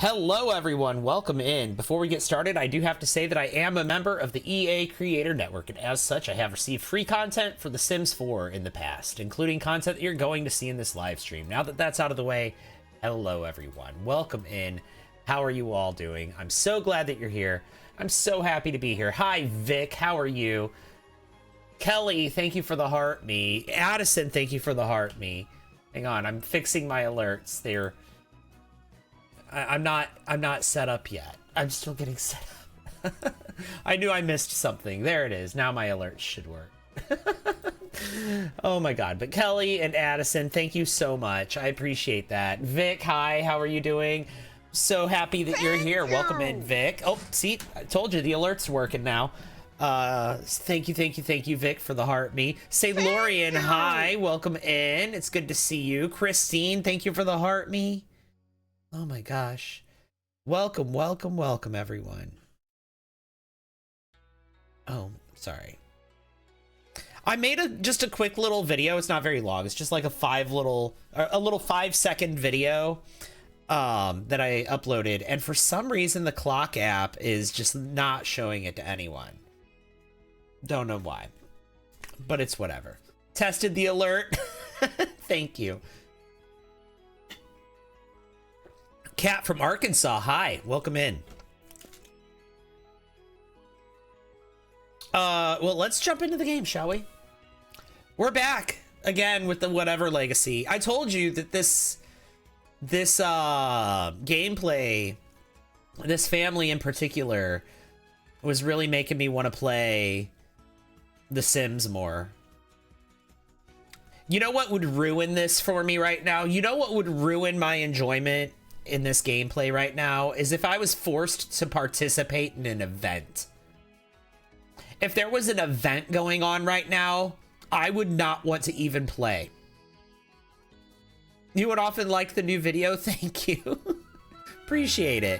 Hello everyone, welcome in. Before we get started, I do have to say that I am a member of the EA Creator Network, and as such, I have received free content for The Sims 4 in the past, including content that you're going to see in this live stream. Now that that's out of the way, hello everyone, welcome in. How are you all doing? I'm so glad that you're here. I'm so happy to be here. Hi Vic, how are you? Kelly, thank you for the heart me. Addison, thank you for the heart me. Hang on, I'm fixing my alerts. I'm not set up yet. I'm still getting set up. I knew I missed something. There it is. Now my alerts should work. Oh my god. But Kelly and Addison, thank you so much. I appreciate that. Vic, hi. How are you doing? So happy that you're here. Welcome in, Vic. Oh, see, I told you the alert's working now. Thank you, Vic, for the heart me. Say Lorian, hi. Welcome in. It's good to see you. Christine, thank you for the heart me. Oh my gosh. Welcome, everyone. Oh, sorry. I made just a quick little video. It's not very long. It's just like a little 5-second video that I uploaded. And for some reason, the clock app is just not showing it to anyone. Don't know why, but it's whatever. Tested the alert. Thank you. Kat from Arkansas, hi, welcome in. Well, let's jump into the game, shall we? We're back again with the whatever legacy. I told you that this gameplay, this family in particular, was really making me want to play The Sims more. You know what would ruin this for me right now? You know what would ruin my enjoyment in this gameplay right now is if I was forced to participate in an event. If there was an event going on right now, I would not want to even play. You would often like the new video? Thank you. Appreciate it.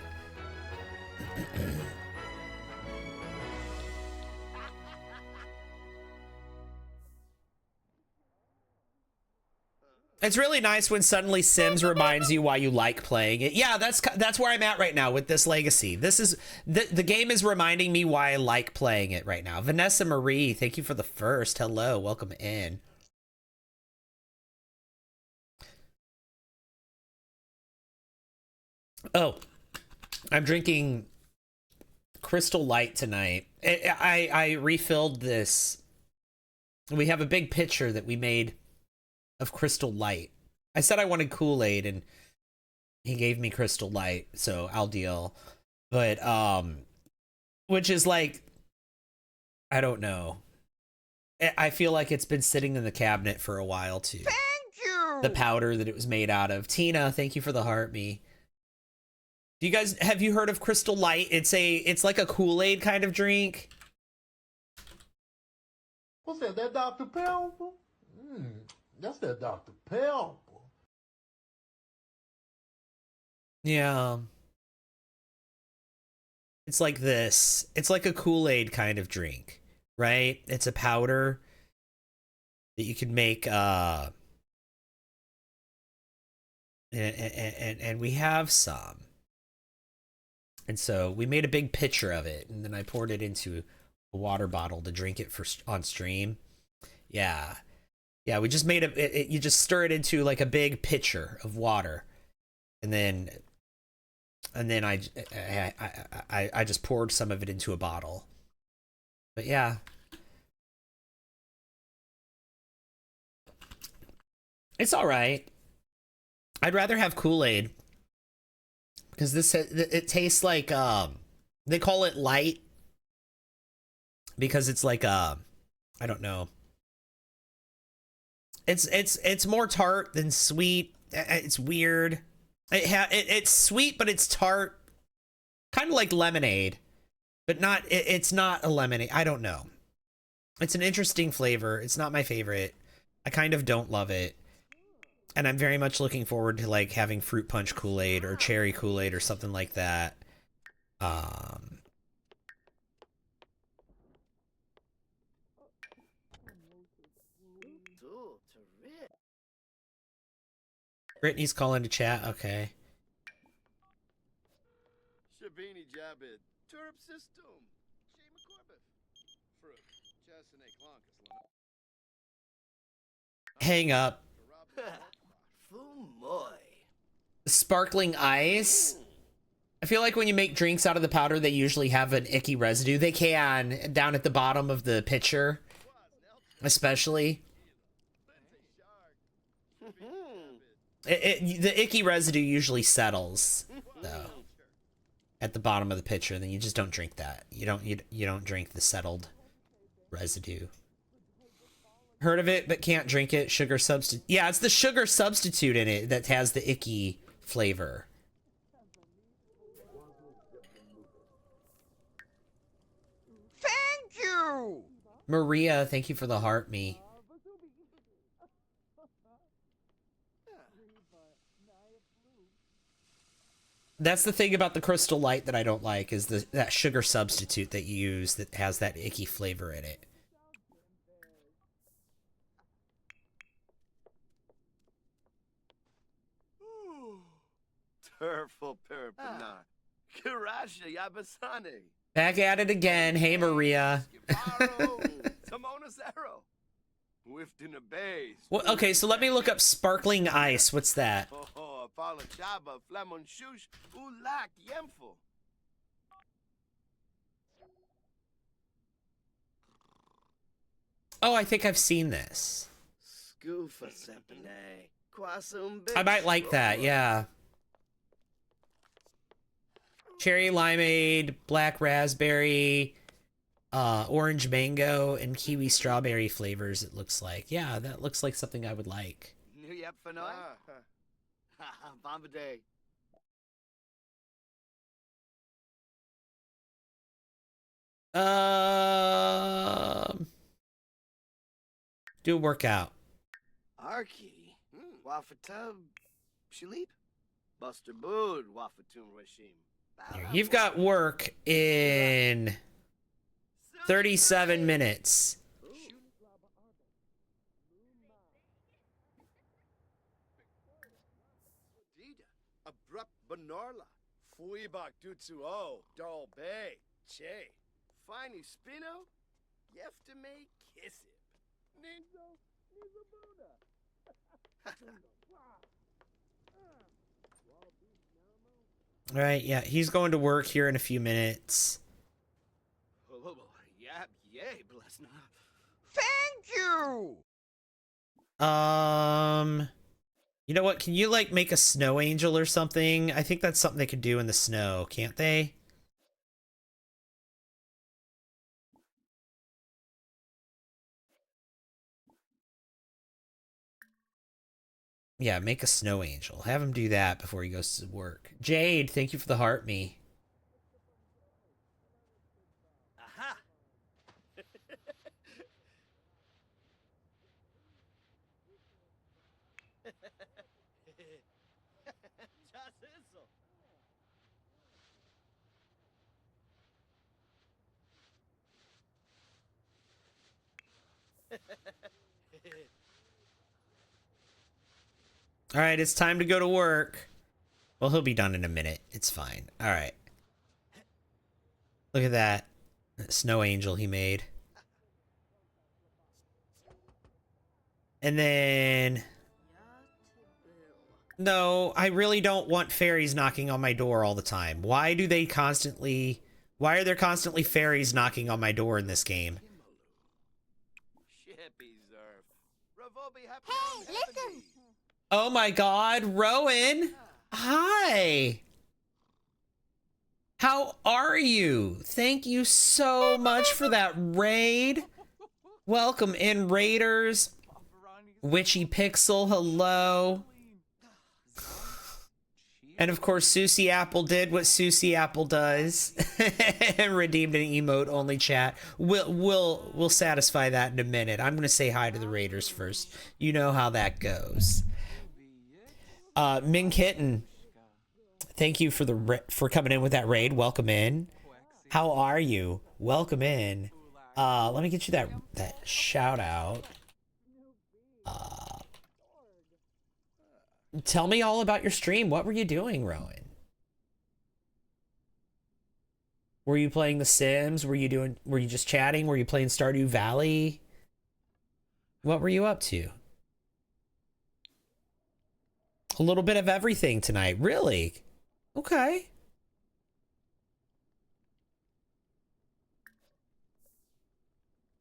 It's really nice when suddenly Sims reminds you why you like playing it. Yeah, that's where I'm at right now with this legacy. This is the game is reminding me why I like playing it right now. Vanessa Marie, thank you for the first. Hello, welcome in. Oh, I'm drinking Crystal Light tonight. I refilled this. We have a big pitcher that we made of Crystal Light. I said I wanted Kool-Aid and he gave me Crystal Light, so I'll deal. But which is like, I don't know. I feel like it's been sitting in the cabinet for a while too. Thank you. The powder that it was made out of. Tina, thank you for the heart me. Do you guys have you heard of Crystal Light? It's like a Kool-Aid kind of drink. What's that? That Dr. Pepper? That's that Dr. Pepper. Yeah. It's like this. It's like a Kool-Aid kind of drink, right? It's a powder that you can make and we have some. And so we made a big pitcher of it, and then I poured it into a water bottle to drink it on stream. Yeah. Yeah, we just made you just stir it into like a big pitcher of water, and then I just poured some of it into a bottle. But yeah, it's all right. I'd rather have Kool-Aid because it tastes like they call it light because it's like I don't know. It's more tart than sweet. It's weird. It's sweet, but it's tart, kind of like lemonade, but not. It's not a lemonade. I don't know. It's an interesting flavor. It's not my favorite. I kind of don't love it, and I'm very much looking forward to like having fruit punch Kool-Aid or cherry Kool-Aid or something like that. Brittany's calling to chat. Okay. Turbini Jabid. Turp system. Shame Corbett. Fruit. Chesney Clonkus. Hang up. Fumoy. Sparkling ice. I feel like when you make drinks out of the powder, they usually have an icky residue. They can down at the bottom of the pitcher, especially. The icky residue usually settles, though, at the bottom of the pitcher. Then you just don't drink that. You don't drink the settled residue. Heard of it, but can't drink it. Sugar substitute. Yeah, it's the sugar substitute in it that has the icky flavor. Thank you! Maria, thank you for the heart me. That's the thing about the Crystal Light that I don't like, is that sugar substitute that you use that has that icky flavor in it. Turful perpina. Kirasha Yabasani. Back at it again. Hey, Maria. Tamona Zero. Whiffed in a base. Well, okay, so let me look up sparkling ice. What's that? Oh, Apollo Chaba, Flamon Shush, Ulak Yemful. Oh, I think I've seen this. Scoofa Sempene. Quasum I might like that, yeah. Cherry limeade, black raspberry, orange mango, and kiwi strawberry flavors, it looks like. Yeah, that looks like something I would like. New Yep Fanoy? Bombay. Do a workout. Arky. Wafatub. Shaleep. Buster Bood. Wafatum Rashim. Here, you've got work in 37 minutes. Abrupt Benorla. Fuibak Dutsuo. Dal Bay. Che. Finey Spino. Yeftame Kissip. Ninzo. Nizabuda. All right, yeah, he's going to work here in a few minutes. Yap, yay, bless now. Thank you! You know what? Can you, like, make a snow angel or something? I think that's something they could do in the snow, can't they? Yeah, make a snow angel. Have him do that before he goes to work. Jade, thank you for the heart me. Aha! All right, it's time to go to work. Well, he'll be done in a minute. It's fine. All right. Look at that. Snow angel he made. And then... No, I really don't want fairies knocking on my door all the time. Why do they constantly... Why are there constantly fairies knocking on my door in this game? Hey, listen! Oh my god, Rowan! Hi! How are you? Thank you so much for that raid. Welcome in, raiders. Witchy Pixel, hello. And of course, Susie Apple did what Susie Apple does and redeemed an emote only chat. We'll satisfy that in a minute. I'm gonna say hi to the raiders first. You know how that goes. Min Kitten, thank you for coming in with that raid. Welcome in. How are you? Welcome in. Let me get you that shout out. Tell me all about your stream. What were you doing, Rowan? Were you playing The Sims? Were you just chatting? Were you playing Stardew Valley? What were you up to? A little bit of everything tonight. Really? Okay.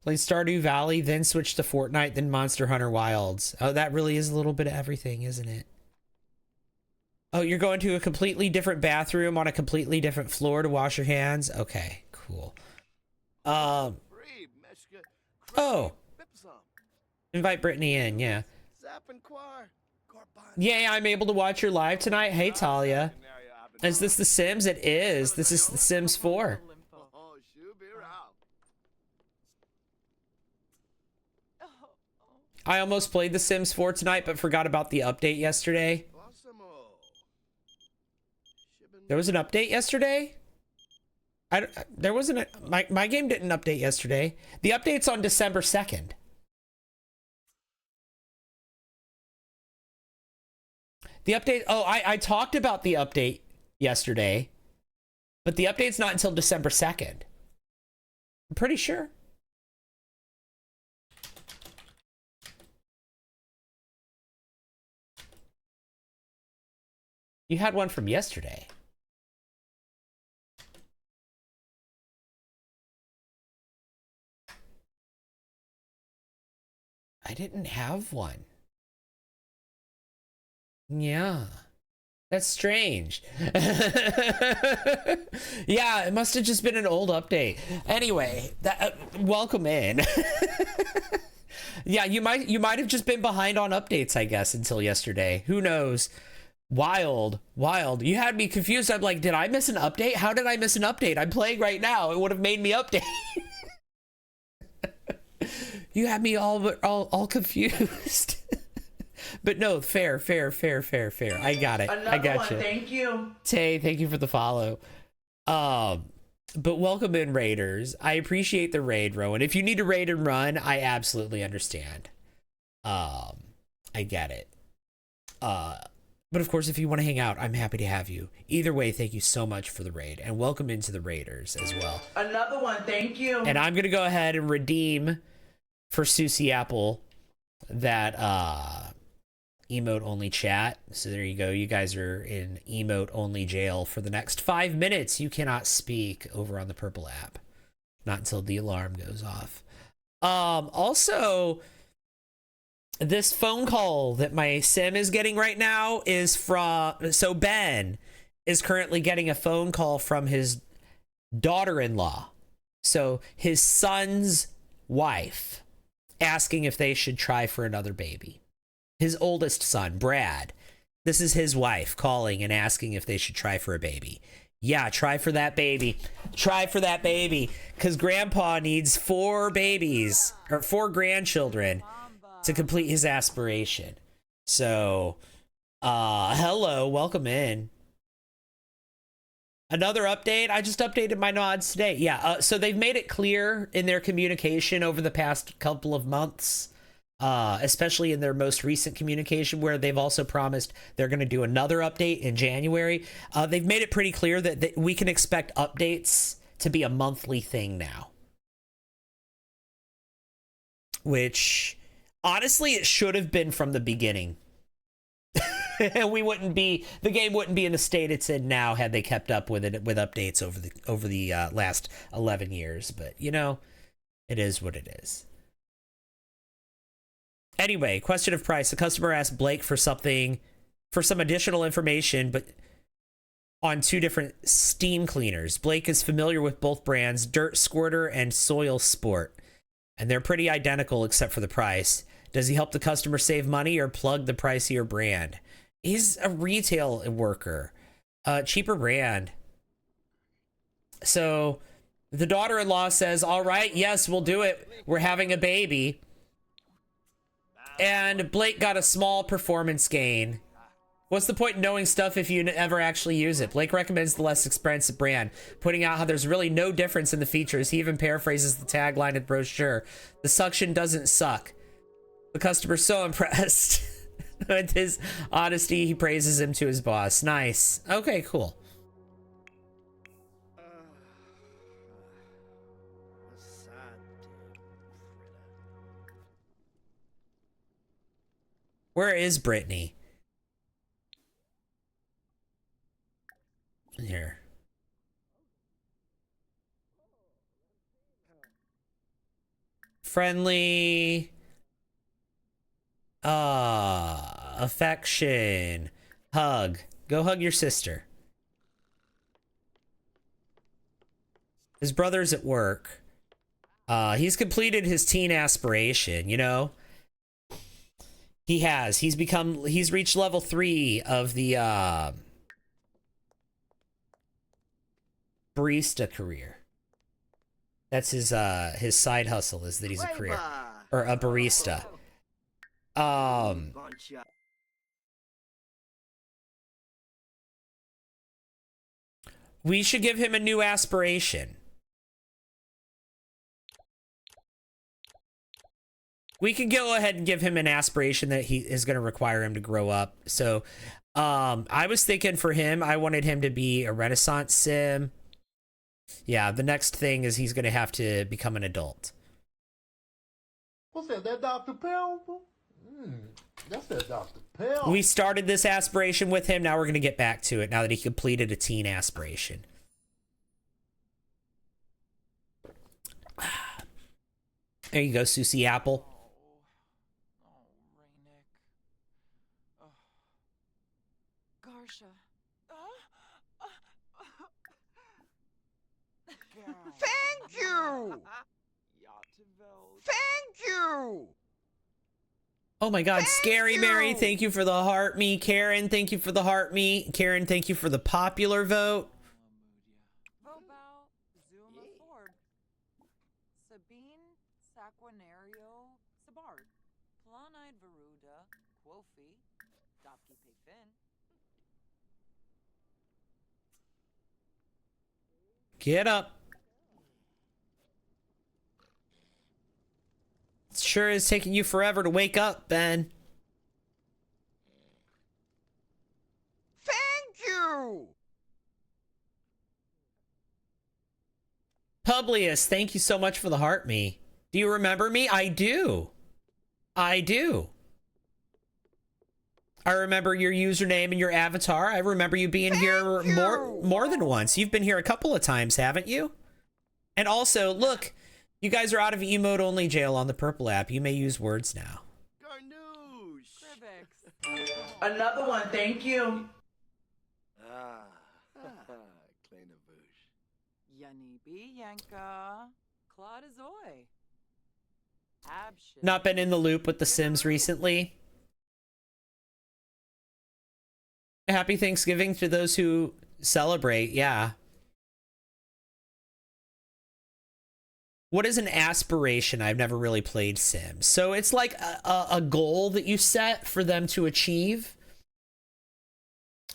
Played Stardew Valley, then switched to Fortnite, then Monster Hunter Wilds. Oh, that really is a little bit of everything, isn't it? Oh, you're going to a completely different bathroom on a completely different floor to wash your hands? Okay, cool. Oh. Invite Brittany in, yeah. Yeah, I'm able to watch your live tonight. Hey, Talia. Is this The Sims? It is. This is The Sims 4. I almost played The Sims 4 tonight, but forgot about the update yesterday. There was an update yesterday? There wasn't a... My game didn't update yesterday. The update's on December 2nd. The update... Oh, I talked about the update yesterday, but the update's not until December 2nd. I'm pretty sure. You had one from yesterday. I didn't have one. Yeah. That's strange. Yeah, it must have just been an old update. Anyway, welcome in. Yeah, you might have just been behind on updates, I guess, until yesterday. Who knows? Wild. You had me confused. I'm like, did I miss an update? How did I miss an update? I'm playing right now. It would have made me update. You had me all confused. But no, fair. I got it. I got you. Thank you. Tay, thank you for the follow. But welcome in, Raiders. I appreciate the raid, Rowan. If you need to raid and run, I absolutely understand. I get it. But of course, if you want to hang out, I'm happy to have you. Either way, thank you so much for the raid, and welcome into the Raiders as well. Another one, thank you. And I'm gonna go ahead and redeem for Susie Apple that emote only chat. So there you go. You guys are in emote only jail for the next 5 minutes. You cannot speak over on the purple app, not until the alarm goes off. Also, this phone call that my sim is getting right now is from... So Ben is currently getting a phone call from his daughter-in-law. So his son's wife asking if they should try for another baby. His oldest son, Brad. This is his wife calling and asking if they should try for a baby. Yeah, try for that baby. Try for that baby. Because Grandpa needs 4 babies, or 4 grandchildren, to complete his aspiration. So, hello, welcome in. Another update. I just updated my nods today. Yeah, so they've made it clear in their communication over the past couple of months, especially in their most recent communication, where they've also promised they're going to do another update in January. They've made it pretty clear that we can expect updates to be a monthly thing now. Which... honestly, it should have been from the beginning. And the game wouldn't be in the state it's in now had they kept up with it with updates over the last 11 years. But, you know, it is what it is. Anyway, question of price. The customer asked Blake for some additional information, but on 2 different steam cleaners. Blake is familiar with both brands, Dirt Squirter and Soil Sport, and they're pretty identical except for the price. Does he help the customer save money or plug the pricier brand? He's a retail worker. Cheaper brand. So the daughter-in-law says, all right, yes, we'll do it. We're having a baby. And Blake got a small performance gain. What's the point in knowing stuff if you ever actually use it? Blake recommends the less expensive brand, pointing out how there's really no difference in the features. He even paraphrases the tagline of the brochure. The suction doesn't suck. The customer's so impressed with his honesty, he praises him to his boss. Nice. Okay, cool. Where is Brittany? Here. Friendly. Affection. Hug. Go hug your sister. His brother's at work. He's completed his teen aspiration, you know? He has. He's reached level 3 of the barista career. That's his side hustle, is that he's a career or a barista. We should give him a new aspiration. We can go ahead and give him an aspiration that he is going to require him to grow up. So, I was thinking for him, I wanted him to be a Renaissance sim. Yeah, the next thing is he's going to have to become an adult. What's that? That Dr. Pepper? That's that Dr. Pepper. We started this aspiration with him. Now we're going to get back to it now that he completed a teen aspiration. There you go, Susie Apple. Thank you! Thank you! Oh my god, Scary Mary, thank you for the heart me. Karen, thank you for the heart me. Karen, thank you for the popular vote. Vobal, Zuma Ford, Sabine, Saquinario, Sabard, Planide Veruda, Quofi, Dopki Payfin. Get up. It sure is taking you forever to wake up, Ben. Thank you! Publius, thank you so much for the heart me. Do you remember me? I do. I do. I remember your username and your avatar. I remember you being here more than once. You've been here a couple of times, haven't you? And also, look, you guys are out of emote only jail on the Purple app. You may use words now. Garnoosh! Another one, thank you. Kleinavoosh. Yanibi Yanka, Claude Azoy. Abshin. Not been in the loop with The Sims recently. Happy Thanksgiving to those who celebrate, yeah. What is an aspiration? I've never really played Sims. So it's like a goal that you set for them to achieve.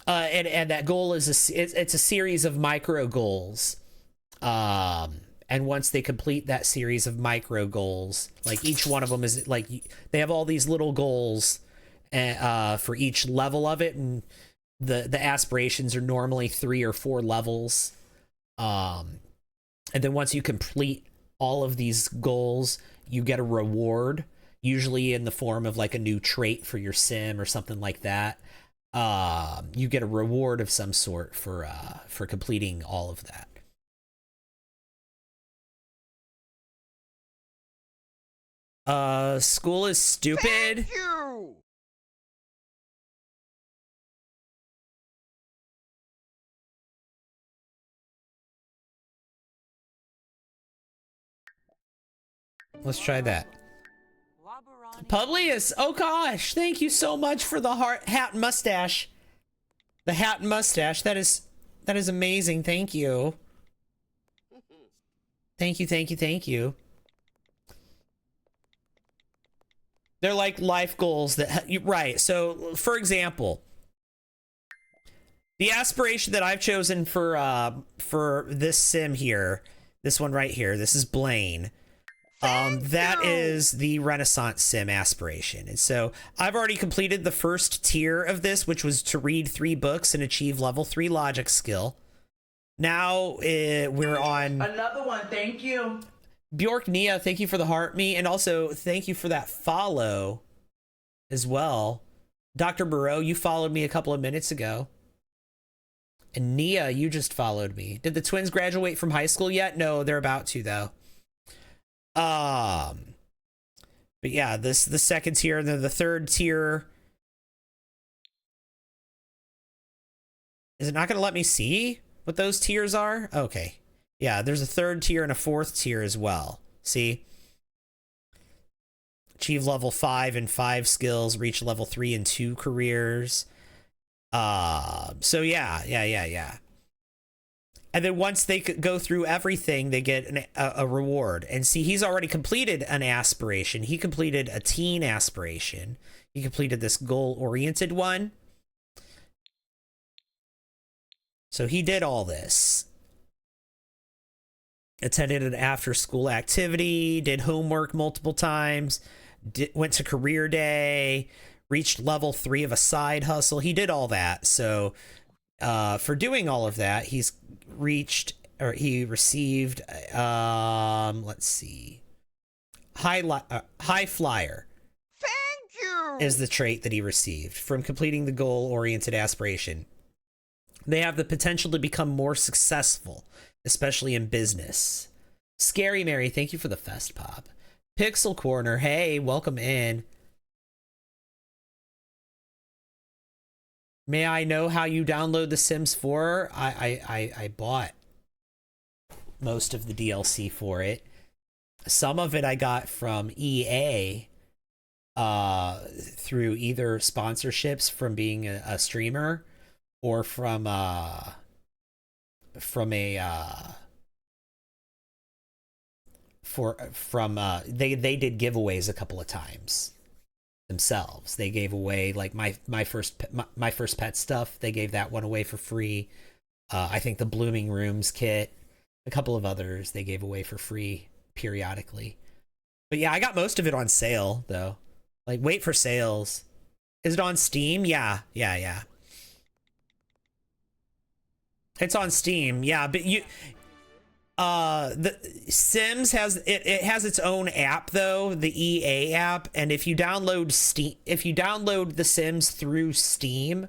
And that goal is it's a series of micro goals. And once they complete that series of micro goals, like each one of them is like, they have all these little goals for each level of it. And the aspirations are normally 3 or 4 levels. And then once you complete all of these goals, you get a reward, usually in the form of like a new trait for your sim or something like that. You get a reward of some sort for completing all of that. School is stupid. Thank you! Let's try that. Publius, oh gosh, thank you so much for the hat and mustache. The hat and mustache, that is amazing. Thank you. Thank you, thank you, thank you. They're like life goals that, right. So, for example, the aspiration that I've chosen for this sim here, this one right here, this is Blaine. That is the Renaissance sim aspiration. And so I've already completed the first tier of this, which was to read 3 books and achieve level 3 logic skill. Now we're on Another one, thank you. Bjork Nia, thank you for the heart me, and also thank you for that follow as well. Dr. Moreau, you followed me a couple of minutes ago. And Nia, you just followed me. Did the twins graduate from high school yet? No, they're about to though. But yeah, this the second tier, and then the third tier. Is it not going to let me see what those tiers are? Okay. Yeah, there's a third tier and a fourth tier as well. See? Achieve level 5 in 5 skills, reach level 3 in 2 careers. So yeah. And then once they go through everything, they get a reward. And see, he's already completed an aspiration. He completed a teen aspiration. He completed this goal-oriented one. So he did all this. Attended an after-school activity, did homework multiple times, went to career day, reached level 3 of a side hustle. He did all that. So for doing all of that, he received, let's see, high flyer. Thank you! Is the trait that he received from completing the goal-oriented aspiration. They have the potential to become more successful, especially in business. Scary Mary, thank you for the fest pop. Pixel Corner, hey, welcome in. May I know how you download The Sims 4? I bought most of the DLC for it. Some of it I got from EA through either sponsorships from being a streamer, or from they did giveaways a couple of times themselves. They gave away like my first pet stuff. They gave that one away for free. I think the Blooming Rooms kit, a couple of others they gave away for free periodically. But yeah, I got most of it on sale though. Like, wait for sales. Is it on Steam? Yeah. It's on Steam, yeah, but the Sims has it has its own app though, the EA app, and if you download The Sims through Steam,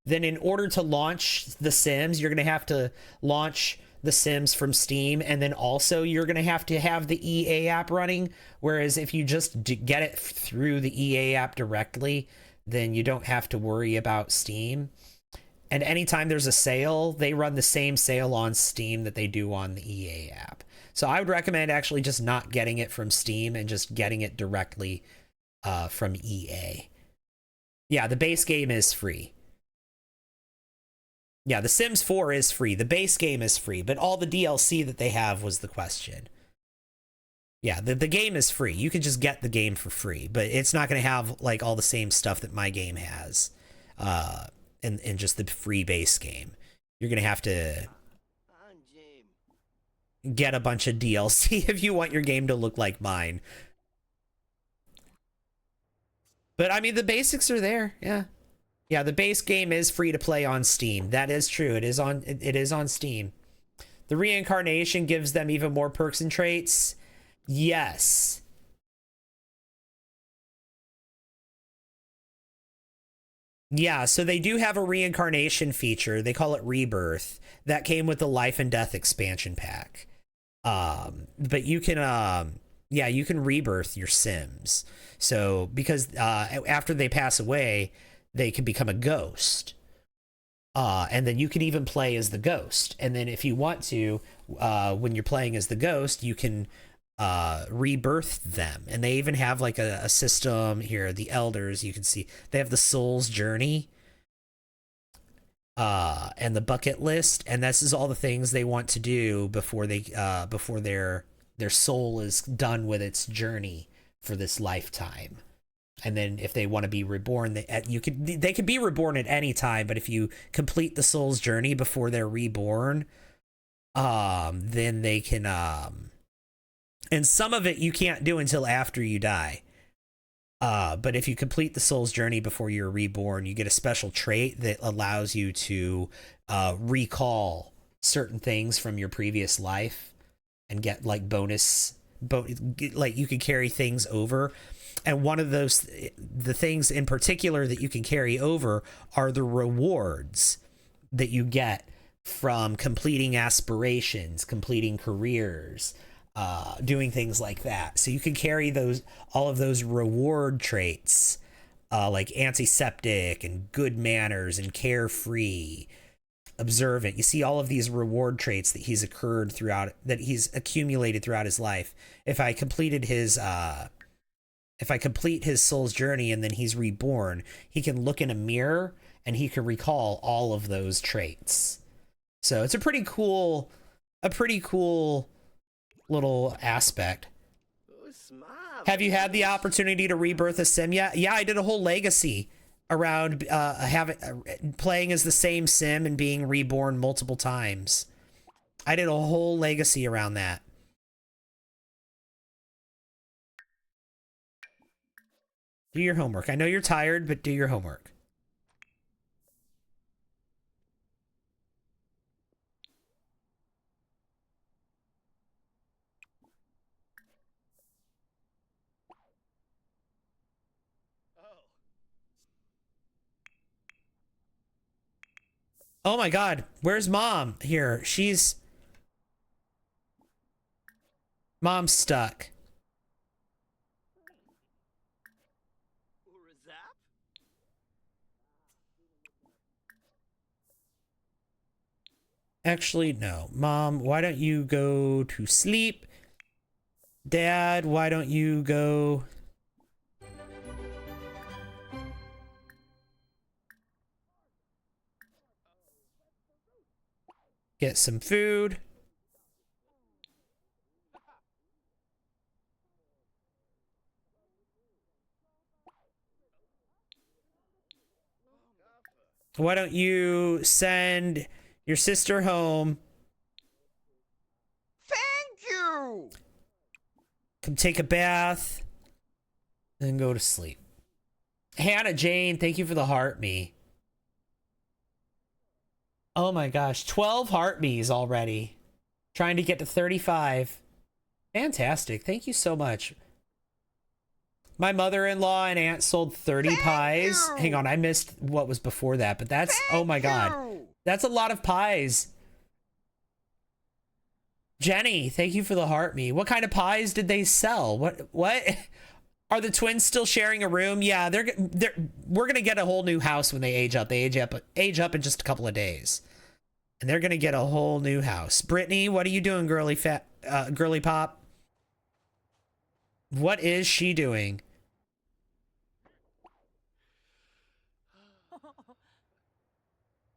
then in order to launch The Sims, you're going to have to launch The Sims from Steam, and then also you're going to have the EA app running, whereas if you just get it through the EA app directly, then you don't have to worry about Steam. And anytime there's a sale, they run the same sale on Steam that they do on the EA app. So I would recommend actually just not getting it from Steam and just getting it directly from EA. Yeah, the base game is free. Yeah, The Sims 4 is free. The base game is free, but all the DLC that they have was the question. Yeah, the game is free. You can just get the game for free, but it's not going to have like all the same stuff that my game has. In just the free base game. You're going to have to get a bunch of DLC if you want your game to look like mine. But I mean, the basics are there. Yeah. Yeah, the base game is free to play on Steam. That is true. It is on Steam. The reincarnation gives them even more perks and traits. Yes. Yeah, so they do have a reincarnation feature. They call it Rebirth. That came with the Life and Death expansion pack. But you can, you can rebirth your Sims. So, because after they pass away, they can become a ghost. And then you can even play as the ghost. And then if you want to, when you're playing as the ghost, you can rebirth them. And they even have like a system here, the elders, you can see they have the soul's journey and the bucket list, and this is all the things they want to do before they before their soul is done with its journey for this lifetime. And then if they want to be reborn, they can be reborn at any time, but if you complete the soul's journey before they're reborn, then they can and some of it you can't do until after you die. But if you complete the soul's journey before you're reborn, you get a special trait that allows you to recall certain things from your previous life and get like bonus, like you could carry things over. And one of those, the things in particular that you can carry over are the rewards that you get from completing aspirations, completing careers, doing things like that. So you can carry all of those reward traits, like antiseptic and good manners and carefree, observant. You see all of these reward traits that he's accumulated throughout his life. If I complete his soul's journey and then he's reborn, he can look in a mirror and he can recall all of those traits. So it's a pretty cool little aspect. Have you had the opportunity to rebirth a sim yet? Yeah, I did a whole legacy around playing as the same sim and being reborn multiple times. I did a whole legacy around that. Do your homework. I know you're tired, but do your homework. Oh my God, where's mom? Here, mom's stuck. Actually, no. Mom, why don't you go to sleep? Dad, why don't you go... get some food? Why don't you send your sister home? Thank you! Come take a bath, then go to sleep. Hannah Jane, thank you for the heart me. Oh my gosh, 12 heart me's already. Trying to get to 35. Fantastic, thank you so much. My mother-in-law and aunt sold 30 pies. Hang on, I missed what was before that, but that's, oh my God. That's a lot of pies. Jenny, thank you for the heart me. What kind of pies did they sell? What? Are the twins still sharing a room? Yeah, we're gonna get a whole new house when they age up. They age up in just a couple of days. And they're gonna get a whole new house. Brittany, what are you doing, girly pop? What is she doing?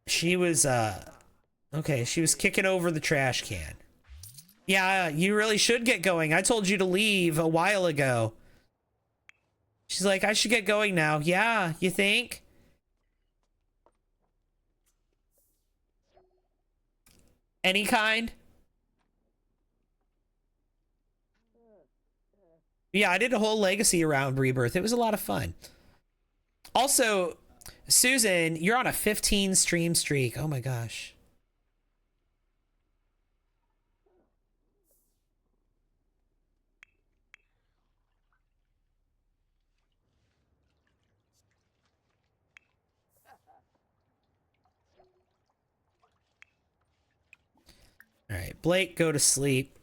She was, okay, she was kicking over the trash can. Yeah, you really should get going. I told you to leave a while ago. She's like, I should get going now. Yeah, you think? Any kind? Yeah, I did a whole legacy around Rebirth. It was a lot of fun. Also, Susan, you're on a 15 stream streak. Oh my gosh. All right, Blake, go to sleep.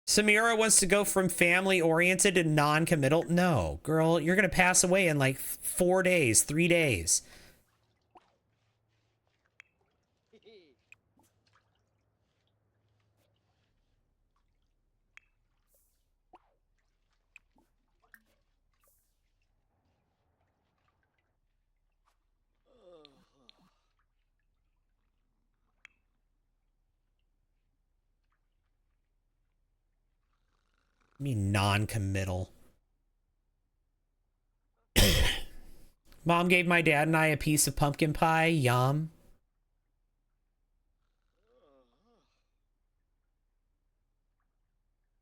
Samira wants to go from family-oriented to non-committal. No, girl, you're going to pass away in like 4 days, 3 days. I mean, non-committal. Mom gave my dad and I a piece of pumpkin pie. Yum.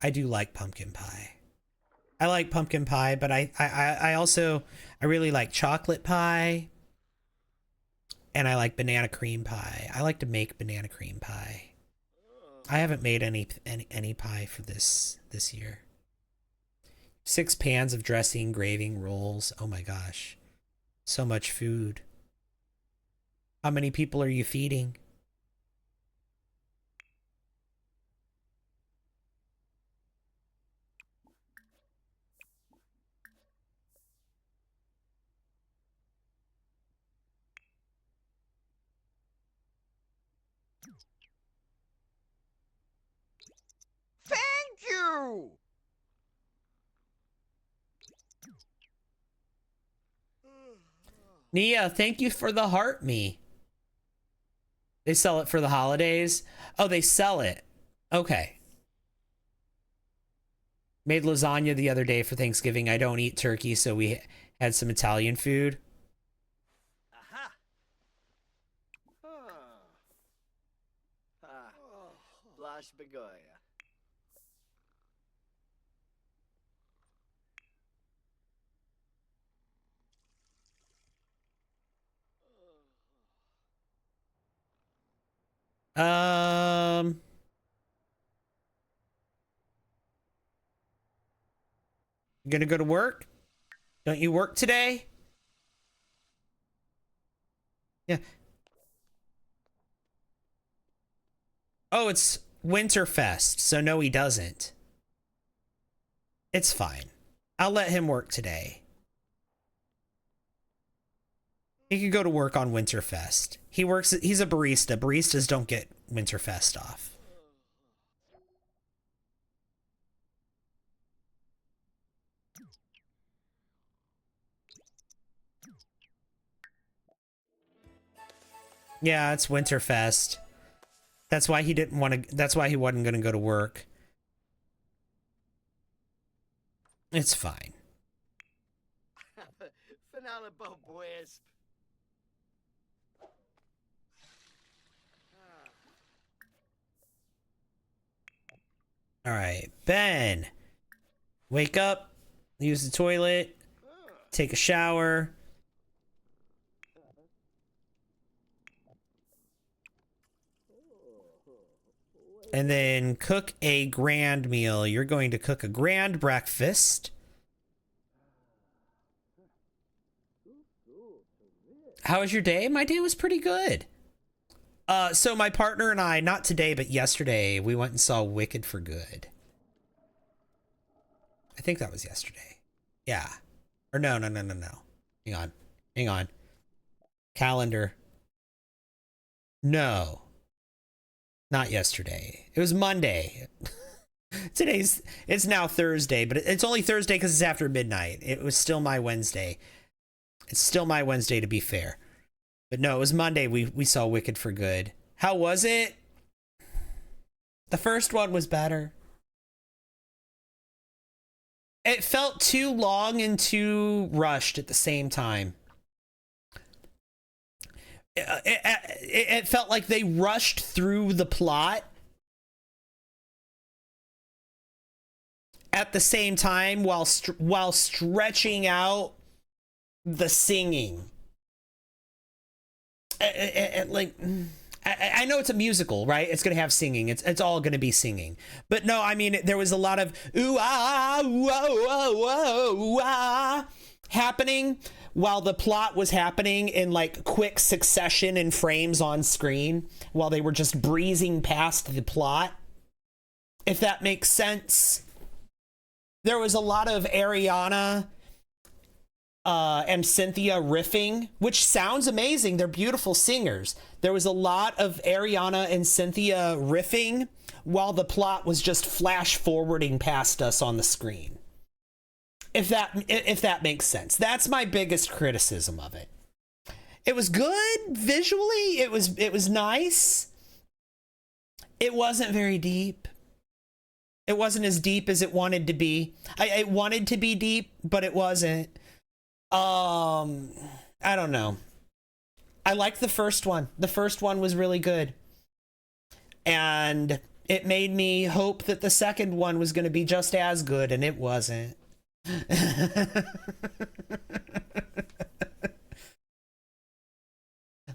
I do like pumpkin pie. I like pumpkin pie, but I also, I really like chocolate pie. And I like banana cream pie. I like to make banana cream pie. I haven't made any pie for this year. 6 pans of dressing, gravy, rolls. Oh my gosh. So much food. How many people are you feeding? Thank you! Nia, thank you for the heart me. They sell it for the holidays? Oh, they sell it. Okay. Made lasagna the other day for Thanksgiving. I don't eat turkey, so we had some Italian food. Aha! Blush Begoya. You gonna go to work? Don't you work today? Yeah. Oh, it's Winterfest, so no, he doesn't. It's fine. I'll let him work today. He could go to work on Winterfest. He's a barista. Baristas don't get Winterfest off. Yeah, it's Winterfest. That's why he didn't want to, that's why he wasn't going to go to work. It's fine. Finale Wisp. All right, Ben. Wake up, use the toilet, take a shower. And then cook a grand meal. You're going to cook a grand breakfast. How was your day? My day was pretty good. So my partner and I, not today, but yesterday, we went and saw Wicked for Good. I think that was yesterday. Yeah. Or no. Hang on. Calendar. No. Not yesterday. It was Monday. It's now Thursday, but it's only Thursday because it's after midnight. It was still my Wednesday. It's still my Wednesday, to be fair. But no, it was Monday we saw Wicked for Good. How was it? The first one was better. It felt too long and too rushed at the same time. It felt like they rushed through the plot at the same time while stretching out the singing. I know it's a musical, right? It's gonna have singing. It's all gonna be singing. But no, I mean, there was a lot of ooh ah whoa whoa whoa ah happening while the plot was happening in like quick succession and frames on screen while they were just breezing past the plot. If that makes sense. There was a lot of Ariana and Cynthia riffing, which sounds amazing. They're beautiful singers. There was a lot of Ariana and Cynthia riffing while the plot was just flash forwarding past us on the screen. If that makes sense. That's my biggest criticism of it. It was good visually. It was nice. It wasn't very deep. It wasn't as deep as it wanted to be. It wanted to be deep, but it wasn't. I don't know. I liked the first one. The first one was really good. And it made me hope that the second one was going to be just as good, and it wasn't.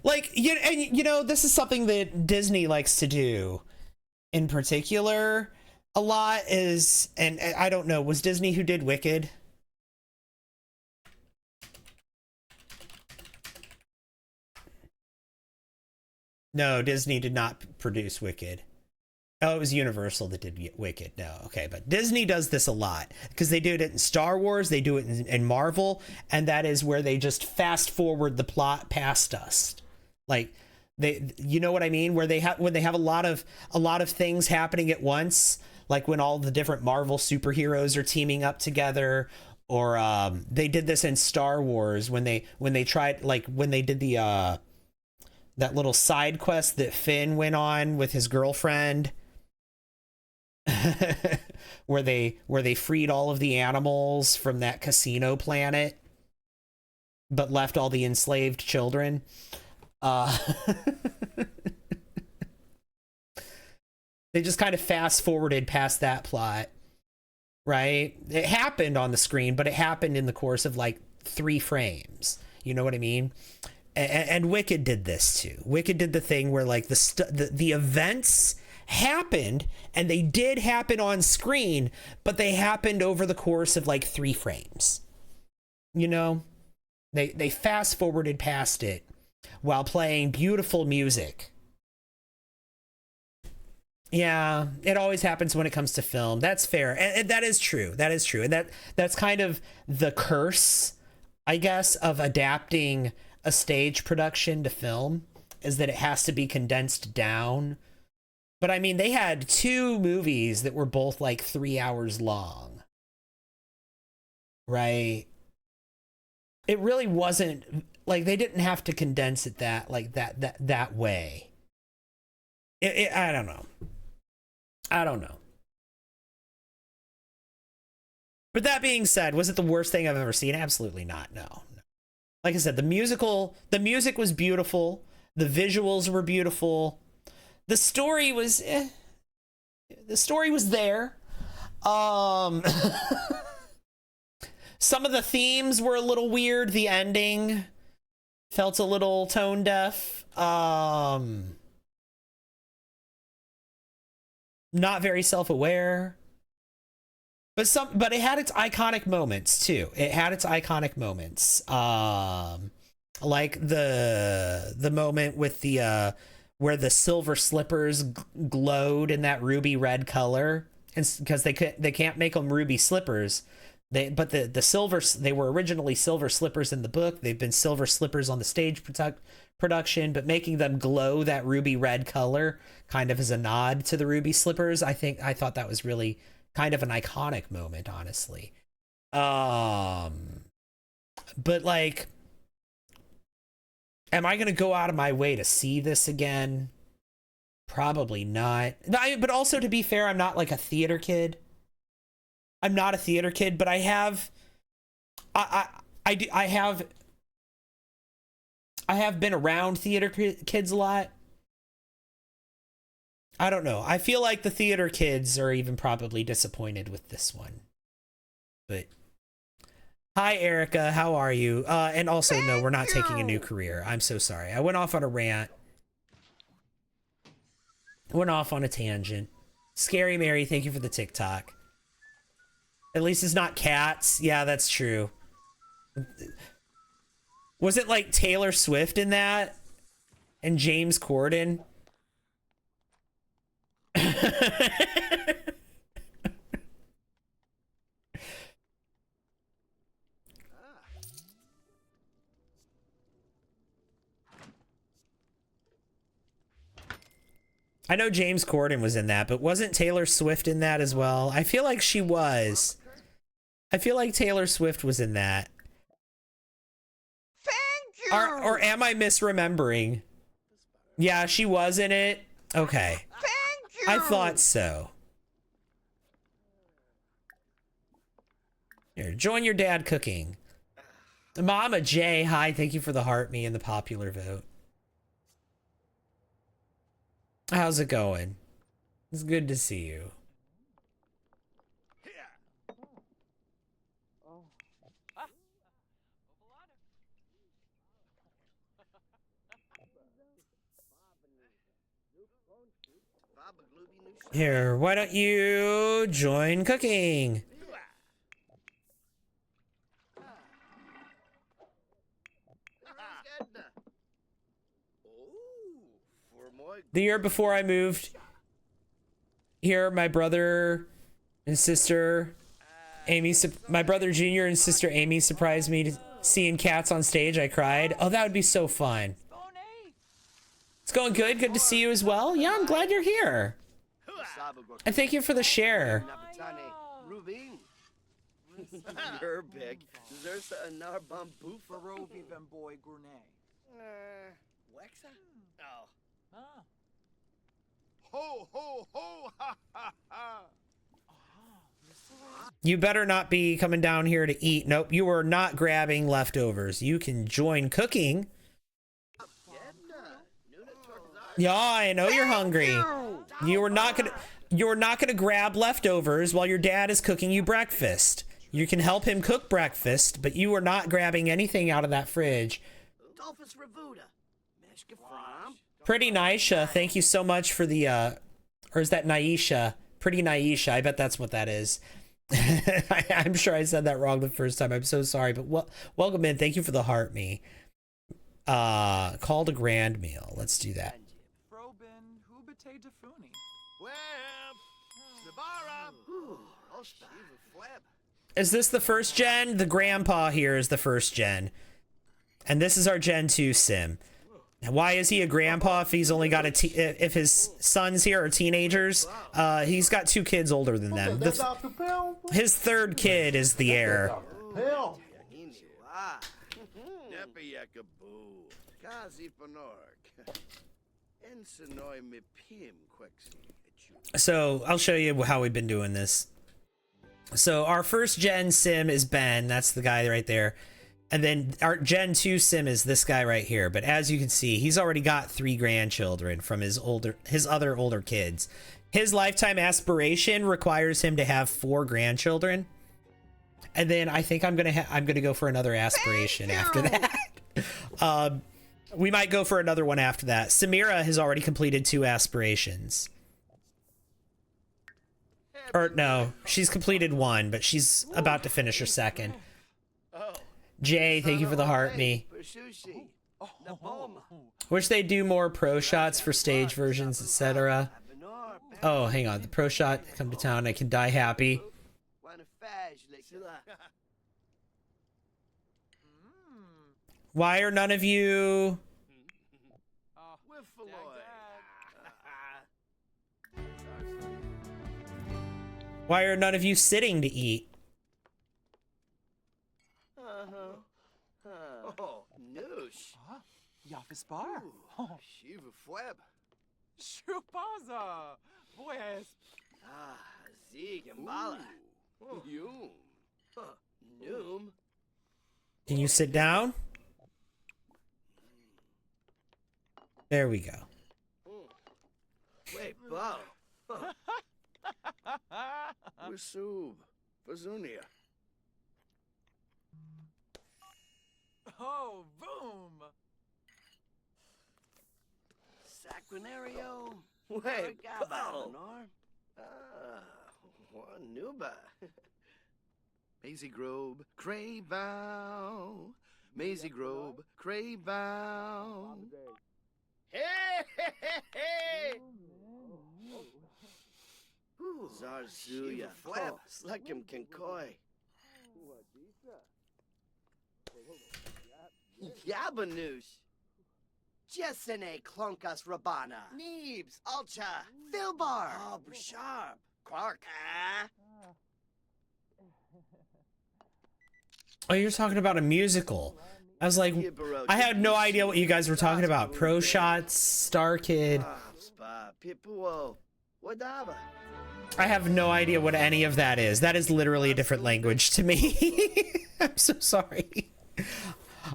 Like, you know, this is something that Disney likes to do in particular a lot is, and I don't know, was Disney who did Wicked? No, Disney did not produce Wicked. Oh, it was Universal that did Wicked. No, okay, but Disney does this a lot because they do it in Star Wars, they do it in Marvel, and that is where they just fast forward the plot past us. Like, they, you know what I mean? Where they have, when they have a lot of things happening at once, like when all the different Marvel superheroes are teaming up together, or they did this in Star Wars when they tried, like when they did the that little side quest that Finn went on with his girlfriend. where they freed all of the animals from that casino planet but left all the enslaved children. They just kind of fast forwarded past that plot, right? It happened on the screen, but it happened in the course of like 3 frames. You know what I mean? And Wicked did this too. Wicked did the thing where like the events happened, and they did happen on screen, but they happened over the course of like 3 frames. You know, they fast forwarded past it while playing beautiful music. Yeah, it always happens when it comes to film. That's fair, and that is true. That is true, and that's kind of the curse, I guess, of adapting a stage production to film, is that it has to be condensed down. But I mean, they had 2 movies that were both like 3 hours long, right? It really wasn't like they didn't have to condense it that way. I don't know. I don't know. But that being said, was it the worst thing I've ever seen? Absolutely not. No. Like I said, the music was beautiful. The visuals were beautiful. The story was there. Some of the themes were a little weird. The ending felt a little tone deaf. Not very self-aware. But it had its iconic moments too. It had its iconic moments. Like the moment with the where the silver slippers glowed in that ruby red color, and because they can't make them ruby slippers, but the silver, they were originally silver slippers in the book. They've been silver slippers on the stage production, but making them glow that ruby red color kind of as a nod to the ruby slippers. I thought that was really kind of an iconic moment, honestly. But like, am I going to go out of my way to see this again? Probably not. But also, to be fair, I'm not like a theater kid. I'm not a theater kid, but I have been around theater kids a lot. I don't know. I feel like the theater kids are even probably disappointed with this one. But hi, Erica. How are you? And also, no, we're not taking a new career. I'm so sorry. I went off on a rant. Went off on a tangent. Scary Mary, thank you for the TikTok. At least it's not cats. Yeah, that's true. Was it like Taylor Swift in that? And James Corden? I know James Corden was in that, but wasn't Taylor Swift in that as well? I feel like she was. I feel like Taylor Swift was in that. Thank you. Or am I misremembering? Yeah, she was in it. Okay. Thank you. I thought so. Here, join your dad cooking. Mama J, hi, thank you for the heart me and the popular vote. How's it going? It's good to see you. Here, why don't you join cooking? The year before I moved here, my brother and sister Amy, my brother Junior and sister Amy surprised me to seeing cats on stage. I cried. Oh, that would be so fun. It's going good. Good to see you as well. Yeah, I'm glad you're here. And thank you for the share. You're big. There's another bamboo for Barovivan boy Gurney. Wexa? Oh. Ah. Ho, ho, ho, ha, ha, ha. You better not be coming down here to eat. Nope, you are not grabbing leftovers. You can join cooking. Yeah, I know you're hungry. You're not gonna grab leftovers while your dad is cooking you breakfast. You can help him cook breakfast, but you are not grabbing anything out of that fridge. Pretty Naisha, thank you so much for the or is that Naisha? Pretty Naisha, I bet that's what that is. I'm sure I said that wrong the first time. I'm so sorry, but welcome in. Thank you for the heart me. Called a grand meal. Let's do that. Frobin Hubite Defuni. Is this the first gen? The grandpa here is the first gen. And this is our Gen 2 sim. Why is he a grandpa if he's only got if his sons here are teenagers? He's got 2 kids older than them. His third kid is the heir. So I'll show you how we've been doing this. So our first gen sim is Ben. That's the guy right there. And then our Gen 2 sim is this guy right here. But as you can see, he's already got 3 grandchildren from his other older kids. His lifetime aspiration requires him to have 4 grandchildren. And then I think I'm gonna go for another aspiration after that. We might go for another one after that. Samira has already completed 2 aspirations. Or no, she's completed 1, but she's about to finish her second. Jay, thank you for the heart me. Wish they do more pro shots for stage versions, etc. Oh, hang on. The pro shot, come to town, I can die happy. Why are none of you... Why are none of you sitting to eat? Oh, noosh. Yafispar. Shiva Fweb. Shupaza. Boy, Zig and Bala. Yoom. Noom. Can you sit down? There we go. Wait, Bo. Wisub. Bazunia. Oh, boom. Sacranario. Wait, Bo. One Nuba. Maisie Grove, Craybow. Maisie Grove, Craybow. Hey, hey, hey, hey. Zarzuya, Flap, Sluckum Kinkoi. Yabanoosh. Jessene Klonkas Rabana. Neebs, Ulcha, Philbar. Oh, Sharp. Quark. Oh, you're talking about a musical. I was like, I had no idea what you guys were talking about. Pro Shots, Star Kid. I have no idea what any of that is. That is literally a different language to me. I'm so sorry.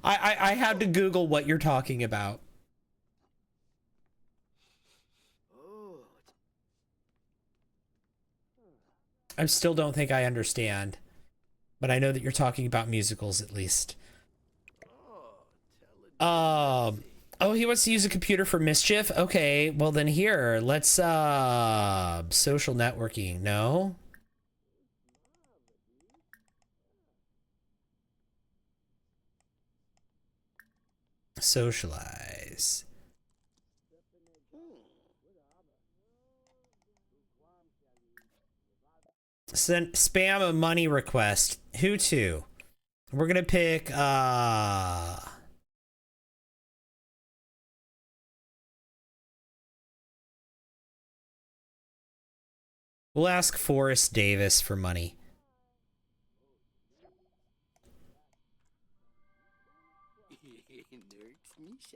I had to Google what you're talking about. I still don't think I understand, but I know that you're talking about musicals at least. Oh, he wants to use a computer for mischief? Okay, well then here, let's social networking. No? Socialize. Send spam a money request. Who to? We're gonna pick we'll ask Forrest Davis for money.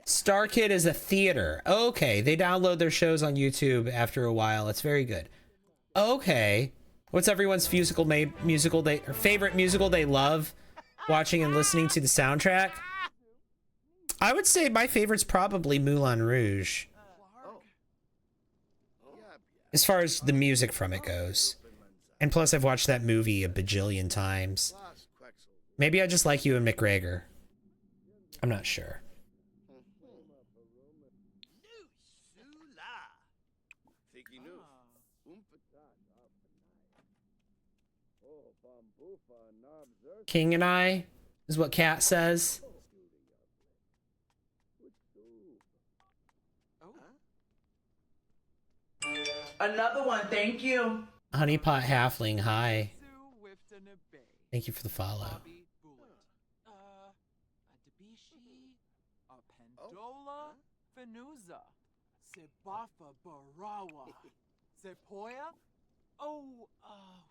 Star Kid is a theater. Okay, they download their shows on YouTube after a while. That's very good. Okay. What's everyone's musical they or favorite musical they love watching and listening to the soundtrack? I would say my favorite's probably Moulin Rouge. As far as the music from it goes. And plus I've watched that movie a bajillion times. Maybe I just like Ewan McGregor. I'm not sure. King and I is what Kat says. Another one, thank you. Honeypot Halfling, hi. Thank you for the follow. Pendola Fenuza. Sebafa Barawa. Sepoya.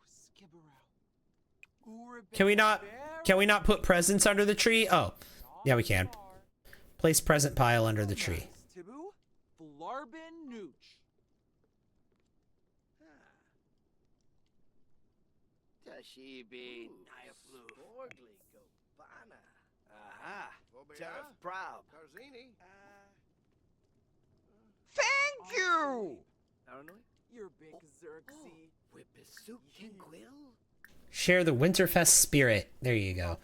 Skibberau. Can we not put presents under the tree? Oh, yeah, we can. Place present pile under the tree. Tibu Flarbin Nooch. Tashibi Nyaflu. Borgli Gobana. Aha. Terif Proud. Tarzini. Thank you! Paranoid? Your big Xerxes. Whippisuk Quill? Share the Winterfest spirit. There you go.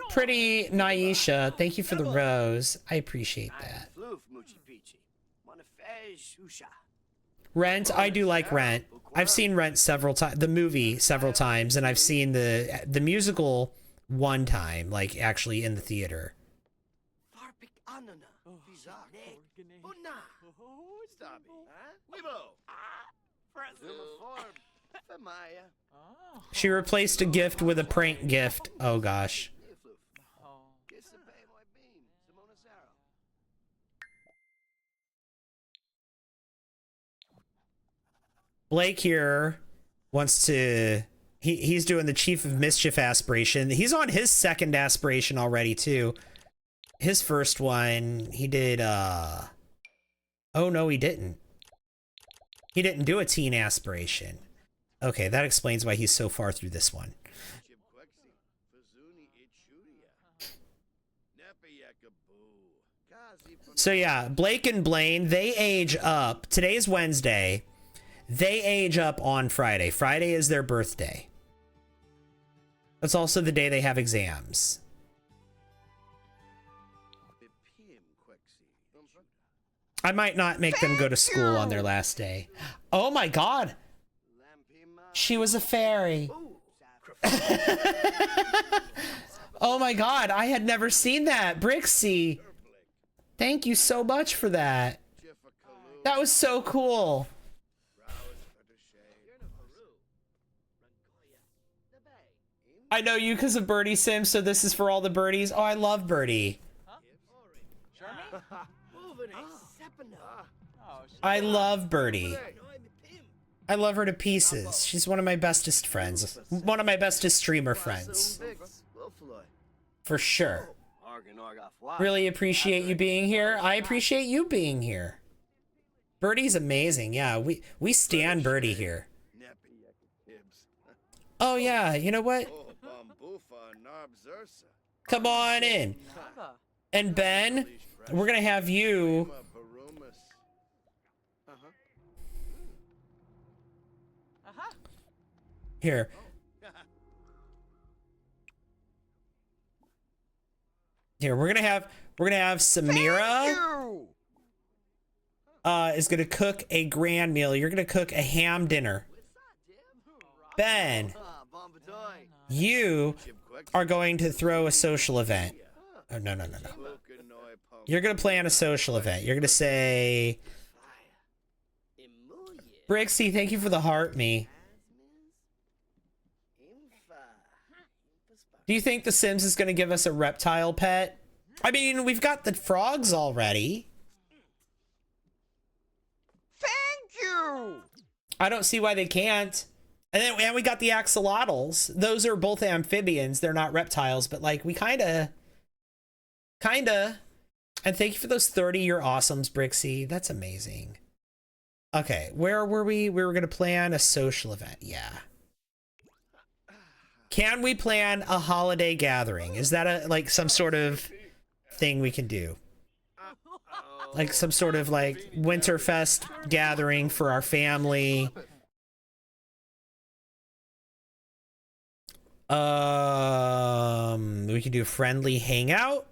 Pretty Naisha, thank you for the rose. I appreciate that. Rent, I do like Rent. I've seen Rent several times, the movie several times, and I've seen the musical one time, like actually in the theater. She replaced a gift with a prank gift. Oh gosh. Blake here wants to he's doing the Chief of Mischief aspiration. He's on his second aspiration already too. His first one, he did oh no, he didn't. He didn't do a teen aspiration. Okay, that explains why he's so far through this one. So yeah, Blake and Blaine, they age up. Today's Wednesday. They age up on Friday. Friday is their birthday. That's also the day they have exams. I might not make them go to school on their last day. Oh my god! She was a fairy. Oh my god, I had never seen that. Brixie, thank you so much for that. That was so cool. I know you because of Birdie Sims, so this is for all the birdies. Oh, I love Birdie. I love Birdie. I love her to pieces. She's one of my bestest friends. One of my bestest streamer friends. For sure. Really appreciate you being here. I appreciate you being here. Birdie's amazing. Yeah, we stan Birdie here. Oh yeah, you know what? Come on in. And Ben, we're gonna have you. Here. Here, we're We're gonna have Samira is gonna cook a grand meal. You're gonna cook a ham dinner. Ben, you are going to throw a social event. Oh, no. You're gonna plan a social event. You're gonna say, Brixie, thank you for the heart me. Do you think The Sims is gonna give us a reptile pet? I mean, we've got the frogs already. Thank you. I don't see why they can't. And we got the axolotls. Those are both amphibians. They're not reptiles, but like we kinda. And thank you for those 30-year awesomes, Brixie. That's amazing. Okay, where were we? We were gonna plan a social event. Yeah. Can we plan a holiday gathering? Is that like some sort of thing we can do? Like some sort of like Winterfest gathering for our family. We can do a friendly hangout,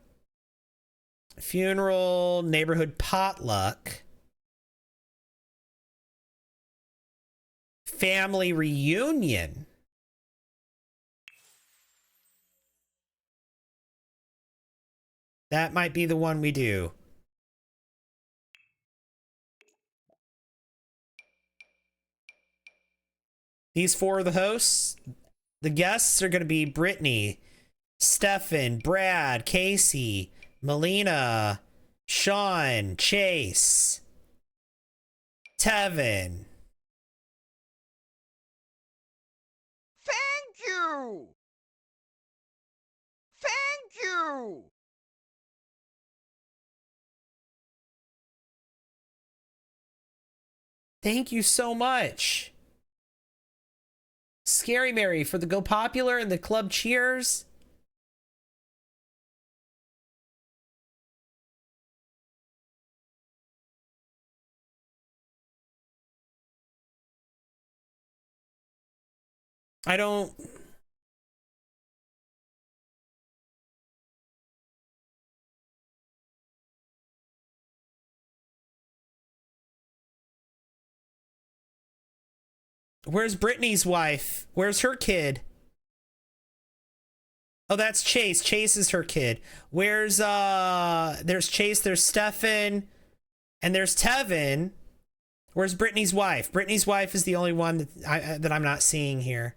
funeral, neighborhood potluck, family reunion. That might be the one we do. These four are the hosts. The guests are going to be Brittany, Stefan, Brad, Casey, Melina, Sean, Chase, Tevin. Thank you. Thank you. Thank you so much. Scary Mary for the Go Popular and the Club Cheers. I don't... Where's Brittany's wife? Where's her kid? Oh, that's Chase. Chase is her kid. Where's, there's Chase, there's Stefan, and there's Tevin. Where's Brittany's wife? Brittany's wife is the only one that I'm not seeing here.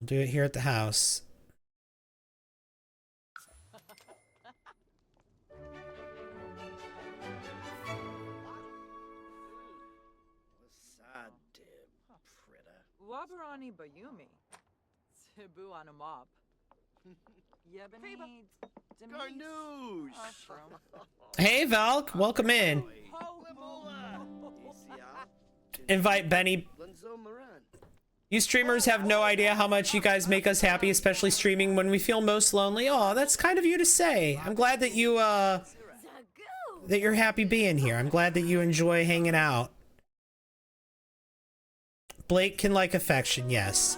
We'll do it here at the house. Wabarani Bayumi. Cebu on a mop. Yebani. Garnouche! Hey, Valk. Welcome in. Invite Benny. You streamers have no idea how much you guys make us happy, especially streaming when we feel most lonely. Oh, that's kind of you to say. I'm glad that you, that you're happy being here. I'm glad that you enjoy hanging out. Blake can like affection, yes.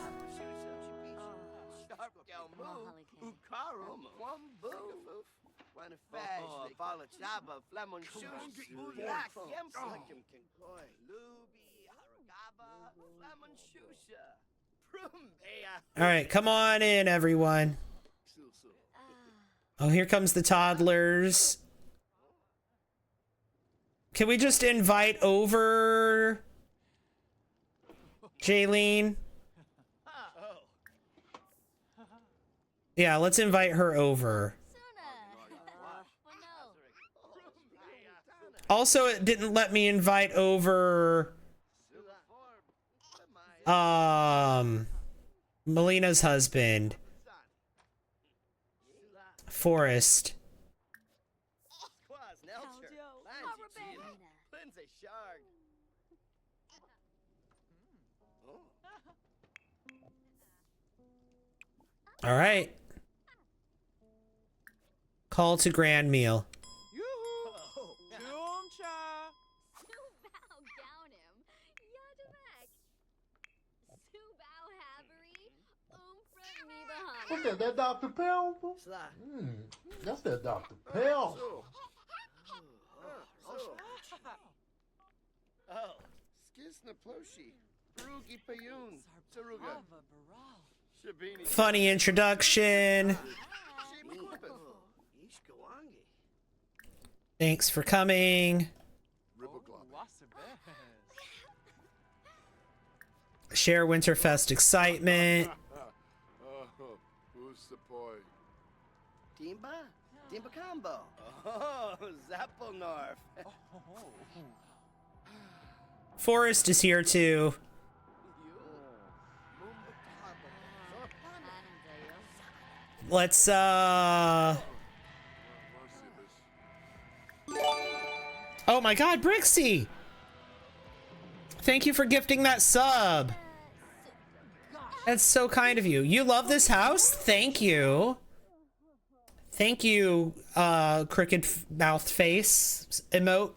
All right, come on in, everyone. Oh, here comes the toddlers. Can we just invite over Jaylene? Yeah, let's invite her over. Also, it didn't let me invite over Melina's husband, Forrest. All right. Call to grand meal. What's that? That Dr. Pepper? That's that Dr. Pepper. Oh, skisna ploshi. Perugi payun. Saruga. Shabini. Funny introduction. Shema Corbett. Thanks for coming. Share Winterfest excitement. Who's the boy? Timba? Timba combo. Oh, Zappelnorf. Forrest is here too. Let's oh my god, Brixie! Thank you for gifting that sub. That's so kind of you. You love this house? Thank you. Thank you, crooked mouth face emote.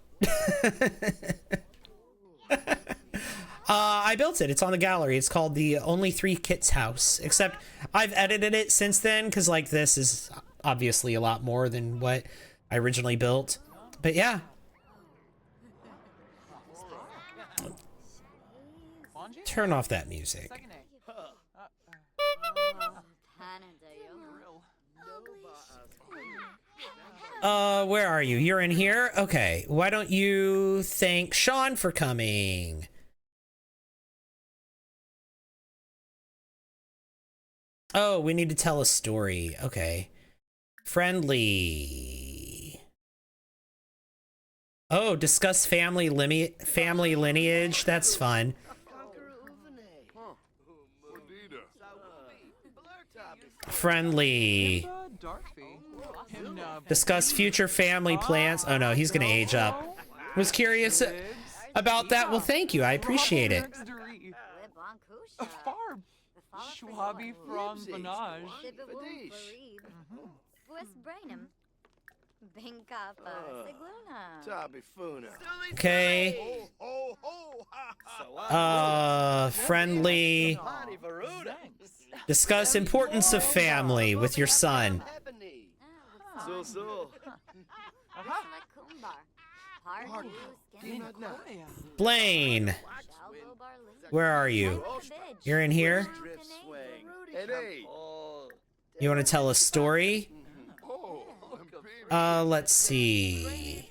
I built it. It's on the gallery. It's called the Only Three Kits House. Except I've edited it since then because like this is obviously a lot more than what I originally built. But yeah. Turn off that music. Where are you? You're in here? Okay. Why don't you thank Sean for coming? Oh, we need to tell a story. Okay. Friendly. Oh, discuss family lineage. That's fun. Friendly. Discuss future family plans. Oh no, he's gonna age up. Was curious about that. Well, thank you. I appreciate it. Schwabi from Vanage. Okay. Friendly. Discuss importance of family with your son. Blaine. Where are you? You're in here? You want to tell a story? Let's see.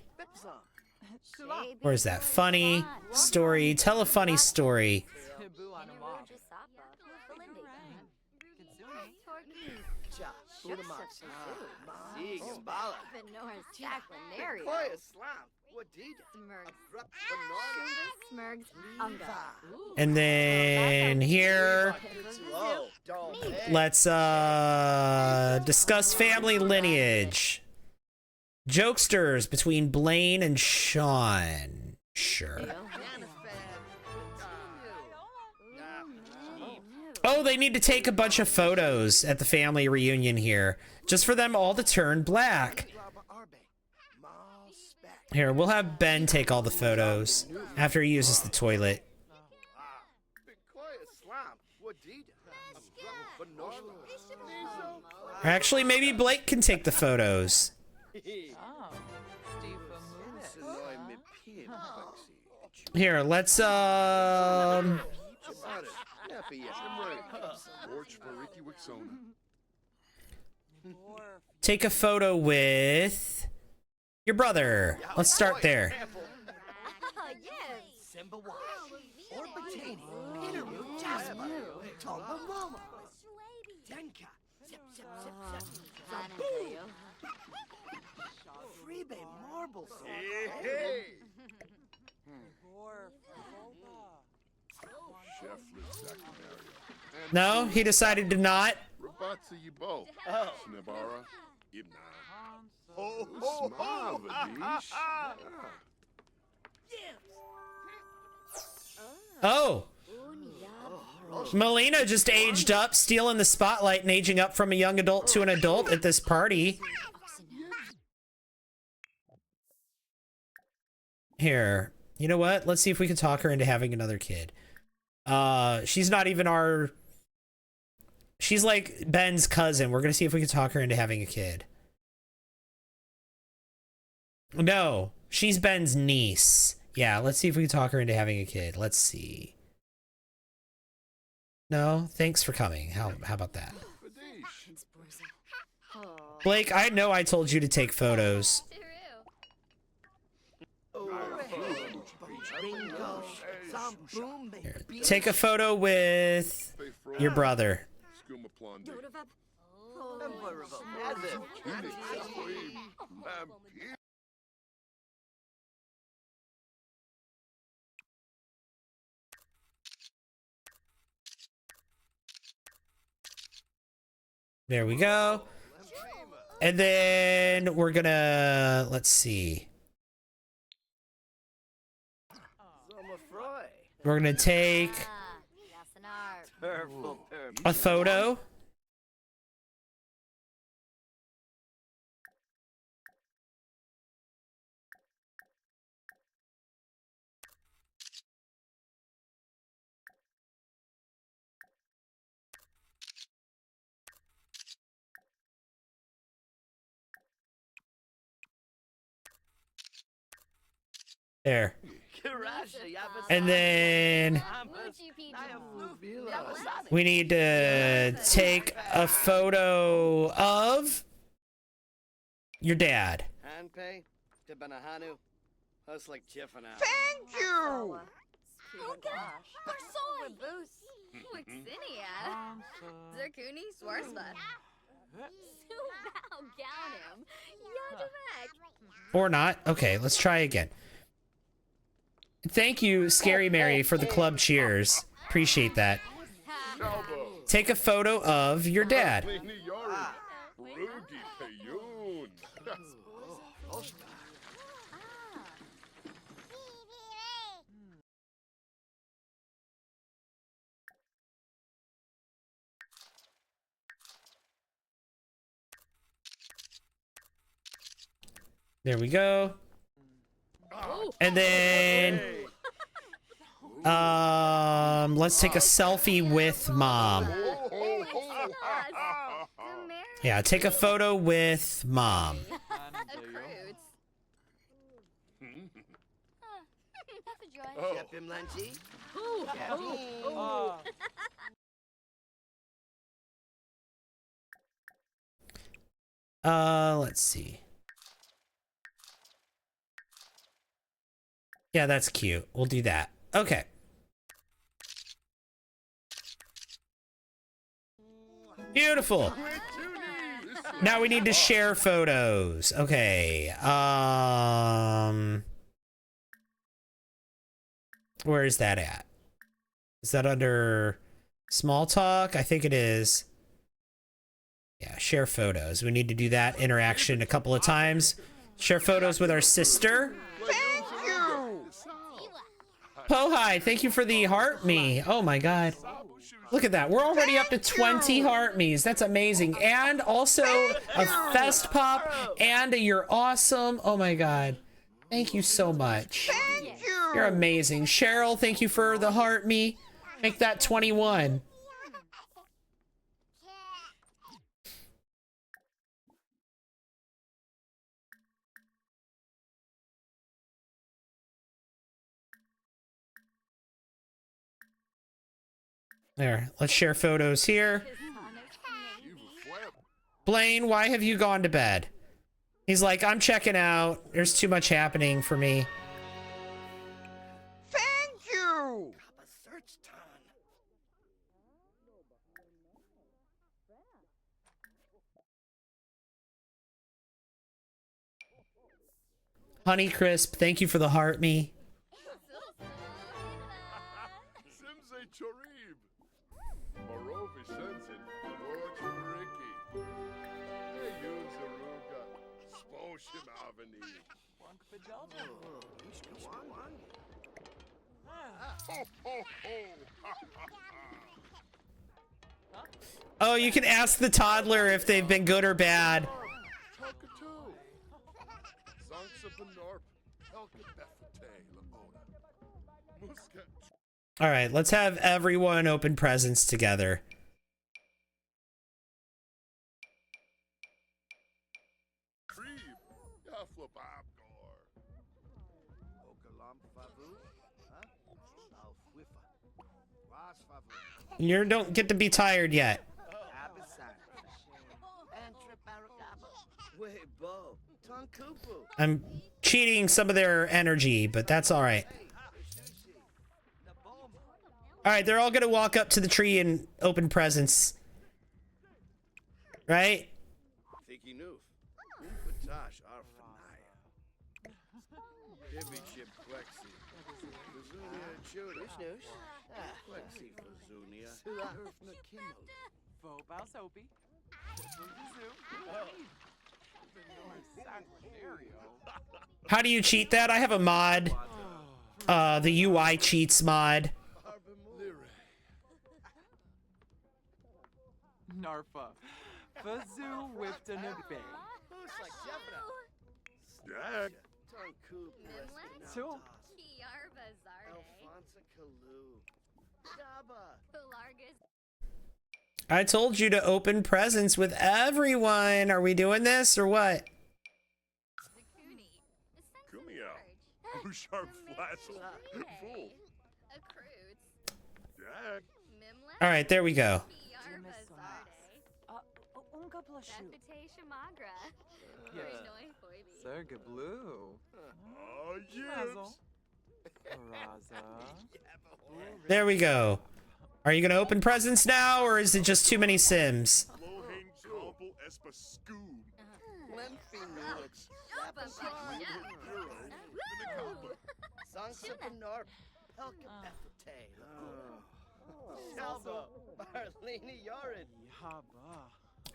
Where's that? Funny story. Tell a funny story. And then here, let's discuss family lineage. Jokesters between Blaine and Sean. Sure. Oh, they need to take a bunch of photos at the family reunion here, just for them all to turn black. Here, we'll have Ben take all the photos after he uses the toilet. Or actually, maybe Blake can take the photos. Here, let's take a photo with your brother. Let's start there. No, he decided to not. Oh. Melina just aged up, stealing the spotlight and aging up from a young adult to an adult at this party. Here. You know what? Let's see if we can talk her into having another kid. She's not even our She's like Ben's cousin. We're gonna see if we can talk her into having a kid. No, she's Ben's niece. Yeah, let's see if we can talk her into having a kid. Let's see. No, thanks for coming. How about that? Blake, I know I told you to take photos. Here, take a photo with your brother. There we go. And then we're gonna, let's see. We're gonna take a photo. There. And then we need to take a photo of your dad. Hanpei, Tibanahanu, us like Tiffana. Thank you! Zerkuni Swarsva. Or not. Okay, let's try again. Thank you, Scary Mary, for the club cheers. Appreciate that. Take a photo of your dad. There we go. And then let's take a selfie with mom. Yeah, take a photo with mom. Let's see. Yeah, that's cute. We'll do that. Okay. Beautiful. Now we need to share photos. Okay. Where is that at? Is that under small talk? I think it is. Yeah, share photos. We need to do that interaction a couple of times. Share photos with our sister. Pohai, thank you for the heart me. Oh my god. Look at that. We're already up to 20 heart me's. That's amazing. And also a fest pop and a you're awesome. Oh my god. Thank you so much. You're amazing. Cheryl, thank you for the heart me. Make that 21. There, let's share photos here. Blaine, why have you gone to bed? He's like, I'm checking out. There's too much happening for me. Thank you! Honey Crisp, thank you for the heart me. Oh, you can ask the toddler if they've been good or bad. All right, let's have everyone open presents together. You don't get to be tired yet. I'm cheating some of their energy, but that's all right. All right, they're all gonna walk up to the tree and open presents, right? How do you cheat that? I have a mod, the UI cheats mod. Narfa. Fazoo whipped in a bay. Two. I told you to open presents with everyone. Are we doing this or what? All right, there we go. Serga Blue. Oh, yes. There we go. Are you gonna open presents now, or is it just too many Sims?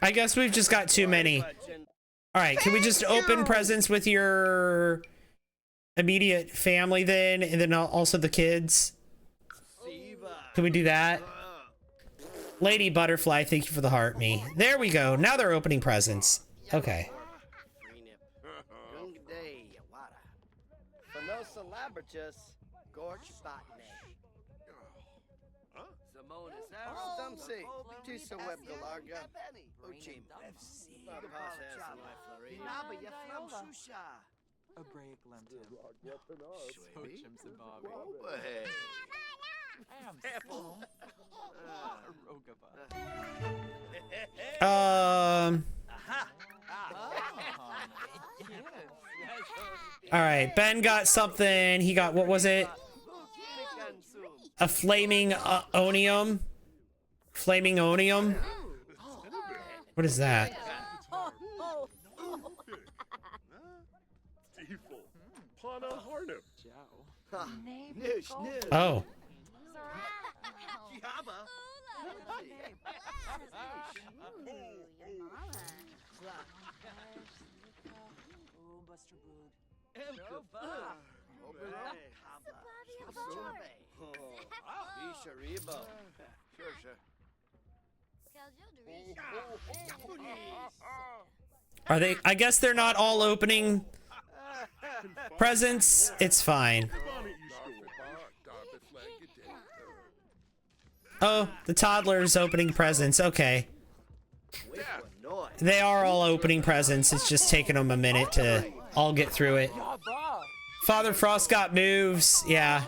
I guess we've just got too many. All right, can we just open presents with your immediate family then, and then also the kids? Can we do that? Lady Butterfly, thank you for the heart me. There we go. Now they're opening presents. Okay. A break Lenton. Shochim Zimbabwe. All right, Ben got something. He got, what was it? A flaming onium. Flaming onium. What is that? Oh. Are they? I guess they're not all opening presents. It's fine. Oh, the toddler's opening presents. Okay. They are all opening presents. It's just taking them a minute to all get through it. Father Frost got moves. Yeah.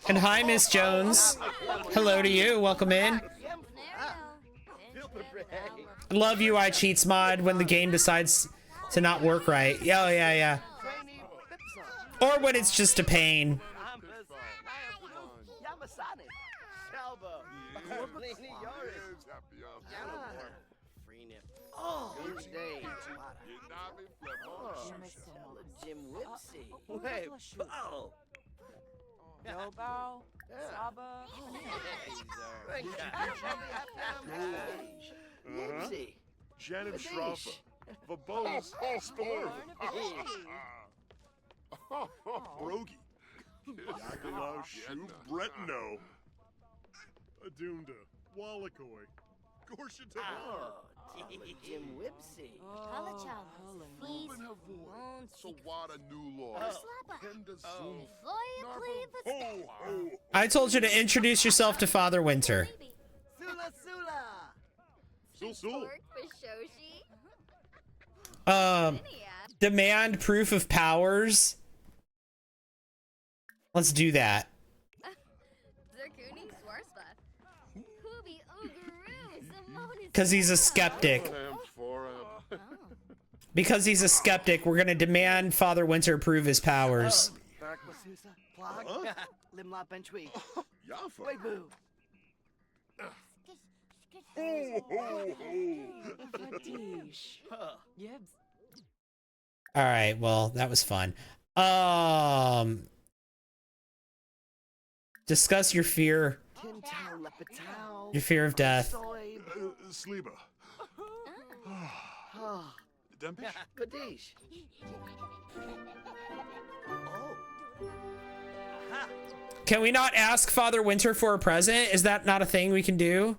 And hi, Miss Jones. Hello to you. Welcome in. I love UI cheats mod when the game decides to not work right. Oh, yeah, yeah. Or when it's just a pain. Yobo, Saba, Janet Schroffa. Verbose. Storm. Brogy. Yakalo Shoe Bretno. Adunda. Wallakoi. Gorshita. Jim Whipsy. Ruben Havor. So what a new law. Tender Zoom. I told you to introduce yourself to Father Winter. Sula Sula. Sul. Demand proof of powers. Let's do that. Because he's a skeptic. Because he's a skeptic, we're gonna demand Father Winter prove his powers. Limlop and Tweak. Yaffa. Wait, boo. Yibs. All right, well, that was fun. Discuss your fear. Your fear of death. Sleeper. Dempish? Padish. Can we not ask Father Winter for a present? Is that not a thing we can do?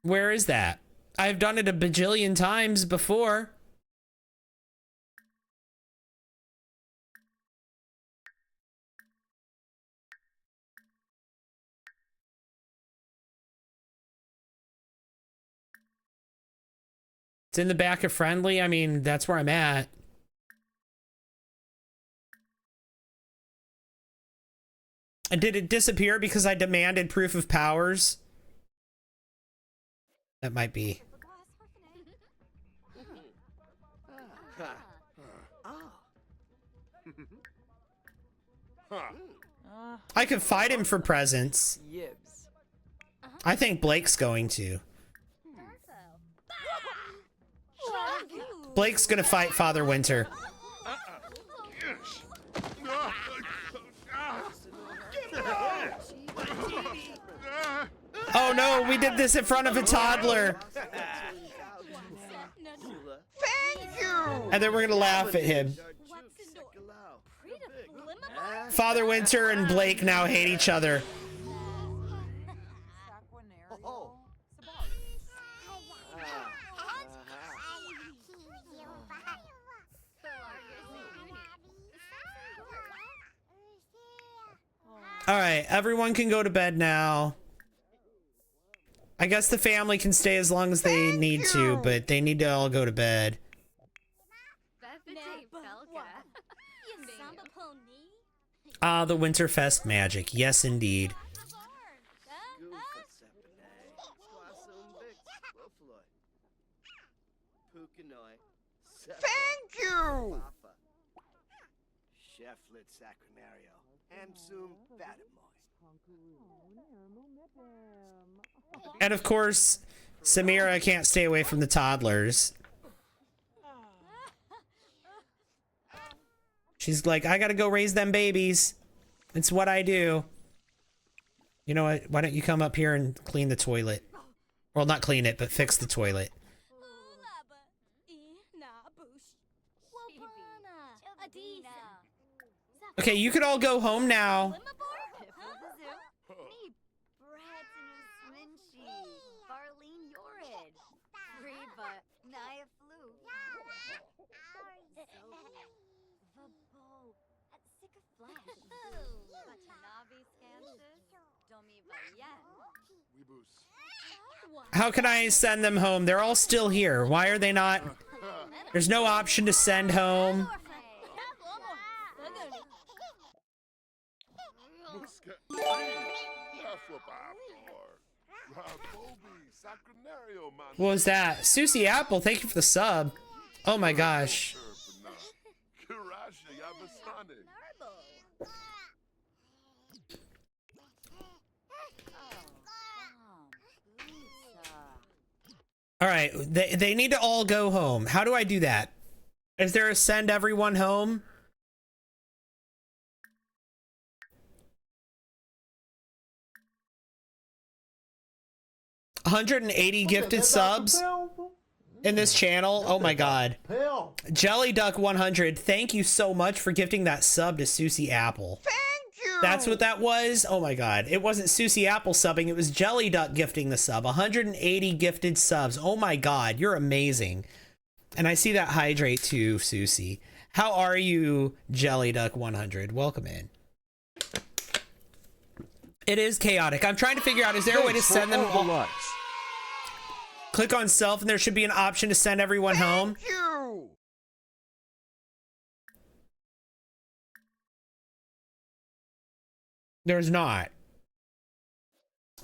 Where is that? I've done it a bajillion times before. It's in the back of friendly. I mean, that's where I'm at. And did it disappear because I demanded proof of powers? That might be. I could fight him for presents. Yibs. I think Blake's going to. Blake's gonna fight Father Winter. Oh no, we did this in front of a toddler. Thank you. And then we're gonna laugh at him. Father Winter and Blake now hate each other. All right, everyone can go to bed now. I guess the family can stay as long as they need to, but they need to all go to bed. Ah, the Winterfest magic. Yes, indeed. Thank you. Cheflet Sacranario. And soon And of course, Samira can't stay away from the toddlers. She's like, I gotta go raise them babies. It's what I do. You know what? Why don't you come up here and clean the toilet? Well, not clean it, but fix the toilet. Okay, you could all go home now. How can I send them home? They're all still here. Why are they not? There's no option to send home. What was that? Susie Apple, thank you for the sub. Oh my gosh. All right, they need to all go home. How do I do that? Is there a send everyone home? 180 gifted subs in this channel. Oh my god. Jelly Duck 100, thank you so much for gifting that sub to Susie Apple. Thank you. That's what that was? Oh my god. It wasn't Susie Apple subbing, it was Jelly Duck gifting the sub. 180 gifted subs. Oh my god, you're amazing. And I see that hydrate too, Susie. How are you, Jelly Duck 100? Welcome in. It is chaotic. I'm trying to figure out, is there a way to send them all? Click on self and there should be an option to send everyone home. Thank you. There's not.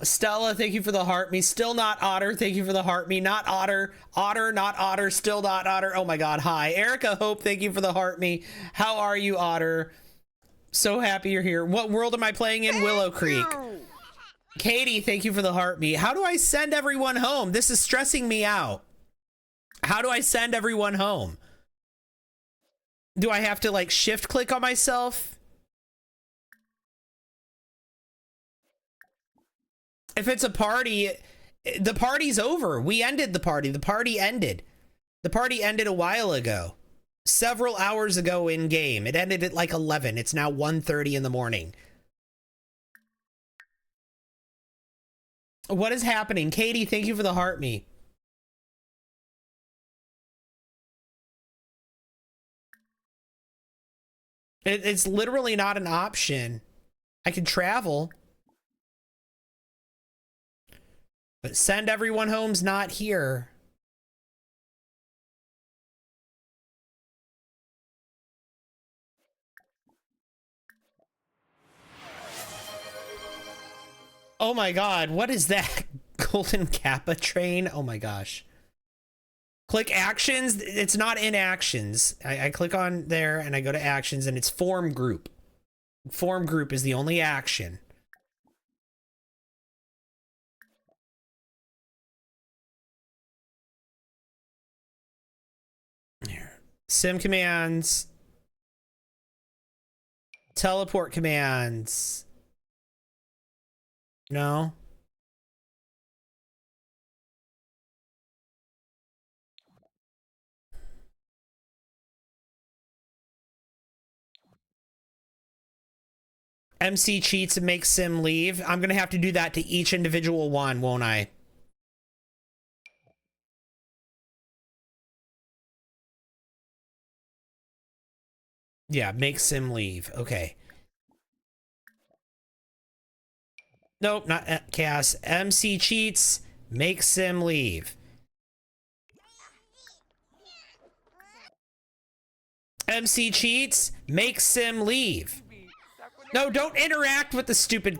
Stella, thank you for the heart me. Still not Otter. Thank you for the heart me. Not Otter. Otter, not Otter. Still not Otter. Oh my god. Hi. Erica Hope, thank you for the heart me. How are you, Otter? So happy you're here. What world am I playing in? Willow Creek. Katie, thank you for the heart me. How do I send everyone home? This is stressing me out. How do I send everyone home? Do I have to like shift click on myself? If it's a party, the party's over. We ended the party. The party ended. The party ended a while ago. Several hours ago in game. It ended at like 11. It's now 1:30 in the morning. What is happening? Katie, thank you for the heart me. It's literally not an option. I can travel. But send everyone home's not here. Oh my god, what is that? Golden Kappa train? Oh my gosh. Click actions. It's not in actions. I click on there and I go to actions and it's form group. Form group is the only action. Here. Sim commands. Teleport commands. No. MC cheats and makes Sim leave. I'm gonna have to do that to each individual one, won't I? Yeah, make Sim leave. Okay. Nope, not Cass. MC cheats, make Sim leave. MC cheats, make Sim leave. No, don't interact with the stupid.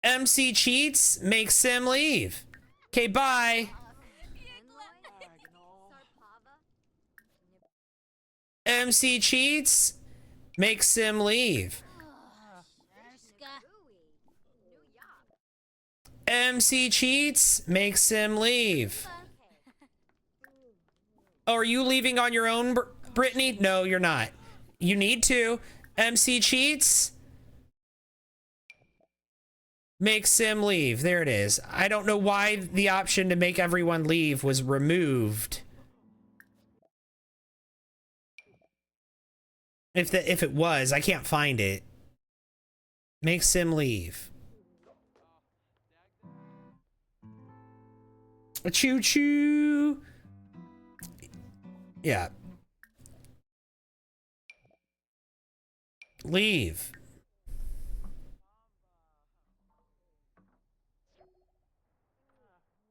MC cheats, make Sim leave. Okay, bye. MC cheats, make Sim leave. MC cheats, make Sim leave. Oh, are you leaving on your own, Brittany? No, you're not. You need to. MC cheats, make Sim leave. There it is. I don't know why the option to make everyone leave was removed. If it was, I can't find it. Make Sim leave. Choo choo. Yeah. Leave.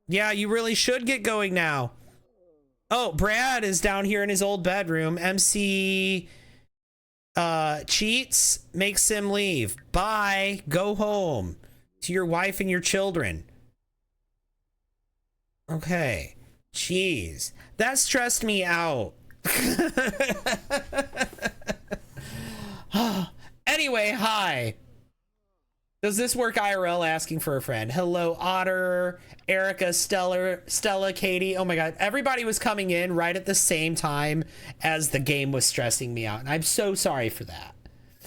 Yeah, you really should get going now. Oh, Brad is down here in his old bedroom. MC cheats, makes him leave. Bye. Go home to your wife and your children. Okay. Jeez. That stressed me out. Anyway, hi. Does this work IRL? Asking for a friend. Hello, Otter, Erica, Stella, Katie. Oh my god. Everybody was coming in right at the same time as the game was stressing me out. And I'm so sorry for that.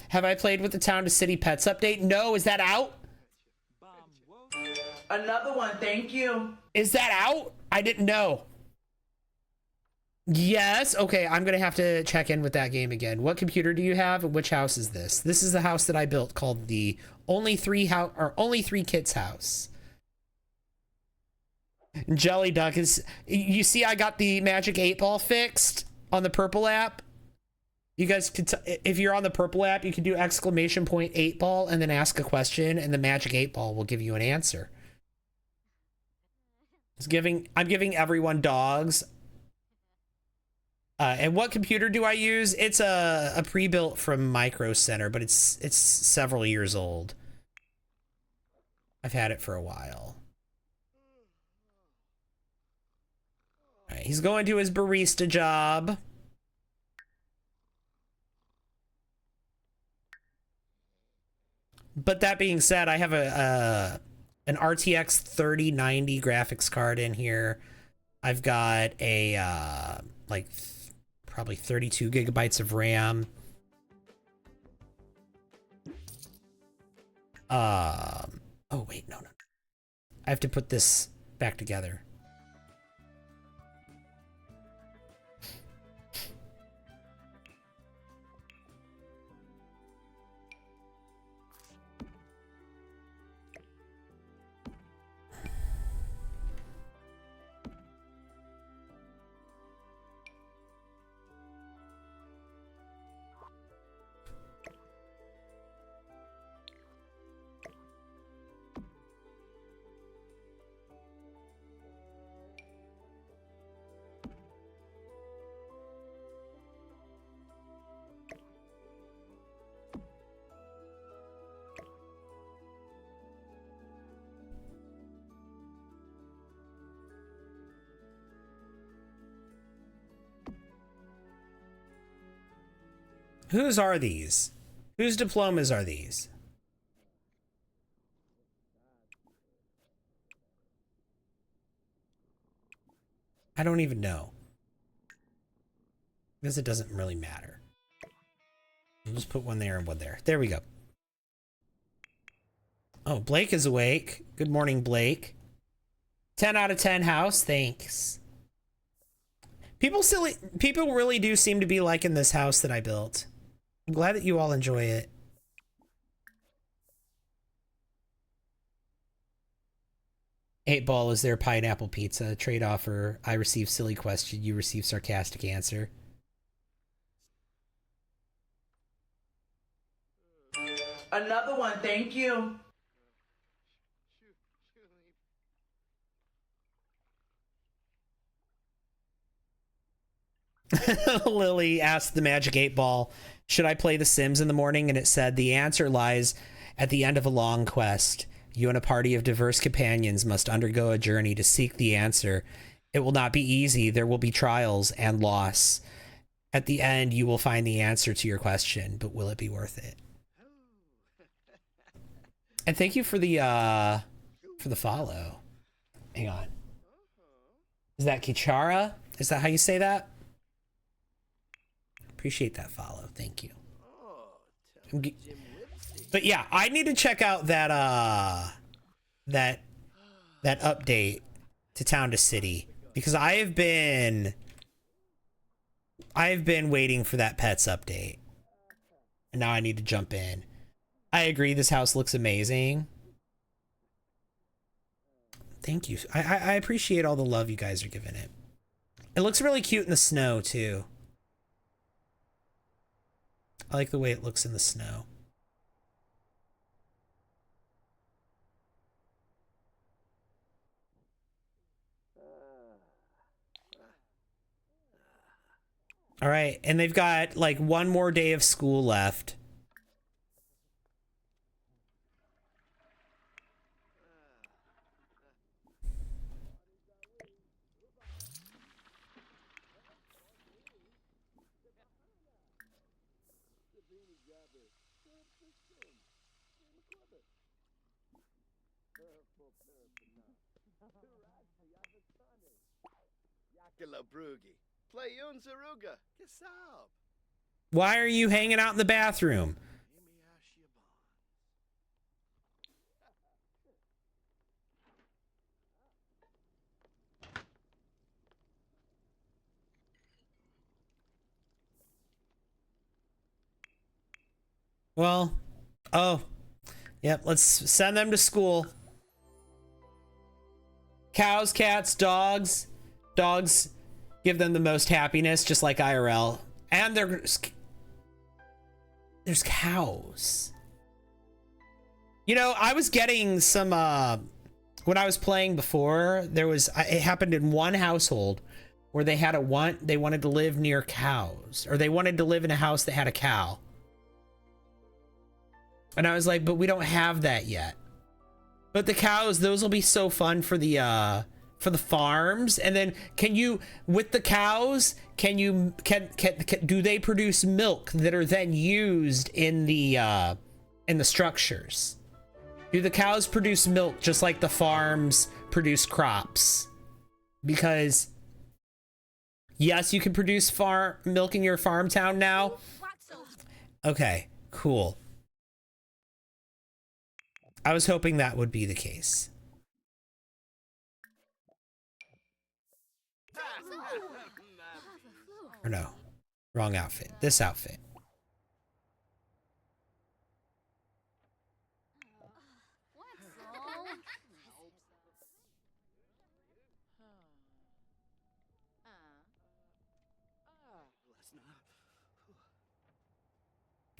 Have I played with the Town to City Pets update? No. Is that out? Another one, thank you. Is that out? I didn't know. Yes. Okay, I'm gonna have to check in with that game again. What computer do you have, and which house is this? This is the house that I built, called the Only Three Kids house. Jelly Duck is. You see, I got the Magic 8-Ball fixed on the purple app. You guys could, if you're on the purple app, you can do !8-ball and then ask a question, and the Magic 8-Ball will give you an answer. I'm giving everyone dogs. And what computer do I use? It's a pre-built from Micro Center, but it's several years old. I've had it for a while. All right, he's going to his barista job. But that being said, I have an RTX 3090 graphics card in here. I've got a probably 32 gigabytes of RAM. Oh wait, no. I have to put this back together. Whose are these? Whose diplomas are these? I don't even know. Because it doesn't really matter. I'll just put one there and one there. There we go. Oh, Blake is awake. Good morning, Blake. 10 out of 10 house, thanks. People really do seem to be liking this house that I built. I'm glad that you all enjoy it. !8-Ball, is there pineapple pizza? Trade offer. I receive silly question. You receive sarcastic answer. Another one, thank you. Lily asked the Magic 8-Ball, should I play The Sims in the morning? And it said, the answer lies at the end of a long quest. You and a party of diverse companions must undergo a journey to seek the answer. It will not be easy. There will be trials and loss. At the end, you will find the answer to your question, but will it be worth it? And thank you for the follow. Hang on. Is that Kichara? Is that how you say that? Appreciate that follow. Thank you. But yeah, I need to check out that that update to Town to City, because I've been waiting for that pets update. And now I need to jump in. I agree, this house looks amazing. Thank you. I appreciate all the love you guys are giving it. It looks really cute in the snow too. I like the way it looks in the snow. All right, and they've got like one more day of school left. Why are you hanging out in the bathroom? Well, oh, yep, let's send them to school. Cows, cats, dogs. Dogs give them the most happiness, just like IRL. And there's cows. You know, I was getting some, when I was playing before, it happened in one household where they wanted to live near cows, or they wanted to live in a house that had a cow. And I was like, but we don't have that yet. But the cows, those will be so fun for the farms. And then with the cows, do they produce milk that are then used in the structures? Do the cows produce milk just like the farms produce crops? Because yes, you can produce milk in your farm town now. Okay, cool. I was hoping that would be the case. Or no, wrong outfit. This outfit.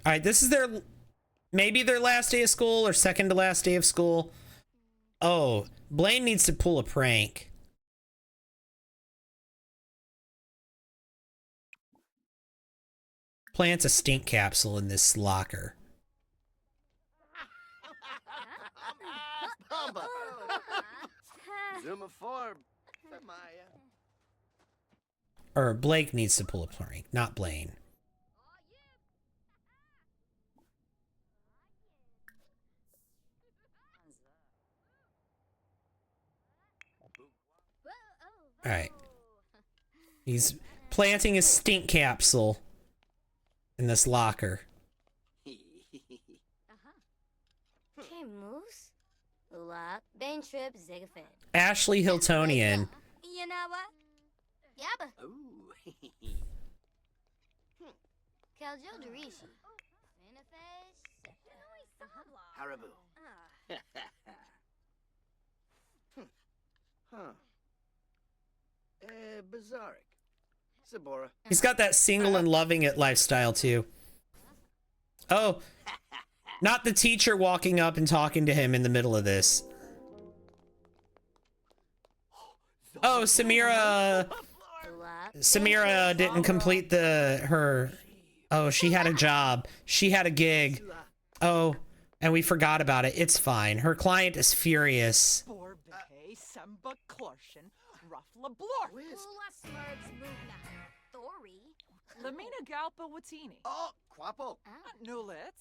All right, this is maybe their last day of school or second to last day of school. Oh, Blaine needs to pull a prank. Plants a stink capsule in this locker. Zuma Forb. Or Blake needs to pull a prank, not Blaine. All right. He's planting a stink capsule in this locker. Ashley Hiltonian. You know what? Yabba. Kaljodarishi. Haribu. Huh. Bizarric. Sabora. He's got that single and loving it lifestyle too. Oh, not the teacher walking up and talking to him in the middle of this. Oh, Samira didn't complete oh, she had a job. She had a gig. Oh, and we forgot about it. It's fine. Her client is furious. Lamina Galpa Watini. Oh, Quapo.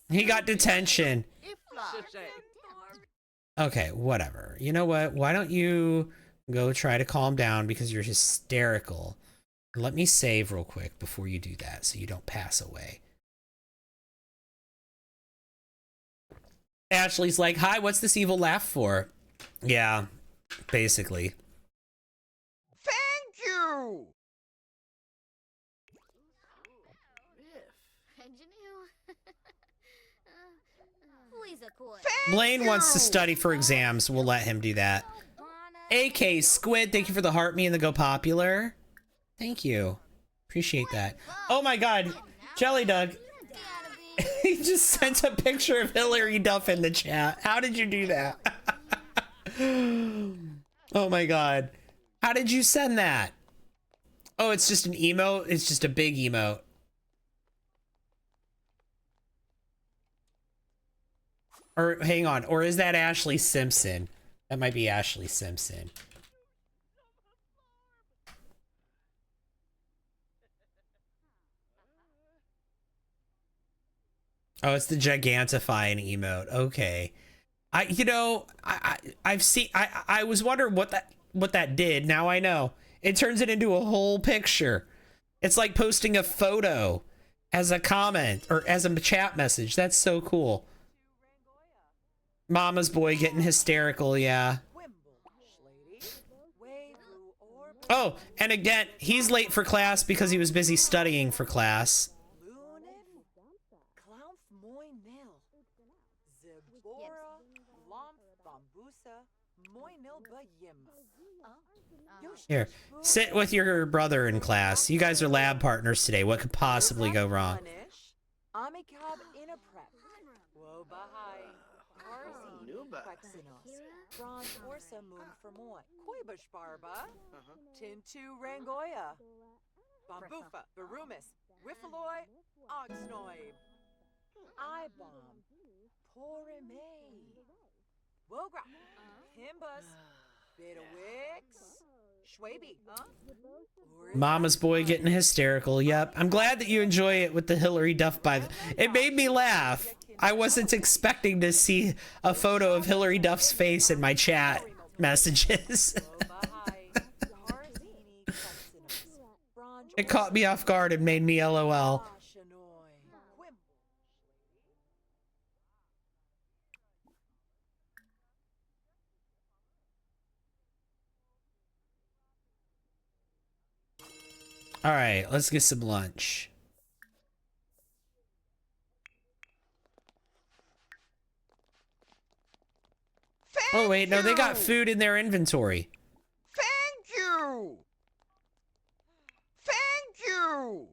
He got detention. Okay, whatever. You know what? Why don't you go try to calm down because you're hysterical. Let me save real quick before you do that so you don't pass away. Ashley's like, hi, what's this evil laugh for? Yeah, basically. Thank you! Blaine wants to study for exams. We'll let him do that. AK Squid, thank you for the heart me and the go popular. Thank you. Appreciate that. Oh my god. Jelly Doug. He just sent a picture of Hillary Duff in the chat. How did you do that? Oh my god. How did you send that? Oh, it's just an emote? It's just a big emote. Or hang on, or is that Ashley Simpson? That might be Ashley Simpson. Oh, it's the gigantifying emote. Okay. I've seen I was wondering what that did. Now I know. It turns it into a whole picture. It's like posting a photo as a comment or as a chat message. That's so cool. Mama's boy getting hysterical, yeah. Oh, and again, he's late for class because he was busy studying for class. Here, sit with your brother in class. You guys are lab partners today. What could possibly go wrong? Amikab in a prep. Whoa, Bahai. Karzi, Nuba. Quexinos. Bron Orsa Moon Fermoy. Koibush Barba. Tintu Rangoya. Bambufa. Barumis. Wiffaloy. Oxnoib. Ibom. Porime. Wogra. Himbus. Beta Wix. Schwaby, huh? Mama's boy getting hysterical. Yep. I'm glad that you enjoy it with the Hillary Duff it made me laugh. I wasn't expecting to see a photo of Hillary Duff's face in my chat messages. It caught me off guard and made me LOL. All right, let's get some lunch. Oh wait, no, they got food in their inventory. Thank you! Thank you!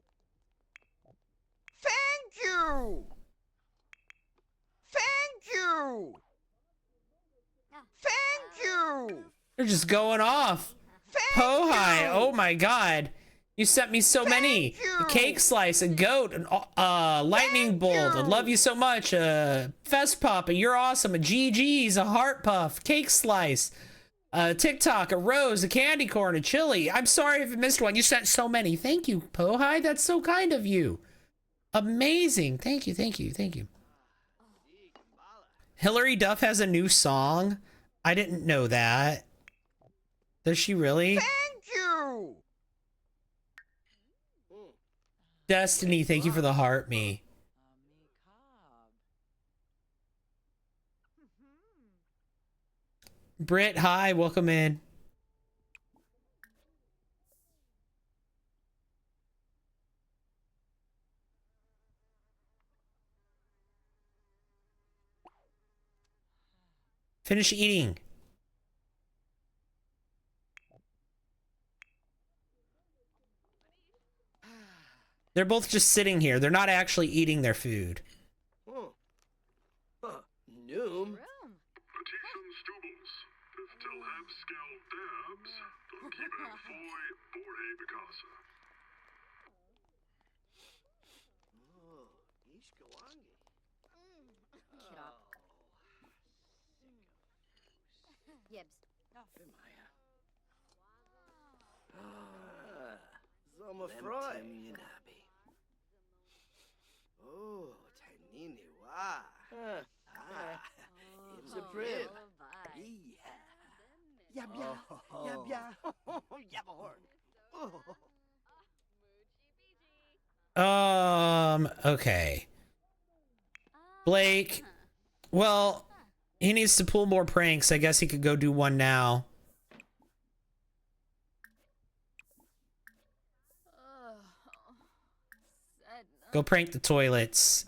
Thank you! Thank you! Thank you! They're just going off. Pohai, oh my god. You sent me so many. A cake slice, a goat, a lightning bolt. I love you so much. Fest Papa, you're awesome. A GG's, a heart puff, cake slice, a TikTok, a rose, a candy corn, a chili. I'm sorry if I missed one. You sent so many. Thank you, Pohai. That's so kind of you. Amazing. Thank you, thank you, thank you. Hillary Duff has a new song. I didn't know that. Does she really? Thank you! Destiny, thank you for the heart me. Britt, hi, welcome in. Finish eating. They're both just sitting here. They're not actually eating their food. Noom. Zoma Freud. Oh, Tanini wa. It's a print. Yabya. Yabya. Yabahorn. Okay. Blake, well, he needs to pull more pranks. I guess he could go do one now. Go prank the toilets.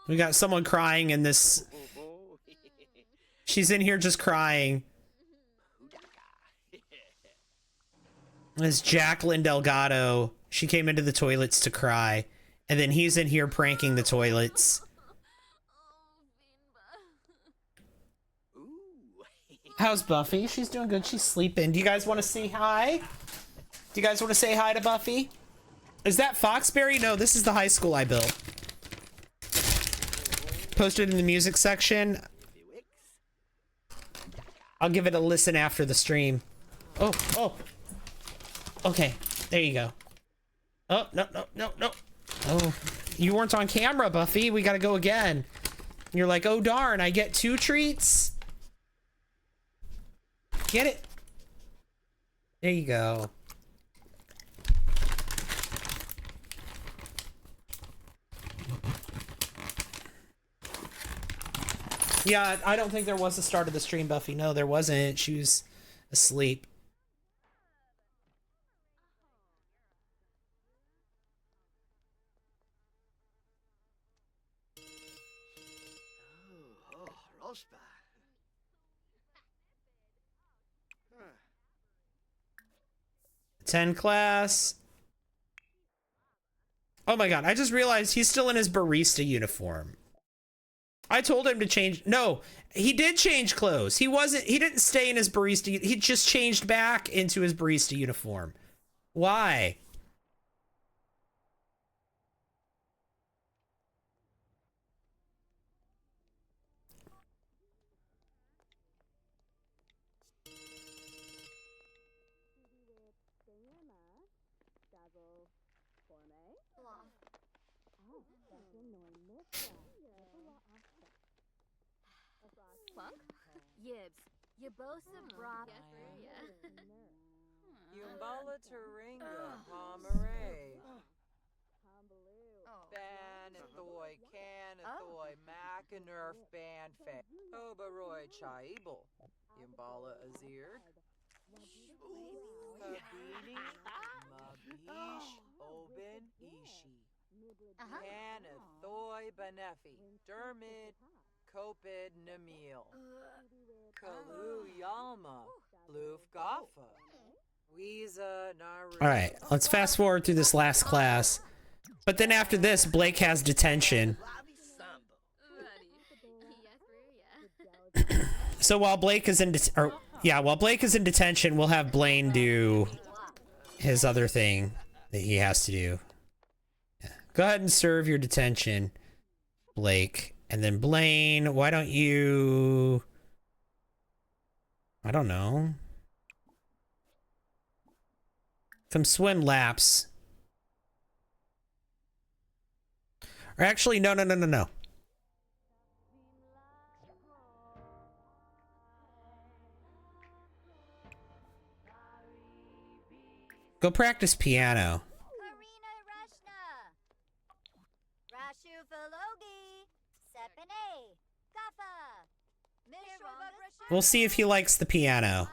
We got someone crying in this. She's in here just crying. It's Jacqueline Delgado. She came into the toilets to cry. And then he's in here pranking the toilets. How's Buffy? She's doing good. She's sleeping. Do you guys want to say hi? Do you guys want to say hi to Buffy? Is that Foxberry? No, this is the high school I built. Posted in the music section. I'll give it a listen after the stream. Oh. Okay, there you go. Oh, no. Oh, you weren't on camera, Buffy. We gotta go again. You're like, oh darn, I get 2 treats? Get it. There you go. Yeah, I don't think there was a start of the stream, Buffy. No, there wasn't. She was asleep. 10 class. Oh my god, I just realized he's still in his barista uniform. I told him to change. No, he did change clothes. He didn't stay in his barista. He just changed back into his barista uniform. Why? Plunk? Yibs. Yabosa Brop. Yumbala Turinga, Pomeray. Banathoy, Canathoy, Macanerf, Banfe. Oberoi, Chaibel. Yumbala Azir. Kabini, Mabish, Oben, Ishi. Canathoy, Banefi. Dermid, Copid, Namil. Kalu, Yalma. Luf, Gaffa. Weeza, Naru. All right, let's fast forward through this last class. But then after this, Blake has detention. So while Blake is in detention, we'll have Blaine do his other thing that he has to do. Yeah. Go ahead and serve your detention, Blake. And then Blaine, why don't you... I don't know. Some swim laps. Or actually, no. Go practice piano. Karina Rashna. Rashu Philogi. Sepine. Gaffa. Mishra. We'll see if he likes the piano.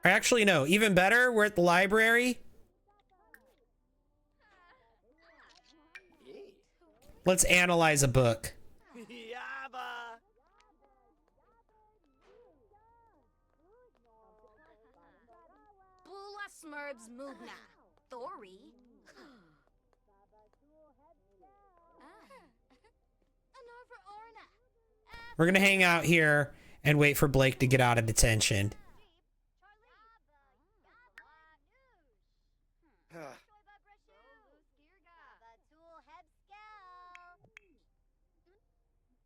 Or actually, no. Even better, we're at the library. Let's analyze a book. Yabba. Bula Smurbs Mugna. Thori. We're gonna hang out here and wait for Blake to get out of detention.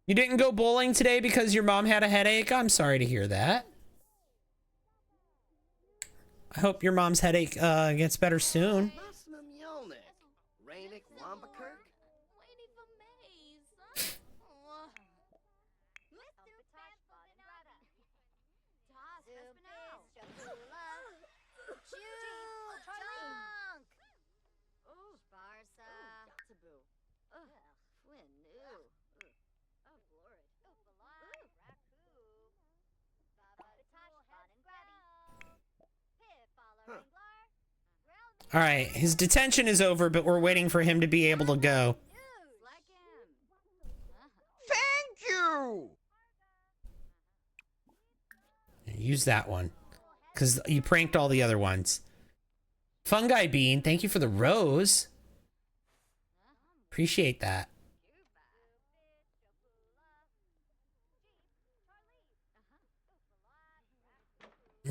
You didn't go bowling today because your mom had a headache? I'm sorry to hear that. I hope your mom's headache gets better soon. All right, his detention is over, but we're waiting for him to be able to go. Thank you. Use that one, because you pranked all the other ones. Fungi Bean, thank you for the rose. Appreciate that.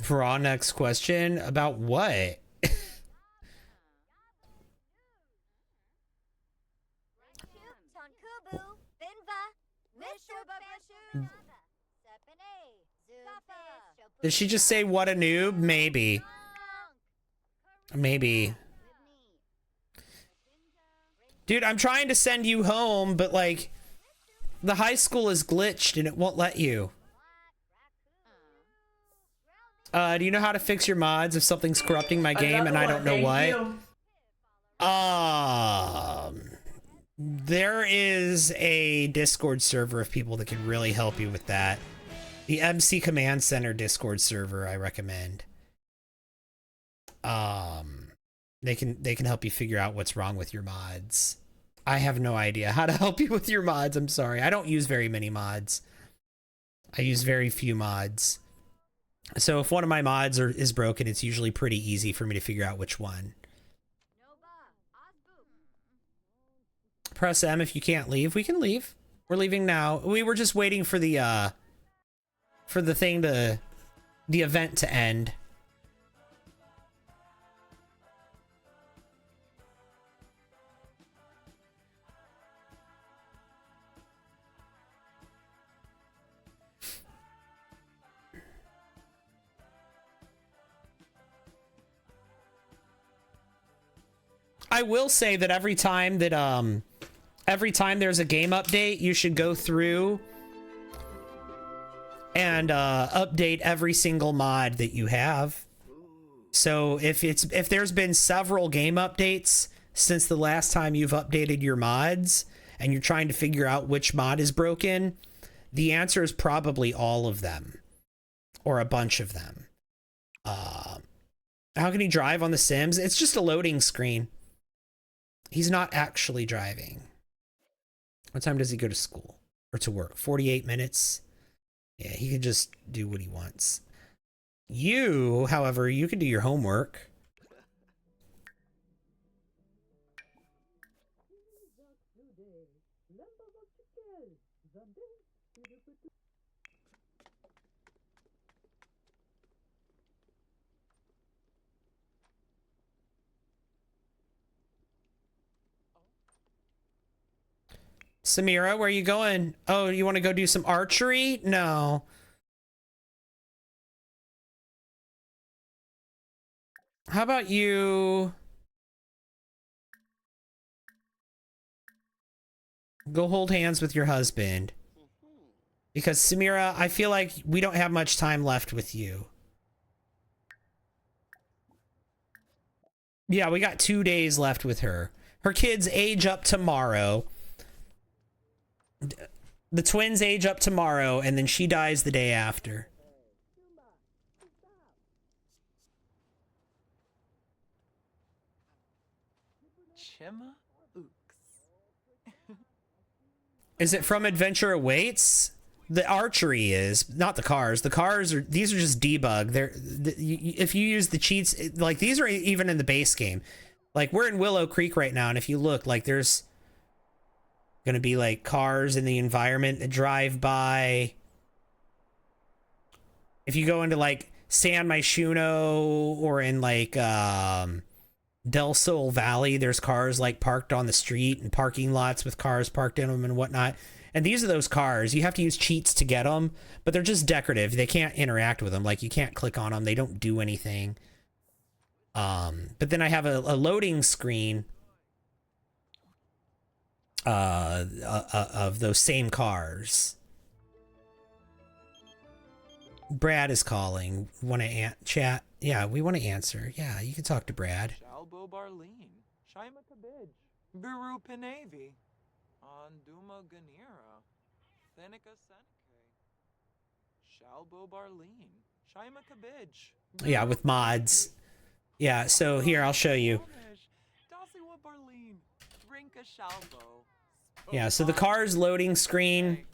For our next question, about what? Did she just say what a noob? Maybe. Maybe. Dude, I'm trying to send you home, but like, the high school is glitched and it won't let you. Do you know how to fix your mods if something's corrupting my game and I don't know what? There is a Discord server of people that can really help you with that. The MC Command Center Discord server, I recommend. They can help you figure out what's wrong with your mods. I have no idea how to help you with your mods. I'm sorry. I don't use very many mods. I use very few mods. So if one of my mods is broken, it's usually pretty easy for me to figure out which one. Press M if you can't leave. We can leave. We're leaving now. We were just waiting for the thing to, the event to end. I will say that every time there's a game update, you should go through and update every single mod that you have. So if there's been several game updates since the last time you've updated your mods and you're trying to figure out which mod is broken, the answer is probably all of them or a bunch of them. How can he drive on The Sims? It's just a loading screen. He's not actually driving. What time does he go to school or to work? 48 minutes. Yeah, he can just do what he wants. You, however, you can do your homework. Samira, where are you going? Oh, you want to go do some archery? No. How about you go hold hands with your husband? Because Samira, I feel like we don't have much time left with you. Yeah, we got 2 days left with her. Her kids age up tomorrow. The twins age up tomorrow, and then she dies the day after. Chima Ooks. Is it from Adventure Awaits? The archery is, not the cars. The cars are, these are just debug. If you use the cheats, like these are even in the base game. Like we're in Willow Creek right now, and if you look, like there's gonna be like cars in the environment that drive by. If you go into like San Myshuno or in like Del Sol Valley, there's cars like parked on the street and parking lots with cars parked in them and whatnot. And these are those cars. You have to use cheats to get them, but they're just decorative. They can't interact with them. Like you can't click on them. They don't do anything. But then I have a loading screen of those same cars. Brad is calling. Want to chat? Yeah, we want to answer. Yeah, you can talk to Brad. Shalbo Barleen, Shaima Kabij, Buru Penavi, Anduma Ganira, Seneca Seneke, Shalbo Barleen, Shaima Kabij. Yeah, with mods. Yeah, so here, I'll show you. Dasiwa Barleen, Rinka Shalbo. Yeah, so the car's loading screen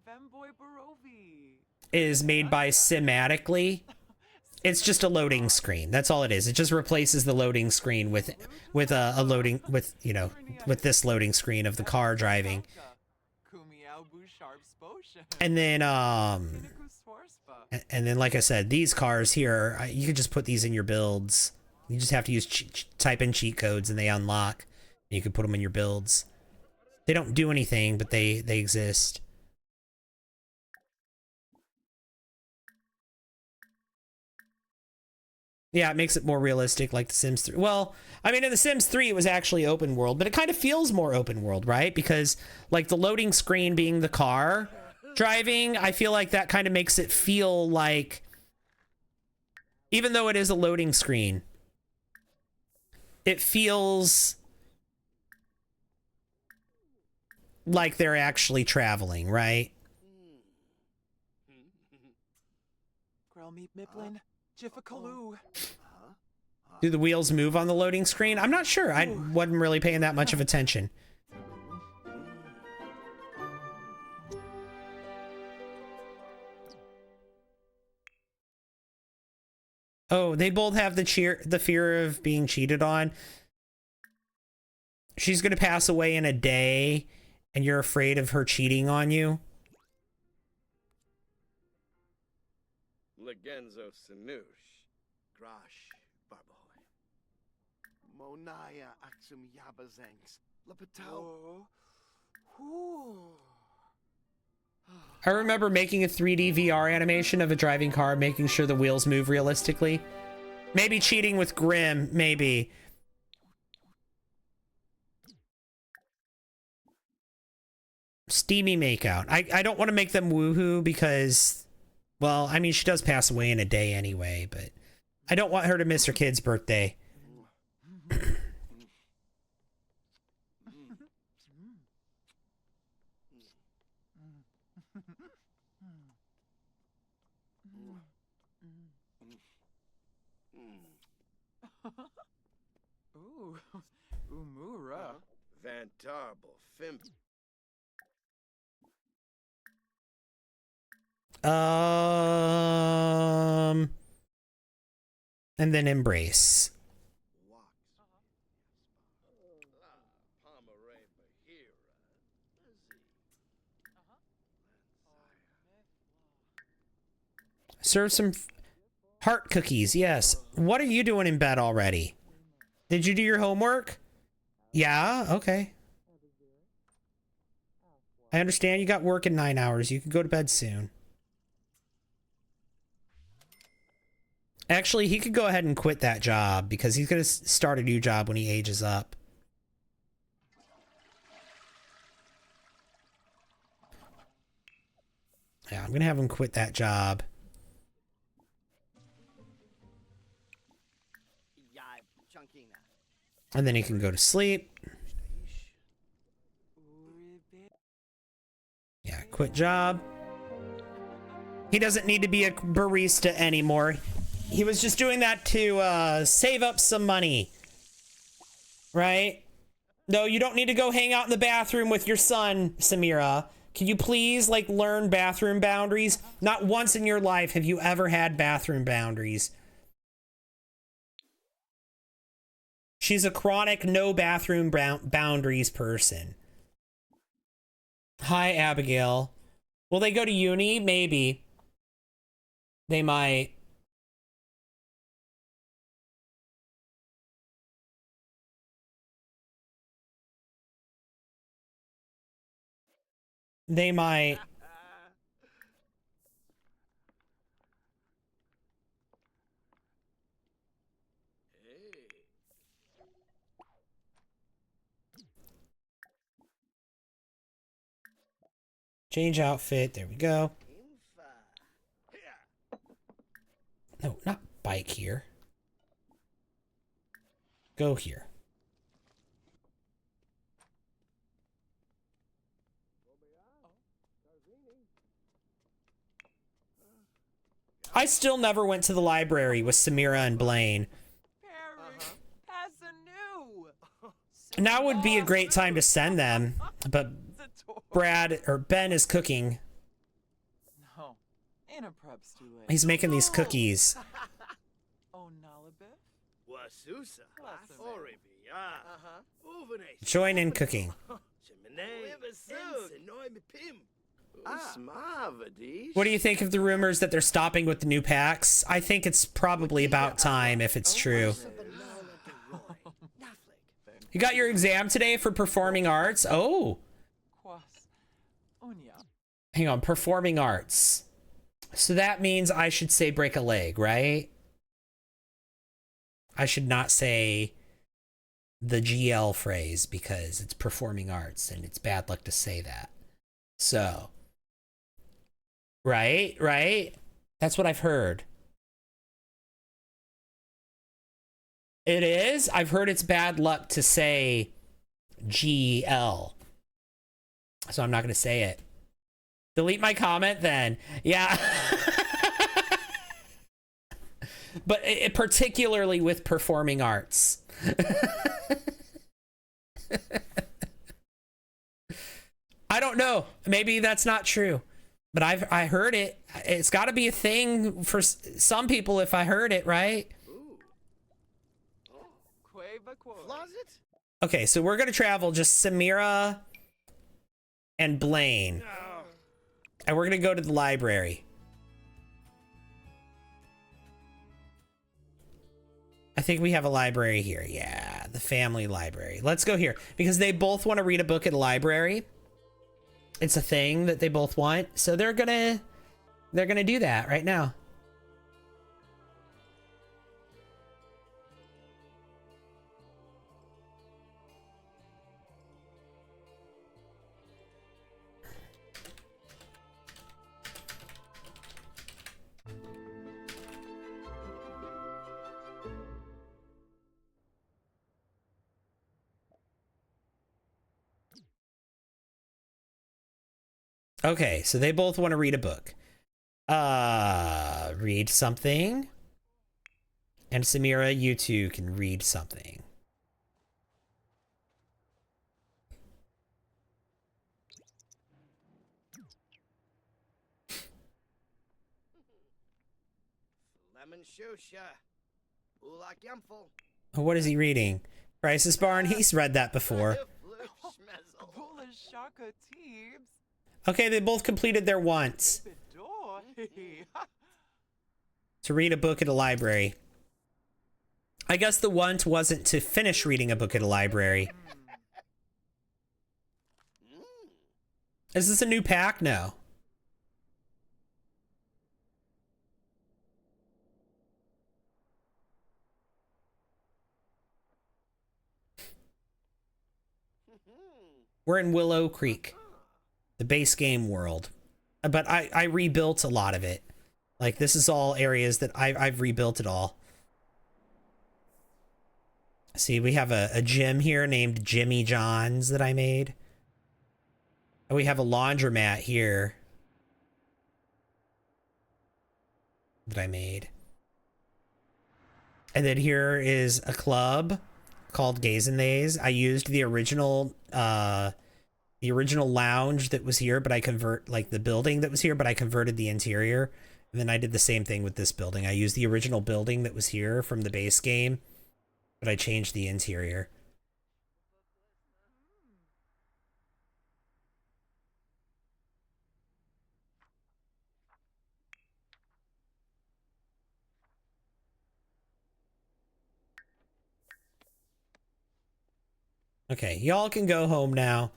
Vemboy Barovi. is made by Simatically. It's just a loading screen. That's all it is. It just replaces the loading screen with a loading with, you know, with this loading screen of the car driving. And then like I said, these cars here, you can just put these in your builds. You just have to use type in cheat codes and they unlock. And you can put them in your builds. They don't do anything, but they exist. Yeah, it makes it more realistic, like The Sims 3. Well, I mean, in The Sims 3, it was actually open world, but it kind of feels more open world, right? Because, like, the loading screen being the car driving, I feel like that kind of makes it feel like, even though it is a loading screen, it feels like they're actually traveling, right? Grelmeep Miplin, Jiffakaloo. Do the wheels move on the loading screen? I'm not sure. I wasn't really paying that much of attention. Oh, they both have the fear of being cheated on. She's gonna pass away in a day, and you're afraid of her cheating on you. Legenzo Sinush. Grash Barboy. Monaya Axum Yabazanks. Lapatao. I remember making a 3D VR animation of a driving car, making sure the wheels move realistically. Maybe cheating with Grim, maybe. Steamy makeout. I don't want to make them woohoo because, well, I mean, she does pass away in a day anyway, but I don't want her to miss her kid's birthday. Ooh, Umura. Vantarble Fimp. And then embrace. Serve some heart cookies. Yes. What are you doing in bed already? Did you do your homework? Yeah. Okay. I understand you got work in 9 hours. You can go to bed soon. Actually, he could go ahead and quit that job because he's going to start a new job when he ages up. Yeah, I'm going to have him quit that job. And then he can go to sleep. Yeah, quit job. He doesn't need to be a barista anymore. He was just doing that to save up some money. Right? No, you don't need to go hang out in the bathroom with your son, Samira. Can you please, like, learn bathroom boundaries? Not once in your life have you ever had bathroom boundaries. She's a chronic no bathroom boundaries person. Hi, Abigail. Will they go to uni? Maybe. They might. They might. Change outfit. There we go. No, not bike here. Go here. I still never went to the library with Samira and Blaine. Now would be a great time to send them, but Brad or Ben is cooking. No, Anna prep's too late. He's making these cookies. Oh, Nalabif? Wasusa. Join in cooking. What do you think of the rumors that they're stopping with the new packs? I think it's probably about time if it's true. You got your exam today for performing arts? Oh. Hang on, performing arts. So that means I should say break a leg, right? I should not say the GL phrase because it's performing arts and it's bad luck to say that. So, right? That's what I've heard. It is? I've heard it's bad luck to say GL. So I'm not going to say it. Delete my comment then. Yeah. But particularly with performing arts. I don't know. Maybe that's not true. But I heard it. It's got to be a thing for some people if I heard it, right? Closet? Okay, so we're going to travel just Samira and Blaine. And we're going to go to the library. I think we have a library here. Yeah, the family library. Let's go here because they both want to read a book at a library. It's a thing that they both want. So they're going to do that right now. Okay, so they both want to read a book. Read something. And Samira, you two can read something. Lemon shusha. Ulak yumful. What is he reading? Crisis Barn? He's read that before. Okay, they both completed their wants. To read a book at a library. I guess the want wasn't to finish reading a book at a library. Is this a new pack? No. We're in Willow Creek, the base game world. But I rebuilt a lot of it. Like, this is all areas that I've rebuilt it all. See, we have a gym here named Jimmy John's that I made. And we have a laundromat here that I made. And then here is a club called Gays and Theys. I used the original lounge that was here, but the building that was here, but I converted the interior. And then I did the same thing with this building. I used the original building that was here from the base game, but I changed the interior. Okay, y'all can go home now.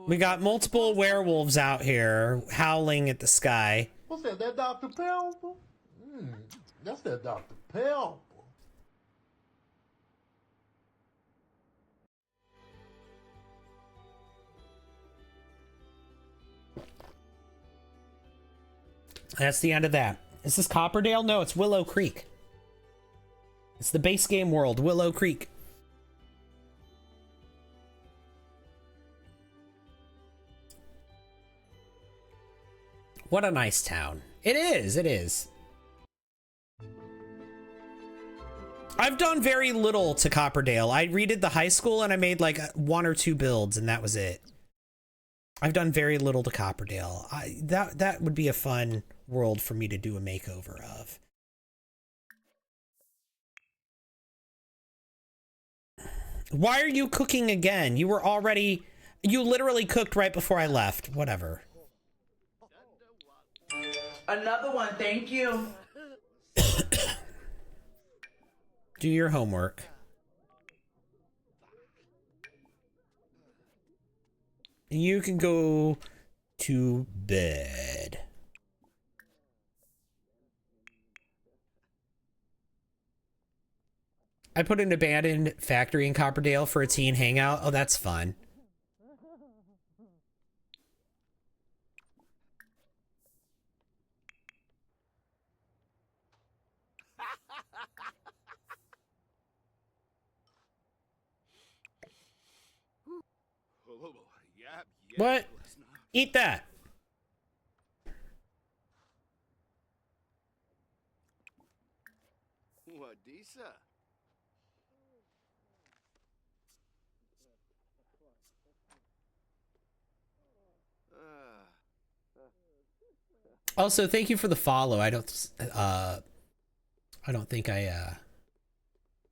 We got multiple werewolves out here howling at the sky. What's that? That Dr. Pepper? That's that Dr. Pepper. That's the end of that. Is this Copperdale? No, it's Willow Creek. It's the base game world, Willow Creek. What a nice town. It is, it is. I've done very little to Copperdale. I redid the high school and I made like 1 or 2 builds and that was it. I've done very little to Copperdale. That would be a fun world for me to do a makeover of. Why are you cooking again? You literally cooked right before I left. Whatever. Another one, thank you. Do your homework. You can go to bed. I put an abandoned factory in Copperdale for a teen hangout. Oh, that's fun. What? Eat that. Wadisa. Also, thank you for the follow. I don't think I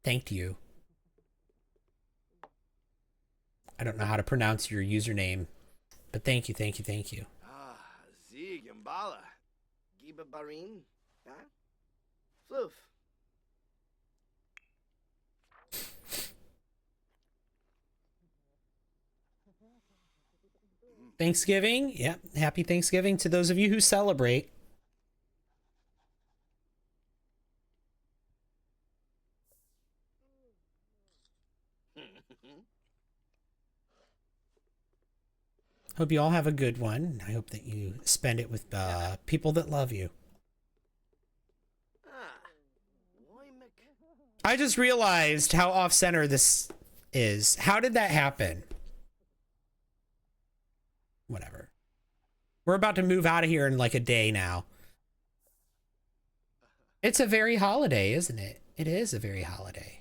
thanked you. I don't know how to pronounce your username, but thank you, thank you, thank you. Zig and Bala. Giba Barin. Huh? Floof. Thanksgiving. Yep. Happy Thanksgiving to those of you who celebrate. Hope you all have a good one. I hope that you spend it with people that love you. I just realized how off-center this is. How did that happen? Whatever. We're about to move out of here in like a day now. It's a very holiday, isn't it? It is a very holiday.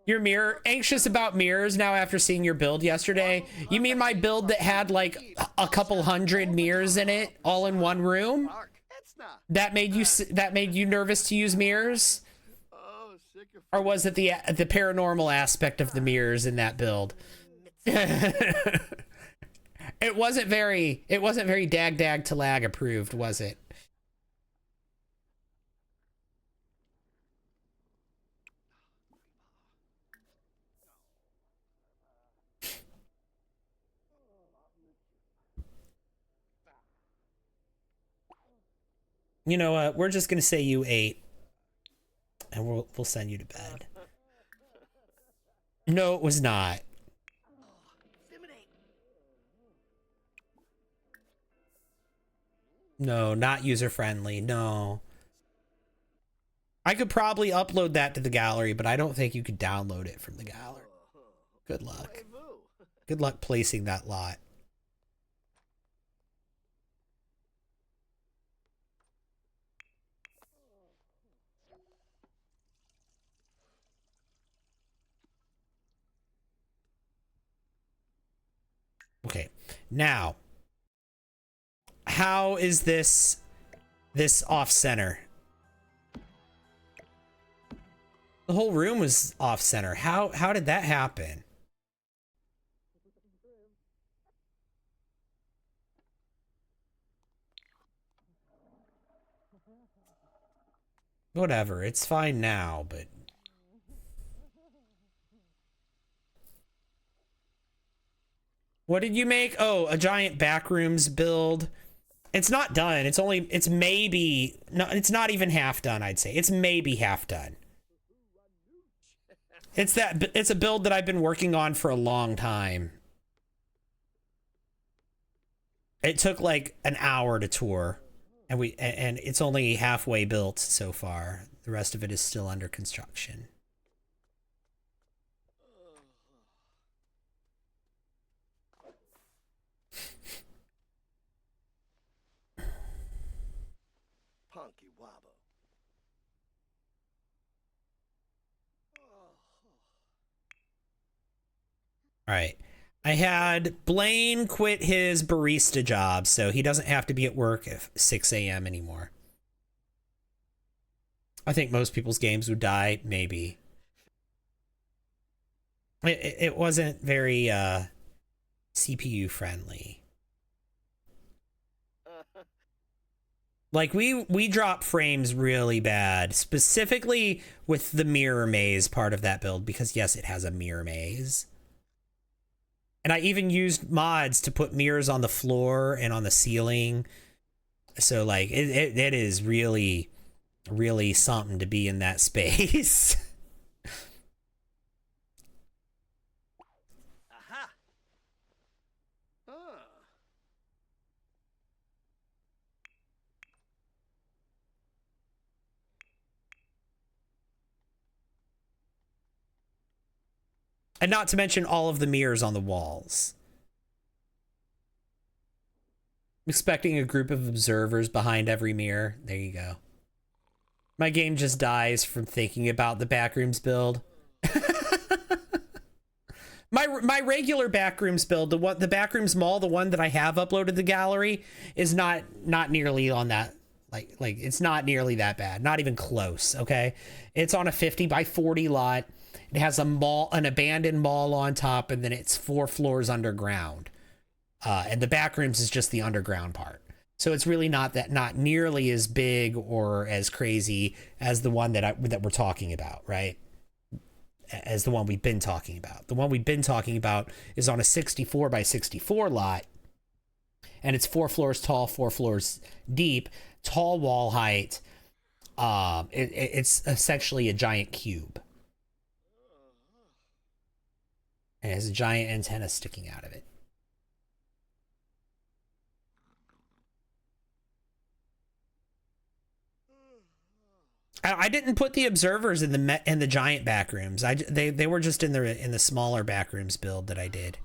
You're anxious about mirrors now after seeing your build yesterday? You mean my build that had like a couple hundred mirrors in it all in one room? That made you nervous to use mirrors? Or was it the paranormal aspect of the mirrors in that build? It wasn't very dag to lag approved, was it? You know what? We're just gonna say you ate, and we'll send you to bed. No, it was not. No, not user friendly. No. I could probably upload that to the gallery, but I don't think you could download it from the gallery. Good luck. Good luck placing that lot. Okay, now, how is this off center? The whole room was off center. How did that happen? Whatever, it's fine now, but what did you make? Oh, a giant backrooms build. It's not done. It's maybe, no, it's not even half done, I'd say. It's maybe half done. It's a build that I've been working on for a long time. It took like an hour to tour, and it's only halfway built so far. The rest of it is still under construction. Punky wobble. All right. I had Blaine quit his barista job, so he doesn't have to be at work at 6 a.m. anymore. I think most people's games would die, maybe. It wasn't very CPU friendly. Like we drop frames really bad, specifically with the mirror maze part of that build, because yes, it has a mirror maze. And I even used mods to put mirrors on the floor and on the ceiling. So like it is really, really something to be in that space. Aha. And not to mention all of the mirrors on the walls. expecting a group of observers behind every mirror. There you go. My game just dies from thinking about the backrooms build. My regular backrooms build, the backrooms mall, the one that I have uploaded the gallery, is not nearly on that. Like it's not nearly that bad. Not even close. Okay, it's on a 50 by 40 lot. It has a mall, an abandoned mall on top, and then it's 4 floors underground. And the backrooms is just the underground part. So it's really not nearly as big or as crazy as the one that we're talking about, right? As the one we've been talking about. The one we've been talking about is on a 64 by 64 lot, and it's 4 floors tall, 4 floors deep, tall wall height. It's essentially a giant cube. And it has a giant antenna sticking out of it. I didn't put the observers in the giant backrooms. They were just in the smaller backrooms build that I did.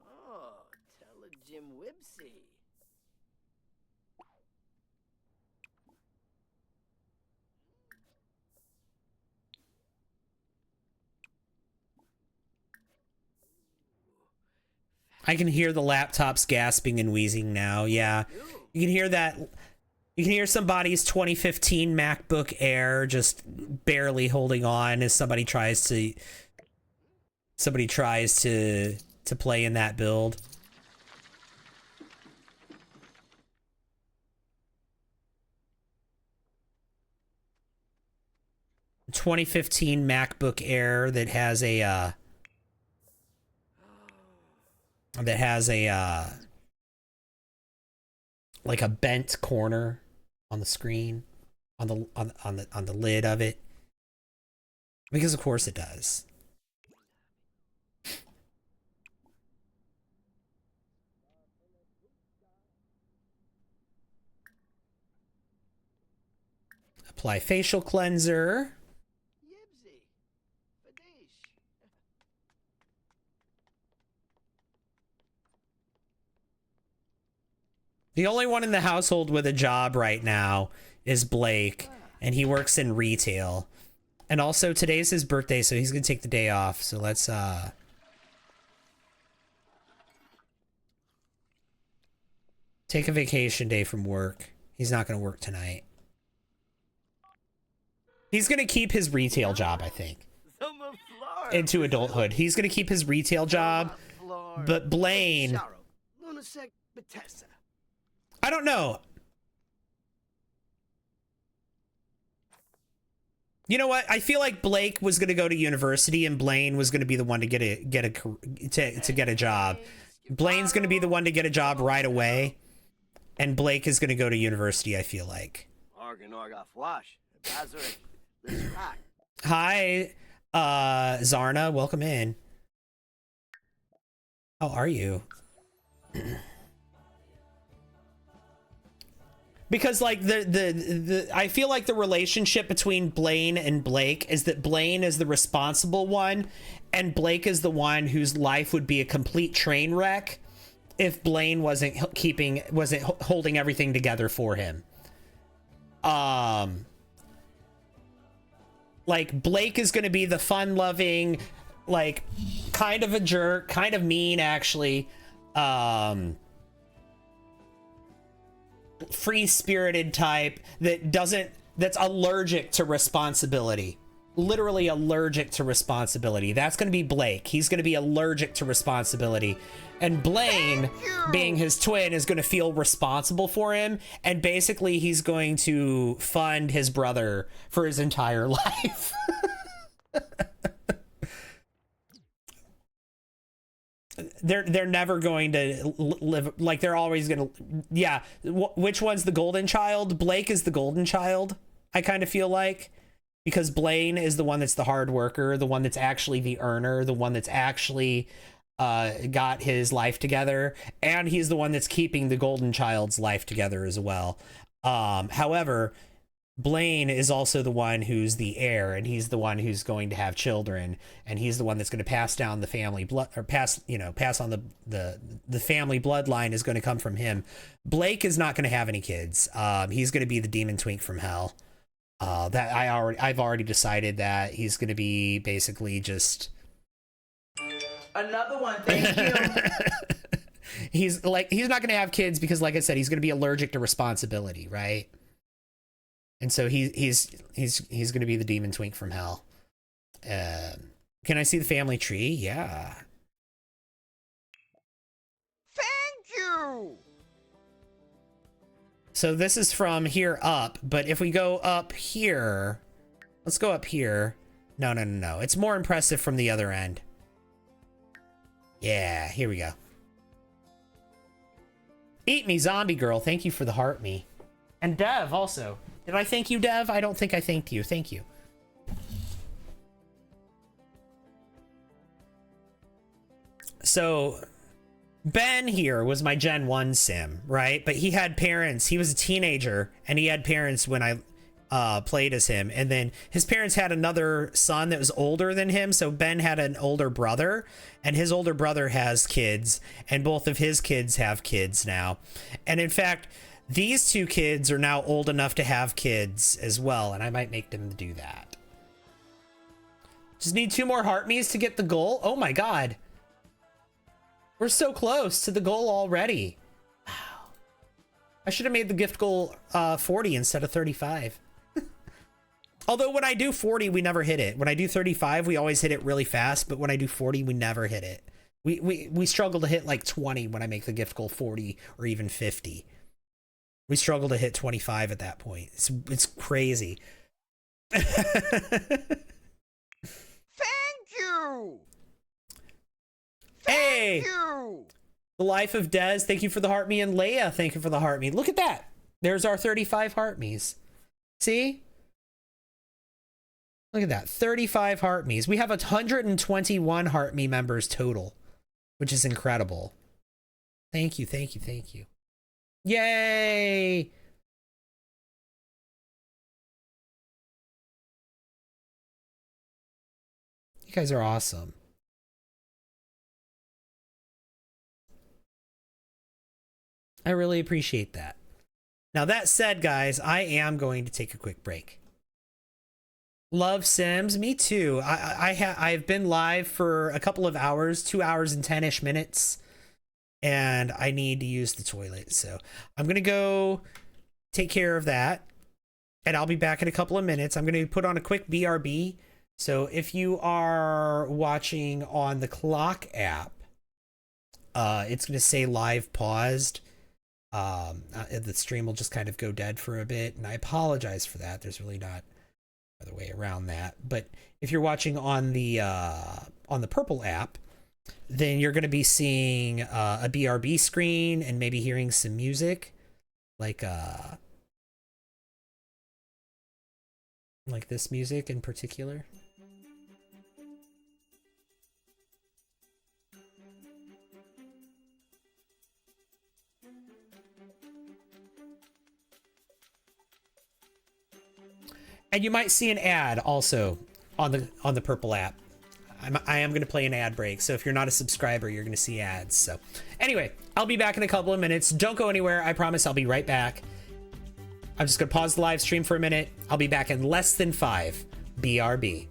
Oh, tell a Jim Whipsy. I can hear the laptops gasping and wheezing now. Yeah, you can hear that. You can hear somebody's 2015 MacBook Air just barely holding on as somebody tries to play in that build. ...2015 MacBook Air that has a like a bent corner on the screen, on the lid of it, because of course it does. Apply facial cleanser. Yibsy. Fadish. The only one in the household with a job right now is Blake, and he works in retail. And also today's his birthday, so he's gonna take the day off. So let's take a vacation day from work. He's not gonna work tonight. He's gonna keep his retail job, I think, into adulthood. He's gonna keep his retail job, but Blaine, I don't know. You know what? I feel like Blake was going to go to university and Blaine was going to be the one to get a job. Blaine's going to be the one to get a job right away, and Blake is going to go to university, I feel like. Hi, Zarna, welcome in. How are you? Because like I feel like the relationship between Blaine and Blake is that Blaine is the responsible one and Blake is the one whose life would be a complete train wreck if Blaine wasn't holding everything together for him. Like Blake is going to be the fun-loving, like kind of a jerk, kind of mean actually, free-spirited type that's allergic to responsibility. Literally allergic to responsibility. That's going to be Blake. He's going to be allergic to responsibility. And Blaine, being his twin, is going to feel responsible for him. And basically, he's going to fund his brother for his entire life. They're never going to live, like they're always going to, yeah. Which one's the golden child? Blake is the golden child, I kind of feel like, because Blaine is the one that's the hard worker, the one that's actually the earner, the one that's actually got his life together, and he's the one that's keeping the golden child's life together as well. However, Blaine is also the one who's the heir, and he's the one who's going to have children, and he's the one that's going to pass down the family blood, or pass on the family bloodline is going to come from him. Blake is not going to have any kids. He's going to be the demon twink from hell. I've already decided that he's going to be basically just Another one, thank you. he's not going to have kids because, like I said, he's going to be allergic to responsibility, right? And so he's going to be the demon twink from hell. Can I see the family tree? Yeah. Thank you! So this is from here up, but if we go up here, let's go up here. No. It's more impressive from the other end. Yeah, here we go. Eat me, zombie girl. Thank you for the heart me. And Dev also. Did I thank you, Dev? I don't think I thanked you. Thank you. So Ben here was my Gen 1 sim, right? But he had parents. He was a teenager, and he had parents when I played as him. And then his parents had another son that was older than him. So Ben had an older brother, and his older brother has kids, and both of his kids have kids now. And in fact, these two kids are now old enough to have kids as well, and I might make them do that. Just need 2 more heart me's to get the goal. Oh my god. We're so close to the goal already. Wow. I should have made the gift goal 40 instead of 35. Although when I do 40, we never hit it. When I do 35, we always hit it really fast, but when I do 40, we never hit it. We struggle to hit like 20 when I make the gift goal 40 or even 50. We struggle to hit 25 at that point. It's crazy. Thank you! Hey! Thank you! The Life of Des, thank you for the heart me, and Leia, thank you for the heart me. Look at that. There's our 35 heart me's. See? Look at that. 35 heart me's. We have 121 heart me members total, which is incredible. Thank you. Yay! You guys are awesome. I really appreciate that. Now that said, guys, I am going to take a quick break. Love Sims, me too. I've been live for a couple of hours, 2 hours and 10-ish minutes, and I need to use the toilet. So I'm gonna go take care of that, and I'll be back in a couple of minutes. I'm gonna put on a quick BRB. So if you are watching on the clock app, it's gonna say live paused. The stream will just kind of go dead for a bit, and I apologize for that. There's really not another way around that. But if you're watching on the purple app, then you're going to be seeing a BRB screen and maybe hearing some music, like this music in particular. And you might see an ad also on the purple app. I am going to play an ad break, so if you're not a subscriber, you're going to see ads. So anyway, I'll be back in a couple of minutes. Don't go anywhere. I promise I'll be right back. I'm just going to pause the live stream for a minute. I'll be back in less than 5. BRB.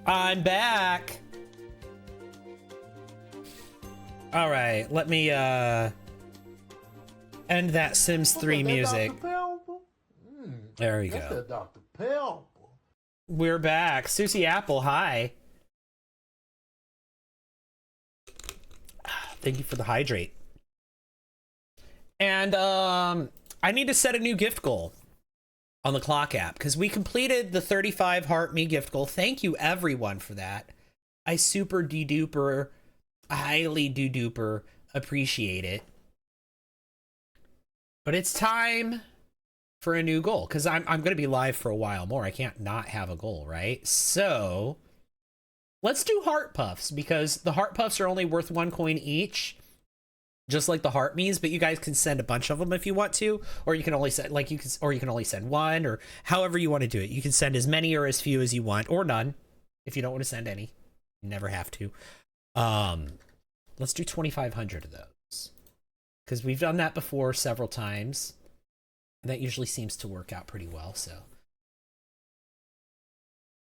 I'm back. All right, let me end that Sims 3 music. There we That's go. that Dr. Pepper. We're back. Susie Apple, hi. Thank you for the hydrate. And I need to set a new gift goal on the clock app because we completed the 35 heart me gift goal. Thank you everyone for that. I super de-duper, highly do-duper appreciate it. But it's time for a new goal because I'm going to be live for a while more. I can't not have a goal, right? So let's do heart puffs because the heart puffs are only worth 1 coin each, just like the heart me's, but you guys can send a bunch of them if you want to, or you can only send or you can only send one, or however you want to do it. You can send as many or as few as you want, or none if you don't want to send any. You never have to. Let's do 2,500 of those because we've done that before several times. That usually seems to work out pretty well. So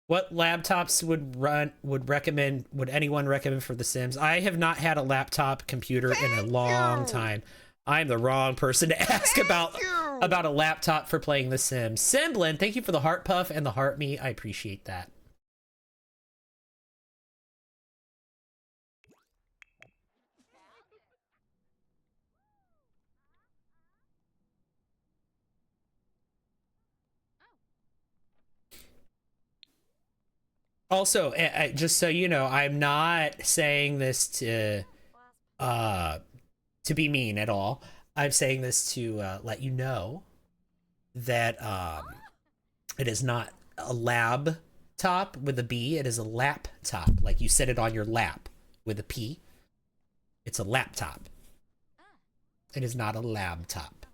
what laptops would anyone recommend for The Sims? I have not had a laptop computer in a long time. I'm the wrong person to ask about a laptop for playing The Sims. Simblin, thank you for the heart puff and the heart me. I appreciate that. Also, just so you know, I'm not saying this to be mean at all. I'm saying this to let you know that it is not a lab top with a B. It is a laptop, like you set it on your lap with a P. It's a laptop. It is not a laptop.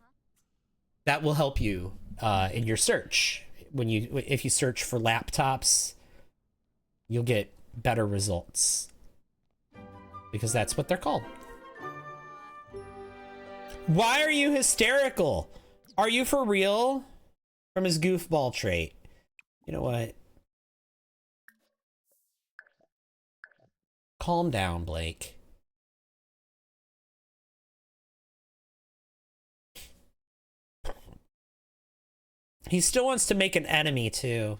That will help you in your search if you search for laptops. You'll get better results because that's what they're called. Why are you hysterical? Are you for real? From his goofball trait. You know what? Calm down, Blake. He still wants to make an enemy too.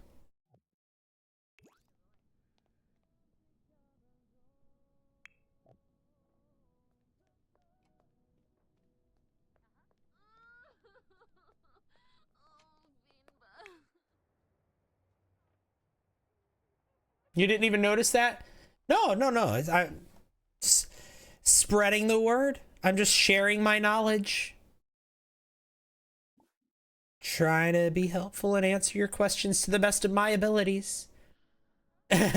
You didn't even notice that? No. I'm spreading the word. I'm just sharing my knowledge. Trying to be helpful and answer your questions to the best of my abilities. But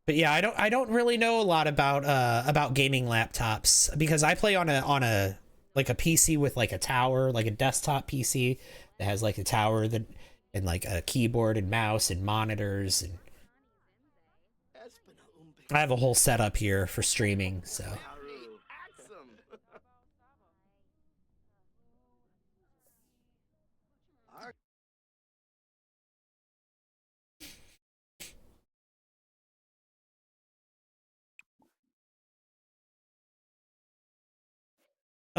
yeah, I don't really know a lot about gaming laptops because I play on a like a PC with like a tower, like a desktop PC that has like a tower that and like a keyboard and mouse and monitors, and I have a whole setup here for streaming, so.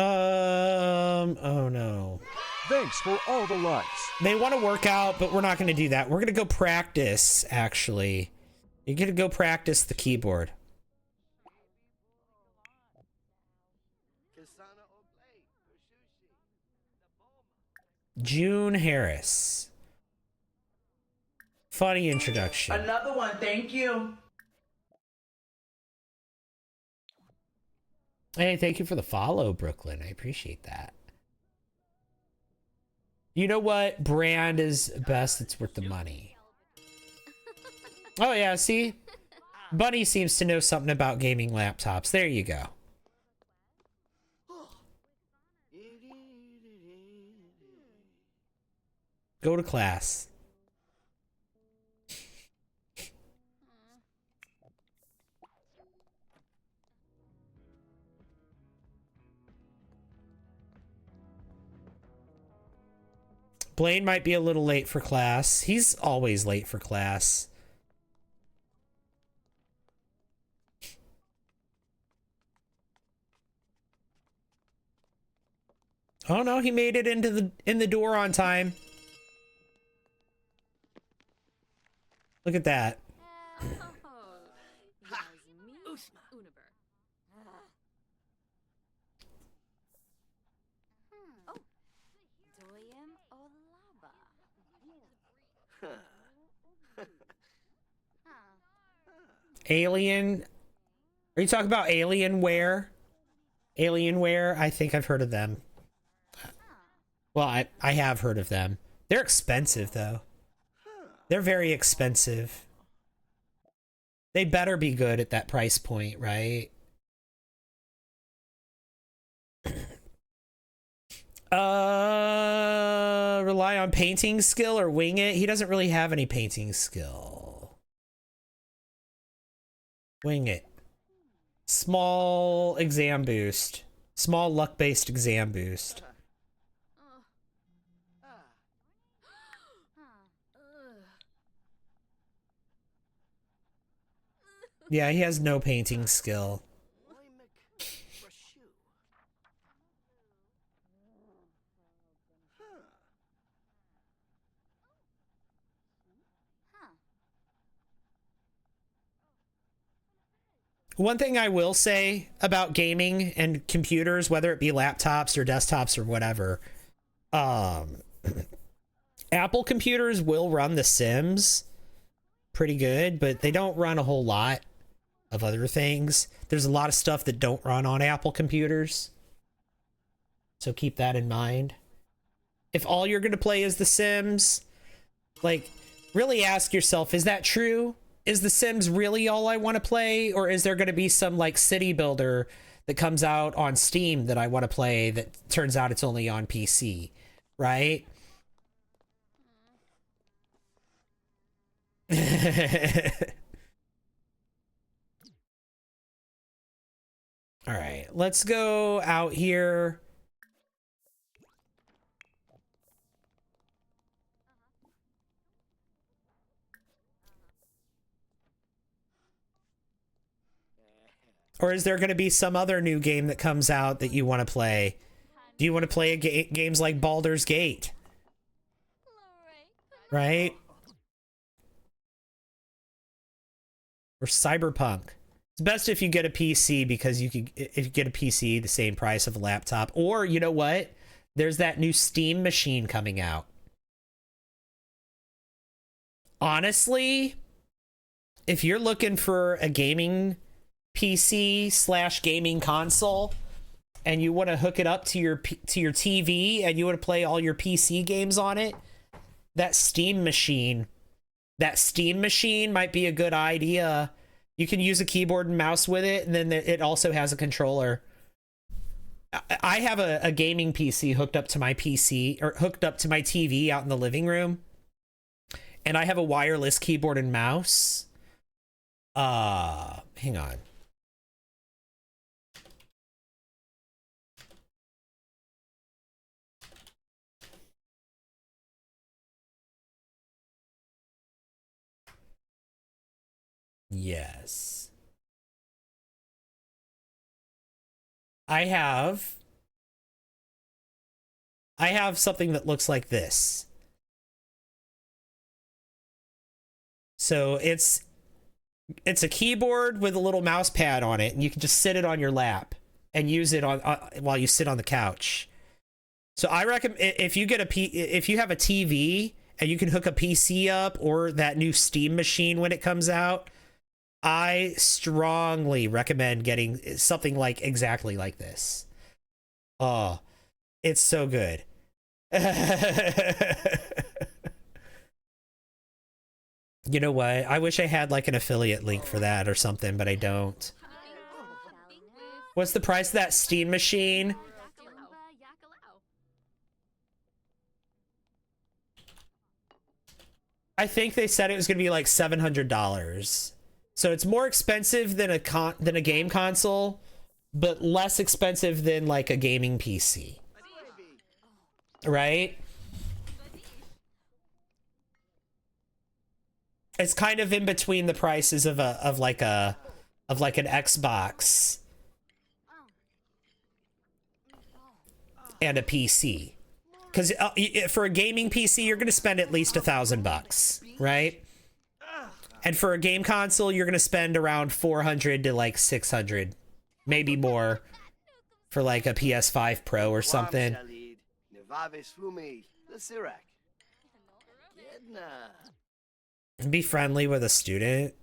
Oh no. Thanks for all the likes. They want to work out, but we're not going to do that. We're going to go practice, actually. You're going to go practice the keyboard. June Harris. Funny introduction. Another one, thank you. Hey, thank you for the follow, Brooklyn. I appreciate that. You know what? Brand is best. It's worth the money. Oh, yeah, see? Bunny seems to know something about gaming laptops. There you go. Go to class. Blaine might be a little late for class. He's always late for class. Oh no, he made it into the door on time. Look at that. Alien. Are you talking about Alienware? Alienware? I think I've heard of them. Well, I have heard of them. They're expensive, though. They're very expensive. They better be good at that price point, right? Rely on painting skill or wing it? He doesn't really have any painting skill. Wing it. Small exam boost. Small luck-based exam boost. Yeah, he has no painting skill. One thing I will say about gaming and computers, whether it be laptops or desktops or whatever, Apple computers will run The Sims pretty good, but they don't run a whole lot of other things. There's a lot of stuff that don't run on Apple computers, so keep that in mind. If all you're going to play is The Sims, like, really ask yourself, is that true? Is The Sims really all I want to play? Or is there going to be some, like, city builder that comes out on Steam that I want to play that turns out it's only on PC, right? All right, let's go out here. Or is there going to be some other new game that comes out that you want to play? Do you want to play games like Baldur's Gate? Right? Or Cyberpunk. It's best if you get a PC because you could, if you get a PC, the same price of a laptop. Or, you know what? There's that new Steam machine coming out. Honestly, if you're looking for a gaming PC / gaming console and you want to hook it up to your TV and you want to play all your PC games on it, that Steam machine might be a good idea. You can use a keyboard and mouse with it, and then it also has a controller. I have a gaming PC hooked up to my PC, or hooked up to my TV out in the living room, and I have a wireless keyboard and mouse. Hang on. Yes. I have something that looks like this. So it's a keyboard with a little mouse pad on it, and you can just sit it on your lap and use it on while you sit on the couch. So I recommend if you get if you have a TV and you can hook a PC up or that new Steam machine when it comes out, I strongly recommend getting something like exactly like this. Oh, it's so good. You know what? I wish I had like an affiliate link for that or something, but I don't. What's the price of that Steam machine? I think they said it was going to be like $700. So it's more expensive than a game console, but less expensive than like a gaming PC. Right? It's kind of in between the prices of like an Xbox and a PC. Because for a gaming PC, you're going to spend at least $1,000, right? And for a game console, you're going to spend around 400 to like 600, maybe more, for like a PS5 Pro or something. Be friendly with a student.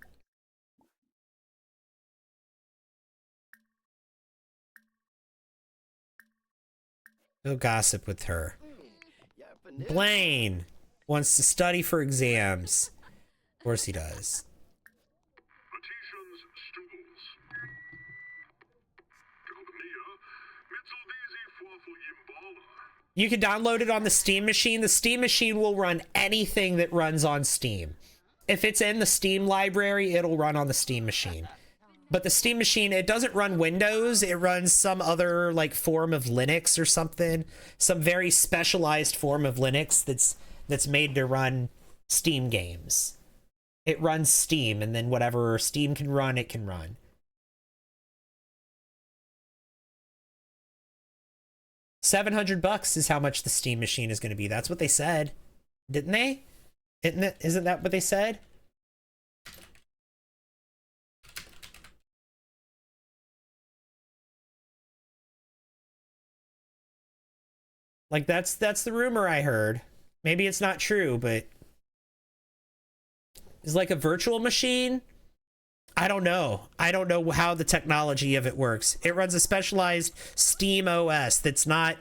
Go gossip with her. Blaine wants to study for exams. Of course he does. You can download it on the Steam machine. The Steam machine will run anything that runs on Steam. If it's in the Steam library, it'll run on the Steam machine. But the Steam machine, it doesn't run Windows. It runs some other like form of Linux or something. Some very specialized form of Linux that's made to run Steam games. It runs Steam, and then whatever Steam can run, it can run. $700 is how much the Steam machine is going to be. That's what they said, didn't they? Isn't that what they said? Like that's the rumor I heard. Maybe it's not true, but it's like a virtual machine. I don't know. I don't know how the technology of it works. It runs a specialized Steam OS that's not.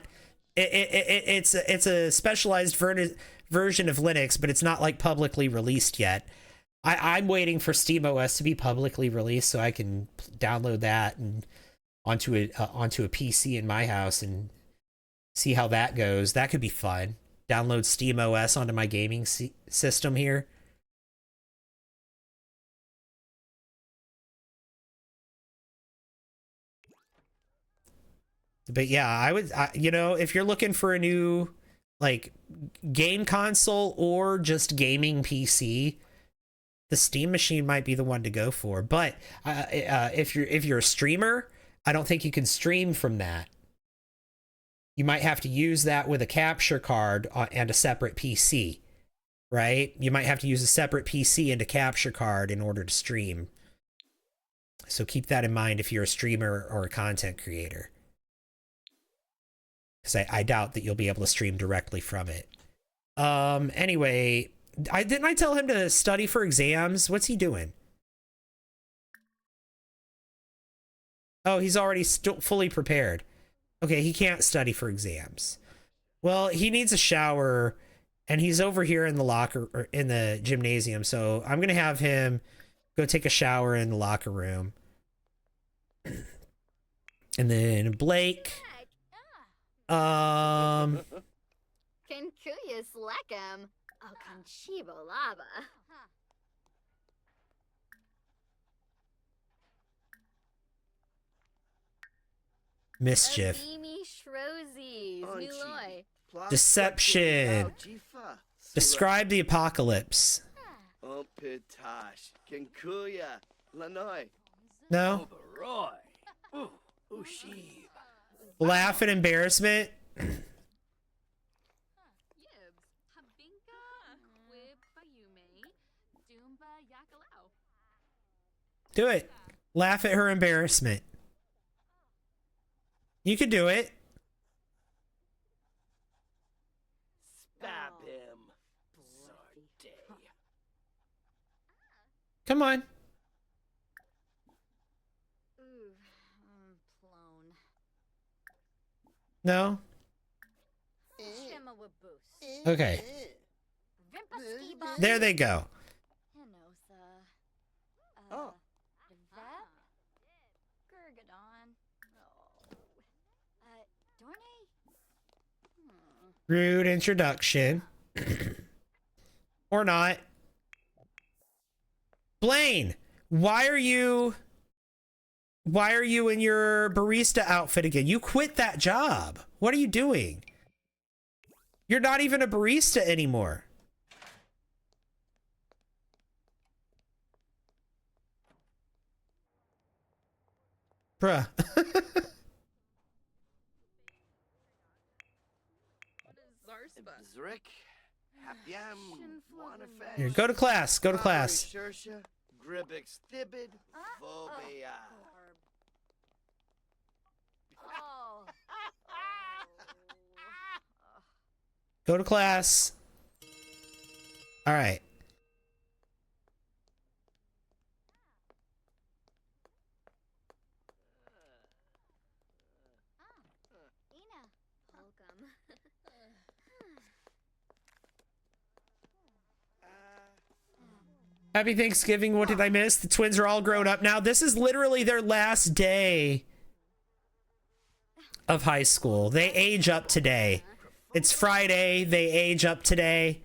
It's a specialized version of Linux, but it's not like publicly released yet. I'm waiting for Steam OS to be publicly released so I can download that and onto a PC in my house and see how that goes. That could be fun. Download Steam OS onto my gaming system here. But yeah, I would, you know, if you're looking for a new like game console or just gaming PC, the Steam machine might be the one to go for. But if you're a streamer, I don't think you can stream from that. You might have to use that with a capture card and a separate PC, right? You might have to use a separate PC and a capture card in order to stream. So keep that in mind if you're a streamer or a content creator. Because I doubt that you'll be able to stream directly from it. Anyway, didn't I tell him to study for exams? What's he doing? Oh, he's already fully prepared. Okay, he can't study for exams. Well, he needs a shower, and he's over here in the locker or in the gymnasium. So I'm gonna have him go take a shower in the locker room, and then Blake. Can Curious like him? Conchibo lava. Mischief. Mimi Shrosies. Nuloy. Deception. Describe the apocalypse. Pitash. Kinkuya. Lanoi. No. Oberoi. Ushib. Laugh and embarrassment. Do it. Laugh at her embarrassment. You can do it. Stab him. Sarday. Come on. Plone. No? Okay. There they go. Oh. Rude introduction. Or not. Blaine, why are you in your barista outfit again? You quit that job. What are you doing? You're not even a barista anymore. Bruh. Zrick. Hapiam. Wanafesh. Here, go to class. Go to class. Shersha. Gribix Thibid. Phobia. Go to class. All right. Happy Thanksgiving. What did I miss? The twins are all grown up now. This is literally their last day of high school. They age up today. It's Friday. They age up today.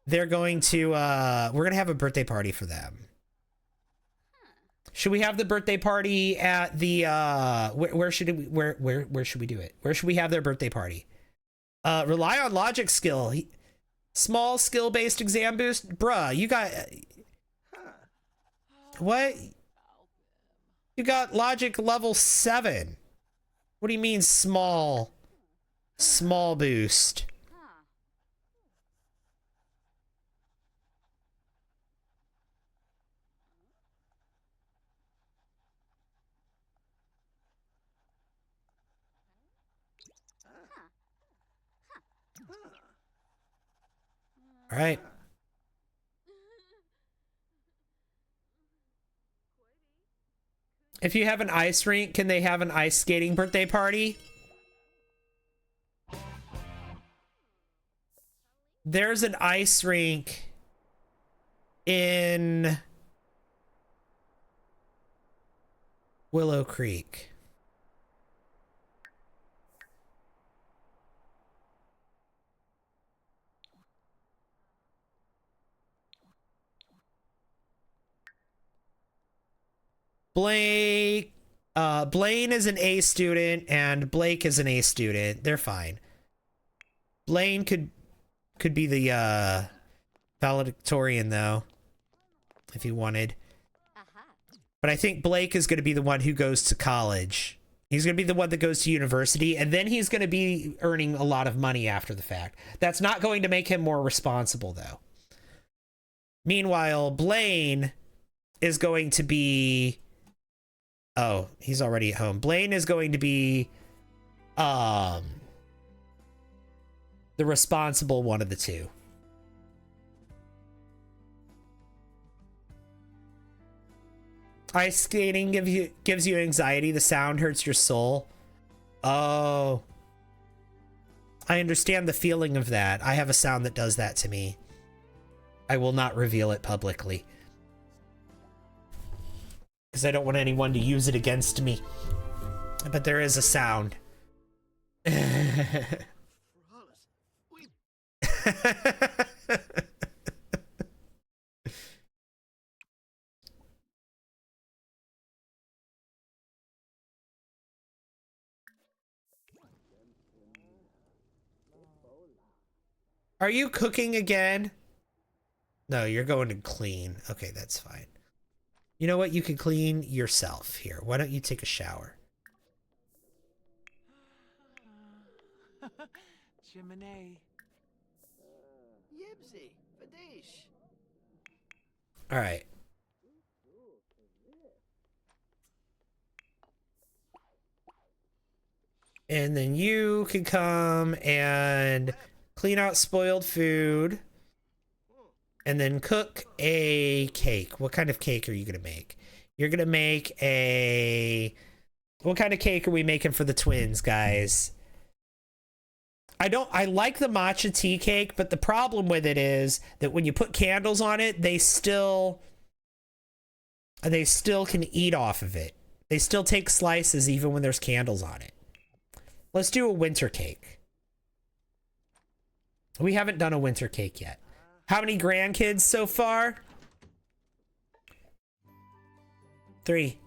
They're going to, we're going to have a birthday party for them. Should we have the birthday party at the, where should we do it? Where should we have their birthday party? Rely on logic skill. Small skill-based exam boost? Bruh, you got... What? You got logic level 7. What do you mean small? Small boost. All right. If you have an ice rink, can they have an ice skating birthday party? There's an ice rink in Willow Creek. Blaine is an A student and Blake is an A student. They're fine. Blaine could be the valedictorian though, if he wanted. But I think Blake is going to be the one who goes to college. He's going to be the one that goes to university, and then he's going to be earning a lot of money after the fact. That's not going to make him more responsible though. Meanwhile, Blaine is going to be... Oh, he's already at home. Blaine is going to be the responsible one of the two. Ice skating gives you anxiety. The sound hurts your soul. Oh. I understand the feeling of that. I have a sound that does that to me. I will not reveal it publicly, because I don't want anyone to use it against me. But there is a sound. Are you cooking again? No, you're going to clean. Okay, that's fine. You know what? You can clean yourself here. Why don't you take a shower? Chimney. Yibsy, Fadish. All right. And then you can come and clean out spoiled food. And then cook a cake. What kind of cake are you going to make? You're going to make a... What kind of cake are we making for the twins, guys? I like the matcha tea cake, but the problem with it is that when you put candles on it, they still can eat off of it. They still take slices even when there's candles on it. Let's do a winter cake. We haven't done a winter cake yet. How many grandkids so far? 3.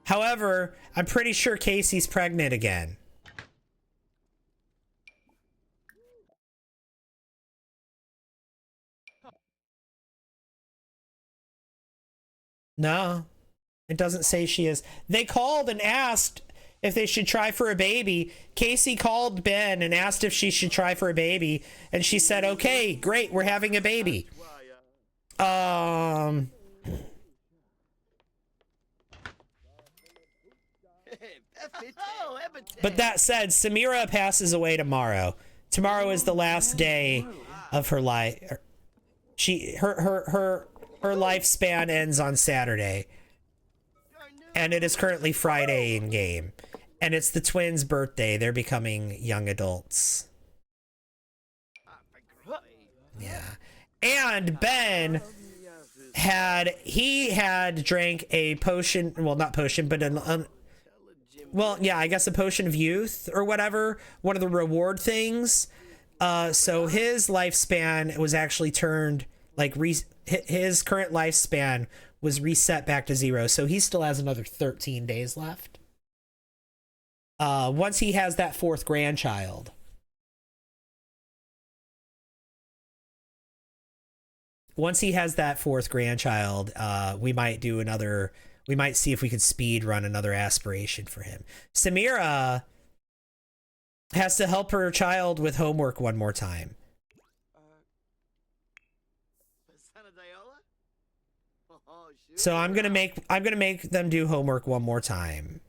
However, I'm pretty sure Casey's pregnant again. No, it doesn't say she is. They called and asked if they should try for a baby. Casey called Ben and asked if she should try for a baby, and she said, okay, great, we're having a baby. But that said, Samira passes away tomorrow. Tomorrow is the last day of her life. Her lifespan ends on Saturday. And it is currently Friday in game. And it's the twins' birthday. They're becoming young adults. Yeah. And Ben had drank a potion, well, not potion, but well, yeah, I guess a potion of youth or whatever, one of the reward things. So his lifespan was actually turned, like, his current lifespan was reset back to 0. So he still has another 13 days left. Once he has that 4th grandchild. Once he has that 4th grandchild, we might do another... We might see if we could speed run another aspiration for him. Samira has to help her child with homework one more time. So I'm gonna make them do homework one more time.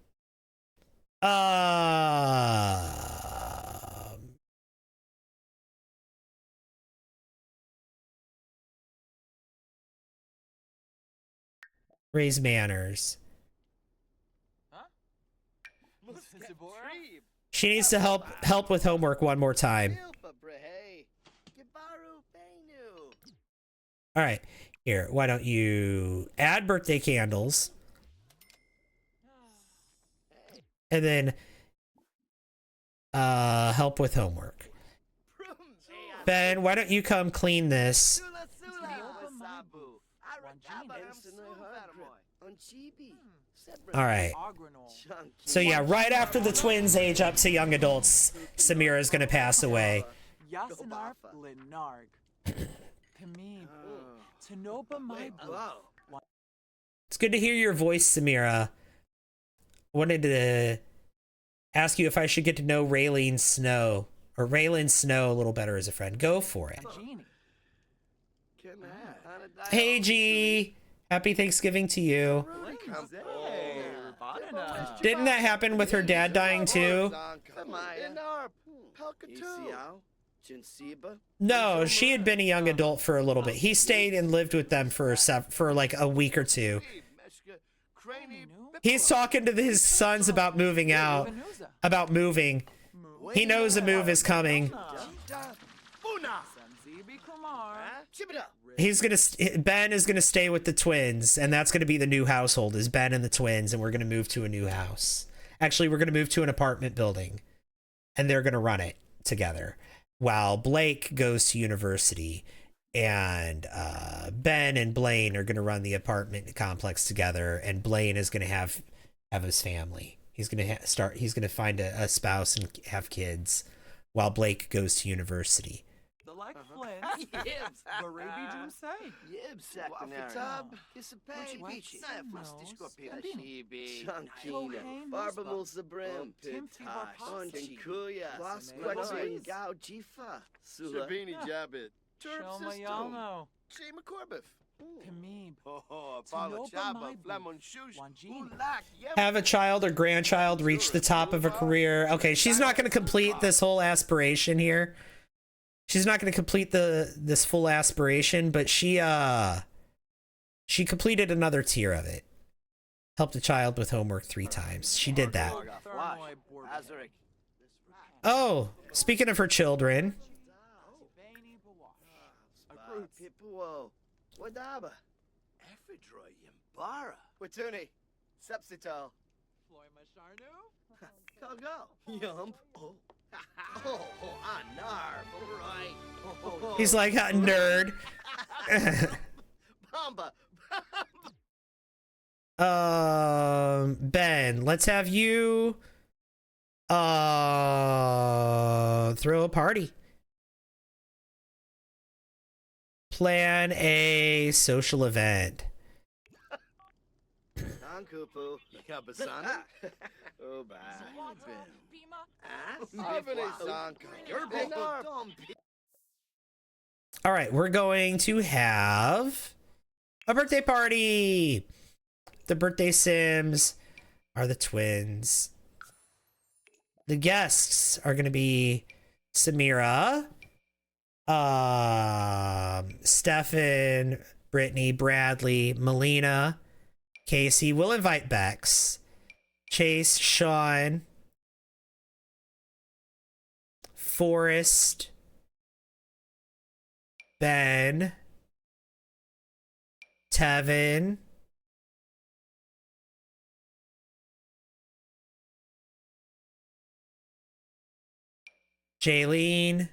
Raise manners. Huh? She needs to help with homework one more time. All right, here. Why don't you add birthday candles, and then help with homework. Ben, why don't you come clean this? All right. So yeah, right after the twins age up to young adults, Samira is gonna pass away. It's good to hear your voice, Samira. Wanted to ask you if I should get to know Raylene Snow or Raylan Snow a little better as a friend. Go for it. Hey G, happy Thanksgiving to you. Didn't that happen with her dad dying too? No, she had been a young adult for a little bit. He stayed and lived with them for like a week or 2. He's talking to his sons about moving out, about moving. He knows a move is coming. Ben is gonna stay with the twins, and that's gonna be the new household, is Ben and the twins, and we're gonna move to a new house. Actually, we're gonna move to an apartment building, and they're gonna run it together while Blake goes to university, and Ben and Blaine are gonna run the apartment complex together, and Blaine is gonna have his family. He's gonna find a spouse and have kids while Blake goes to university. Yibs. Barabi Drew say. Yibs, Sakanara. Wafatab, Kisapay, What? Peachy. Nose. Shibi. Chankina. Cocaine, Barbamul Sabrim. Tim Fever Posse. Onchikuya. Squatching. Gao Jifa. Sula. Shabini Jabit. Turp Shelma System. Yalno. Shema Corbif. Kamib. Oh, Tinoba Chaba, Maibu. Flamon Shush. Wanjini. Ulak, Yem. Have a child or grandchild reach the top of a career. Okay, she's not going to complete this whole aspiration here. She's not going to complete this full aspiration, but she completed another tier of it. Helped a child with homework 3 times. She did that. Thermoy board. Azarik. Oh, speaking of her children, Bani Bawash. A Groot. Pipuo. Wadaba. Ephedroy Yambara. Watuni. Sepsital. Floy Masharnu. Kogo. Yump. Oh. Oh, Anar. Right. he's like, nerd. Bamba. Ben, let's have you throw a party. Plan a social event. Ankupu. Yakabasana. Oh, bye. Bima. Avene Zanka. Dinar. All right, we're going to have a birthday party. The birthday Sims are the twins. The guests are going to be Samira, Stefan, Brittany, Bradley, Melina, Casey. We'll invite Bex, Chase, Sean, Forrest, Ben, Tevin, Jaylene,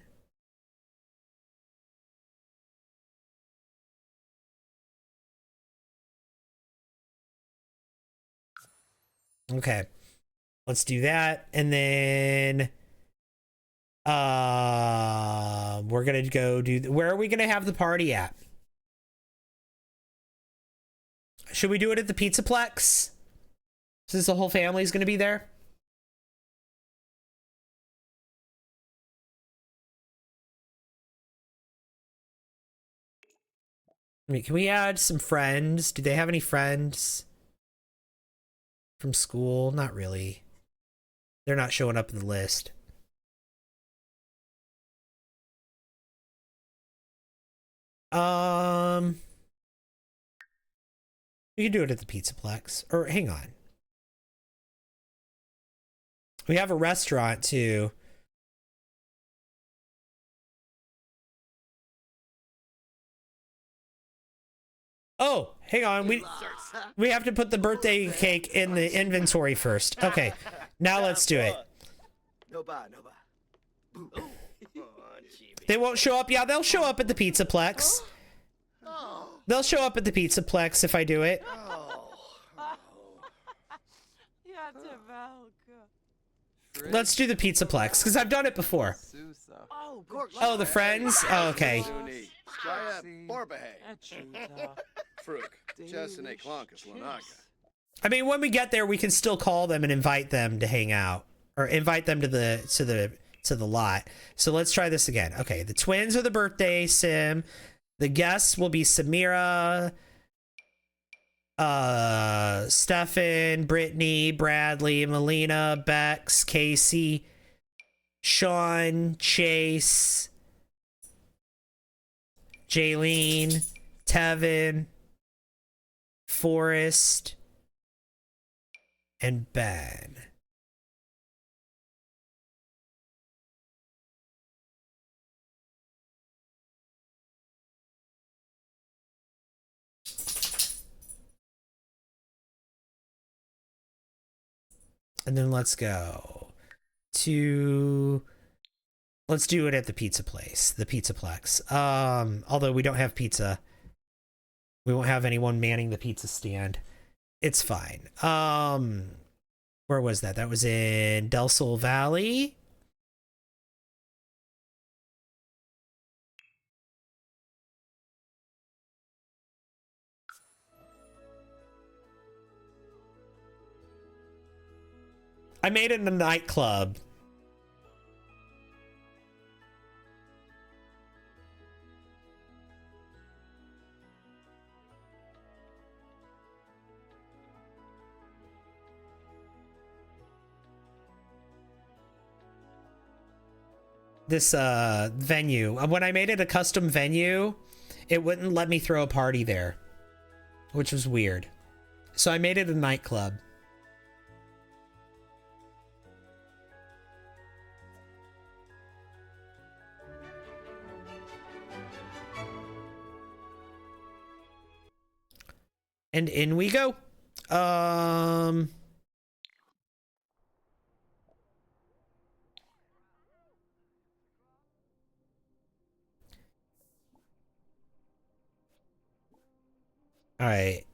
okay, let's do that, and then we're gonna go do. Where are we gonna have the party at? Should we do it at the Pizzaplex? Since the whole family's gonna be there. I mean, can we add some friends? Do they have any friends from school? Not really. They're not showing up in the list. We can do it at the Pizzaplex. Or hang on. We have a restaurant too. Oh, hang on. We have to put the birthday cake in the inventory first. Okay. Now let's do it. No ba. They won't show up. Yeah, they'll show up at the Pizzaplex. They'll show up at the Pizzaplex if I do it. Yeah, Tevalka. Let's do the Pizzaplex because I've done it before. Susa. Oh, the friends? Oh, okay. Suni. Skaya Borbahe. Echuta. Fruk. Chesane Clonkus Lanaka. I mean, when we get there, we can still call them and invite them to hang out or invite them to the lot. So let's try this again. Okay, the twins are the birthday sim. The guests will be Samira, Stefan, Brittany, Bradley, Melina, Bex, Casey, Sean, Chase, Jaylene, Tevin, Forrest, and Ben. And then let's go to, let's do it at the pizza place, the Pizzaplex. Although we don't have pizza. We won't have anyone manning the pizza stand. It's fine. Where was that? That was in Del Sol Valley. I made it in a nightclub. This venue. When I made it a custom venue, it wouldn't let me throw a party there, which was weird. So I made it a nightclub. And in we go. All right.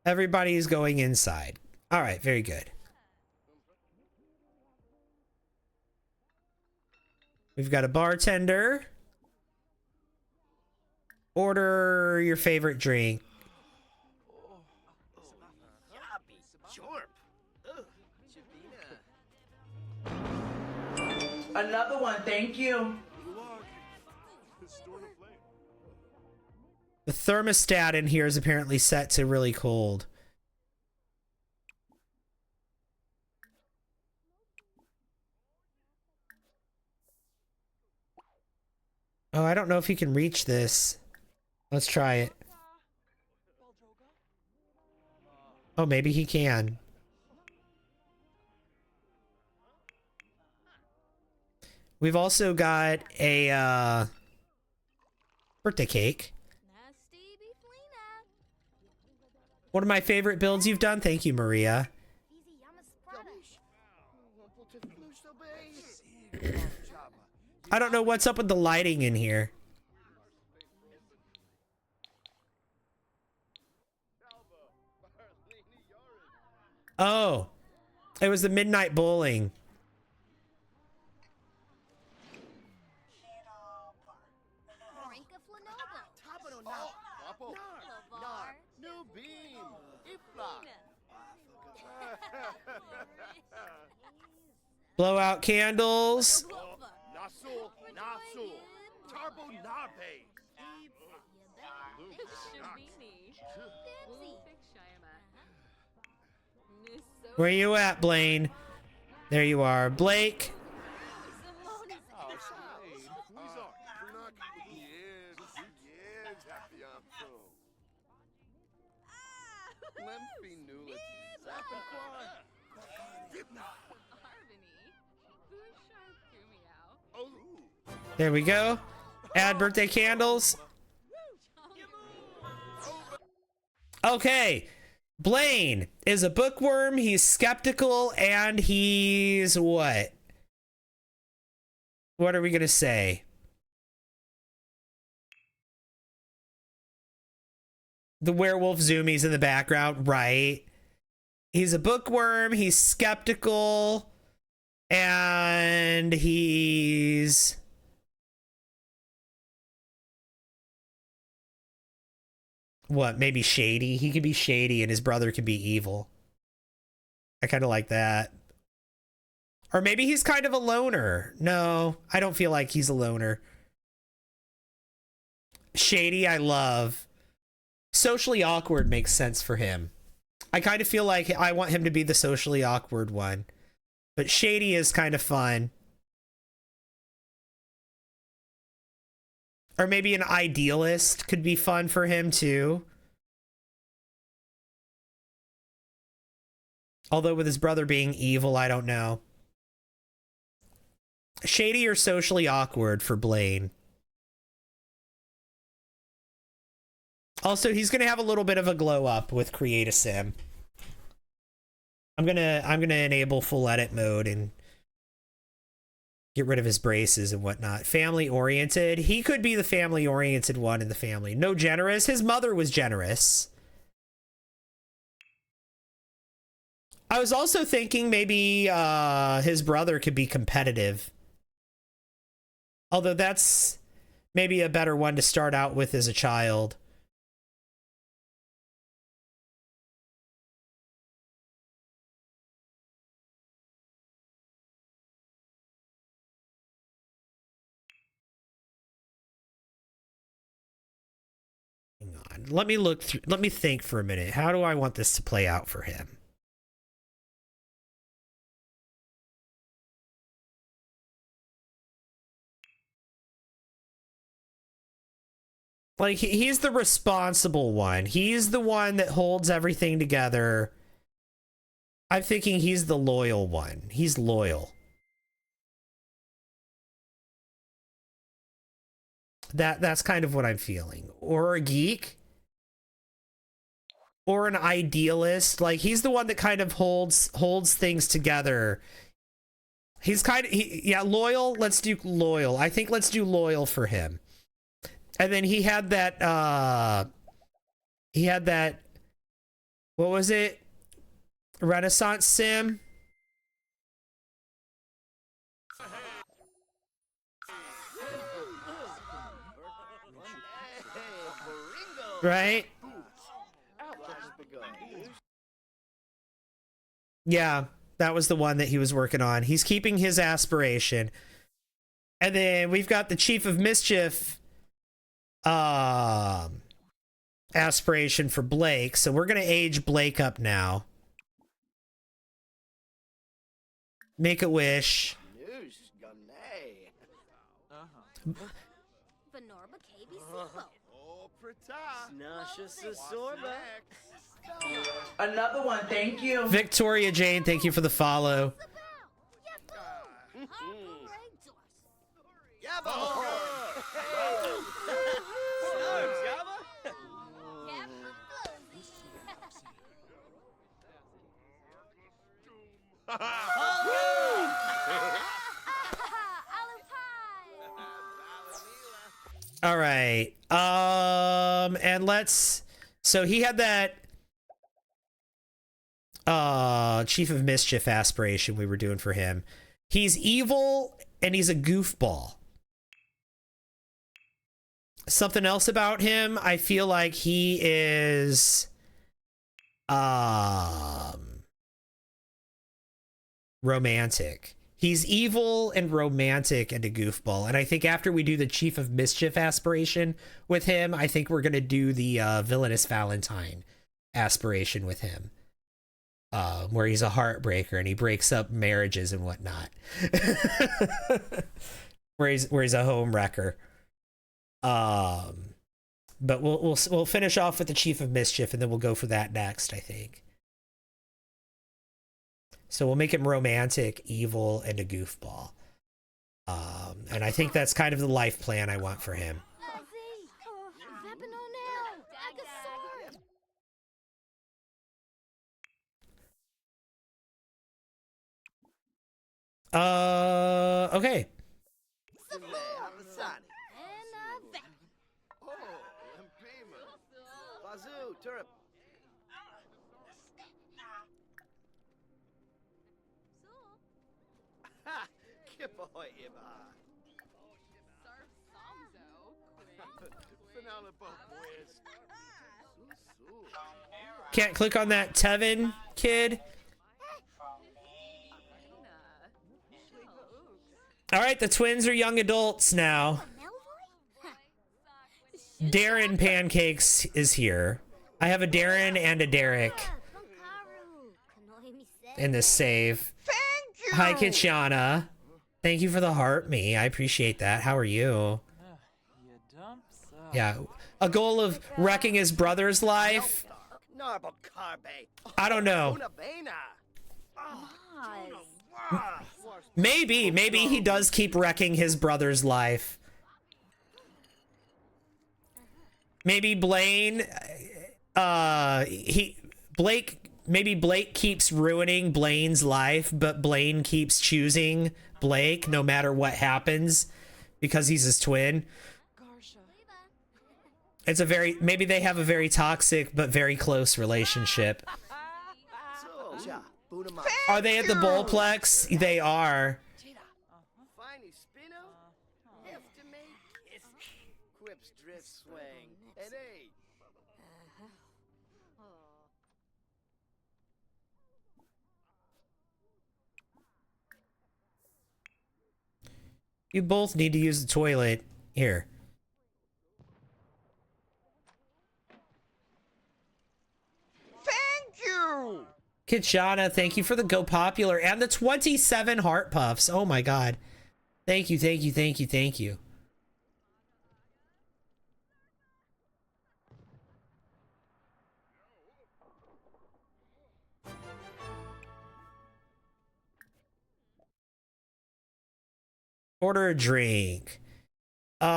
Everybody's going inside. All right, very good. We've got a bartender. Order your favorite drink. Another one, thank you. The thermostat in here is apparently set to really cold. Oh, I don't know if he can reach this. Let's try it. Oh, maybe he can. We've also got a birthday cake. One of my favorite builds you've done. Thank you, Maria. I don't know what's up with the lighting in here. Oh, it was the midnight bowling. Blow out candles. Where you at, Blaine? There you are. Blake. There we go. Add birthday candles. Okay. Blaine is a bookworm. He's skeptical and he's what? What are we going to say? The werewolf zoomies in the background, right? He's a bookworm. He's skeptical and he's... what, maybe shady? He could be shady and his brother could be evil. I kind of like that. Or maybe he's kind of a loner. No, I don't feel like he's a loner. Shady, I love. Socially awkward makes sense for him. I kind of feel like I want him to be the socially awkward one. But shady is kind of fun. Or maybe an idealist could be fun for him too. Although with his brother being evil, I don't know. Shady or socially awkward for Blaine. Also, he's gonna have a little bit of a glow up with Create a Sim. I'm gonna enable full edit mode and get rid of his braces and whatnot. Family oriented. He could be the family oriented one in the family. No generous. His mother was generous. I was also thinking maybe his brother could be competitive. Although that's maybe a better one to start out with as a child. let me look through, let me think for a minute. How do I want this to play out for him? Like, he's the responsible one. He's the one that holds everything together. I'm thinking he's the loyal one. He's loyal. That's kind of what I'm feeling. Or a geek. Or an idealist. Like, he's the one that kind of holds things together. He's kind of, yeah, loyal. Let's do loyal. I think let's do loyal for him. And then he had that, what was it? Renaissance sim? Right? Yeah, that was the one that he was working on. He's keeping his aspiration. And then we've got the Chief of Mischief aspiration for Blake. So we're going to age Blake up now. Make a wish. Another one, thank you. Victoria Jane, thank you for the follow. All right. And let's, so he had that Chief of Mischief aspiration we were doing for him. He's evil and he's a goofball. Something else about him, I feel like he is romantic. He's evil and romantic and a goofball. And I think after we do the Chief of Mischief aspiration with him, I think we're going to do the Villainous Valentine aspiration with him. Where he's a heartbreaker and he breaks up marriages and whatnot. where he's a home wrecker. But we'll finish off with the Chief of Mischief and then we'll go for that next, I think. So we'll make him romantic, evil, and a goofball. And I think that's kind of the life plan I want for him. Okay. Can't click on that Tevin kid. All right, the twins are young adults now. Darren Pancakes is here. I have a Darren and a Derek in this save. Thank you. Hi, Kitchana. Thank you for the heart me. I appreciate that. How are you? Yeah, a goal of wrecking his brother's life. I don't know. Maybe he does keep wrecking his brother's life. Maybe Blaine, maybe Blake keeps ruining Blaine's life, but Blaine keeps choosing Blake no matter what happens because he's his twin. It's a very, maybe they have a very toxic but very close relationship. Are they at the Bullplex? They are. You both need to use the toilet. Here. Kitchana, thank you for the Go Popular and the 27 Heart Puffs. Oh my god. Thank you, thank you, thank you, thank you. Order a drink. You're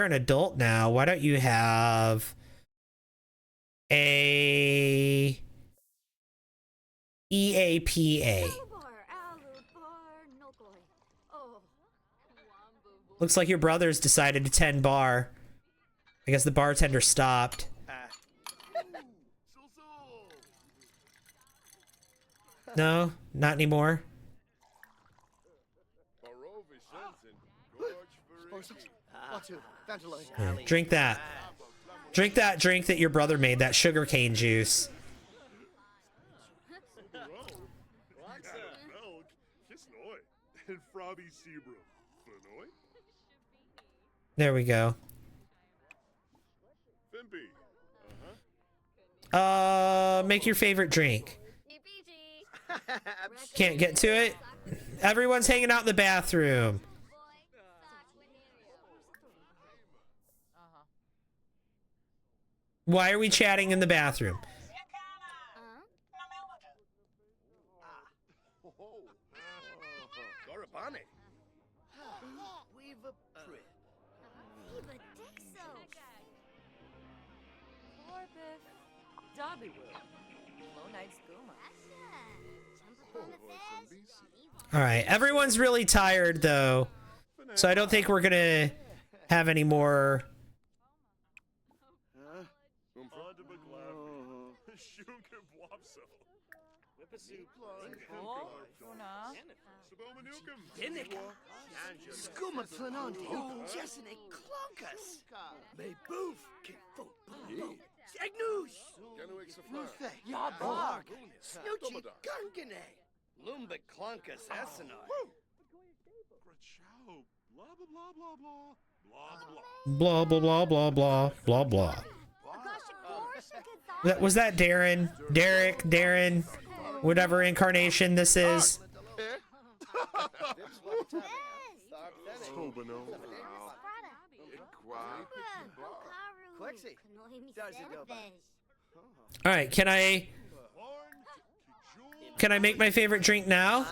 an adult now. Why don't you have a EAPA? Looks like your brother's decided to 10 bar. I guess the bartender stopped. No, not anymore. Here, drink that. Drink that drink that your brother made, that sugarcane juice. There we go. Make your favorite drink. Can't get to it? Everyone's hanging out in the bathroom. Why are we chatting in the bathroom? All right, everyone's really tired though, so I don't think we're gonna have any more. Blah blah blah blah blah blah blah. Was that Darren? Derek? Darren? Whatever incarnation this is. All right, can I make my favorite drink now?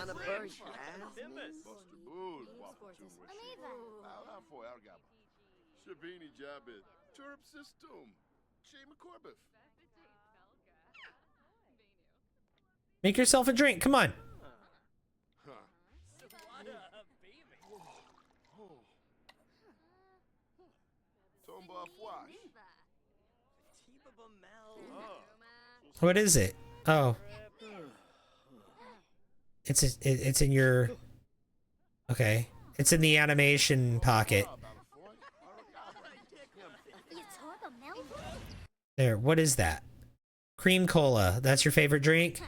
Make yourself a drink, come on. What is it? Oh. It's in your... Okay. It's in the animation pocket. There, what is that? Cream cola. That's your favorite drink?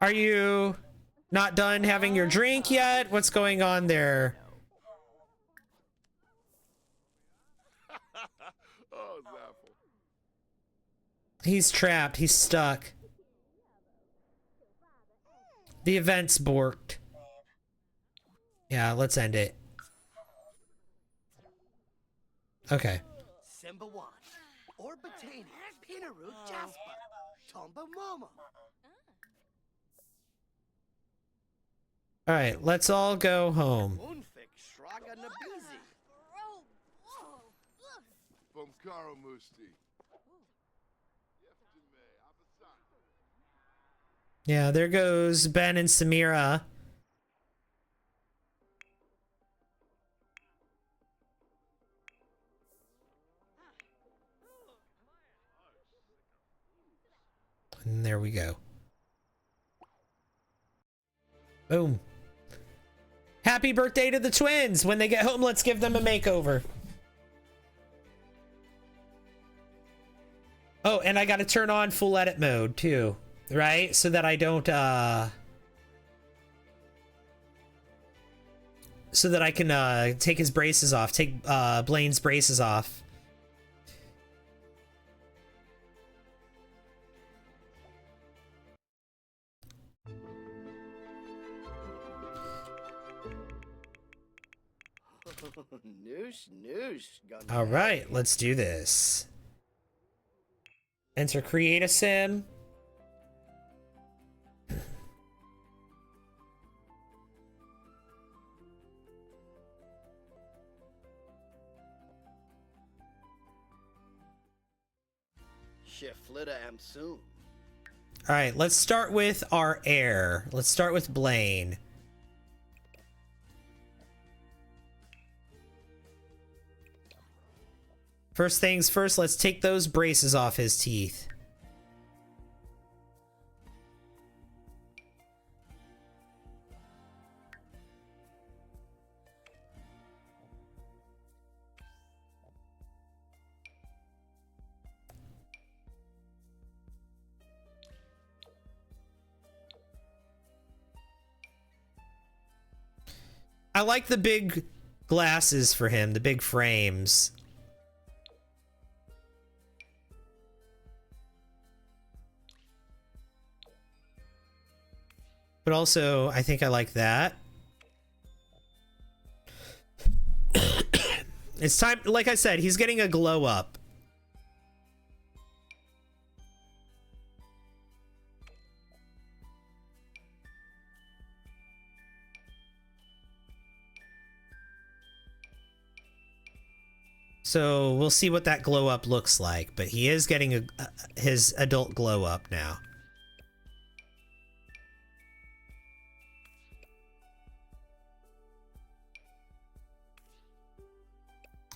Are you not done having your drink yet? What's going on there? He's trapped. He's stuck. The event's borked. Yeah, let's end it. Okay. All right, let's all go home. Yeah, there goes Ben and Samira. And there we go. Boom. Happy birthday to the twins. When they get home, let's give them a makeover. Oh, and I got to turn on full edit mode too, right? So that I don't, so that I can, take his braces off, take, Blaine's braces off. Noosh. All right, let's do this. Enter create a sim. Shiflita am soon. All right, let's start with our heir. Let's start with Blaine. First things first, let's take those braces off his teeth. I like the big glasses for him, the big frames. But also, I think I like that. It's time, like I said, he's getting a glow up. So we'll see what that glow up looks like, but he is getting his adult glow up now.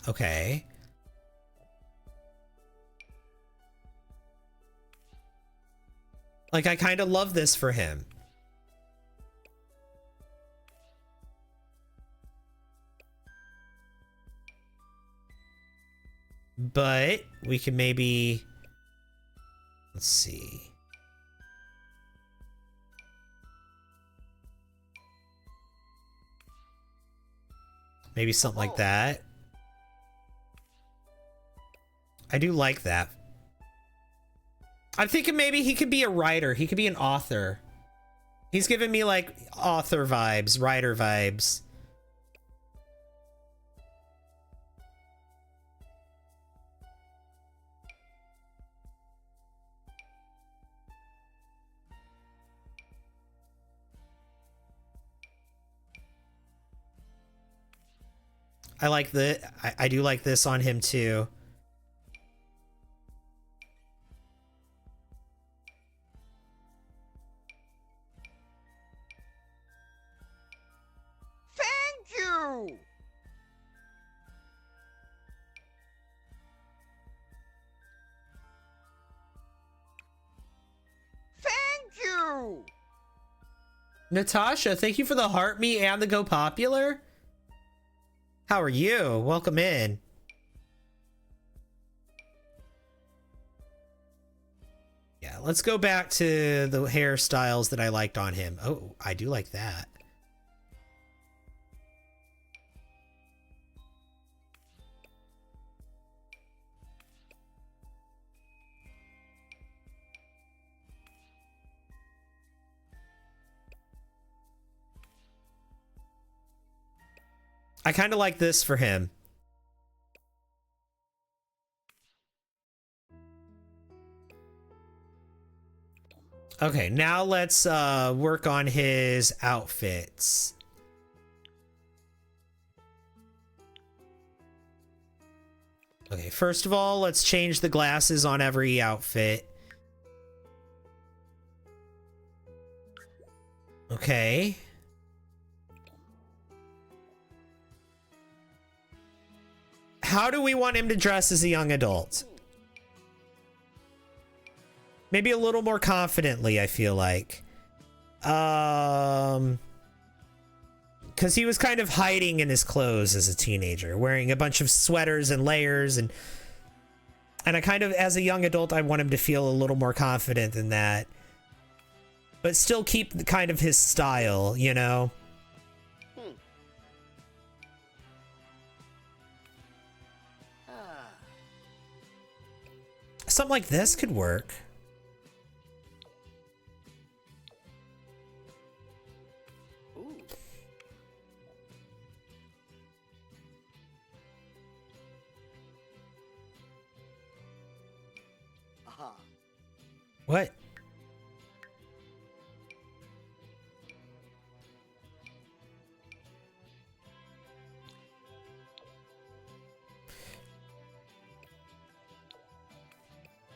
Okay. Like, I kind of love this for him. But we can maybe... Let's see. Maybe something like that. I do like that. I'm thinking maybe he could be a writer. He could be an author. He's giving me like author vibes, writer vibes. I do like this on him too. Thank you! Thank you! Natasha, thank you for the heart me and the go popular. How are you? Welcome in. Yeah, let's go back to the hairstyles that I liked on him. Oh, I do like that. I kind of like this for him. Okay, now let's work on his outfits. Okay, first of all, let's change the glasses on every outfit. Okay. How do we want him to dress as a young adult? Maybe a little more confidently, I feel like. because he was kind of hiding in his clothes as a teenager, wearing a bunch of sweaters and layers, and I kind of, as a young adult, I want him to feel a little more confident in that, but still keep the kind of his style, you know? Something like this could work. What?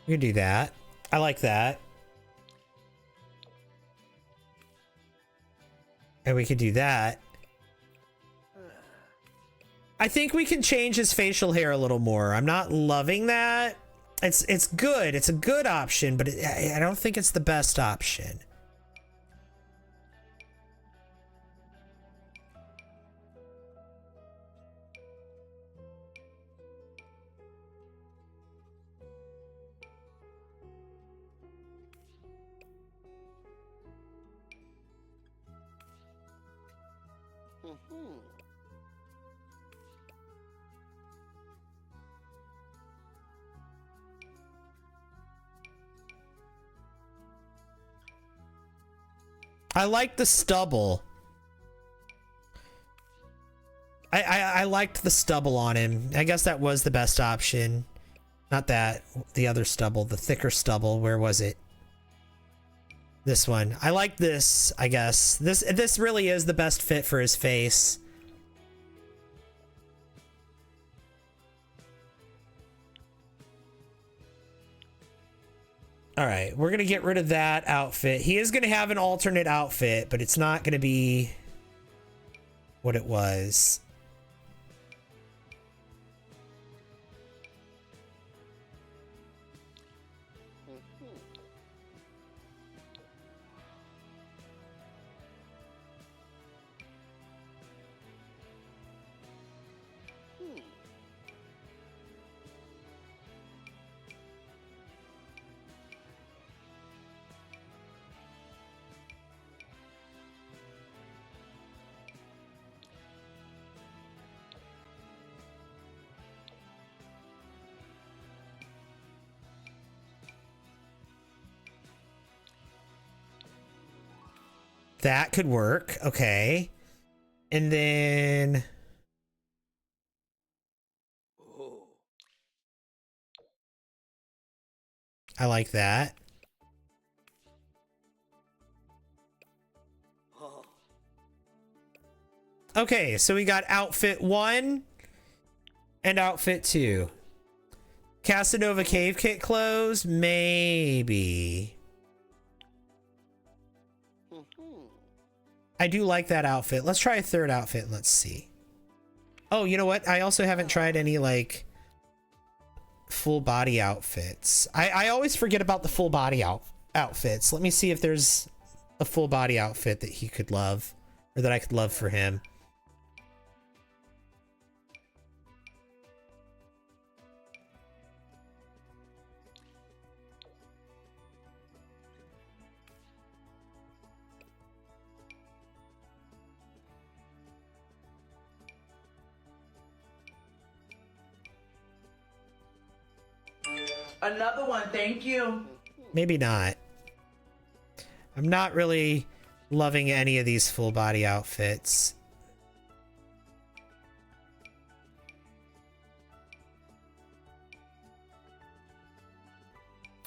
We can do that. I like that. And we could do that. I think we can change his facial hair a little more. I'm not loving that. It's good. It's a good option, but I don't think it's the best option. I like the stubble. I liked the stubble on him. I guess that was the best option. Not that. The other stubble. The thicker stubble. Where was it? This one. I like this, I guess. This really is the best fit for his face. All right, we're going to get rid of that outfit. He is going to have an alternate outfit, but it's not going to be what it was. That could work. Okay. And then... I like that. Okay, so we got outfit 1 and outfit 2. Casanova Cave Kit clothes? Maybe. I do like that outfit. Let's try a third outfit. Let's see. Oh, you know what? I also haven't tried any, like, full body outfits. I always forget about the full body outfits. Let me see if there's a full body outfit that he could love, or that I could love for him. Another one, thank you. Maybe not. I'm not really loving any of these full body outfits.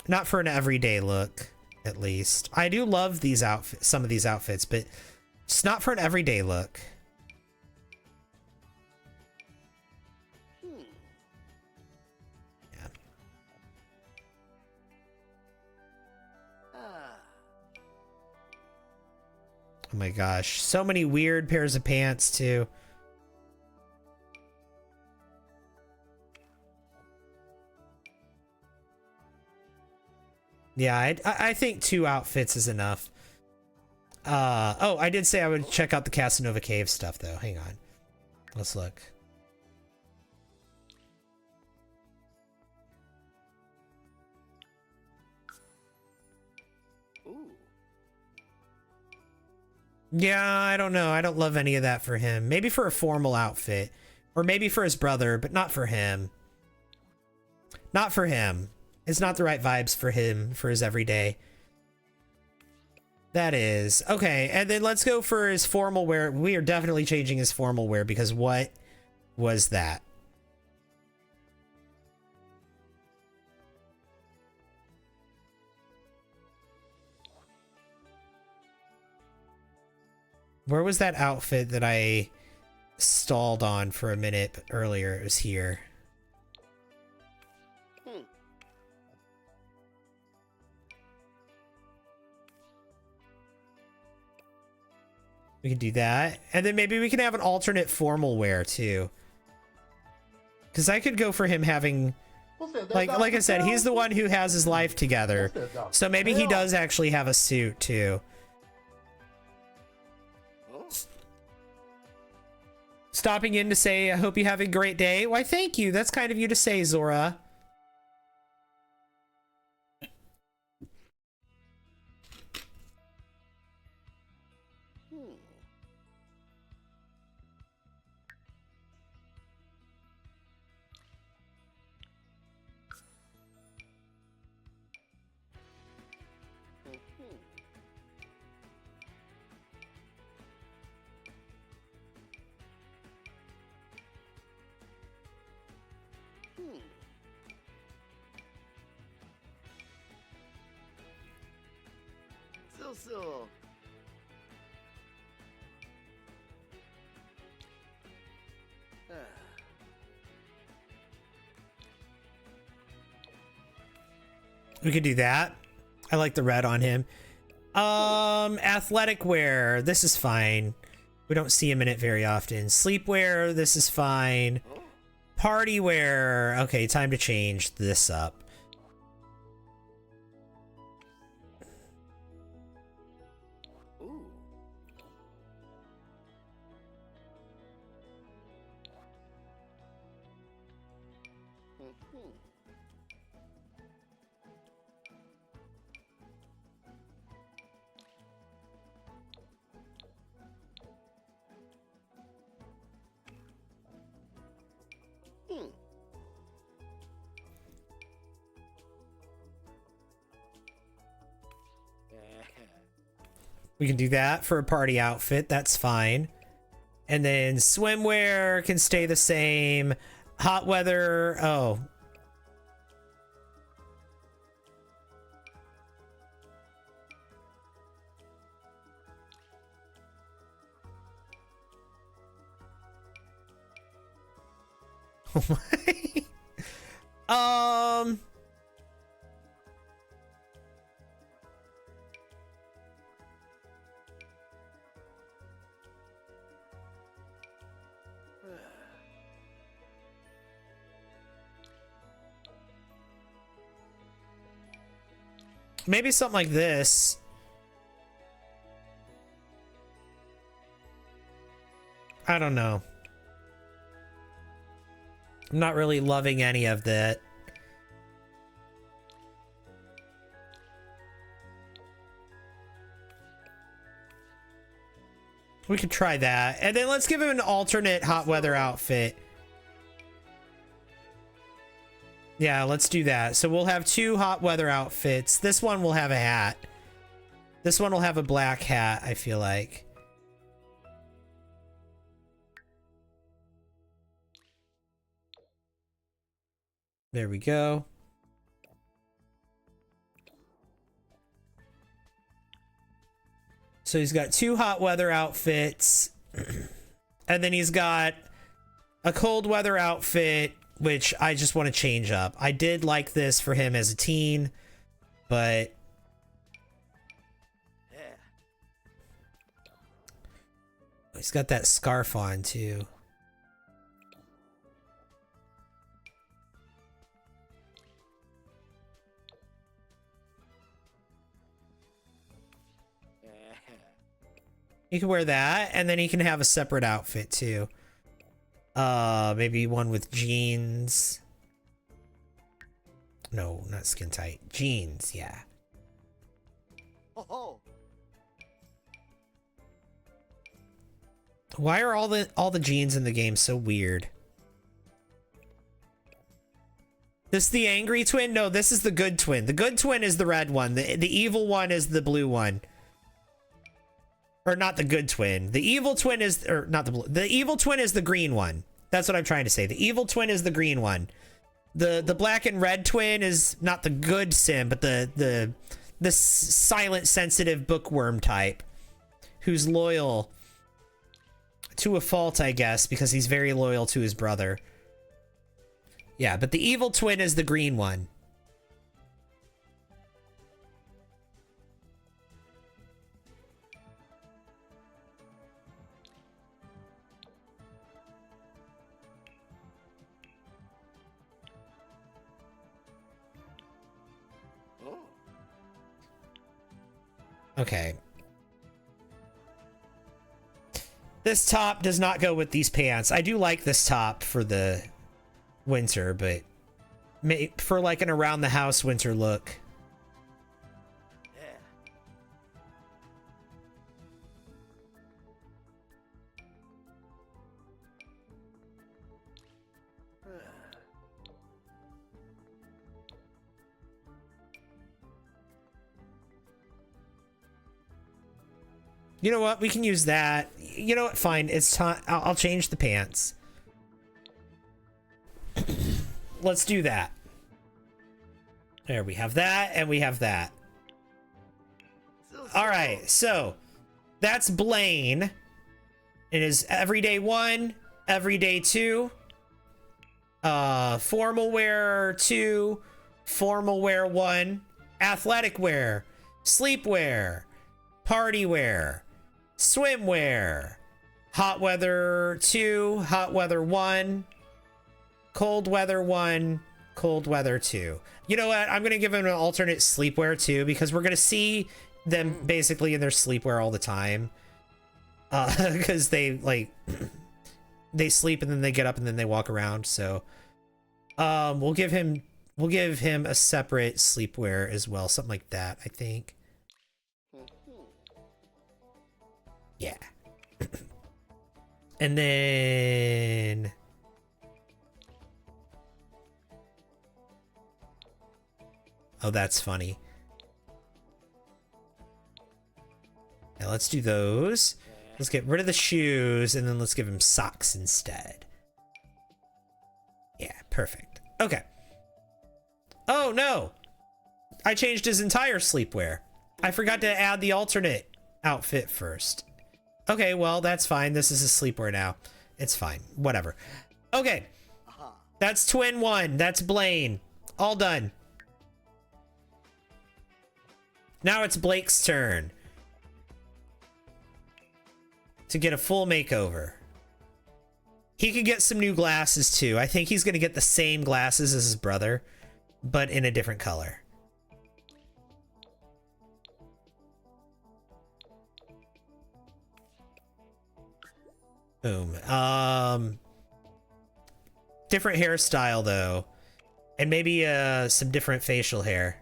Not for an everyday look, at least. I do love these outfits, some of these outfits, but it's not for an everyday look. Oh my gosh, so many weird pairs of pants too. Yeah, I think 2 outfits is enough. Oh, I did say I would check out the Casanova Cave stuff, though. Hang on. Let's look. Ooh. Yeah, I don't know. I don't love any of that for him. Maybe for a formal outfit. Or maybe for his brother, but not for him. Not for him. It's not the right vibes for him, for his everyday. That is. Okay, and then let's go for his formal wear. We are definitely changing his formal wear because what was that? Where was that outfit that I stalled on for a minute earlier? It was here. We can do that. And then maybe we can have an alternate formal wear too. Because I could go for him having, like I said, he's the one who has his life together. So maybe he does actually have a suit too. Stopping in to say, I hope you have a great day. Why, thank you. That's kind of you to say, Zora. So. We could do that. I like the red on him. Athletic wear. This is fine. We don't see him in it very often. Sleepwear. This is fine. Party wear. Okay, time to change this up. We can do that for a party outfit. That's fine. And then swimwear can stay the same. Hot weather. Oh. Maybe something like this. I don't know. I'm not really loving any of that. We could try that. And then let's give him an alternate hot weather outfit. Yeah, let's do that. So we'll have 2 hot weather outfits. This one will have a hat. This one will have a black hat, I feel like. There we go. So he's got 2 hot weather outfits. And then he's got a cold weather outfit, which I just want to change up. I did like this for him as a teen, but he's got that scarf on too. He can wear that, and then he can have a separate outfit too. Maybe one with jeans. No, not skin tight. Jeans, yeah. Oh, Why are all the jeans in the game so weird? This the angry twin? No, this is the good twin. The good twin is the red one. The evil one is the blue one. Or not the good twin. The evil twin is, or not the blue. The evil twin is the green one. That's what I'm trying to say. The evil twin is the green one. The black and red twin is not the good sim, but the silent, sensitive bookworm type, who's loyal to a fault, I guess, because he's very loyal to his brother. Yeah, but the evil twin is the green one. Okay. This top does not go with these pants. I do like this top for the winter, but for like an around the house winter look. You know what? We can use that. You know what? Fine. It's time. I'll change the pants. Let's do that. There, we have that, and we have that. All right, so that's Blaine. It is everyday 1, everyday 2, formal wear 2, formal wear 1, athletic wear, sleepwear, party wear, swimwear, hot weather 2, hot weather 1, cold weather 1, cold weather 2. You know what? I'm going to give him an alternate sleepwear too, because we're going to see them basically in their sleepwear all the time. Because they like they sleep and then they get up and then they walk around. So we'll give him a separate sleepwear as well, something like that, I think. Yeah. And then oh, that's funny. Now let's do those. Let's get rid of the shoes and then let's give him socks instead. Yeah, perfect. Okay. Oh no! I changed his entire sleepwear. I forgot to add the alternate outfit first. Okay, well, that's fine. This is his sleepwear now. It's fine. Whatever. Okay. That's twin 1. That's Blaine. All done. Now it's Blake's turn to get a full makeover. He could get some new glasses too. I think he's going to get the same glasses as his brother, but in a different color. Boom. Different hairstyle though, and maybe some different facial hair.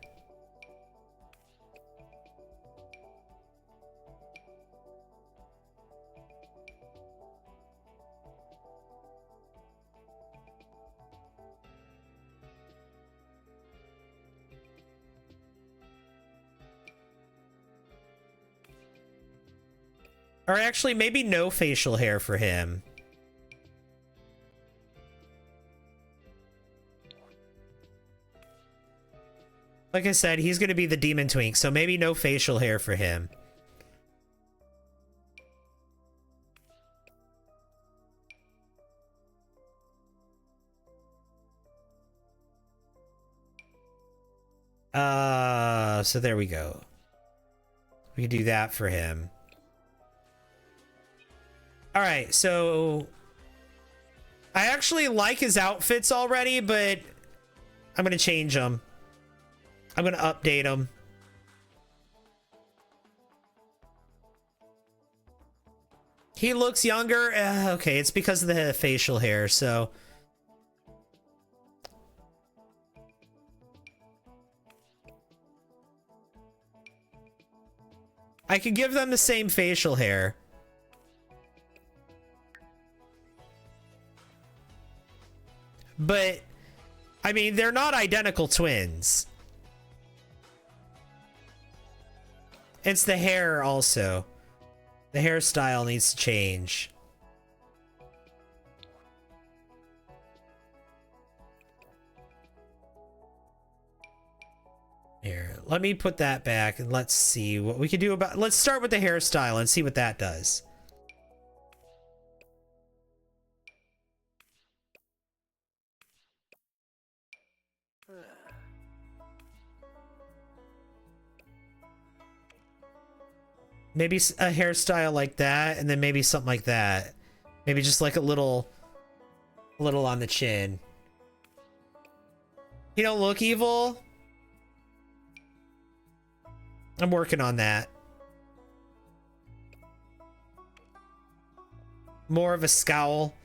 Or actually, maybe no facial hair for him. Like I said, he's going to be the demon twink, so maybe no facial hair for him. So there we go. We can do that for him. All right, so I actually like his outfits already, but I'm going to change them. I'm going to update them. He looks younger. Okay, it's because of the facial hair, so... I could give them the same facial hair. But, I mean, they're not identical twins. It's the hair also. The hairstyle needs to change. Here, let me put that back and let's see what we can do about... Let's start with the hairstyle and see what that does. Maybe a hairstyle like that, and then maybe something like that. Maybe just like a little on the chin. You don't look evil? I'm working on that. More of a scowl.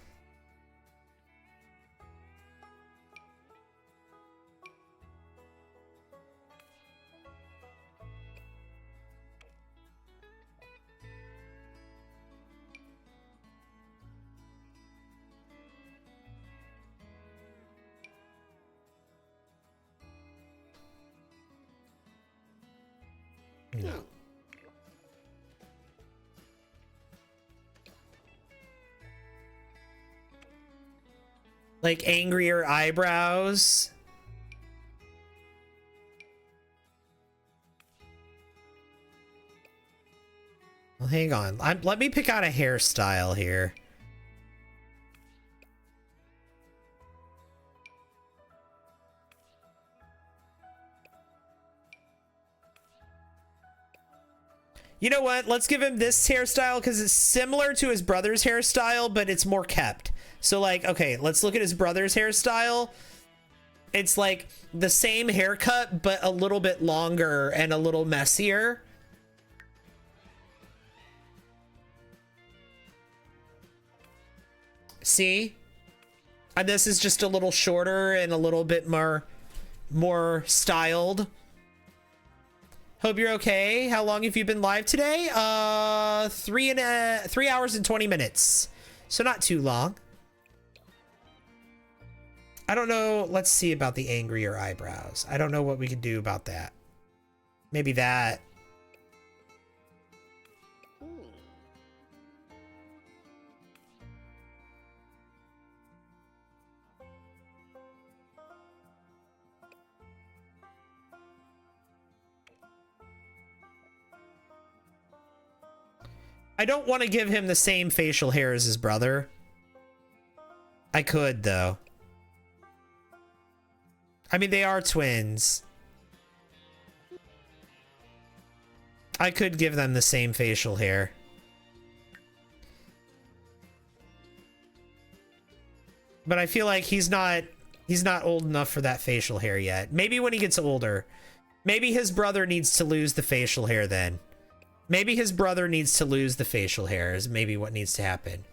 No. Like angrier eyebrows. Well, hang on. Let me pick out a hairstyle here. You know what? Let's give him this hairstyle because it's similar to his brother's hairstyle, but it's more kept. So, like, okay, let's look at his brother's hairstyle. It's like the same haircut, but a little bit longer and a little messier. See? And this is just a little shorter and a little bit more styled. Hope you're okay. How long have you been live today? 3 hours and 20 minutes. So not too long. I don't know. Let's see about the angrier eyebrows. I don't know what we could do about that. Maybe that. I don't want to give him the same facial hair as his brother. I could, though. I mean, they are twins. I could give them the same facial hair. But I feel like he's not old enough for that facial hair yet. Maybe when he gets older. Maybe his brother needs to lose the facial hair then. Maybe his brother needs to lose the facial hair is maybe what needs to happen.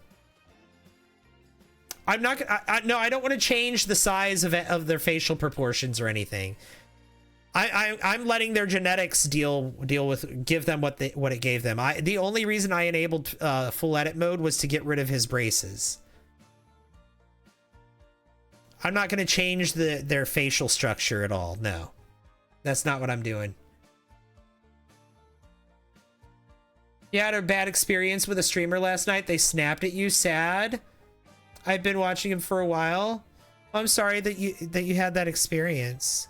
I'm not no, I don't want to change the size of their facial proportions or anything. I'm letting their genetics deal with, give them what it gave them. The only reason I enabled full edit mode was to get rid of his braces. I'm not going to change their facial structure at all. No, that's not what I'm doing. You had a bad experience with a streamer last night. They snapped at you. Sad. I've been watching him for a while. I'm sorry that you had that experience.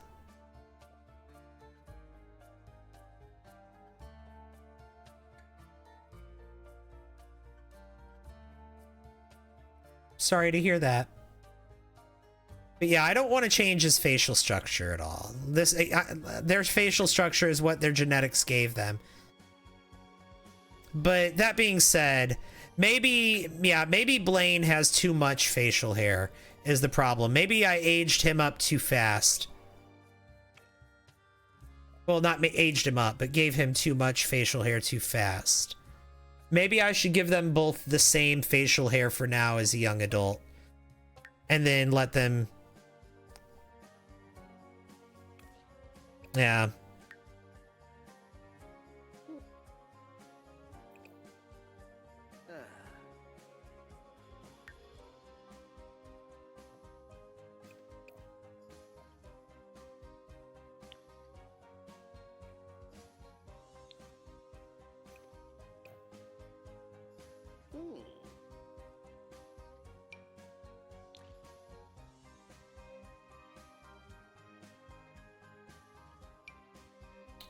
Sorry to hear that. But yeah, I don't want to change his facial structure at all. Their facial structure is what their genetics gave them. But that being said, maybe Blaine has too much facial hair is the problem. Maybe I aged him up too fast. Well, not aged him up, but gave him too much facial hair too fast. Maybe I should give them both the same facial hair for now as a young adult. And then let them... Yeah.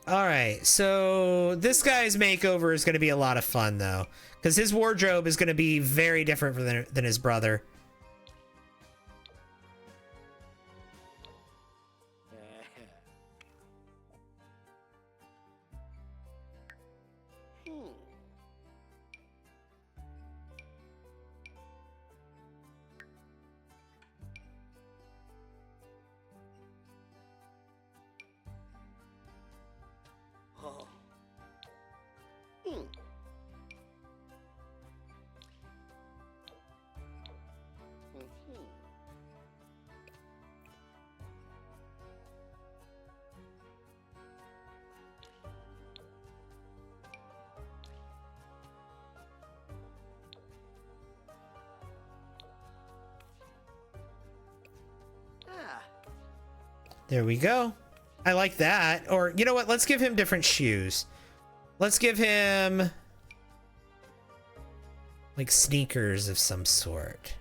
All right, so this guy's makeover is going to be a lot of fun, though, because his wardrobe is going to be very different than his brother. There we go. I like that. Or, you know what? Let's give him different shoes. Let's give him... like sneakers of some sort.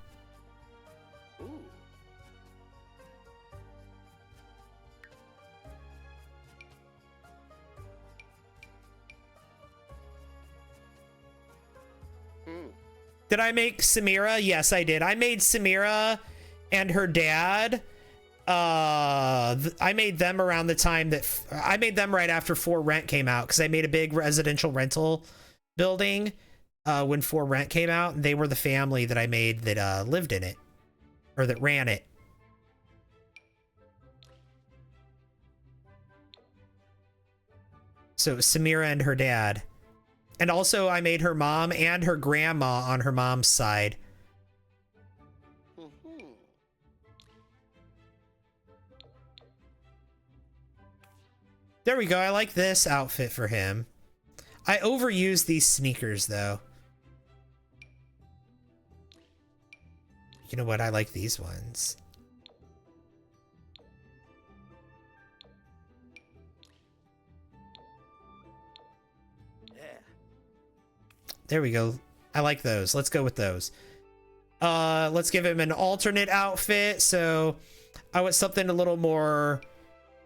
Did I make Samira? Yes, I did. I made Samira and her dad. I made them around the time that I made them right after For Rent came out, because I made a big residential rental building when For Rent came out, and they were the family that I made that lived in it, or that ran it. So it was Samira and her dad. And also I made her mom and her grandma on her mom's side. There we go. I like this outfit for him. I overuse these sneakers, though. You know what? I like these ones. There we go. I like those. Let's go with those. Let's give him an alternate outfit. So I want something a little more,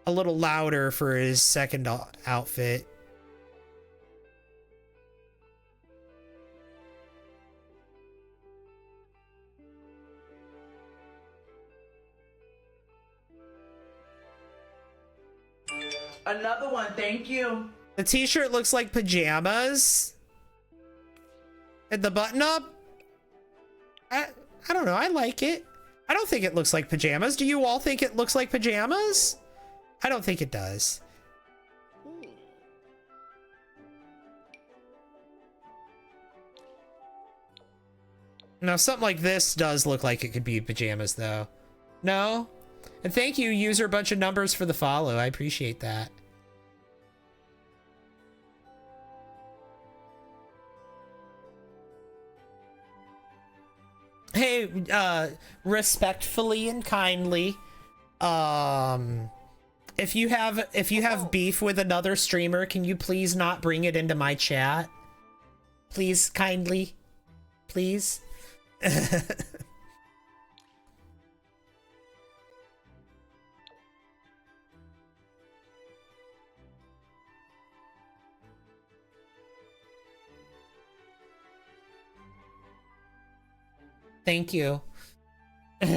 a little louder for his second outfit. Another one, thank you. The t-shirt looks like pajamas. And the button up, I don't know. I like it. I don't think it looks like pajamas. Do you all think it looks like pajamas? I don't think it does. Now, something like this does look like it could be pajamas, though. No? And thank you, user bunch of numbers, for the follow. I appreciate that. Hey, respectfully and kindly, if you have beef with another streamer, can you please not bring it into my chat? Please, kindly, please. Thank you. I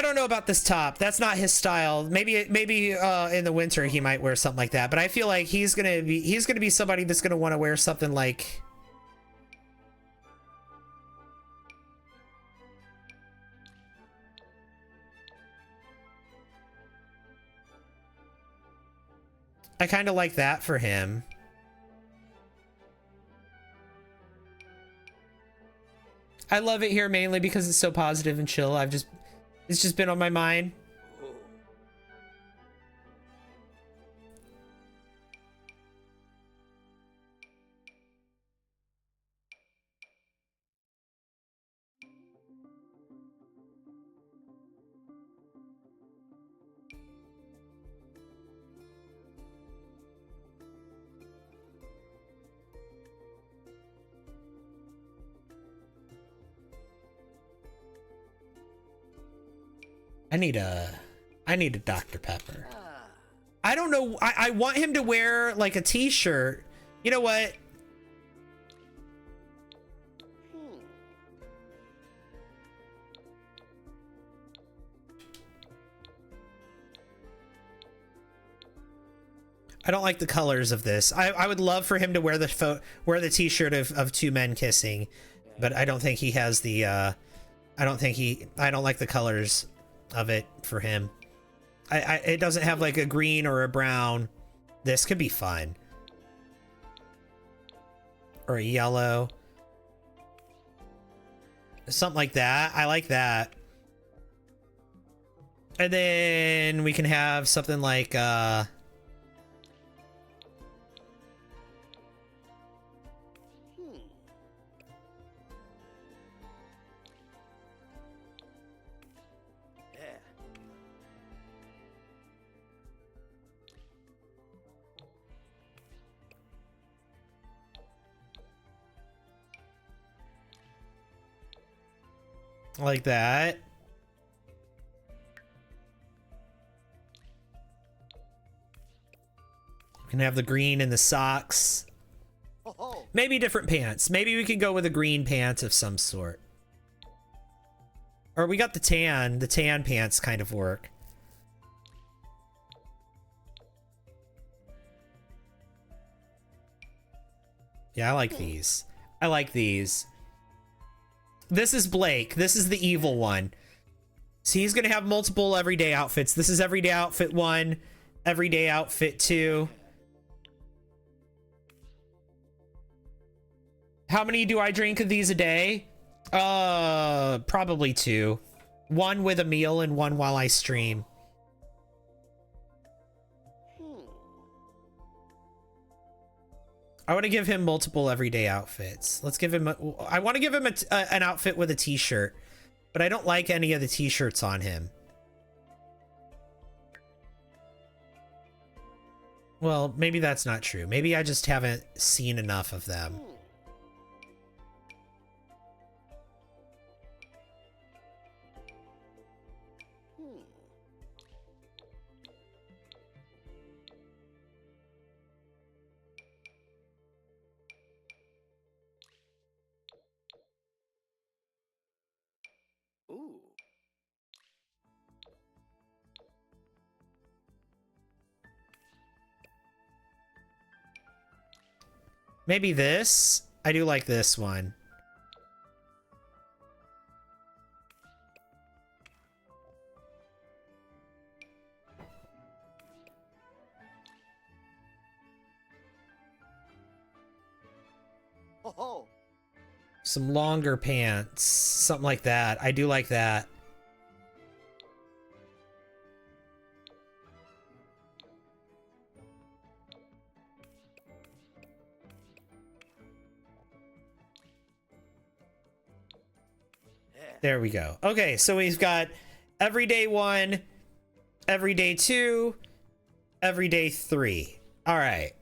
don't know about this top. That's not his style. Maybe in the winter he might wear something like that. But I feel like he's gonna be somebody that's gonna want to wear something like. I kind of like that for him. I love it here mainly because it's so positive and chill. It's just been on my mind. I need a Dr. Pepper. I don't know. I want him to wear like a t-shirt. You know what? I don't like the colors of this. I would love for him to wear the t-shirt of two men kissing, but I don't think he has the I don't like the colors of it for him. It doesn't have like a green or a brown. This could be fun. Or a yellow. Something like that. I like that. And then we can have something like like that. We can have the green in the socks. Maybe different pants. Maybe we could go with a green pants of some sort. Or we got the tan. The tan pants kind of work. Yeah, I like these. I like these. This is Blake. This is the evil one. So he's going to have multiple everyday outfits. This is everyday outfit 1, everyday outfit 2. How many do I drink of these a day? Probably 2. 1 with a meal and 1 while I stream. I want to give him multiple everyday outfits. Let's give him I want to give him an outfit with a t-shirt, but I don't like any of the t-shirts on him. Well, maybe that's not true. Maybe I just haven't seen enough of them. Ooh. Maybe this? I do like this one. Oh. Some longer pants. Something like that. I do like that. There we go. Okay, so we've got everyday 1, everyday 2, everyday 3. All right.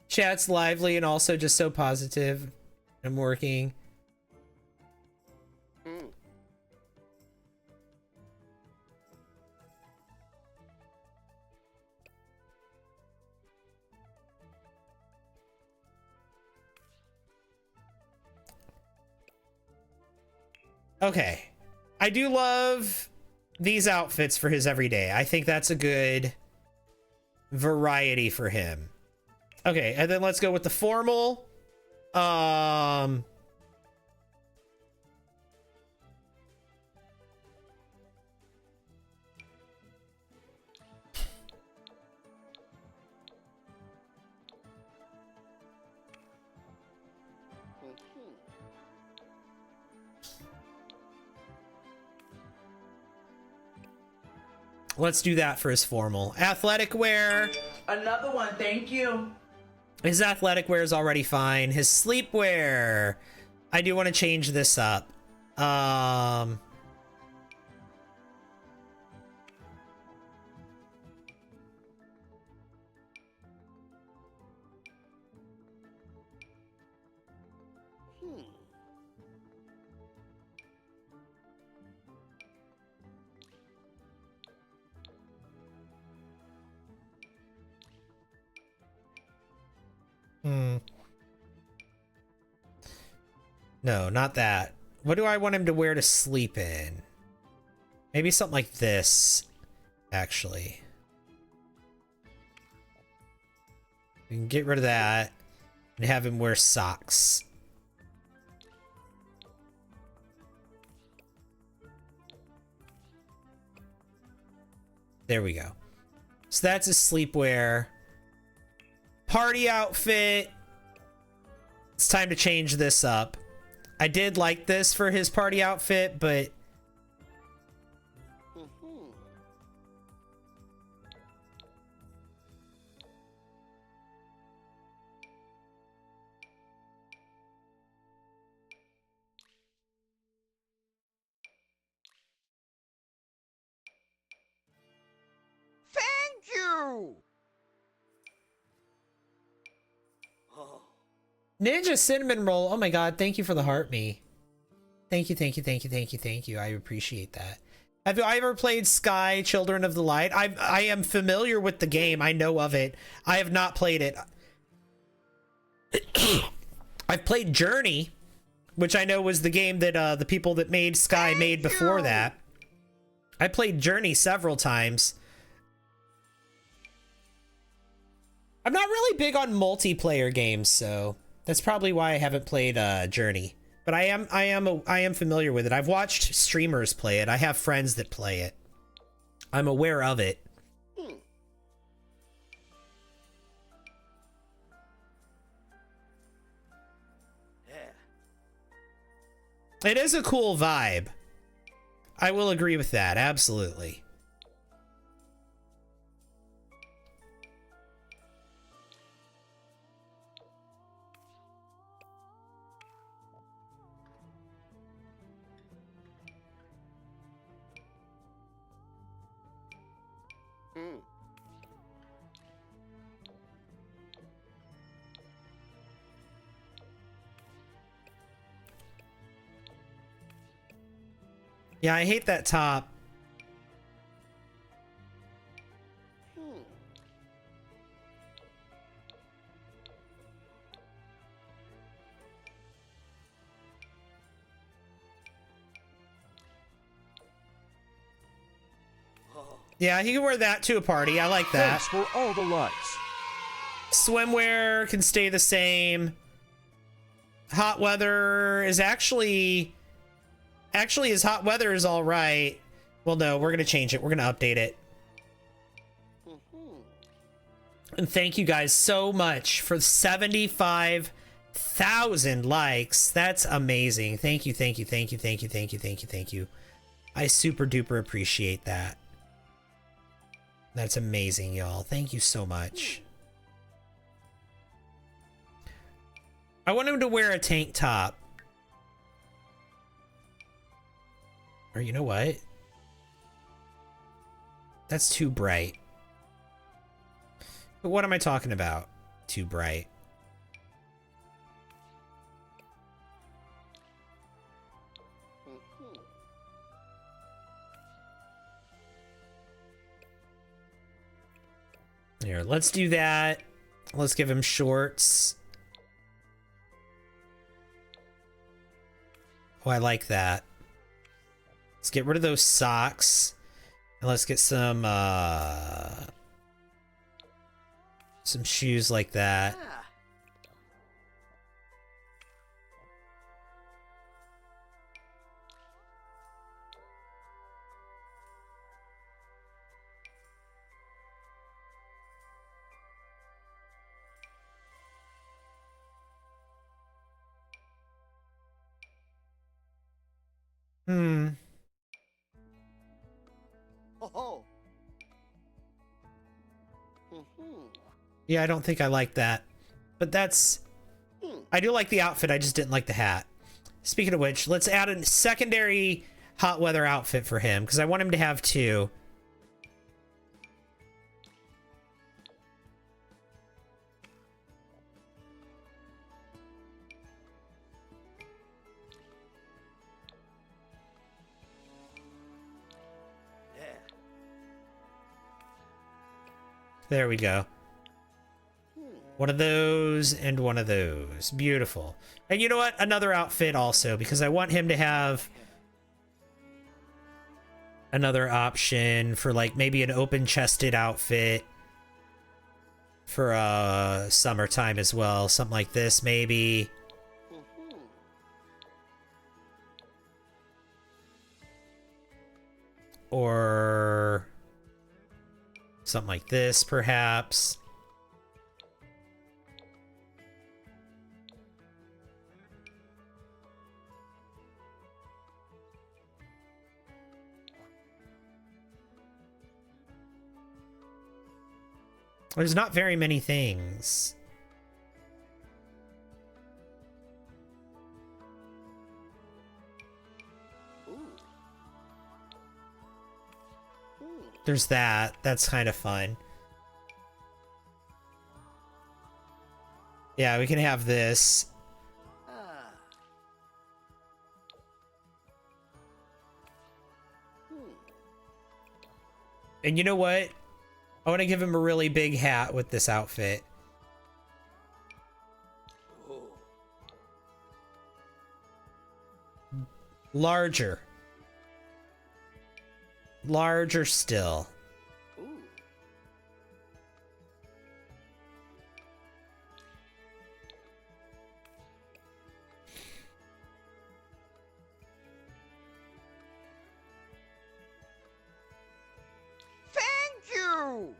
Chat's lively and also just so positive. I'm working. Okay. I do love these outfits for his everyday. I think that's a good variety for him. Okay, and then let's go with the formal. Let's do that for his formal. Athletic wear. Another one, thank you. His athletic wear is already fine. His sleepwear. I do want to change this up. No, not that. What do I want him to wear to sleep in? Maybe something like this, actually. We can get rid of that and have him wear socks. There we go. So that's his sleepwear. Party outfit. It's time to change this up. I did like this for his party outfit, but Thank you! Ninja Cinnamon Roll. Oh my god, thank you for the heart me. Thank you, thank you, thank you, thank you, thank you. I appreciate that. Have you ever played Sky Children of the Light? I am familiar with the game. I know of it. I have not played it. I've played Journey, which I know was the game that the people that made Sky made before that. I played Journey several times. I'm not really big on multiplayer games, so that's probably why I haven't played Journey. But I am familiar with it. I've watched streamers play it. I have friends that play it. I'm aware of it. It is a cool vibe. I will agree with that, absolutely. Yeah, I hate that top. Yeah, he can wear that to a party. I like that. Thanks for all the likes. Swimwear can stay the same. Hot weather is actually his hot weather is all right. Well, no, we're gonna change it. We're gonna update it. And thank you guys so much for 75,000 likes. That's amazing. Thank you, thank you, thank you, thank you, thank you, thank you, thank you. I super duper appreciate that. That's amazing, y'all. Thank you so much. I want him to wear a tank top. Or you know what? That's too bright. But what am I talking about? Too bright. Here, let's do that. Let's give him shorts. Oh, I like that. Let's get rid of those socks. And let's get some shoes like that. Oh, Yeah, I don't think I like that. But that's... I do like the outfit, I just didn't like the hat. Speaking of which, let's add a secondary hot weather outfit for him, because I want him to have 2. There we go. One of those and one of those. Beautiful. And you know what? Another outfit also, because I want him to have another option for like maybe an open-chested outfit for summertime as well. Something like this, maybe. Or something like this, perhaps. There's not very many things. There's that. That's kind of fun. Yeah, we can have this. And you know what? I want to give him a really big hat with this outfit. Larger. Larger still. Thank you!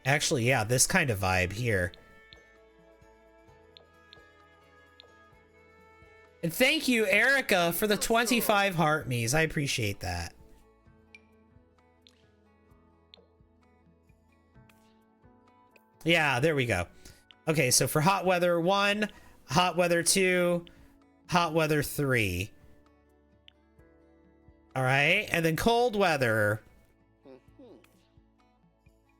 Actually, yeah, this kind of vibe here. And thank you, Erica, for the 25 heart me's. I appreciate that. Yeah, there we go. Okay, so for hot weather 1, hot weather 2, hot weather 3. All right, and then cold weather.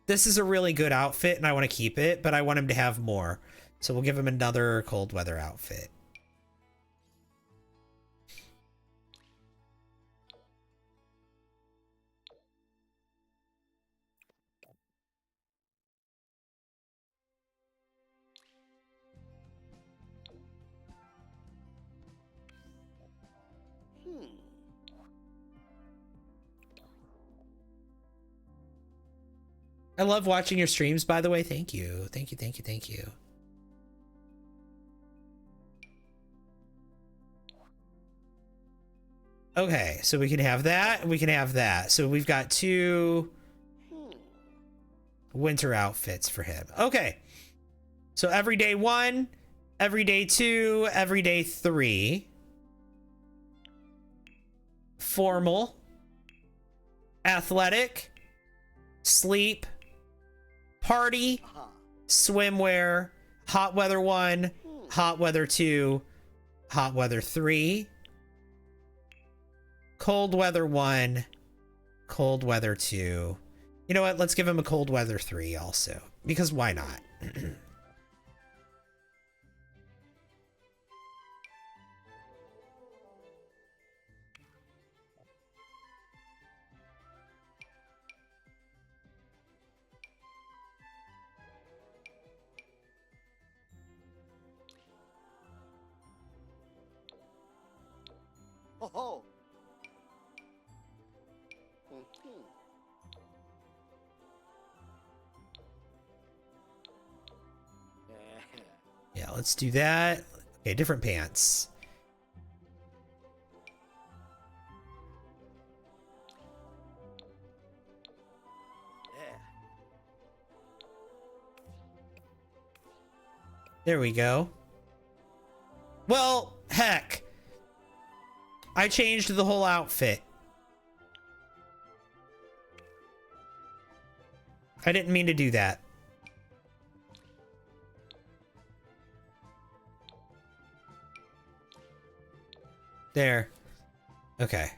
This is a really good outfit, and I want to keep it, but I want him to have more. So we'll give him another cold weather outfit. I love watching your streams, by the way. Thank you. Thank you, thank you, thank you. Okay, so we can have that, and we can have that. So we've got 2 winter outfits for him. Okay. So everyday 1, everyday 2, everyday 3. Formal. Athletic. Sleep. Party. Swimwear. Hot weather 1. Hot weather 2. Hot weather 3. Cold weather 1. Cold weather 2. You know what? Let's give him a cold weather 3 also. Because why not? Oh. Yeah, let's do that. Okay, different pants. There we go. Well, heck. I changed the whole outfit. I didn't mean to do that. There. Okay.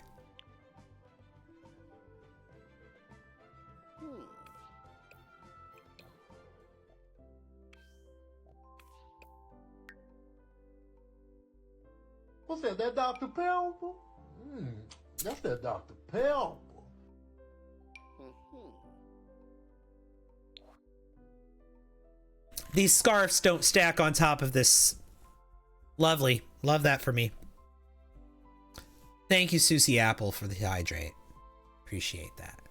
What's that? That Dr. Pepper? That's that Dr. Pepper. These scarves don't stack on top of this. Lovely. Love that for me. Thank you, Susie Apple, for the hydrate. Appreciate that.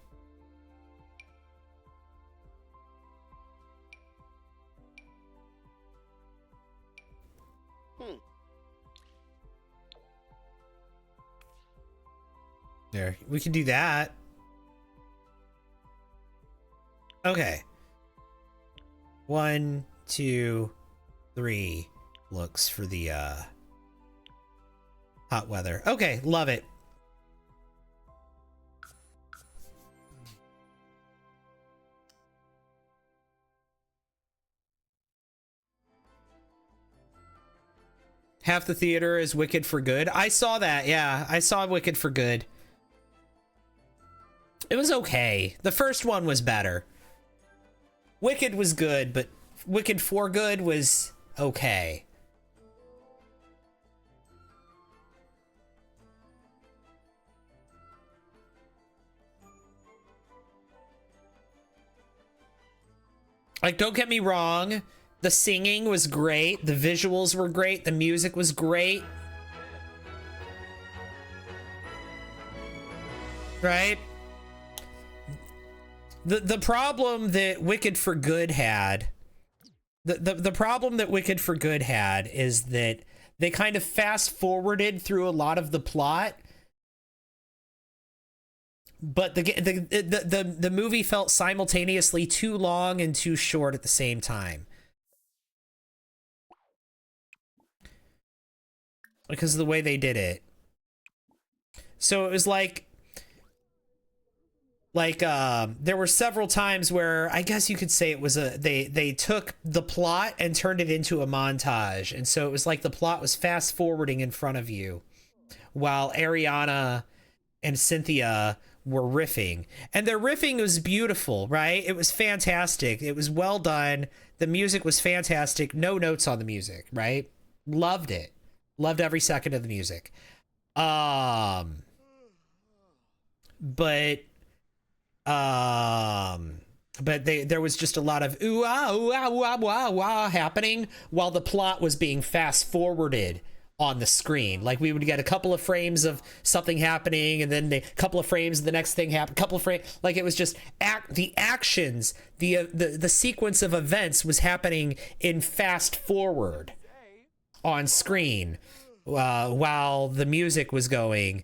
There, we can do that. Okay. 1, 2, 3 looks for the hot weather. Okay, love it. Half the theater is Wicked for Good. I saw that, yeah. I saw Wicked for Good. It was okay. The first one was better. Wicked was good, but Wicked for Good was okay. Like, don't get me wrong. The singing was great. The visuals were great. The music was great. Right? The problem that Wicked for Good had, the problem that Wicked for Good had is that they kind of fast forwarded through a lot of the plot, but the movie felt simultaneously too long and too short at the same time because of the way they did it. So it was like there were several times where I guess you could say it was they took the plot and turned it into a montage, and so it was like the plot was fast forwarding in front of you while Ariana and Cynthia were riffing, and their riffing was beautiful, right? It was fantastic. It was well done. The music was fantastic. No notes on the music, right? Loved it. Loved every second of the music. But there was just a lot of ooh ah ooh ah ooh ah, ooh ah, ooh ah happening while the plot was being fast forwarded on the screen. Like we would get a couple of frames of something happening, and then a couple of frames of the next thing happened. Couple of frames, like it was just the actions, the sequence of events was happening in fast forward on screen while the music was going.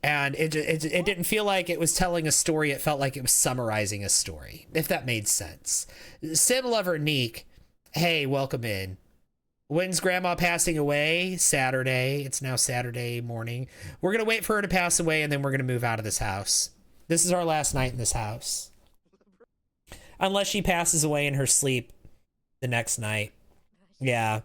And it didn't feel like it was telling a story. It felt like it was summarizing a story, if that made sense. Sim Lover Neek, hey, welcome in. When's Grandma passing away? Saturday. It's now Saturday morning. We're going to wait for her to pass away, and then we're going to move out of this house. This is our last night in this house. Unless she passes away in her sleep the next night. Yeah.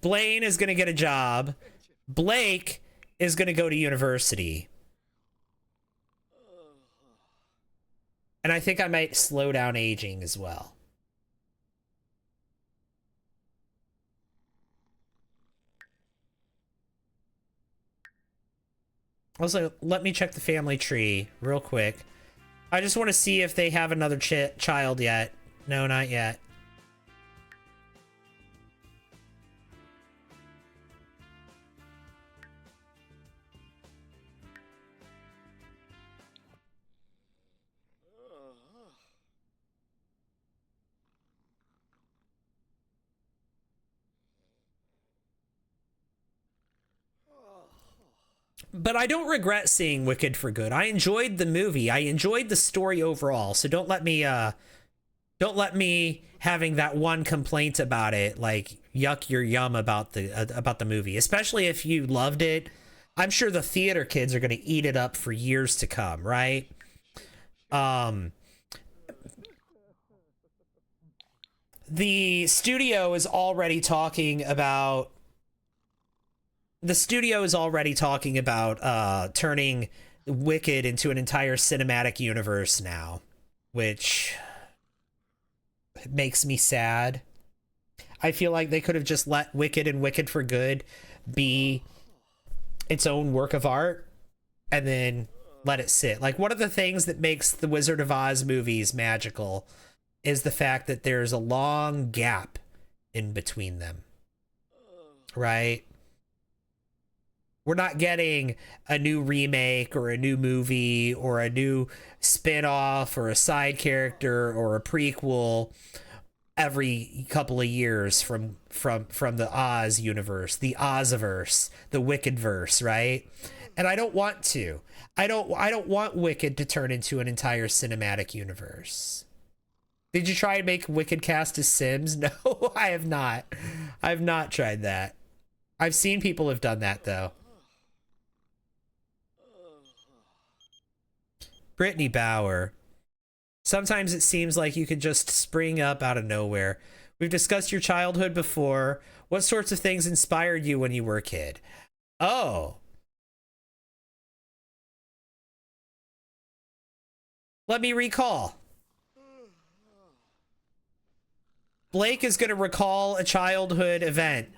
Blaine is going to get a job. Blake is going to go to university. And I think I might slow down aging as well. Also, let me check the family tree real quick. I just want to see if they have another child yet. No, not yet. But I don't regret seeing Wicked for Good. I enjoyed the movie. I enjoyed the story overall. So don't let me Don't let me having that one complaint about it like yuck your yum about the movie, especially if you loved it. I'm sure the theater kids are going to eat it up for years to come, right? The studio is already talking about turning Wicked into an entire cinematic universe now, which makes me sad. I feel like they could have just let Wicked and Wicked for Good be its own work of art and then let it sit. Like, one of the things that makes the Wizard of Oz movies magical is the fact that there's a long gap in between them, right? We're not getting a new remake or a new movie or a new spin-off or a side character or a prequel every couple of years from the Oz universe, the Oziverse, the Wickedverse, right? And I don't want to. I don't want Wicked to turn into an entire cinematic universe. Did you try and make Wicked cast as Sims? No, I have not. I've not tried that. I've seen people have done that though. Brittany Bauer. Sometimes it seems like you could just spring up out of nowhere. We've discussed your childhood before. What sorts of things inspired you when you were a kid? Oh. Let me recall. Blake is going to recall a childhood event.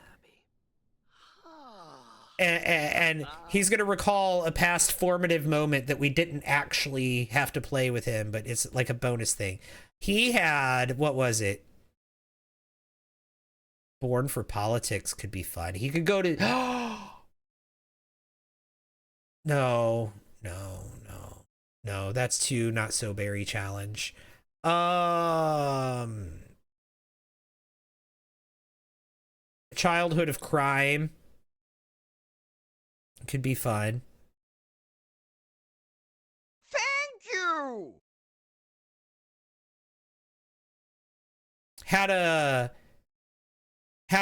And he's going to recall a past formative moment that we didn't actually have to play with him, but it's like a bonus thing. He had, what was it? Born for Politics could be fun. He could go to... No, that's too not so berry challenge. Childhood of Crime could be fun. Thank you! Had a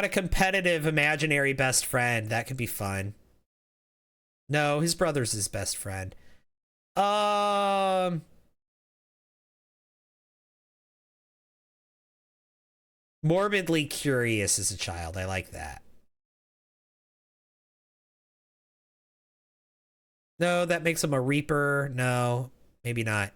competitive imaginary best friend. That could be fun. No, his brother's his best friend. Morbidly curious as a child. I like that. No, that makes him a reaper. No, maybe not.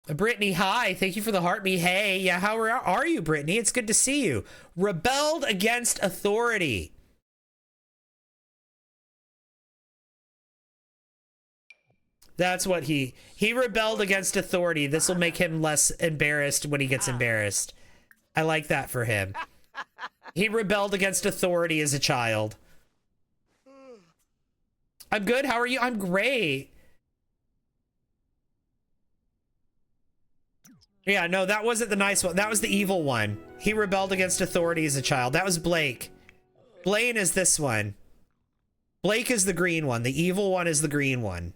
Brittany, hi. Thank you for the heart me. Hey, yeah, how are you, Brittany? It's good to see you. Rebelled against authority. That's what he rebelled against authority. This will make him less embarrassed when he gets embarrassed. I like that for him. He rebelled against authority as a child. I'm good. How are you? I'm great. Yeah, no, that wasn't the nice one. That was the evil one. He rebelled against authority as a child. That was Blake. Blaine is this one. Blake is the green one. The evil one is the green one.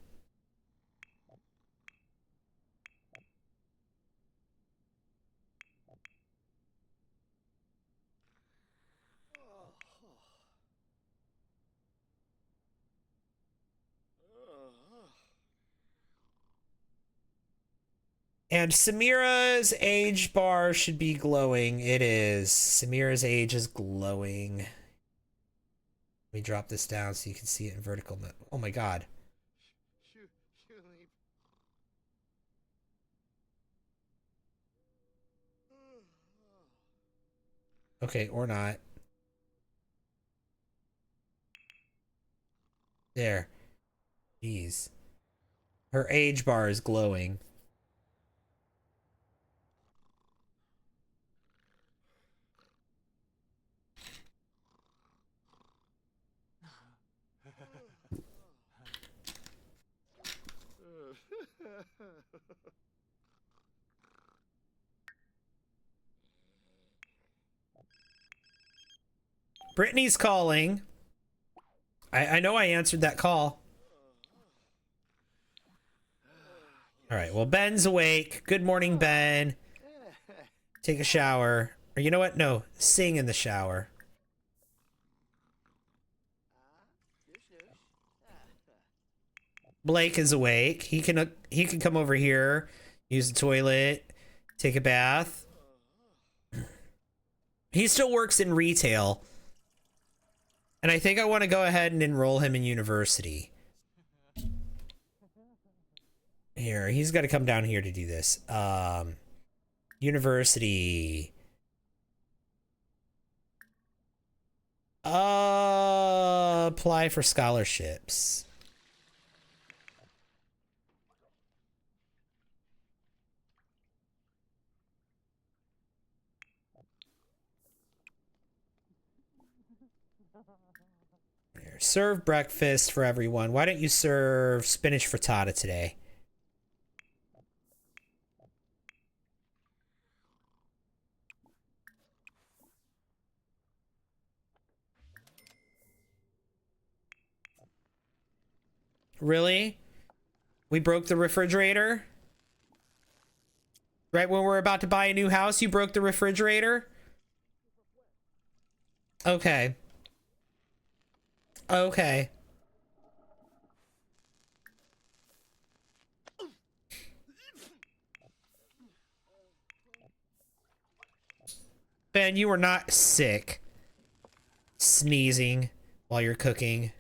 And Samira's age bar should be glowing. It is. Samira's age is glowing. Let me drop this down so you can see it in vertical. Oh my god. Okay, or not. There. Jeez. Her age bar is glowing. Brittany's calling. I know I answered that call. All right, well, Ben's awake. Good morning, Ben. Take a shower. Or you know what? No, sing in the shower. Blake is awake. He can come over here, use the toilet, take a bath. He still works in retail. And I think I want to go ahead and enroll him in university. Here, he's got to come down here to do this. University. Apply for scholarships. Here, serve breakfast for everyone. Why don't you serve spinach frittata today? Really? We broke the refrigerator? Right when we're about to buy a new house, you broke the refrigerator? Okay. Okay. Ben, you are not sick. Sneezing while you're cooking.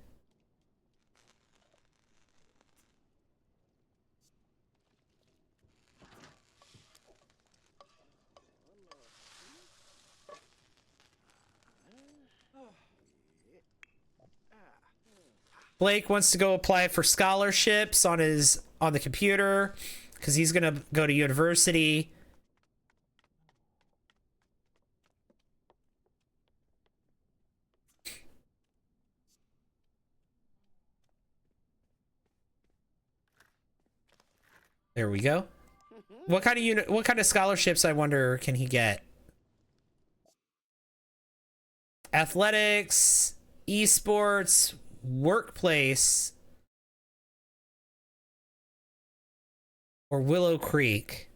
Blake wants to go apply for scholarships on the computer because he's gonna go to university. There we go. What kind of scholarships, I wonder, can he get? Athletics, esports, workplace, or Willow Creek.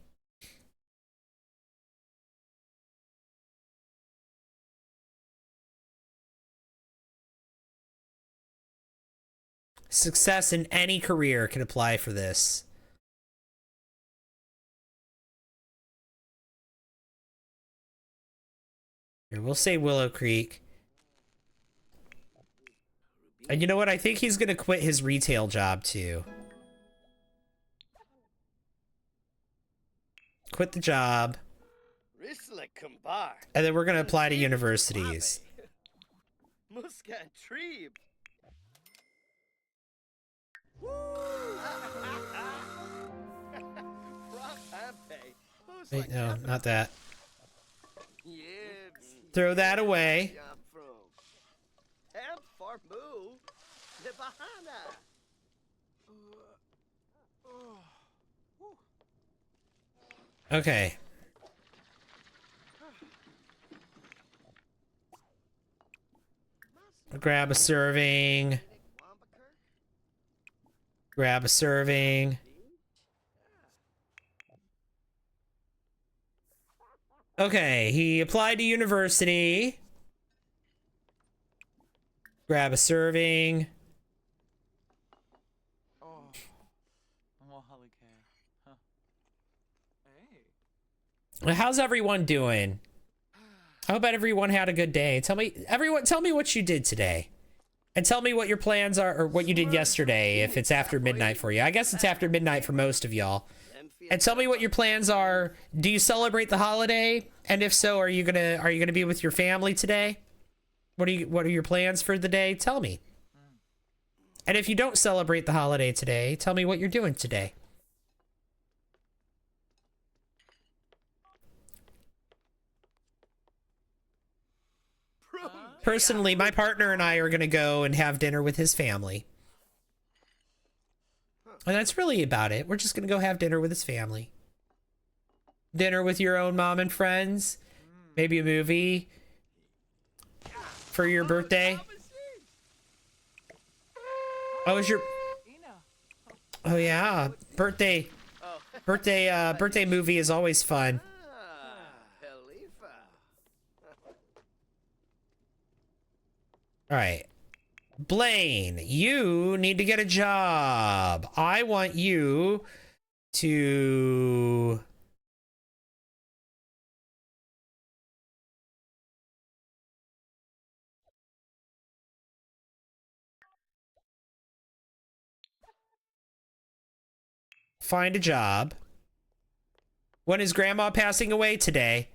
Success in any career can apply for this. Here, we'll say Willow Creek. And you know what? I think he's gonna quit his retail job too. Quit the job. And then we're gonna apply to universities. Wait, no, not that. Throw that away. Okay. Grab a serving. Grab a serving. Okay, he applied to university. Grab a serving. Oh. Well, okay. Huh. Hey. How's everyone doing? I hope everyone had a good day. Tell me what you did today. And tell me what your plans are, or what you did yesterday, if it's after midnight for you. I guess it's after midnight for most of y'all. And tell me what your plans are. Do you celebrate the holiday? And if so, are you gonna be with your family today? What are your plans for the day? Tell me. And if you don't celebrate the holiday today, tell me what you're doing today. Personally, my partner and I are gonna go and have dinner with his family. And that's really about it. We're just gonna go have dinner with his family. Dinner with your own mom and friends. Maybe a movie. For your birthday. Oh, is your... Oh, yeah. Birthday. Birthday movie is always fun. Khalifa. All right. Blaine, you need to get a job. I want you to find a job. When is grandma passing away? Today.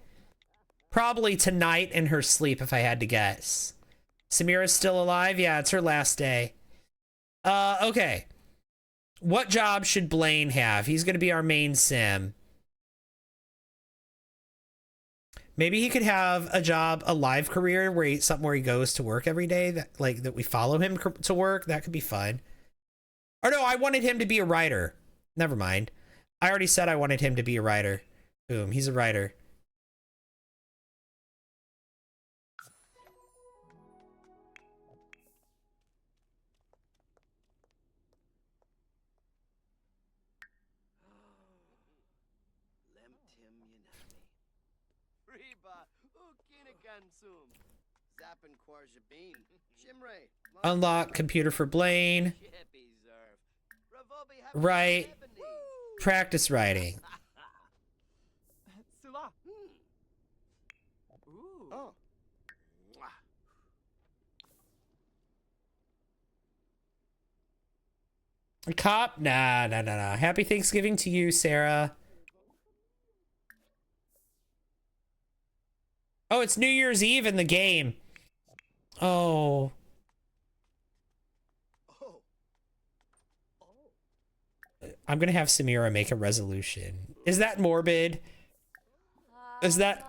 Probably tonight in her sleep, if I had to guess. Samira's still alive? Yeah, it's her last day. Okay. What job should Blaine have? He's going to be our main sim. Maybe he could have a job, a live career something where he goes to work every day, that we follow him to work. That could be fun. Or no, I wanted him to be a writer. Never mind. I already said I wanted him to be a writer. Boom, he's a writer. Unlock computer for Blaine. Right. Practice writing. A cop? Nah. Happy Thanksgiving to you, Sarah. Oh, it's New Year's Eve in the game. Oh. I'm gonna have Samira make a resolution. Is that morbid? Is that...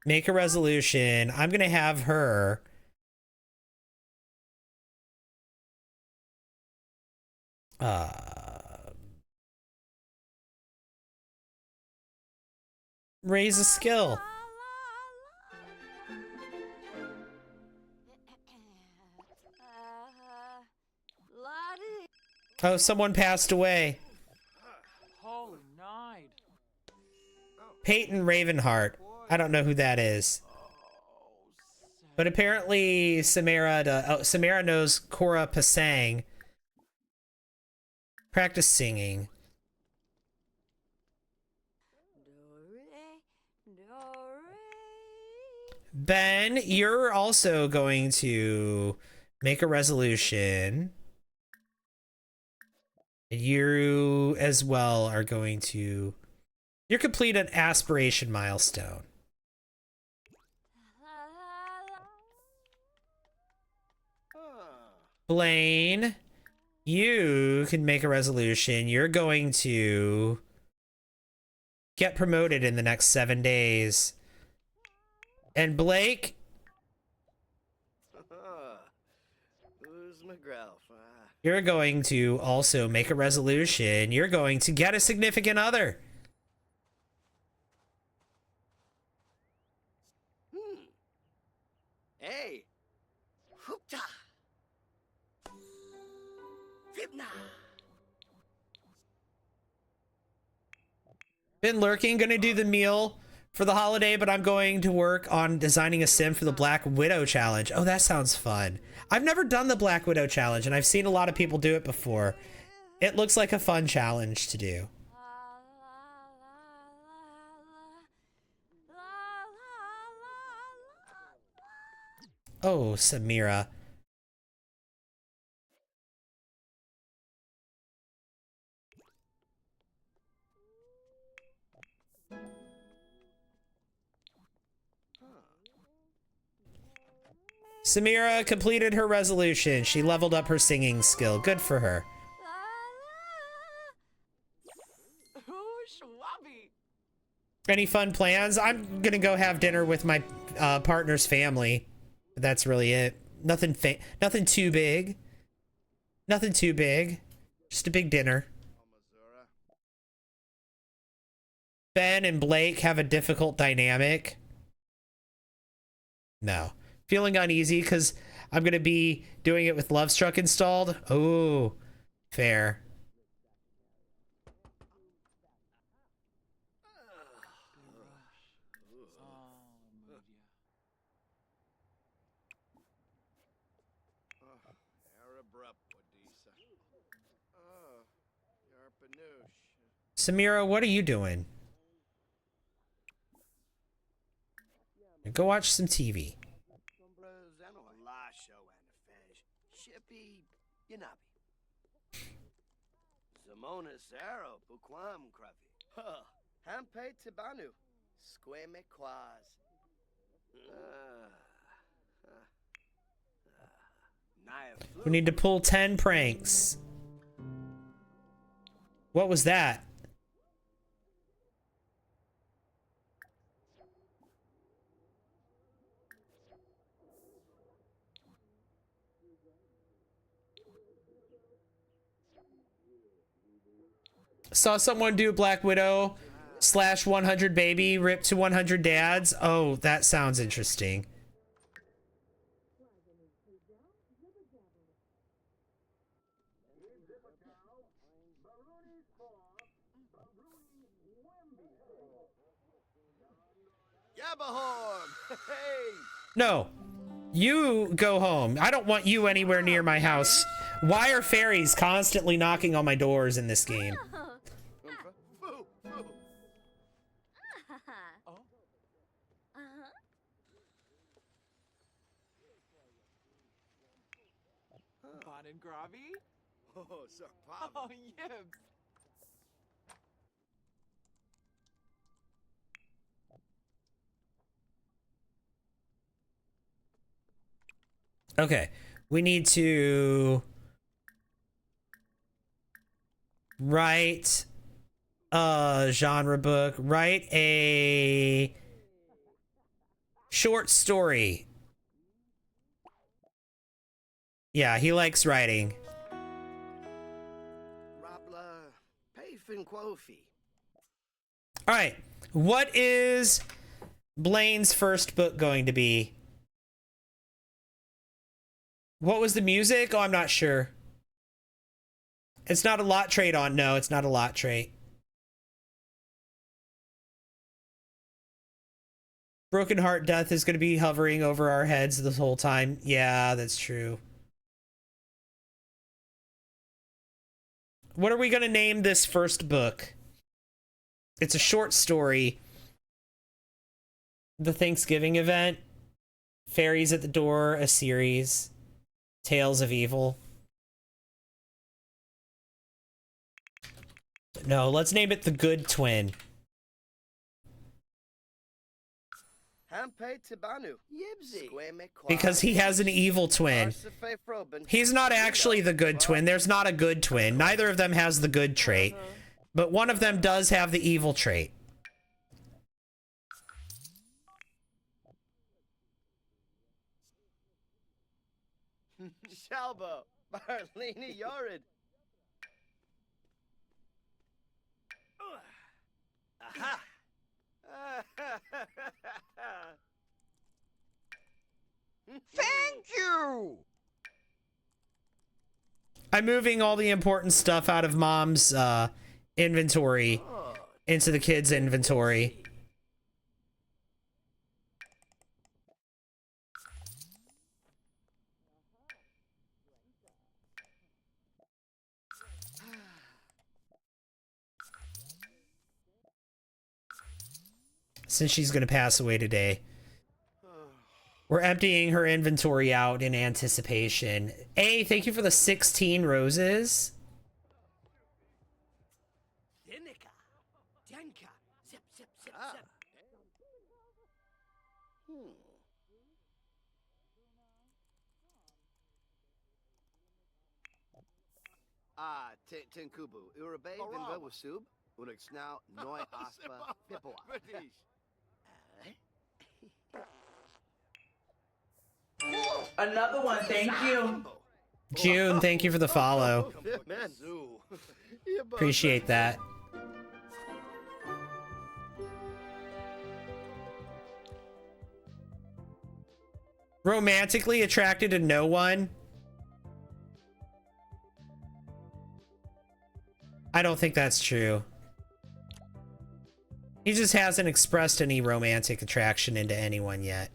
Make a resolution. I'm gonna have her... raise a skill. Oh, someone passed away. Holy night. Peyton Ravenheart. I don't know who that is. But apparently Samara knows Cora Pasang. Practice singing. Ben, you're also going to make a resolution. You as well are going to... You're complete an aspiration milestone. Blaine, you can make a resolution. You're going to get promoted in the next 7 days. And Blake, you're going to also make a resolution. You're going to get a significant other. Hey. Hoopta. Vibna. Been lurking, gonna do the meal for the holiday, but I'm going to work on designing a sim for the Black Widow challenge. Oh, that sounds fun. I've never done the Black Widow challenge, and I've seen a lot of people do it before. It looks like a fun challenge to do. Oh, Samira. Samira completed her resolution. She leveled up her singing skill. Good for her. Any fun plans? I'm gonna go have dinner with my partner's family. That's really it. Nothing too big. Nothing too big. Just a big dinner. Ben and Blake have a difficult dynamic. No. Feeling uneasy because I'm going to be doing it with Love Struck installed. Oh, fair. Oh, Yarpanoosh. Samira, what are you doing? Go watch some TV. Lasho Anafej. Shippy Yanabi. Zamona Zaro Buquam Kravi. Hampe Tibanu. Squame Quaz. We need to pull 10 pranks. What was that? Saw someone do Black Widow / 100 baby rip to 100 dads. Oh, that sounds interesting. Yabahorn! Hey! No, you go home. I don't want you anywhere near my house. Why are fairies constantly knocking on my doors in this game? Boo! Boo! Bon and Gravi? Oh, sir, Oh, Papa. yibs. Okay, we need to write a genre book, write a short story. Yeah, he likes writing. Rabla Payfin Quofi. All right, what is Blaine's first book going to be? What was the music? Oh, I'm not sure. It's not a lot trait on. No, it's not a lot trait. Broken Heart Death is going to be hovering over our heads this whole time. Yeah, that's true. What are we going to name this first book? It's a short story. The Thanksgiving event. Fairies at the Door, a series. Tales of Evil. No, let's name it The Good Twin. Hampe Tibanu. Yibsy. Squame Quaz. Because he has an evil twin. Arsafe Froben. He's not actually the good twin. There's not a good twin. Neither of them has the good trait. But one of them does have the evil trait. Shalbo. Marlene Yorid. Aha! Thank you! I'm moving all the important stuff out of Mom's inventory into the kids' inventory. Since she's going to pass away today. We're emptying her inventory out in anticipation. Hey, thank you for the 16 roses. Dinica. Denka. Zip, zip, zip, zip. Tinkubu. Urabe Vinva Wasub. Unix now Noi Aspa Pippoa. Another one, thank you. June, thank you for the follow. Man. Appreciate that. Romantically attracted to no one? I don't think that's true. He just hasn't expressed any romantic attraction into anyone yet.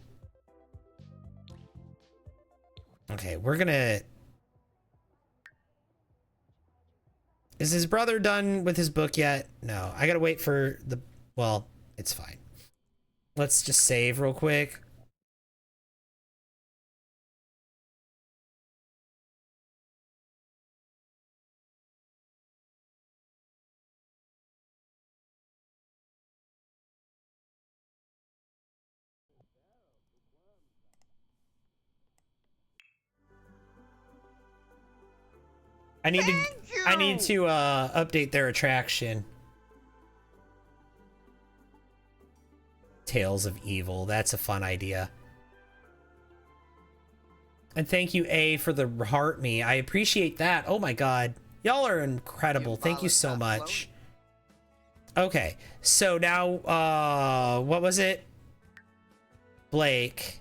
Okay, we're gonna Is his brother done with his book yet? No, I gotta wait for the, well, it's fine. Let's just save real quick. I need to update their attraction. Tales of Evil. That's a fun idea. And thank you, A, for the heart me. I appreciate that. Oh my god. Y'all are incredible. Thank you so much. Okay. So now, what was it? Blake.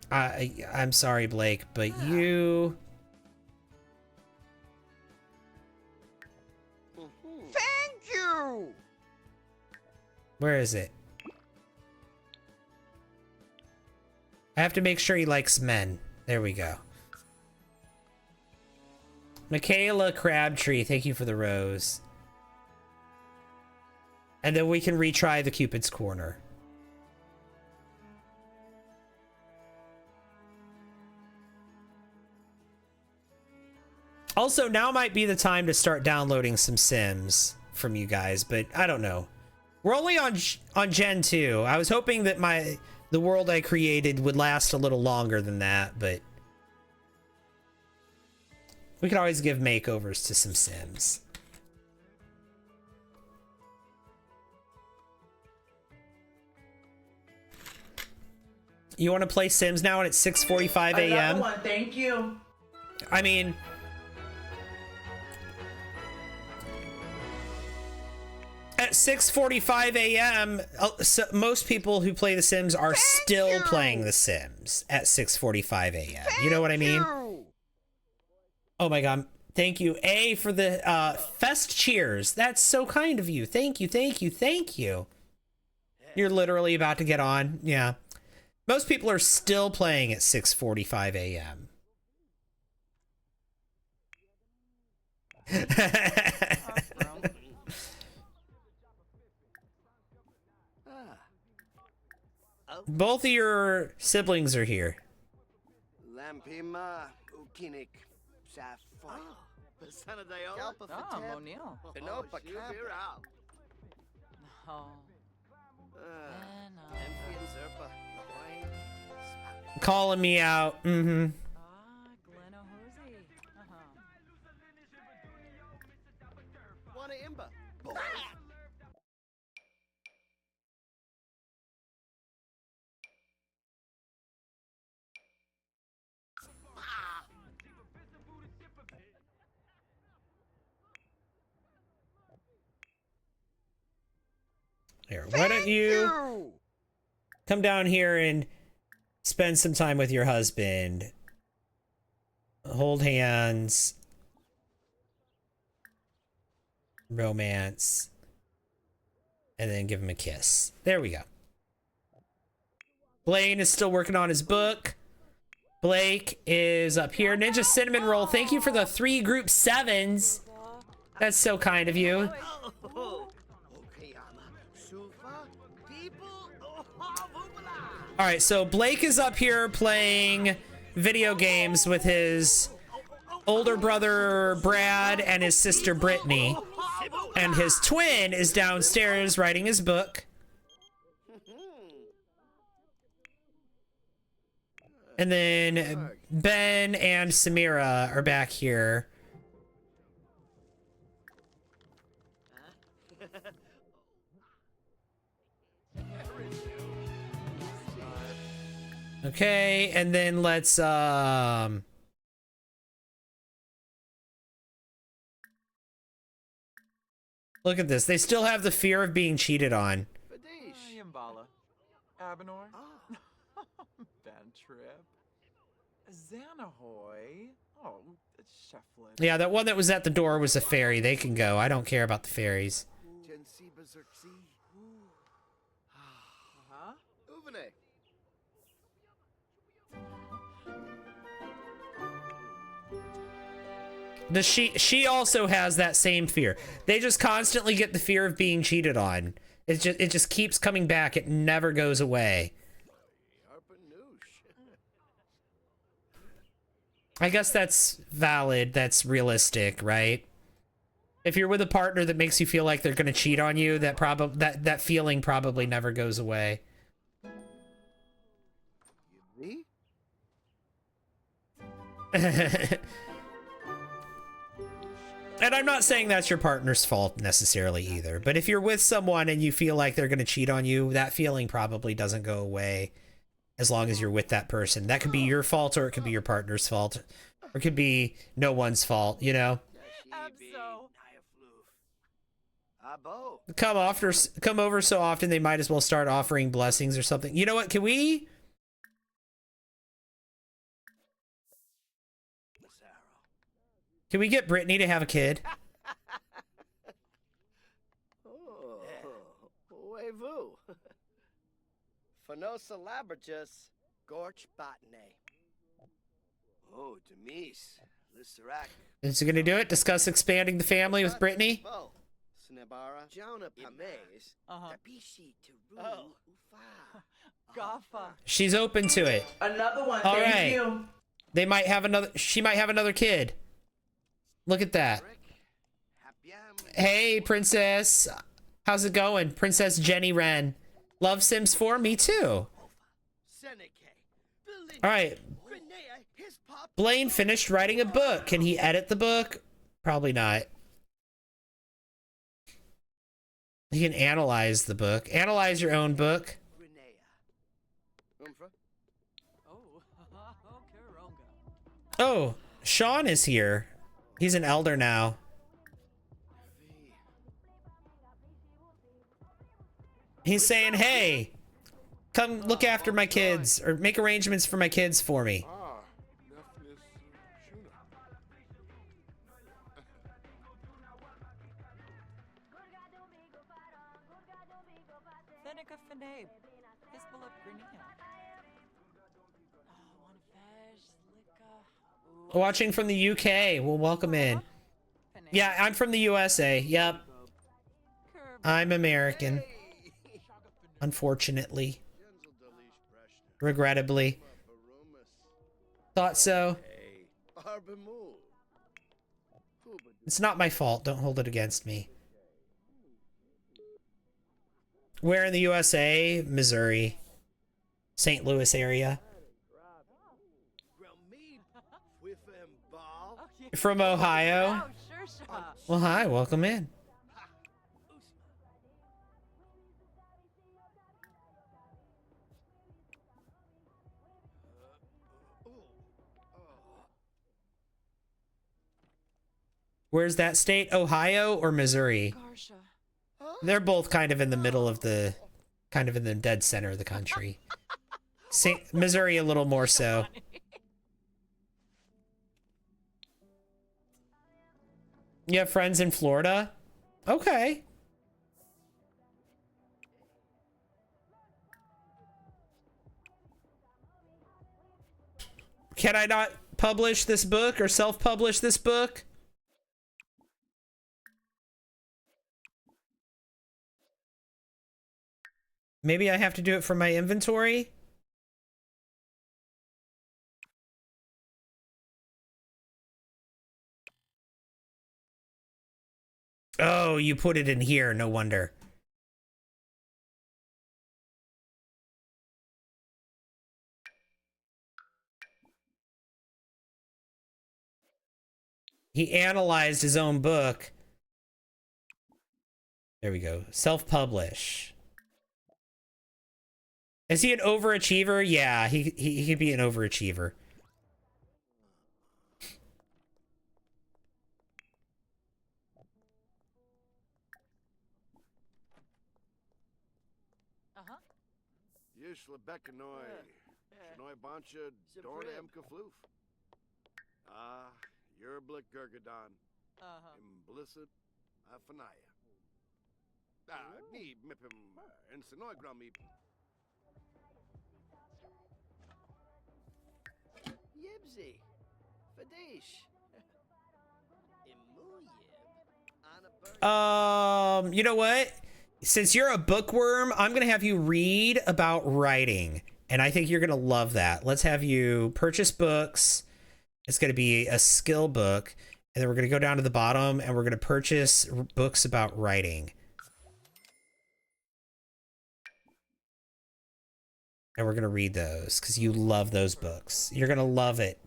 I'm sorry, Blake, but you... Thank you! Where is it? I have to make sure he likes men. There we go. Michaela Crabtree, thank you for the rose. And then we can retry the Cupid's Corner. Also, now might be the time to start downloading some Sims from you guys, but I don't know. We're only on Gen 2. I was hoping that the world I created would last a little longer than that, but we could always give makeovers to some Sims. You want to play Sims now and it's 6:45 a.m.? Another one, thank you. I mean, at 6:45 a.m., so most people who play The Sims are still playing The Sims at 6:45 a.m. You know what I mean? Oh my god. Thank you, A, for the fest cheers. That's so kind of you. Thank you, thank you, thank you. You're literally about to get on. Yeah. Most people are still playing at 6:45 a.m. Both of your siblings are here. Lampima Ukinik Safoi. Oh, Monil. Enopa Kappa. Oh. Calling me out. Mm-hmm. Ah, Glenn Wanna imba. Here, why don't you come down here and spend some time with your husband? Hold hands. Romance. And then give him a kiss. There we go. Blaine is still working on his book. Blake is up here. Ninja Cinnamon Roll, thank you for the 3 group 7s. That's so kind of you. All right, so Blake is up here playing video games with his older brother Brad and his sister Brittany. And his twin is downstairs writing his book. And then Ben and Samira are back here. Okay, and then let's look at this. They still have the fear of being cheated on. Yambala. Abenor. Bad trip. Xanahoy. Oh, Shefflin. Yeah, that one that was at the door was a fairy. They can go. I don't care about the fairies. Huh? Uvene. Does she also has that same fear. They just constantly get the fear of being cheated on. It just keeps coming back. It never goes away. I guess that's valid. That's realistic, right? If you're with a partner that makes you feel like they're going to cheat on you, that feeling probably never goes away. Me? And I'm not saying that's your partner's fault necessarily either, but if you're with someone and you feel like they're going to cheat on you, that feeling probably doesn't go away as long as you're with that person. That could be your fault, or it could be your partner's fault, or it could be no one's fault, you know? Come over so often they might as well start offering blessings or something. You know what? Can we get Brittany to have a kid? Oh, wait-vu. Fanosa labragus, gorch botany. Oh, Demise, Lisserac. Is it gonna do it? Discuss expanding the family with Brittany? Snebara, Jauna Pames, Tapishi Teru, Ufa. Gaffa. She's open to it. Another one, All thank right. you. They might have another. She might have another kid. Look at that. Hey, princess. How's it going? Princess Jenny Wren. Love Sims 4? Me too. All right. Blaine finished writing a book. Can he edit the book? Probably not. He can analyze the book. Analyze your own book. Oh, Sean is here. He's an elder now. He's saying, hey, come look after my kids, or make arrangements for my kids for me. Watching from the UK. Well, welcome in. Yeah, I'm from the USA. Yep. I'm American. Unfortunately. Regrettably. Thought so. It's not my fault. Don't hold it against me. Where in the USA? Missouri. St. Louis area. From Ohio? Well, hi, welcome in. Where's that state? Ohio or Missouri? They're both kind of in the middle of the, kind of in the dead center of the country. Missouri a little more so. You have friends in Florida? Okay. Can I not publish this book or self-publish this book? Maybe I have to do it from my inventory? Oh, you put it in here, no wonder. He analyzed his own book. There we go. Self-publish. Is he an overachiever? Yeah, he could be an overachiever. Bekanoi, Shanoi Bancha, Dorna Emka Floof. Ah, Yerblik Gurgadon, Implicit Afanaya. Ah, need Mipim, and Sonoy Grummy. Yibsy, Fadish. You know what? Since you're a bookworm, I'm gonna have you read about writing, and I think you're gonna love that. Let's have you purchase books. It's gonna be a skill book, and then we're gonna go down to the bottom, and we're gonna purchase books about writing. And we're gonna read those because you love those books. You're gonna love it.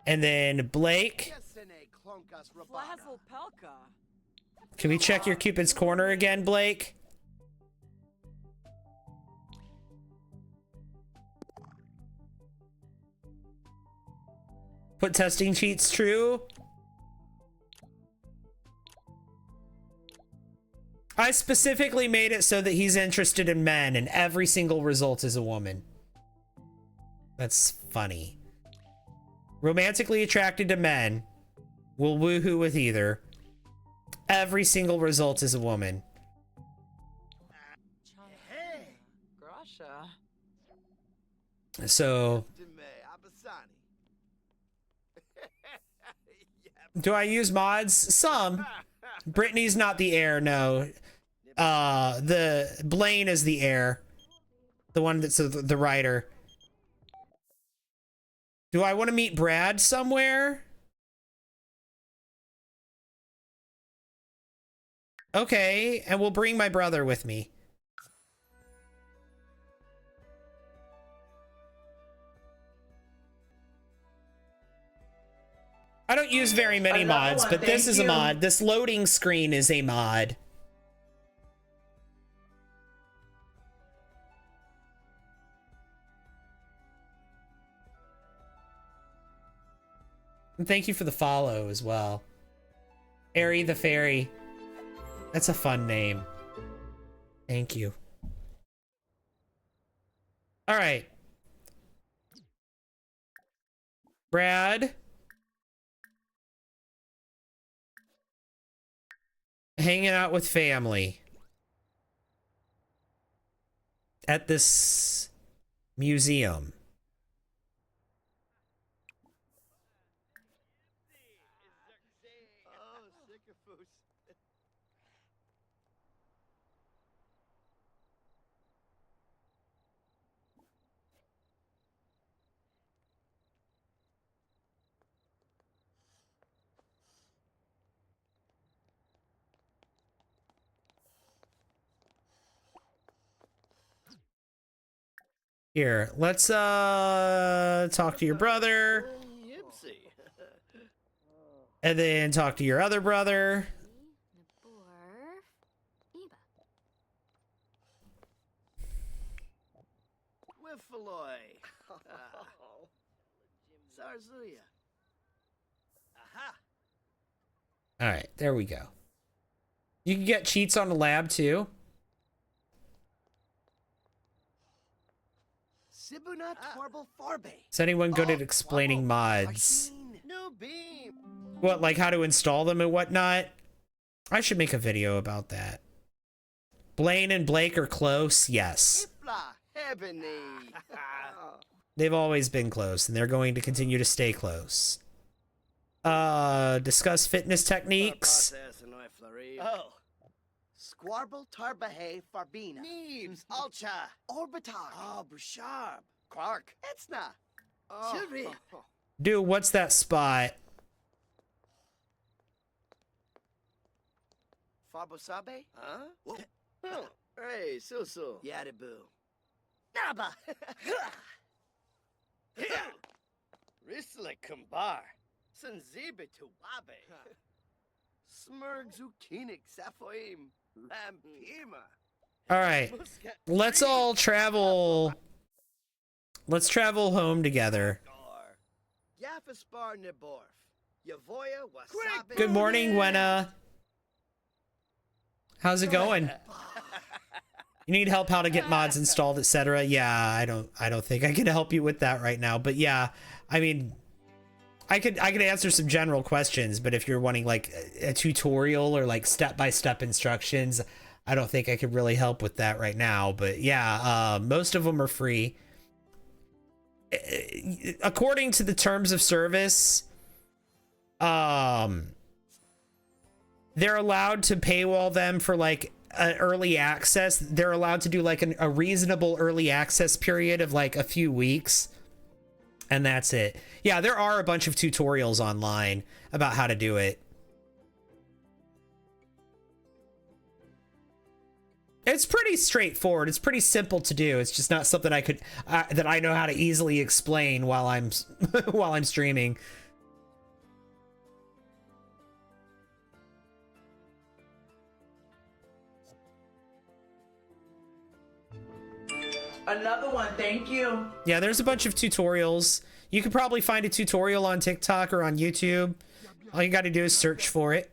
And then Blake, Flazzle Pelka. can we check your Cupid's Corner again, Blake? Put testing cheats true. I specifically made it so that he's interested in men, and every single result is a woman. That's funny. Romantically attracted to men. Will woohoo with either. Every single result is a woman. Grasha. So, do I use mods? Some. Brittany's not the heir, no. The Blaine is the heir. The one that's the writer. Do I want to meet Brad somewhere? Okay, and we'll bring my brother with me. I don't use very many mods, but this is a mod. This loading screen is a mod. And thank you for the follow as well. Airy the Fairy. That's a fun name. Thank you. All right. Brad. Hanging out with family. At this museum. Here, let's talk to your brother. And then talk to your other brother. Zarzuya. Aha. All right, there we go. You can get cheats on the lab too. Is anyone good at explaining mods? What, like how to install them and whatnot? I should make a video about that. Blaine and Blake are close, yes. They've always been close, and they're going to continue to stay close. Discuss fitness techniques. Oh. Squarble Tarbahe Farbina. Neebs, Alcha, Orbitar. Oh, Bouchard. Clark. Etzna. Chilri. Dude, what's that spot? Farbosabe? Huh? Oh. Hey, Susu. Yadibu. Naba. Risla Kumbar. Sanzibe Tuwabe. Smurg Zukinik Safoim. Lampima. All right, let's all travel. Let's travel home together. Yafaspar Niborf. Yavoya Wasabi. Good morning, Wenna. How's it going? You need help how to get mods installed, etc. Yeah, I don't think I can help you with that right now. But yeah, I mean, I could answer some general questions, but if you're wanting like a tutorial or like step-by-step instructions, I don't think I could really help with that right now. But yeah, most of them are free. According to the terms of service, they're allowed to paywall them for like early access. They're allowed to do like a reasonable early access period of like a few weeks, and that's it. Yeah, there are a bunch of tutorials online about how to do it. It's pretty straightforward. It's pretty simple to do. It's just not something I could that I know how to easily explain while I'm while I'm streaming. Another one, thank you. Yeah, there's a bunch of tutorials. You could probably find a tutorial on TikTok or on YouTube. All you got to do is search for it.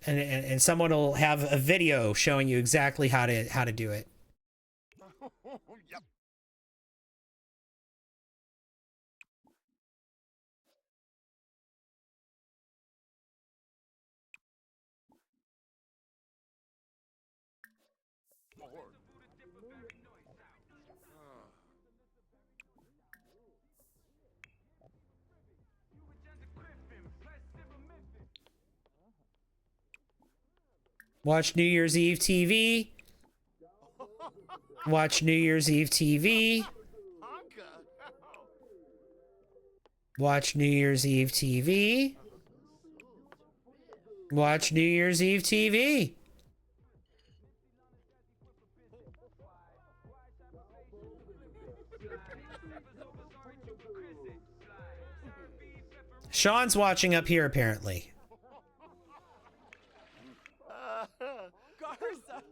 And someone will have a video showing you exactly how to do it. Yep. Watch New Year's Eve TV. Watch New Year's Eve TV. Watch New Year's Eve TV. Watch New Year's Eve TV. Sean's watching up here, apparently. Garza!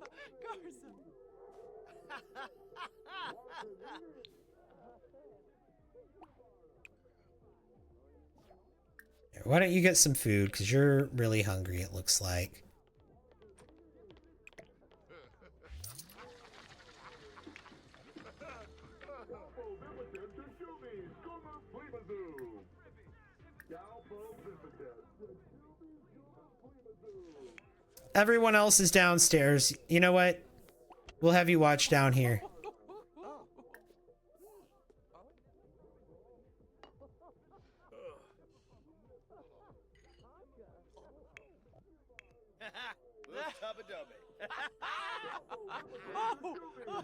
Why don't you get some food? Because you're really hungry, it looks like. Everyone else is downstairs. You know what? We'll have you watch down here.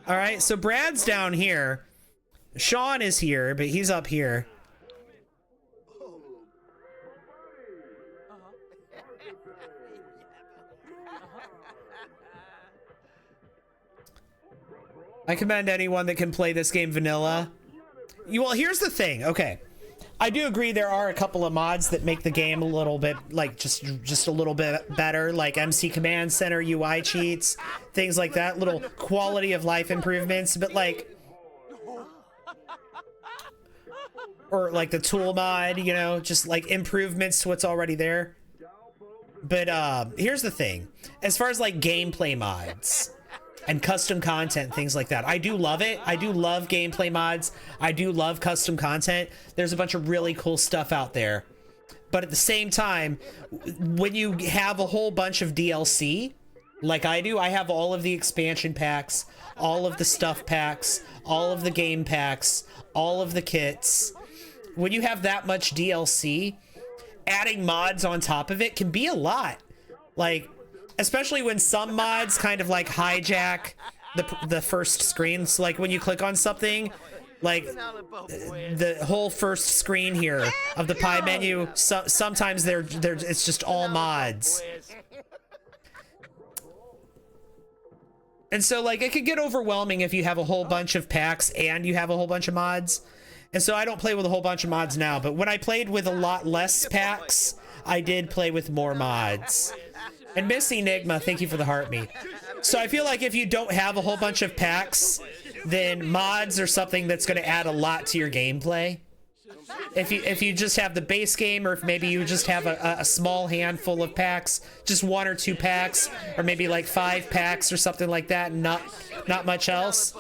All right, so Brad's down here. Sean is here, but he's up here. I commend anyone that can play this game vanilla. Well, here's the thing. Okay, I do agree there are a couple of mods that make the game a little bit, like, just a little bit better, like MC Command Center UI cheats, things like that, little quality of life improvements, but like, or like the tool mod, you know, just like improvements to what's already there. But here's the thing. As far as like gameplay mods and custom content, things like that, I do love it. I do love gameplay mods. I do love custom content. There's a bunch of really cool stuff out there. But at the same time, when you have a whole bunch of DLC, like I do, I have all of the expansion packs, all of the stuff packs, all of the game packs, all of the kits. When you have that much DLC, adding mods on top of it can be a lot. Like, especially when some mods kind of like hijack the first screen. So like when you click on something, like the whole first screen here of the pie menu, sometimes it's just all mods. And so like it could get overwhelming if you have a whole bunch of packs and you have a whole bunch of mods. And so I don't play with a whole bunch of mods now, but when I played with a lot less packs, I did play with more mods. And Miss Enigma, thank you for the heart me. So I feel like if you don't have a whole bunch of packs, then mods are something that's going to add a lot to your gameplay. If you just have the base game, or if maybe you just have a small handful of packs, just 1 or 2 packs, or maybe like 5 packs or something like that, and not much else.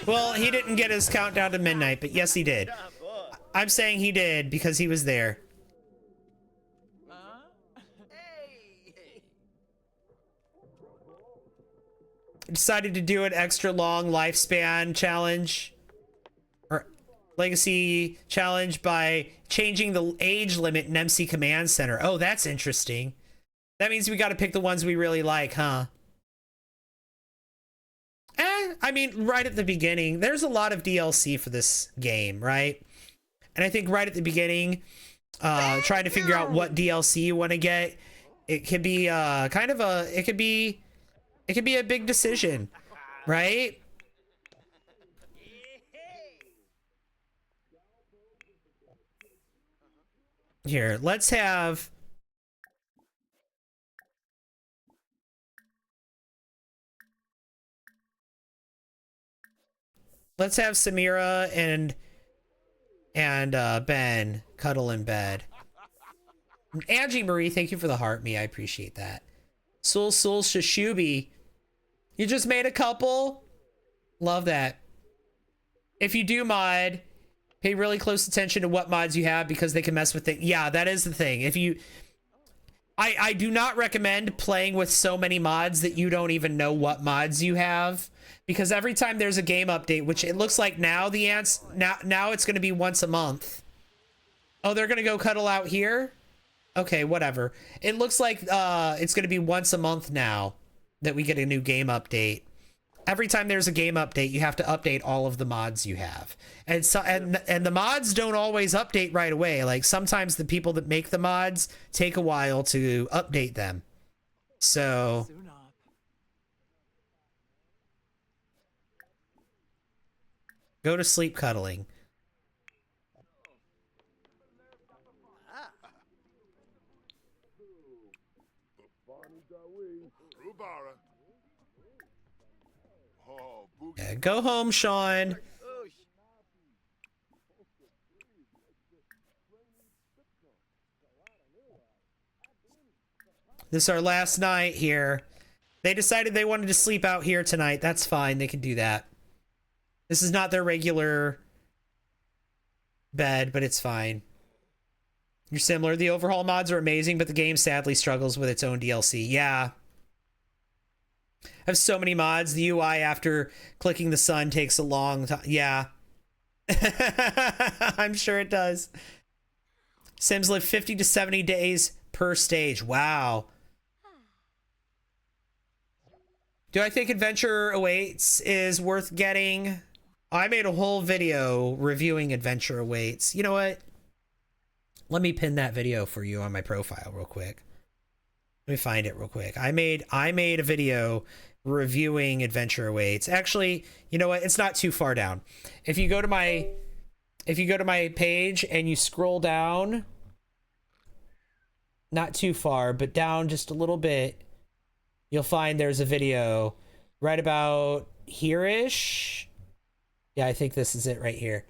Well, he didn't get his countdown to midnight, but yes, he did. I'm saying he did because he was there. Decided to do an extra long lifespan challenge or legacy challenge by changing the age limit in MC Command Center. Oh, that's interesting. That means we got to pick the ones we really like, huh? I mean, right at the beginning, there's a lot of DLC for this game, right? And I think right at the beginning, trying to figure out what DLC you want to get, it could be it could be a big decision, right? Here, let's have Samira and Ben cuddle in bed. Angie Marie, thank you for the heart me. I appreciate that. Sul Shashubi, you just made a couple. Love that. If you do mod, pay really close attention to what mods you have because they can mess with things. Yeah, that is the thing. If you, I do not recommend playing with so many mods that you don't even know what mods you have, because every time there's a game update, which it looks like now now it's going to be once a month. Oh, they're going to go cuddle out here? Okay, whatever. It looks like it's going to be once a month now that we get a new game update. Every time there's a game update, you have to update all of the mods you have. And so and the mods don't always update right away. Like sometimes the people that make the mods take a while to update them. So go to sleep cuddling. Yeah, go home, Sean. This is our last night here. They decided they wanted to sleep out here tonight. That's fine. They can do that. This is not their regular bed, but it's fine. You're similar. The overhaul mods are amazing, but the game sadly struggles with its own DLC. Yeah. I have so many mods. The UI after clicking the sun takes a long time. Yeah. I'm sure it does. Sims live 50 to 70 days per stage. Wow. Do I think Adventure Awaits is worth getting? I made a whole video reviewing Adventure Awaits. You know what? Let me pin that video for you on my profile real quick. Let me find it real quick. I made a video reviewing Adventure Awaits. Actually, you know what? It's not too far down. If you go to my page and you scroll down, not too far, but down just a little bit, you'll find there's a video right about here-ish. Yeah, I think this is it right here.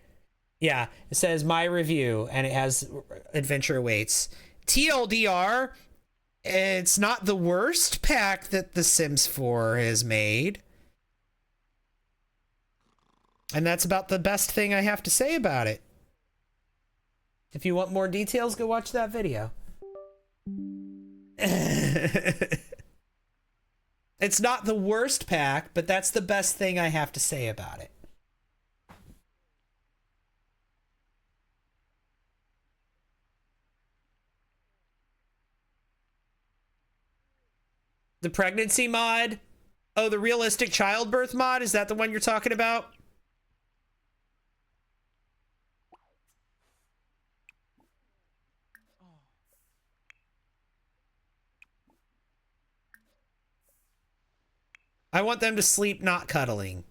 Yeah, it says my review and it has Adventure Awaits. TLDR, it's not the worst pack that The Sims 4 has made. And that's about the best thing I have to say about it. If you want more details, go watch that video. It's not the worst pack, but that's the best thing I have to say about it. The pregnancy mod? Oh, the realistic childbirth mod? Is that the one you're talking about? I want them to sleep not cuddling.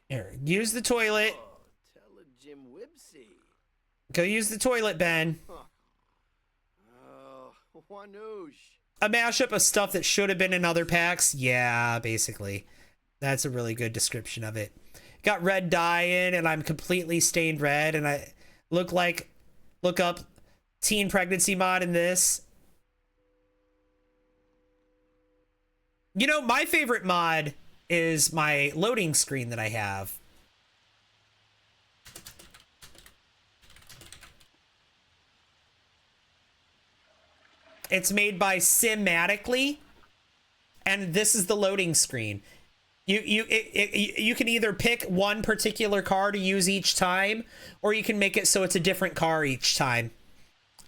Here, use the toilet. Go use the toilet, Ben. Oh, Wanoosh. A mashup of stuff that should have been in other packs. Yeah, basically. That's a really good description of it. Got red dye in, and I'm completely stained red, and I look up teen pregnancy mod in this. You know, my favorite mod is my loading screen that I have. It's made by Simatically, and this is the loading screen. You can either pick one particular car to use each time, or you can make it so it's a different car each time.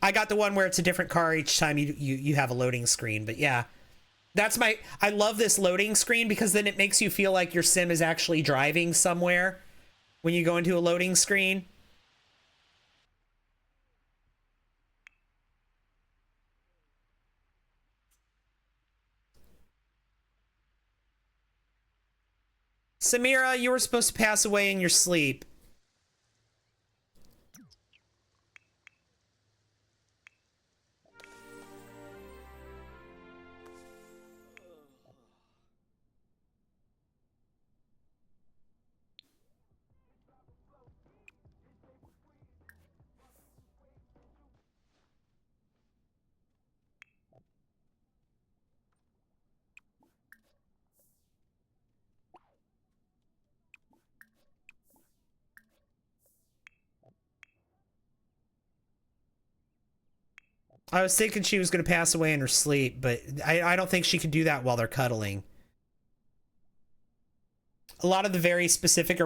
I got the one where it's a different car each time you have a loading screen. But yeah, I love this loading screen because then it makes you feel like your sim is actually driving somewhere when you go into a loading screen. Samira, you were supposed to pass away in your sleep. I was thinking she was going to pass away in her sleep, but I don't think she can do that while they're cuddling. A lot of the very specific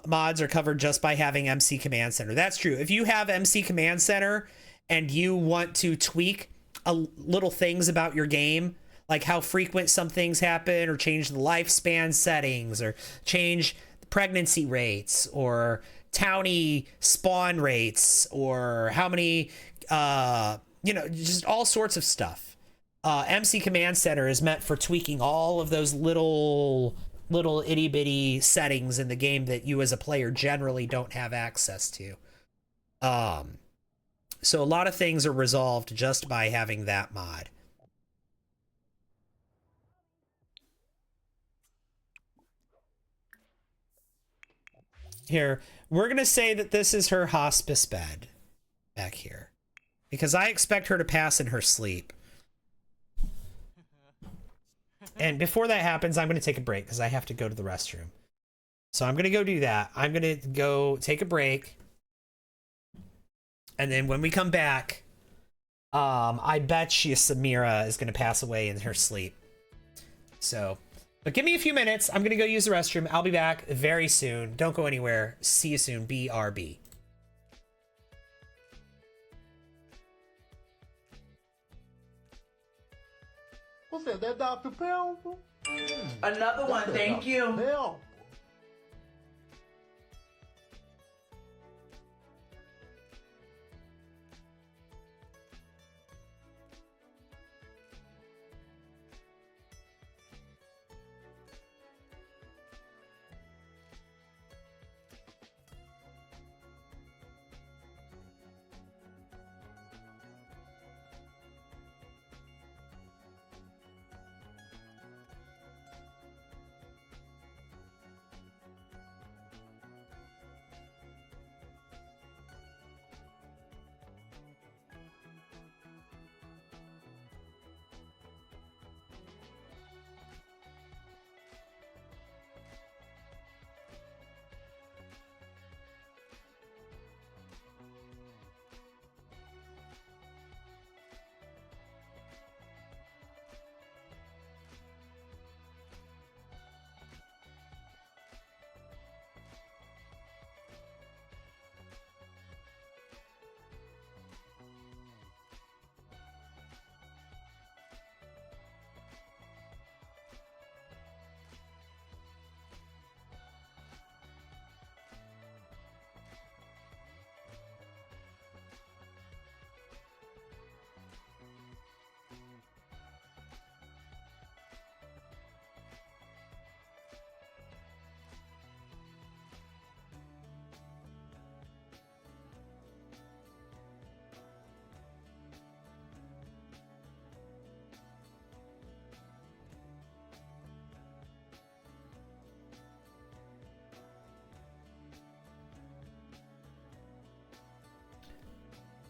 mods are covered just by having MC Command Center. That's true. If you have MC Command Center and you want to tweak little things about your game, like how frequent some things happen, or change the lifespan settings, or change pregnancy rates, or townie spawn rates, or how many, you know, just all sorts of stuff. MC Command Center is meant for tweaking all of those little itty bitty settings in the game that you as a player generally don't have access to. So a lot of things are resolved just by having that mod. Here, we're gonna say that this is her hospice bed back here, because I expect her to pass in her sleep. And before that happens, I'm going to take a break because I have to go to the restroom. So I'm going to go do that. I'm going to go take a break. And then when we come back, I bet Samira is going to pass away in her sleep. So, but give me a few minutes. I'm going to go use the restroom. I'll be back very soon. Don't go anywhere. See you soon. BRB. What's that? That Dr. Pepper? Another one, thank you. Pepper.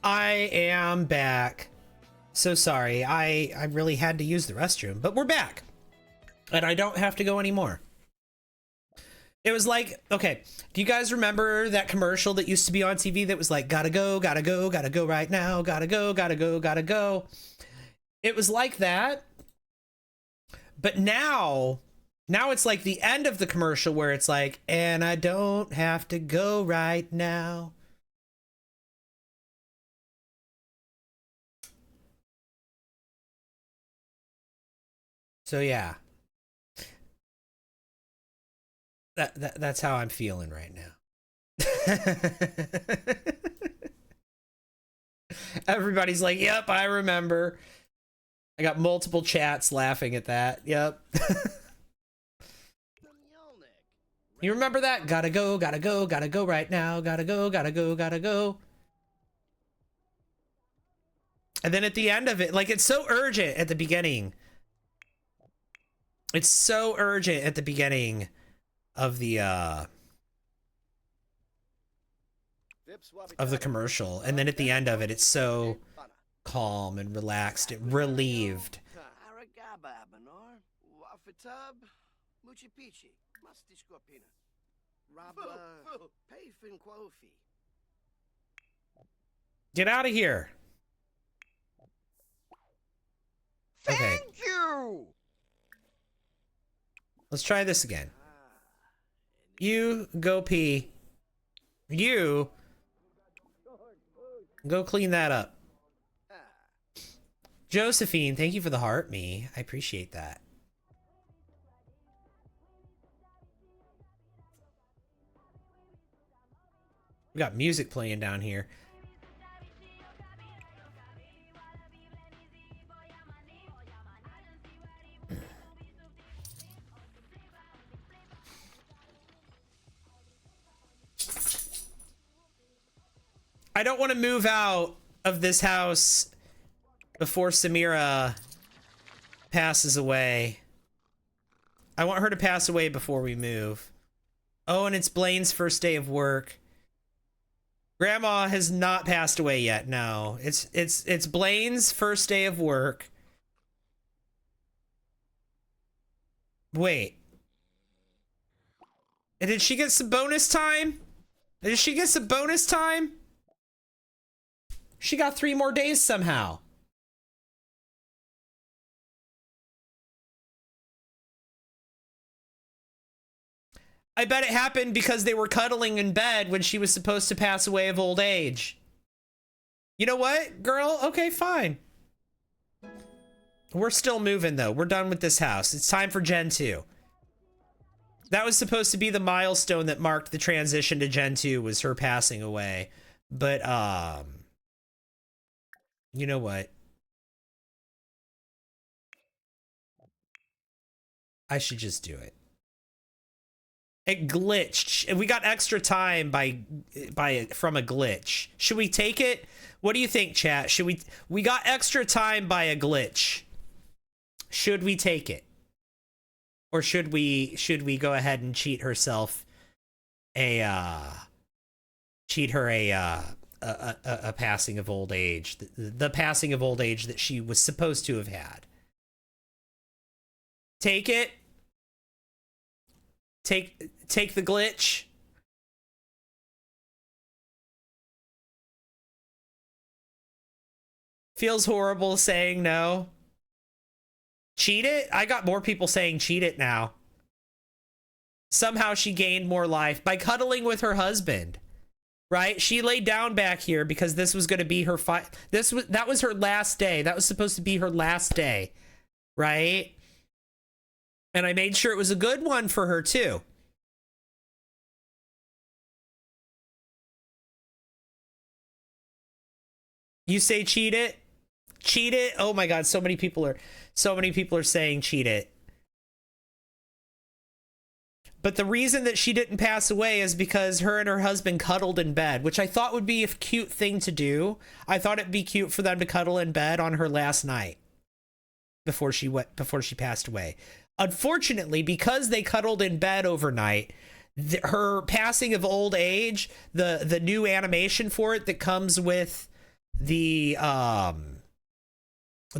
I am back. So sorry. I really had to use the restroom, but we're back. And I don't have to go anymore. It was like, okay, do you guys remember that commercial that used to be on TV that was like, gotta go right now, gotta go. It was like that. But now it's like the end of the commercial where it's like, and I don't have to go right now. So yeah. That's how I'm feeling right now. Everybody's like, yep, I remember. I got multiple chats laughing at that. Yep. You remember that? Gotta go right now. Gotta go. And then at the end of it, like, it's so urgent at the beginning. It's so urgent at the beginning of the commercial, and then at the end of it, it's so calm and relaxed, relieved. Get out of here. Okay. Thank you. Let's try this again. You go pee. You go clean that up. Josephine, thank you for the heart, me. I appreciate that. We got music playing down here. I don't want to move out of this house before Samira passes away. I want her to pass away before we move. Oh, and it's Blaine's first day of work. Grandma has not passed away yet. No, it's Blaine's first day of work. Wait. And did she get some bonus time? Did she get some bonus time? She got 3 more days somehow. I bet it happened because they were cuddling in bed when she was supposed to pass away of old age. You know what, girl? Okay, fine. We're still moving, though. We're done with this house. It's time for Gen 2. That was supposed to be the milestone that marked the transition to Gen 2, was her passing away. But, you know what? I should just do it. It glitched. We got extra time from a glitch. Should we take it? What do you think, chat? Should we got extra time by a glitch. Should we take it? Or should we go ahead and cheat herself cheat her a passing of old age, the passing of old age that she was supposed to have had? Take it. Take the glitch. Feels horrible saying no. Cheat it? I got more people saying cheat it now. Somehow she gained more life by cuddling with her husband. Right? She laid down back here because this was going to be her that was her last day. That was supposed to be her last day. Right? And I made sure it was a good one for her too. You say cheat it? Cheat it? Oh my god, so many people are saying cheat it. But the reason that she didn't pass away is because her and her husband cuddled in bed, which I thought would be a cute thing to do. I thought it'd be cute for them to cuddle in bed on her last night before she passed away. Unfortunately, because they cuddled in bed overnight, her passing of old age, the new animation for it that comes with the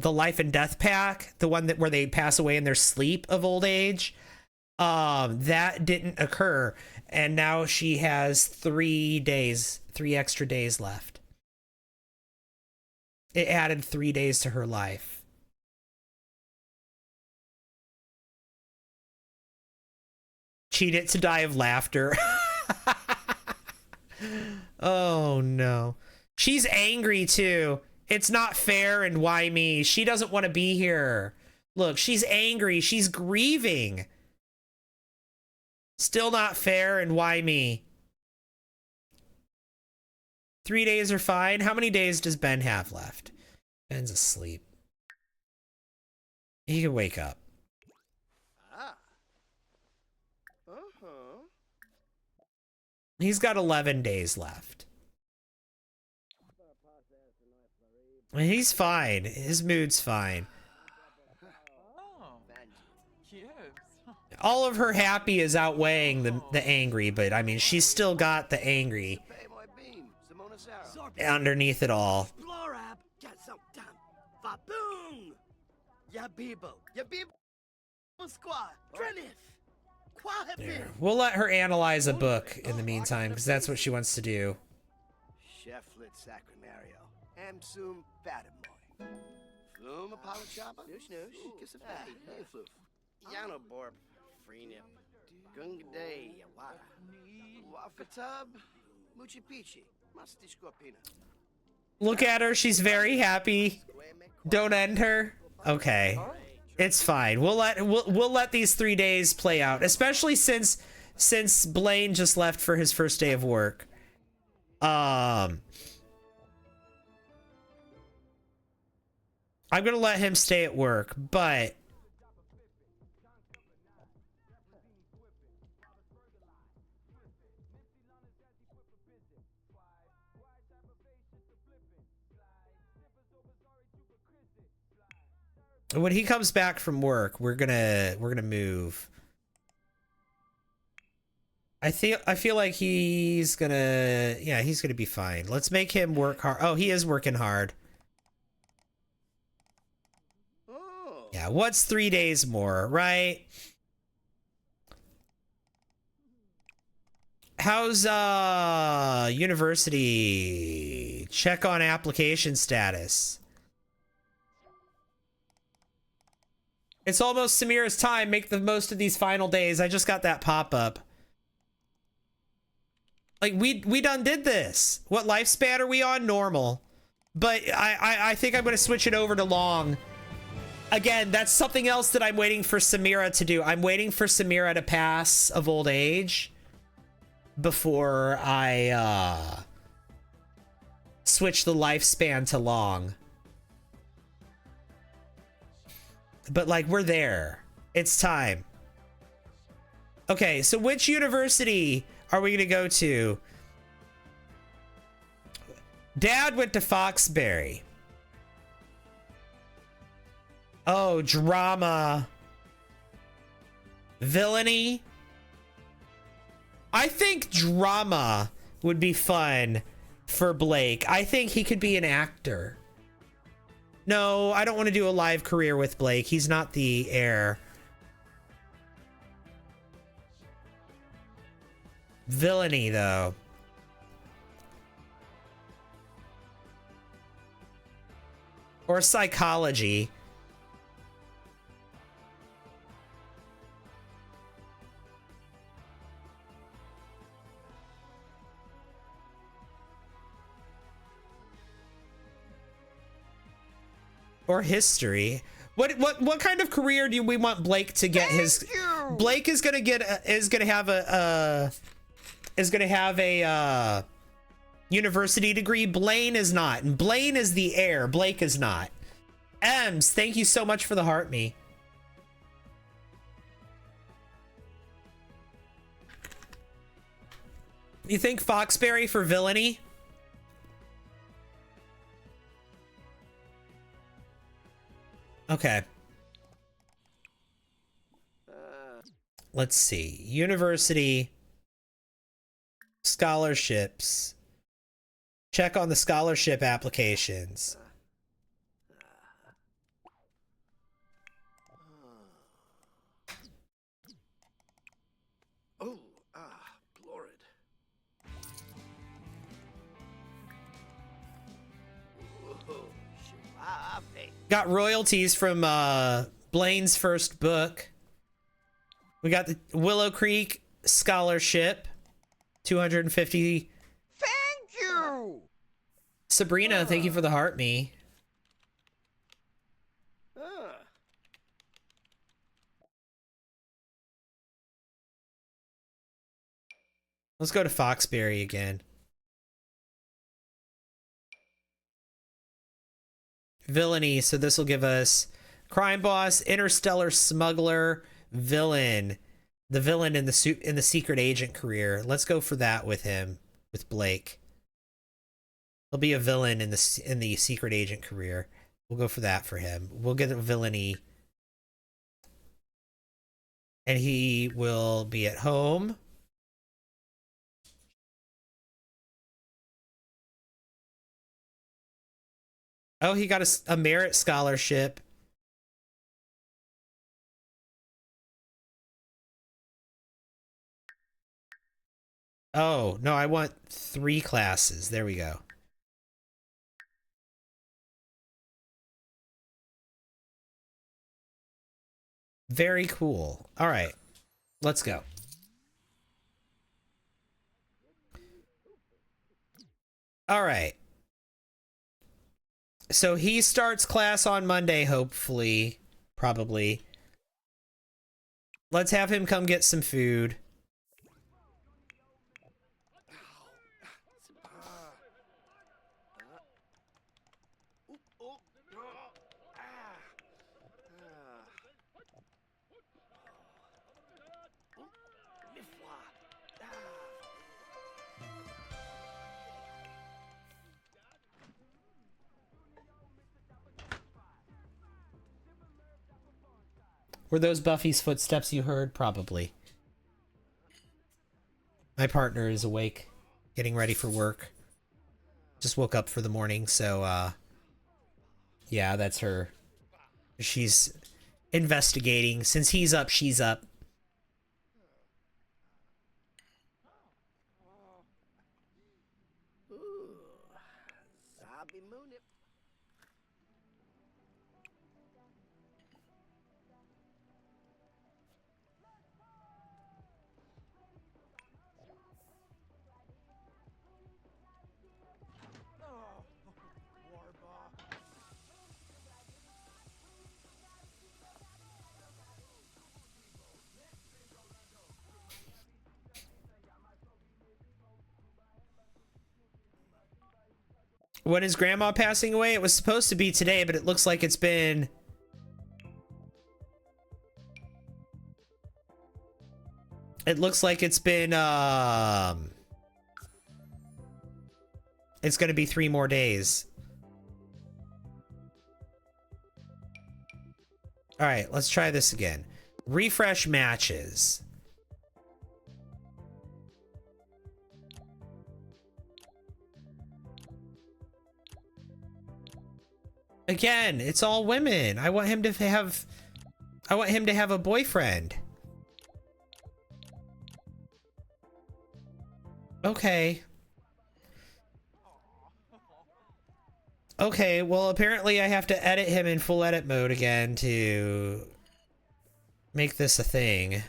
life and death pack, the one that where they pass away in their sleep of old age, that didn't occur, and now she has 3 extra days left. It added 3 days to her life. Cheat it to die of laughter. Oh no. She's angry too. It's not fair, and why me? She doesn't want to be here. Look, she's angry. She's grieving. Still not fair, and why me? 3 days are fine. How many days does Ben have left? Ben's asleep. He can wake up. Ah. Uh-huh. He's got 11 days left. He's fine. His mood's fine. Oh, cute. All of her happy is outweighing the angry, but I mean, she's still got the angry Pay my beam. Simona Sarah. underneath it all. Blorab, get some damn baboon! Ya people, squad, Drenif, There. We'll let her analyze a book in the meantime, because that's what she wants to do. Cheflet Sacranario. Amsum Fatamoy. Flum Apollo Chopper. Noosh noosh. Kiss a fatty. Hey floof. Yano Borp. Freenip. Gungaday. Yawara. Wafatub. Muchi Pichi. Musty Scorpina. Look at her. She's very happy. Don't end her. Okay. It's fine. We'll let these 3 days play out, especially since Blaine just left for his first day of work. I'm gonna let him stay at work, but when he comes back from work, we're gonna move. I feel like he's gonna be fine. Let's make him work hard. Oh, he is working hard. Oh. Yeah, what's 3 days more, right? How's university? Check on application status. It's almost Samira's time. Make the most of these final days. I just got that pop-up. Like, we done did this. What lifespan are we on? Normal. But I think I'm going to switch it over to long. Again, that's something else that I'm waiting for Samira to do. I'm waiting for Samira to pass of old age before I switch the lifespan to long. But like, we're there. It's time. Okay, so which university are we gonna go to? Dad went to Foxbury. Oh, drama. Villainy. I think drama would be fun for Blake. I think he could be an actor. No, I don't want to do a live career with Blake. He's not the heir. Villainy, though. Or psychology. Or history. What kind of career do we want Blake to get? Blake is gonna have a university degree. Blaine is not, and Blaine is the heir. Blake is not. Ems, thank you so much for the heart me. You think Foxbury for villainy? Okay. Let's see. University scholarships. Check on the scholarship applications. Oh, Blorid. Got royalties from Blaine's first book. We got the Willow Creek Scholarship, 250. Thank you! Sabrina, thank you for the heart me. Let's go to Foxbury again. Villainy, so this will give us crime boss, interstellar smuggler, villain. The villain in the secret agent career. Let's go for that with him, with Blake. He'll be a villain in the secret agent career. We'll go for that for him. We'll get a villainy. And he will be at home. Oh, he got a merit scholarship. Oh, no, I want 3 classes. There we go. Very cool. All right, let's go. All right. So he starts class on Monday, hopefully. Probably. Let's have him come get some food. Were those Buffy's footsteps you heard? Probably. My partner is awake, getting ready for work. Just woke up for the morning, so, yeah, that's her. She's investigating. Since he's up, she's up. When is Grandma passing away? It was supposed to be today, but it looks like it's been... It looks like it's been, it's gonna be 3 more days. Alright, let's try this again. Refresh matches. Again, it's all women. I want him to have a boyfriend. Okay. Okay, well, apparently I have to edit him in full edit mode again to make this a thing.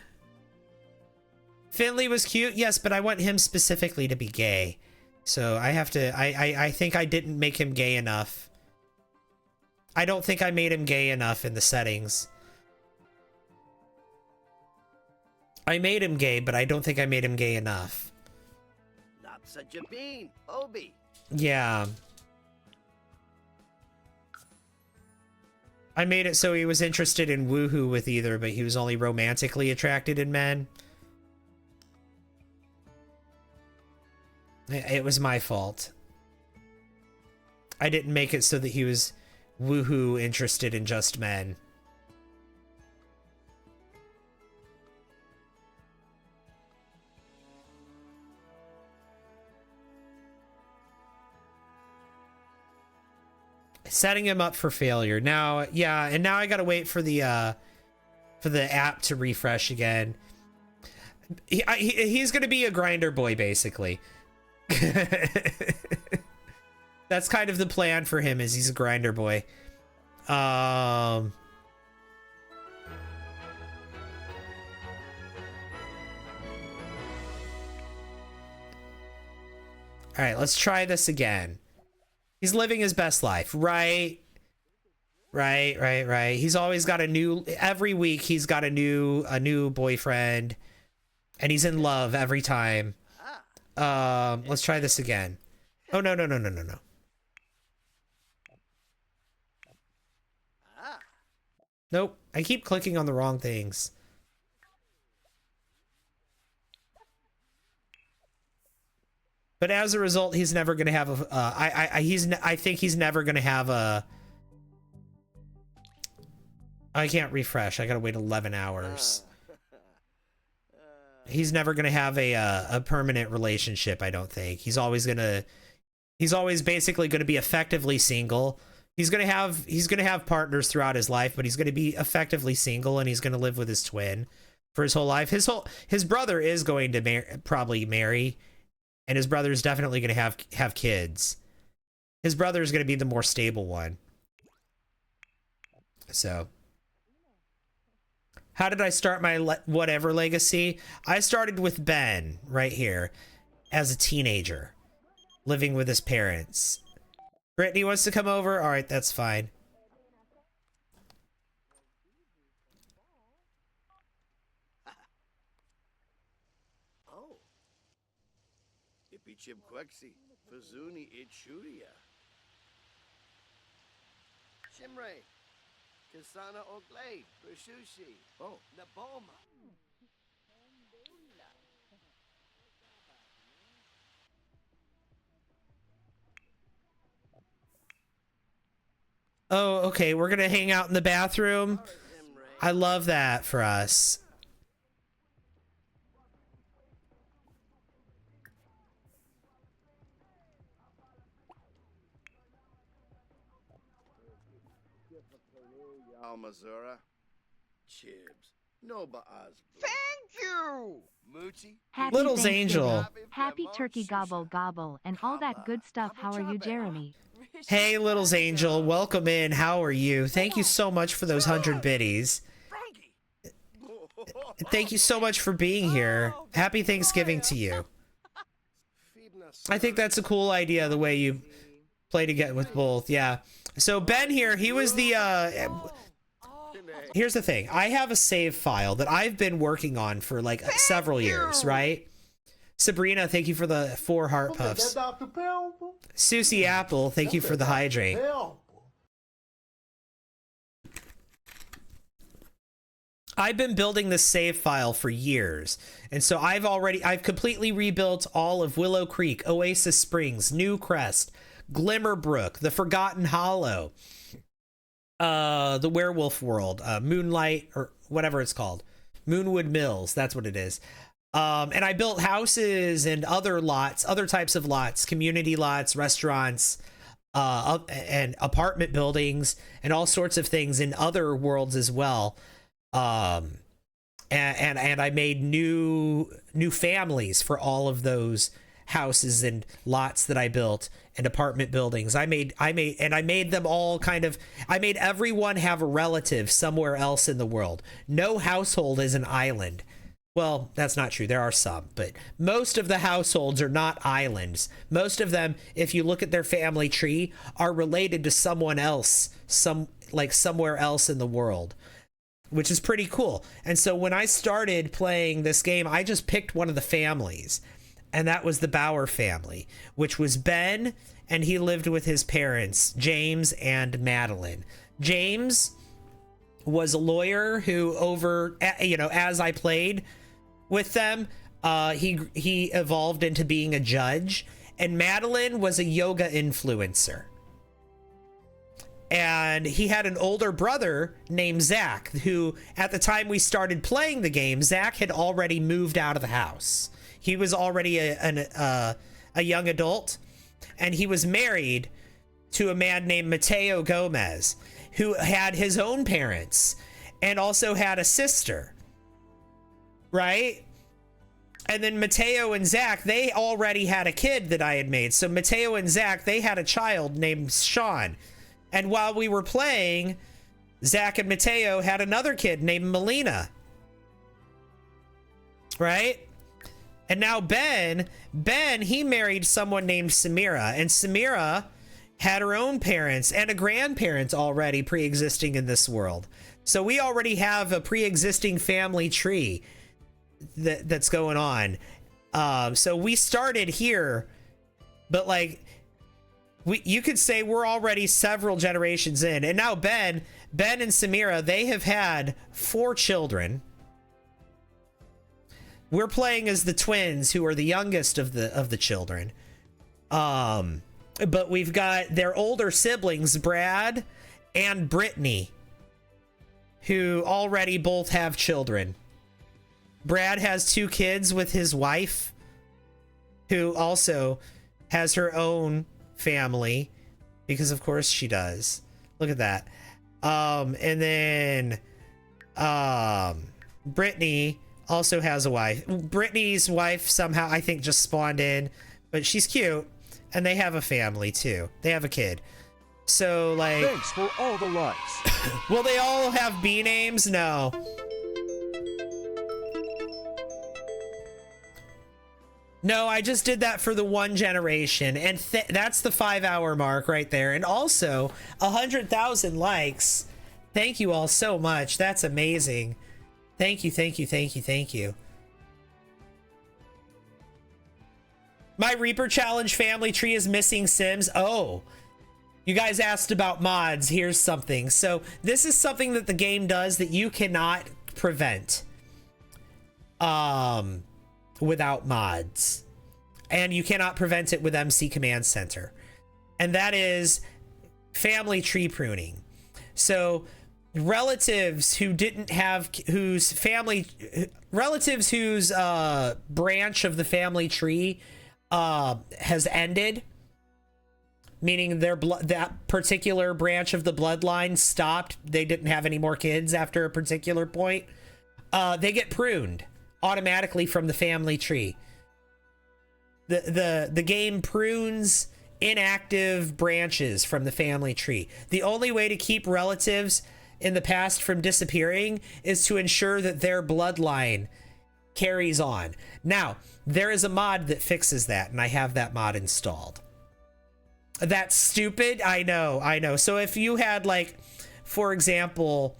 Finley was cute, yes, but I want him specifically to be gay. So I have to, I think I didn't make him gay enough. I don't think I made him gay enough in the settings. I made him gay, but I don't think I made him gay enough. Not such a bean, Obi. Yeah. I made it so he was interested in woohoo with either, but he was only romantically attracted in men. It was my fault. I didn't make it so that he was woohoo interested in just men. Setting him up for failure. Now, yeah, and now I gotta wait for the app to refresh again. He's gonna be a grinder boy, basically. That's kind of the plan for him, is he's a grinder boy. All right, let's try this again. He's living his best life, right? Right. He's always got every week he's got a new boyfriend, and he's in love every time. Let's try this again. Oh, no. Nope, I keep clicking on the wrong things. But as a result, he's never gonna have a. I think he's never gonna have a. I can't refresh. I gotta wait 11 hours. He's never gonna have a permanent relationship. I don't think. He's always basically gonna be effectively single. He's gonna have partners throughout his life, but he's gonna be effectively single, and he's gonna live with his twin for his whole life. His brother is going to probably marry. And his brother is definitely going to have kids. His brother is going to be the more stable one. So, how did I start my whatever legacy? I started with Ben right here as a teenager, living with his parents. Brittany wants to come over. All right, that's fine. Chimquexi, Fazuni Ichuria. Chimray, Kasana Oglade, Rashushi. Oh, Naboma. Oh, okay, we're gonna hang out in the bathroom. I love that for us. Almazura, Chibs, Noba Thank you! Moochie, Happy Little's Thanksgiving. angel. Happy turkey gobble gobble and all that good stuff. How are you, Jeremy? Hey, Little's angel, welcome in. How are you? Thank you so much for those 100 biddies. Thank you so much for being here. Happy Thanksgiving to you. I think that's a cool idea, the way you play together with both. Yeah. So Ben here, he was the here's the thing. I have a save file that I've been working on for like several years, right? Sabrina, thank you for the 4 heart puffs. Susie Apple, thank you for the hydrate. I've been building this save file for years, and so I've completely rebuilt all of Willow Creek, Oasis Springs, New Crest, Glimmerbrook, the Forgotten Hollow, the Werewolf World, Moonlight, or whatever it's called, Moonwood Mills, that's what it is. And I built houses and other types of lots, community lots, restaurants, and apartment buildings, and all sorts of things in other worlds as well. And I made new families for all of those houses and lots that I built and apartment buildings. I made them all I made everyone have a relative somewhere else in the world. No household is an island. Well, that's not true. There are some, but most of the households are not islands. Most of them, if you look at their family tree, are related to someone else, somewhere else in the world, which is pretty cool. And so when I started playing this game, I just picked one of the families, and that was the Bauer family, which was Ben, and he lived with his parents, James and Madeline. James was a lawyer who as I played with them, he evolved into being a judge, and Madeline was a yoga influencer. And he had an older brother named Zach, who at the time we started playing the game, Zach had already moved out of the house. He was already a young adult, and he was married to a man named Mateo Gomez, who had his own parents and also had a sister, right? And then Mateo and Zach, they already had a kid that I had made. So Mateo and Zach, they had a child named Sean. And while we were playing, Zach and Mateo had another kid named Melina, right? And now Ben, he married someone named Samira, and Samira had her own parents and a grandparent already pre-existing in this world. So we already have a pre-existing family tree that's going on. So we started here, but like you could say we're already several generations in. And now Ben and Samira, they have had 4 children. We're playing as the twins, who are the youngest of the children. But we've got their older siblings, Brad and Brittany, who already both have children. Brad has 2 kids with his wife, who also has her own family, because of course she does. Look at that. And then Brittany also has a wife. Brittany's wife somehow, I think, just spawned in, but she's cute, and they have a family too. They have a kid. So like, thanks for all the likes. Will they all have B names? No. No, I just did that for the 1 generation, and that's the 5-hour mark right there. And also 100,000 likes. Thank you all so much. That's amazing. Thank you, thank you, thank you, thank you. My Reaper Challenge family tree is missing Sims. Oh, you guys asked about mods. Here's something. So this is something that the game does that you cannot prevent without mods. And you cannot prevent it with MC Command Center. And that is family tree pruning. So relatives who didn't have, whose relatives whose branch of the family tree has ended, meaning that particular branch of the bloodline stopped, they didn't have any more kids after a particular point, they get pruned automatically from the family tree. The game prunes inactive branches from the family tree. The only way to keep relatives in the past from disappearing is to ensure that their bloodline carries on. Now, there is a mod that fixes that, and I have that mod installed. That's stupid. I know. So if you had, like, for example,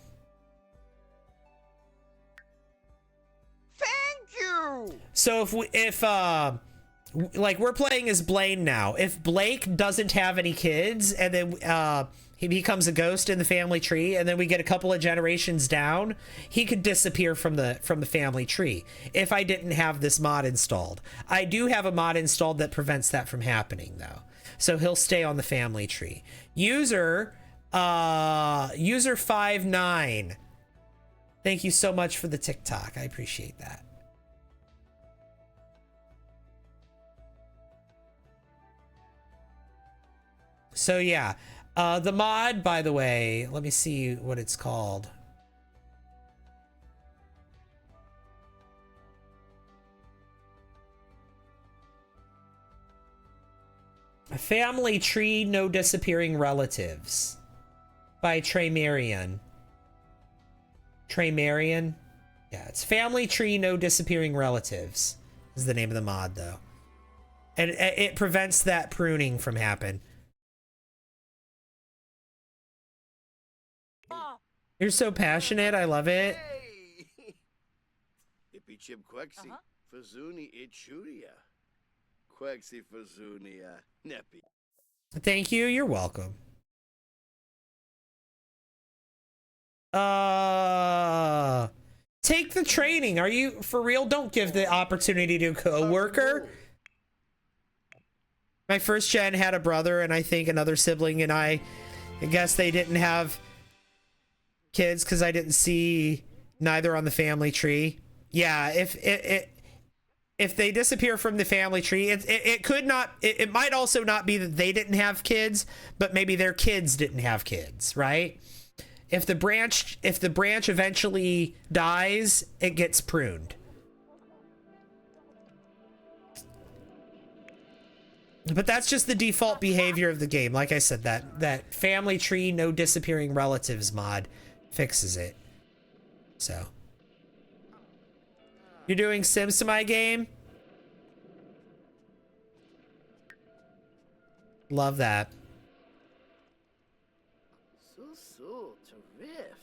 Thank you. so if like we're playing as Blaine now. If Blake doesn't have any kids, and then he becomes a ghost in the family tree, and then we get a couple of generations down, he could disappear from the family tree if I didn't have this mod installed. I do have a mod installed that prevents that from happening though. So he'll stay on the family tree. User 59. Thank you so much for the TikTok. I appreciate that. So yeah, the mod, by the way, let me see what it's called. Family Tree No Disappearing Relatives by Traymarian. Traymarian? Yeah, it's Family Tree No Disappearing Relatives is the name of the mod though. And it prevents that pruning from happening. You're so passionate. I love it. Ippy chip quexi. Fazuni ichuria. Quexi fazunia. Neppy. Thank you. You're welcome. Take the training. Are you for real? Don't give the opportunity to a coworker. My first gen had a brother and I think another sibling, and I guess they didn't have kids because I didn't see neither on the family tree. Yeah, if if they disappear from the family tree, it could not. It might also not be that they didn't have kids, but maybe their kids didn't have kids, right? If the branch eventually dies, it gets pruned. But that's just the default behavior of the game. Like I said, that family tree, no disappearing relatives mod fixes it. So. You're doing Sims to my game? Love that. So, terrific.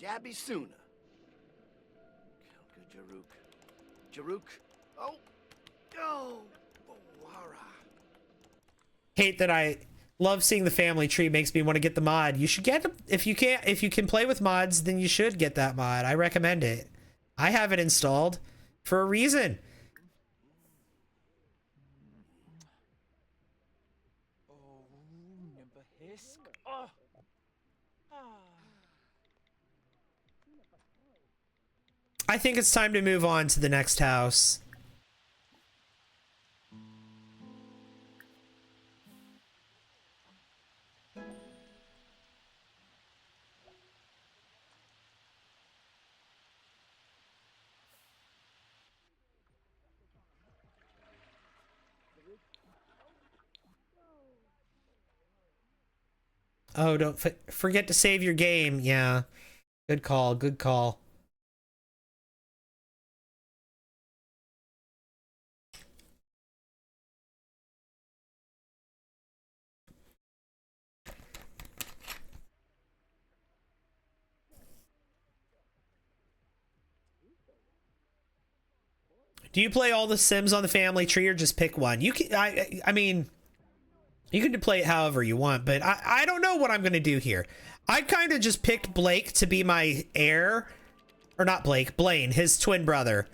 Jabby sooner. Good Jaruk. Oh. Bawara. Hate that I love seeing the family tree, makes me want to get the mod. You should get them if you can play with mods, then you should get that mod. I recommend it. I have it installed for a reason. I think it's time to move on to the next house. Oh, don't forget to save your game. Yeah. Good call. Good call. Do you play all the Sims on the family tree or just pick one? You can, I mean, you can play it however you want, but I don't know what I'm going to do here. I kind of just picked Blake to be my heir. Or not Blake, Blaine, his twin brother.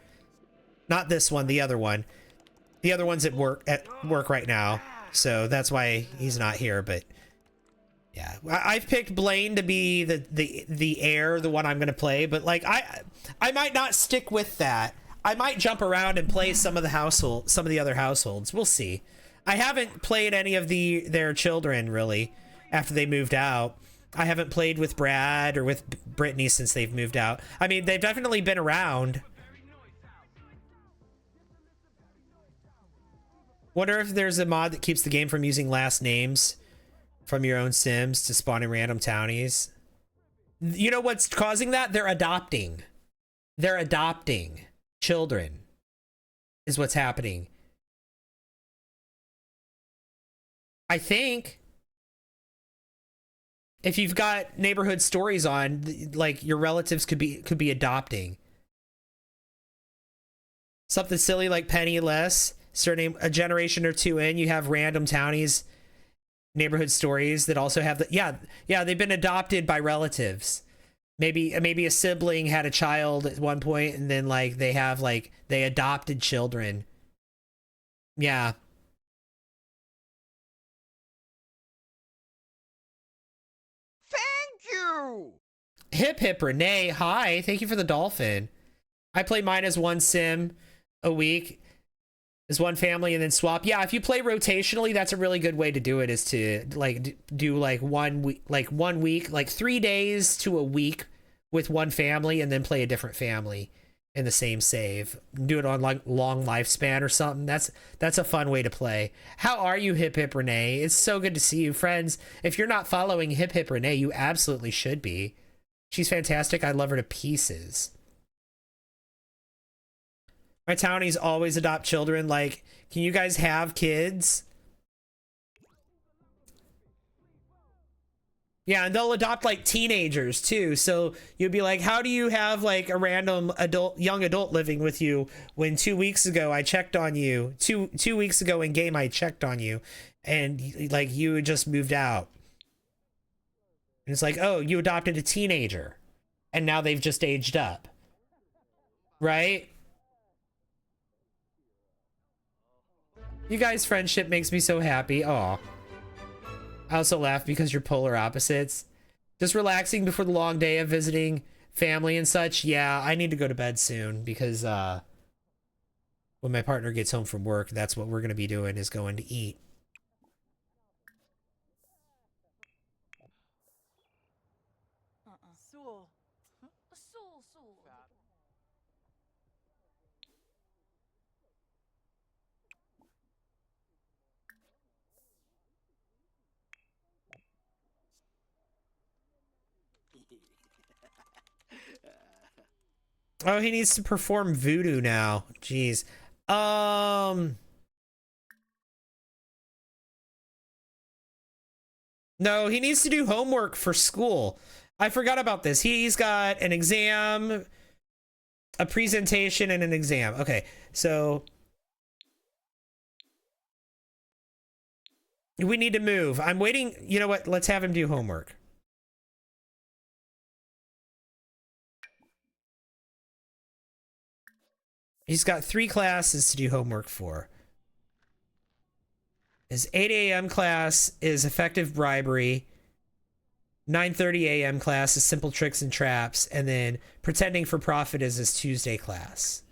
Not this one, the other one. The other one's at work right now. So that's why he's not here, but yeah. I've picked Blaine to be the heir, the one I'm going to play, but like I might not stick with that. I might jump around and play some of the other households. We'll see. I haven't played any of their children really after they moved out. I haven't played with Brad or with Brittany since they've moved out. I mean, they've definitely been around. Wonder if there's a mod that keeps the game from using last names from your own Sims to spawn in random townies. You know what's causing that? They're adopting. They're adopting children is what's happening. I think if you've got neighborhood stories on, like your relatives could be adopting something silly like Penniless. Surname a generation or two in, you have random townies, neighborhood stories that also have the yeah they've been adopted by relatives. Maybe a sibling had a child at one point, and then like they adopted children. Yeah. Thank you! Hip Renee, hi. Thank you for the dolphin. I play mine as one sim a week, as one family, and then swap. Yeah, if you play rotationally, that's a really good way to do it, is to like do like 1 week, like 3 days to a week with one family, and then play a different family in the same save. Do it on like long lifespan or something. That's a fun way to play. How are you, Hip Renee? It's so good to see you, friends. If you're not following Hip Renee, you absolutely should be. She's fantastic. I love her to pieces. My townies always adopt children. Like, can you guys have kids? Yeah, and they'll adopt like teenagers too. So you'll be like, how do you have like a random young adult living with you when 2 weeks ago I checked on you? Two weeks ago in game I checked on you, and like you had just moved out. And it's like, oh, you adopted a teenager, and now they've just aged up, right? You guys' friendship makes me so happy. Aw. I also laugh because you're polar opposites. Just relaxing before the long day of visiting family and such. Yeah, I need to go to bed soon because when my partner gets home from work, that's what we're going to be doing, is going to eat. Soul. Oh, he needs to perform voodoo now. Jeez. No, he needs to do homework for school. I forgot about this. He's got an exam, a presentation, and an exam. Okay, so we need to move. I'm waiting. You know what? Let's have him do homework. He's got 3 classes to do homework for. His 8 a.m. class is effective bribery. 9:30 a.m. class is simple tricks and traps. And then pretending for profit is his Tuesday class.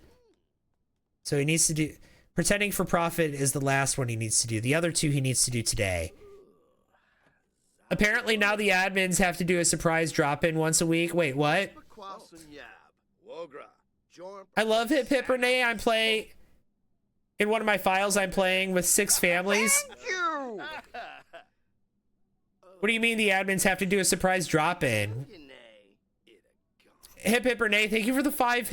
So he needs to do... Pretending for profit is the last one he needs to do. The other 2 he needs to do today. Apparently now the admins have to do a surprise drop-in once a week. Wait, what? I love Hip Hip Renee. I'm playing... In one of my files, I'm playing with 6 families. Thank you! What do you mean the admins have to do a surprise drop-in? Hip Hip Renee, thank you for the 5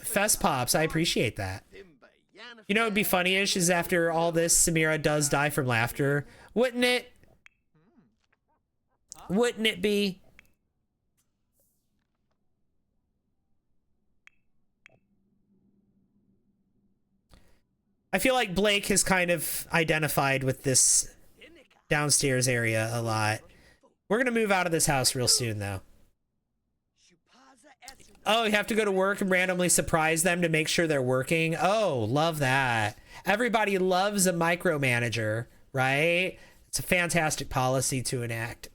Fest Pops. I appreciate that. You know what would be funny-ish is after all this, Samira does die from laughter. Wouldn't it? Wouldn't it be? I feel like Blake has kind of identified with this downstairs area a lot. We're gonna move out of this house real soon, though. Oh, you have to go to work and randomly surprise them to make sure they're working. Oh, love that. Everybody loves a micromanager, right? It's a fantastic policy to enact.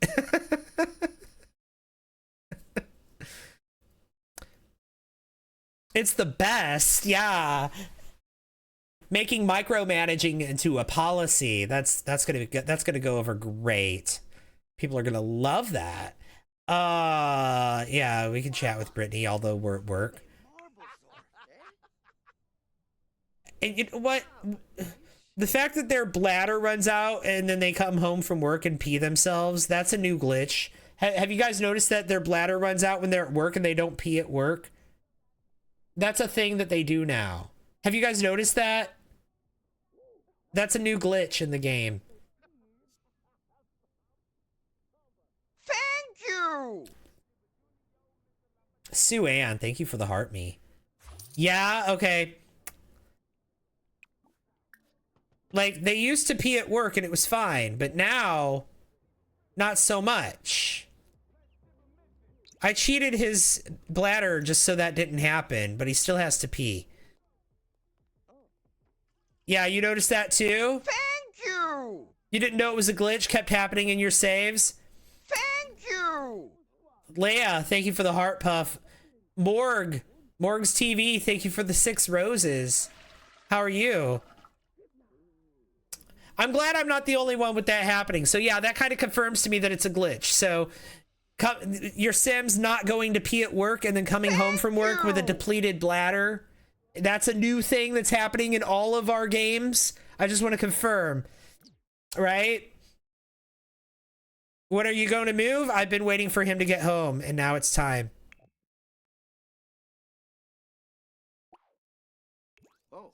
It's the best, yeah. Making micromanaging into a policy, that's gonna go over great. People are gonna love that. Yeah, we can chat with Brittany, although we're at work. And you know what? The fact that their bladder runs out and then they come home from work and pee themselves, that's a new glitch. Have you guys noticed that their bladder runs out when they're at work and they don't pee at work? That's a thing that they do now. Have you guys noticed that? That's a new glitch in the game. Thank you! Sue Ann, thank you for the heart me. Yeah, okay. Like, they used to pee at work and it was fine, but now, not so much. I cheated his bladder just so that didn't happen, but he still has to pee. Yeah, you noticed that too? Thank you! You didn't know it was a glitch, kept happening in your saves? Thank you! Leia, thank you for the heart puff. Morg's TV, thank you for the 6 roses. How are you? I'm glad I'm not the only one with that happening. So yeah, that kind of confirms to me that it's a glitch. So your Sim's not going to pee at work and then coming home from work with a depleted bladder. That's a new thing that's happening in all of our games. I just want to confirm. Right? When are you going to move? I've been waiting for him to get home, and now it's time. Oh,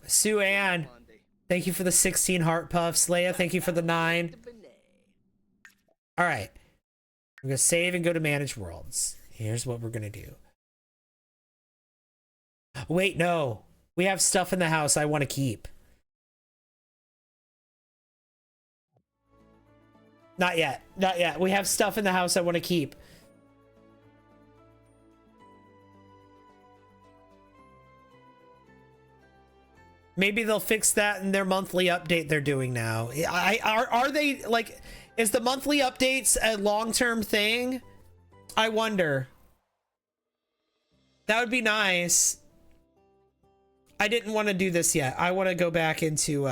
Sue Ann, thank you for the 16 heart puffs. Leia, thank you for the 9. All right. I'm going to save and go to manage worlds. Here's what we're going to do. Wait, no. We have stuff in the house I want to keep. Not yet. Not yet. We have stuff in the house I want to keep. Maybe they'll fix that in their monthly update they're doing now. Are they like, is the monthly updates a long-term thing? I wonder. That would be nice. I didn't want to do this yet. I want to go back into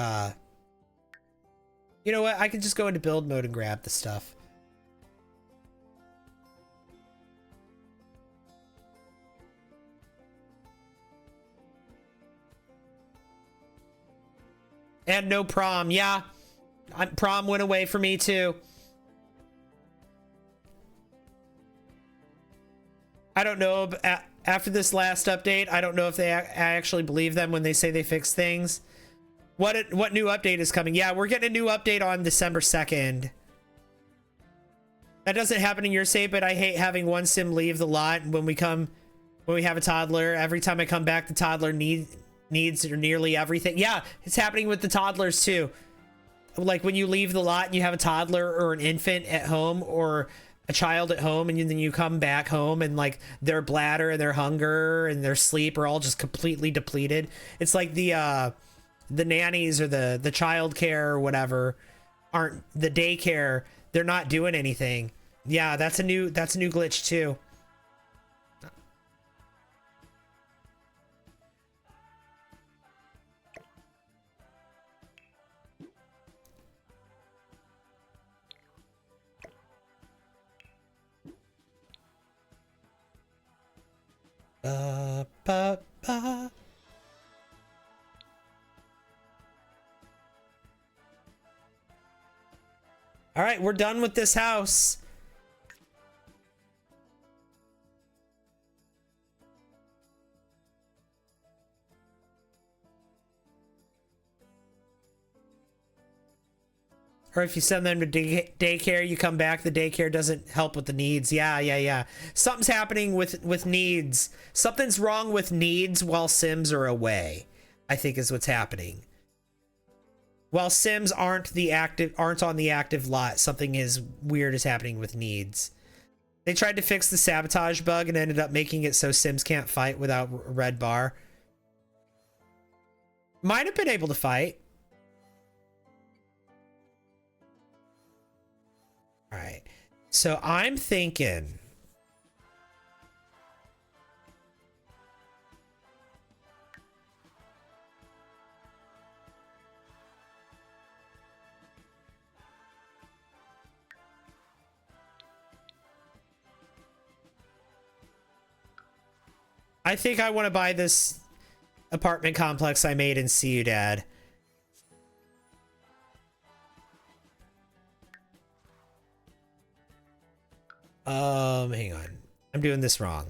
you know what? I can just go into build mode and grab the stuff. And no prom. Yeah. Prom went away for me too. I don't know. After this last update, I don't know if I actually believe them when they say they fix things. What new update is coming? Yeah, we're getting a new update on December 2nd. That doesn't happen in your state, but I hate having one sim leave the lot when we have a toddler. Every time I come back, the toddler needs or nearly everything. Yeah, it's happening with the toddlers too. Like when you leave the lot and you have a toddler or an infant at home or a child at home, and then you come back home and like their bladder and their hunger and their sleep are all just completely depleted. It's like the nannies or the child care or whatever aren't the daycare. They're not doing anything. Yeah, that's a new glitch too. Ba, ba. All right, we're done with this house. Or if you send them to daycare, you come back, the daycare doesn't help with the needs. Yeah. Something's happening with needs. Something's wrong with needs while Sims are away, I think is what's happening. While Sims aren't on the active lot, something weird is happening with needs. They tried to fix the sabotage bug and ended up making it so Sims can't fight without a red bar. Might have been able to fight. All right, so I'm thinking I think I want to buy this apartment complex I made in See You Dad. Hang on. I'm doing this wrong.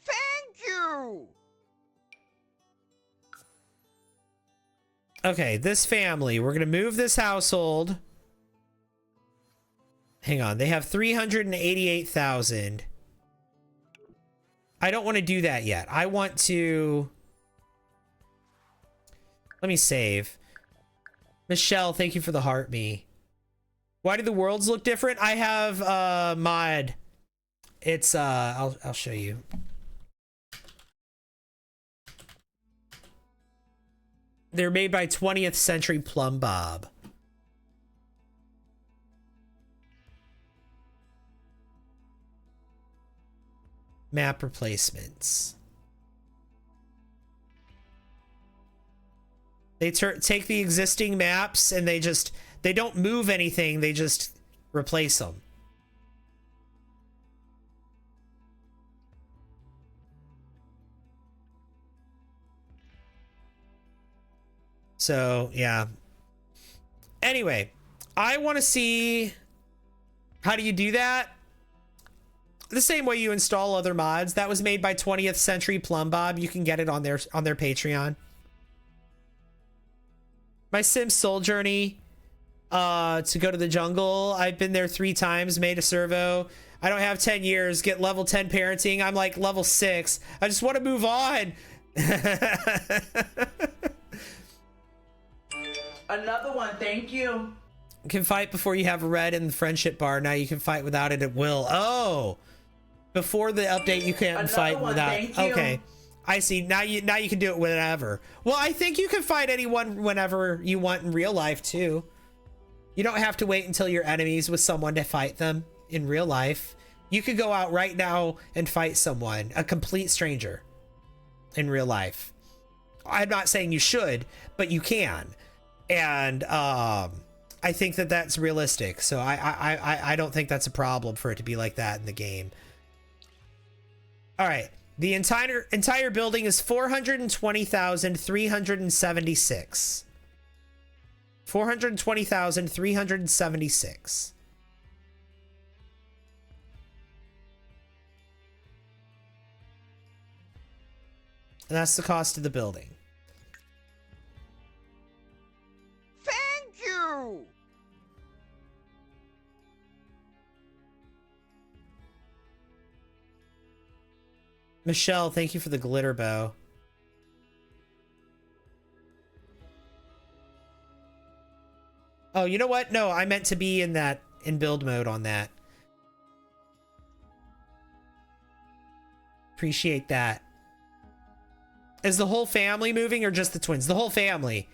Thank you! Okay, this family. We're going to move this household. Hang on, they have 388,000. I don't want to do that yet. I want to... Let me save. Michelle, thank you for the heart me. Why do the worlds look different? I have mod. It's I'll show you. They're made by 20th Century Plumb Bob. Map replacements. They take the existing maps and they don't move anything, they just replace them. So, yeah. Anyway, I want to see, how do you do that? The same way you install other mods. That was made by 20th Century Plumb Bob. You can get it on their Patreon. My Sims Soul Journey to go to the jungle. I've been there 3 times, made a servo. I don't have 10 years, get level 10 parenting. I'm like level 6. I just want to move on. Another one, thank you. You can fight before you have red in the friendship bar. Now you can fight without it at will. Oh, before the update, you can't Another fight one, without. thank you. Okay, I see. Now you can do it whenever. Well, I think you can fight anyone whenever you want in real life too. You don't have to wait until you're enemies with someone to fight them in real life. You could go out right now and fight someone, a complete stranger, in real life. I'm not saying you should, but you can. And I think that that's realistic. So I don't think that's a problem for it to be like that in the game. All right. The entire building is 420,376. 420,376. And that's the cost of the building. Thank you! Michelle, thank you for the glitter bow. Oh, you know what? No, I meant to be in build mode on that. Appreciate that. Is the whole family moving or just the twins? The whole family.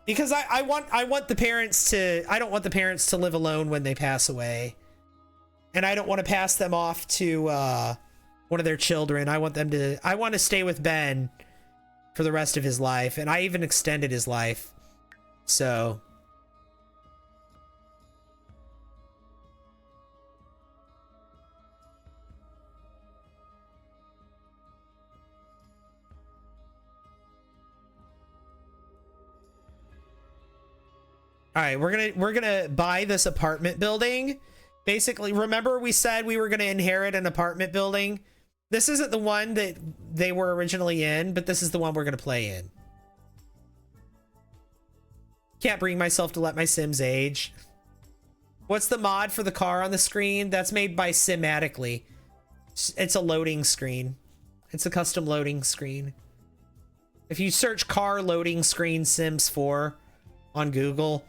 Because I want the parents to, I don't want the parents to live alone when they pass away. And I don't want to pass them off to one of their children. I want to stay with Ben for the rest of his life. And I even extended his life. So all right, we're gonna buy this apartment building. Basically, remember we said we were gonna inherit an apartment building? This isn't the one that they were originally in, but this is the one we're gonna play in. Can't bring myself to let my Sims age. What's the mod for the car on the screen? That's made by Simatically. It's a loading screen. It's a custom loading screen. If you search car loading screen Sims 4 on Google,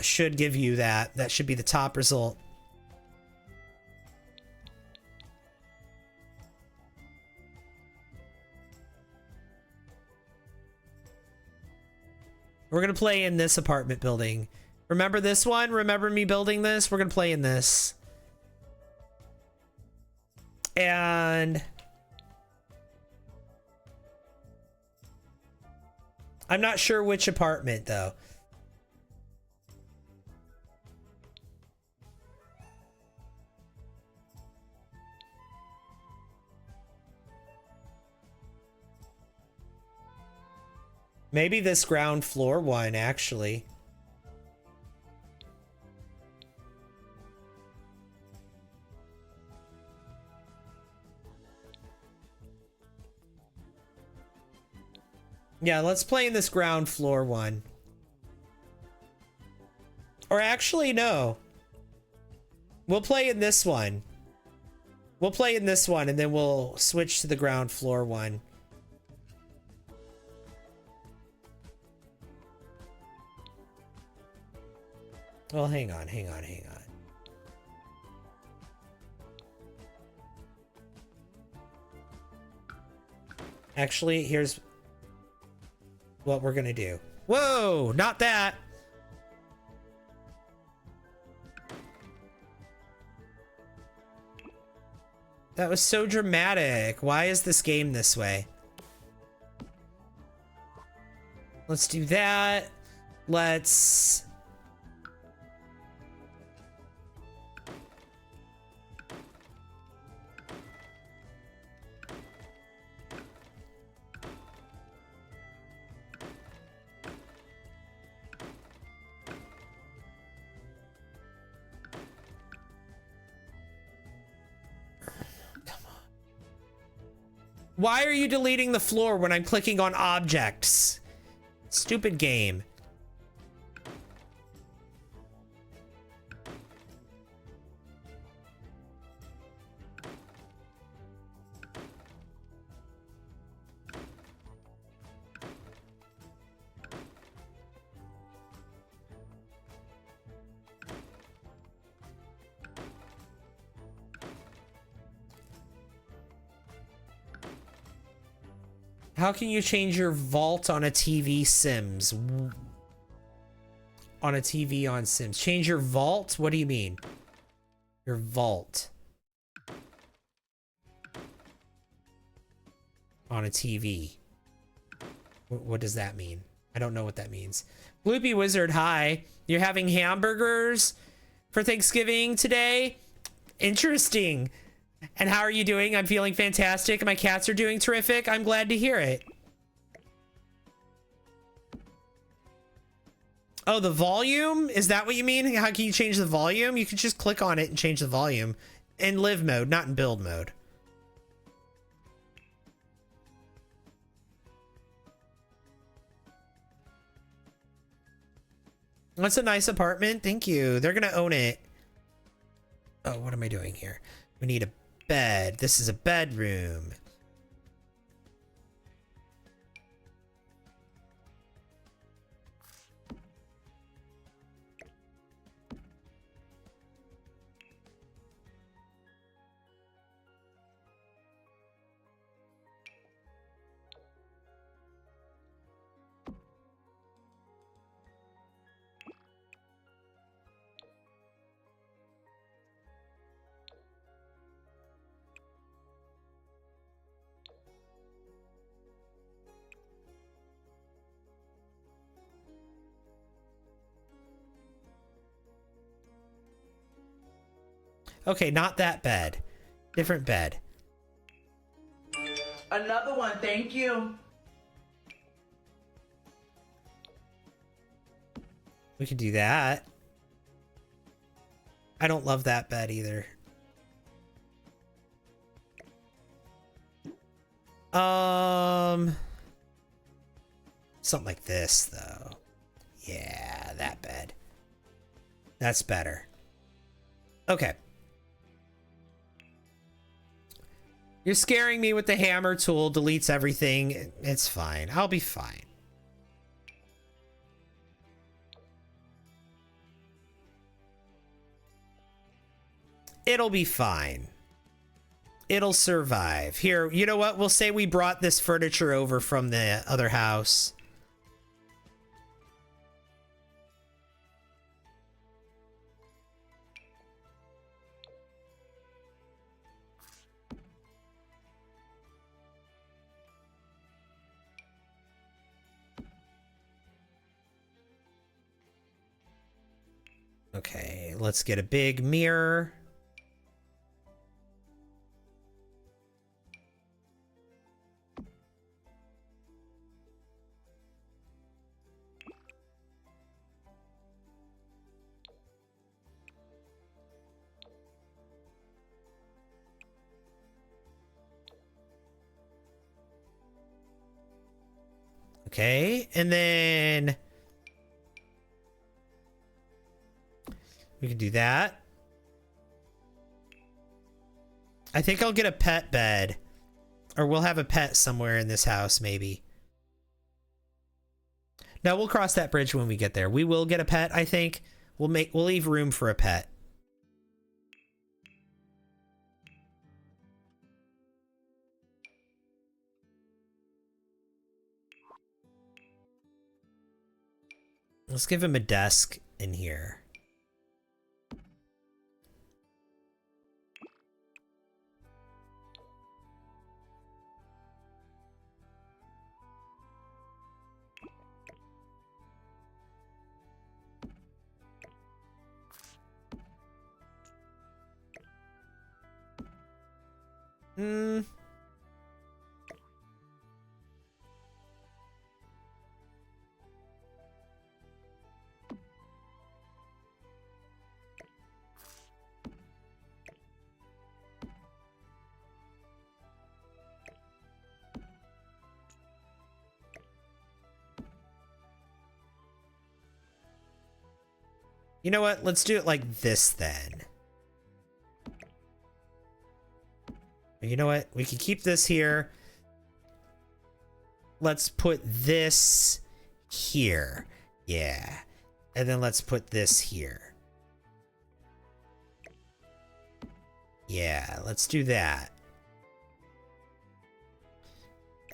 should give you that. That should be the top result. We're gonna play in this apartment building. Remember this one? Remember me building this? We're gonna play in this. And I'm not sure which apartment though. Maybe this ground floor one, actually. Yeah, let's play in this ground floor one. Or actually, no. We'll play in this one. We'll play in this one, and then we'll switch to the ground floor one. Well, hang on. Actually, here's what we're gonna do. Whoa, not that. That was so dramatic. Why is this game this way? Let's do that. Let's... Why are you deleting the floor when I'm clicking on objects? Stupid game. How can you change your vault on a TV Sims? On a TV on Sims. Change your vault? What do you mean? Your vault. On a TV. What does that mean? I don't know what that means. Bloopy Wizard, hi. You're having hamburgers for Thanksgiving today? Interesting. And how are you doing? I'm feeling fantastic. My cats are doing terrific. I'm glad to hear it. Oh, the volume? Is that what you mean? How can you change the volume? You can just click on it and change the volume. In live mode, not in build mode. That's a nice apartment. Thank you. They're gonna own it. Oh, what am I doing here? We need a bed. This is a bedroom. Okay, not that bed. Different bed. Another one, thank you. We could do that. I don't love that bed either. Something like this, though. Yeah, that bed. That's better. Okay. You're scaring me with the hammer tool, deletes everything. It's fine. I'll be fine. It'll be fine. It'll survive. Here, you know what? We'll say we brought this furniture over from the other house. Okay, let's get a big mirror. Okay, and then we can do that. I think I'll get a pet bed. Or we'll have a pet somewhere in this house, maybe. No, we'll cross that bridge when we get there. We will get a pet, I think. We'll leave room for a pet. Let's give him a desk in here. You know what? Let's do it like this then. You know what? We can keep this here. Let's put this here. Yeah. And then let's put this here. Yeah, let's do that.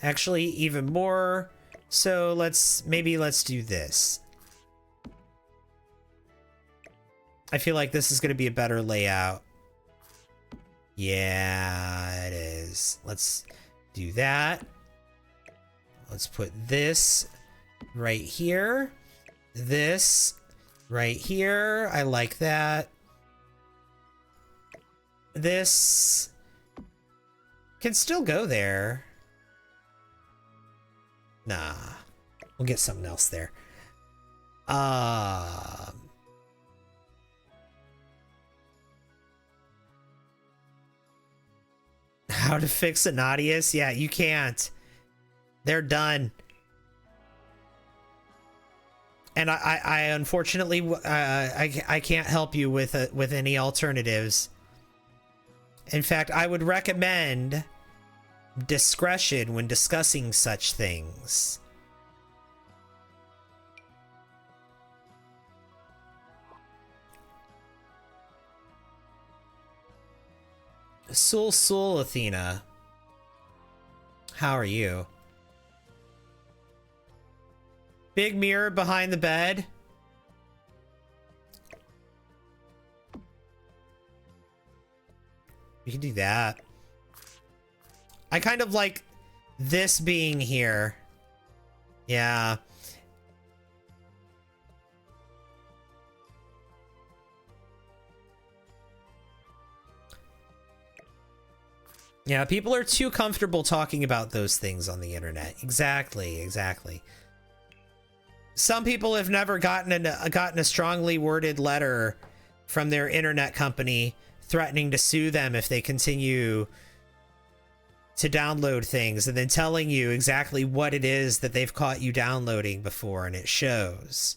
Actually, even more. So let's do this. I feel like this is going to be a better layout. Yeah, it is. Let's do that. Let's put this right here. This right here. I like that. This can still go there. Nah. We'll get something else there. How to fix a Nadius? Yeah, you can't. They're done. And I unfortunately I can't help you with any alternatives. In fact, I would recommend discretion when discussing such things. Sul Athena. How are you? Big mirror behind the bed. We can do that. I kind of like this being here. Yeah. Yeah, people are too comfortable talking about those things on the internet. Exactly, exactly. Some people have never gotten a strongly worded letter from their internet company threatening to sue them if they continue to download things, and then telling you exactly what it is that they've caught you downloading before, and it shows.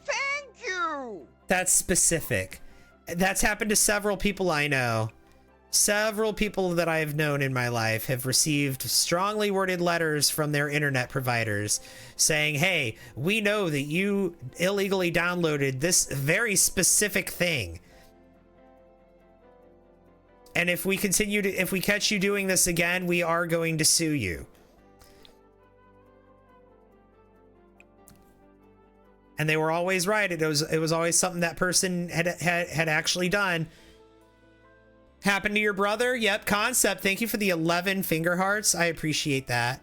Thank you! That's specific. That's happened to several people I know. Several people that I've known in my life have received strongly worded letters from their internet providers saying, hey, we know that you illegally downloaded this very specific thing. And if we catch you doing this again, we are going to sue you. And they were always right. It was always something that person had actually done. Happened to your brother? Yep. Concept. Thank you for the 11 finger hearts. I appreciate that.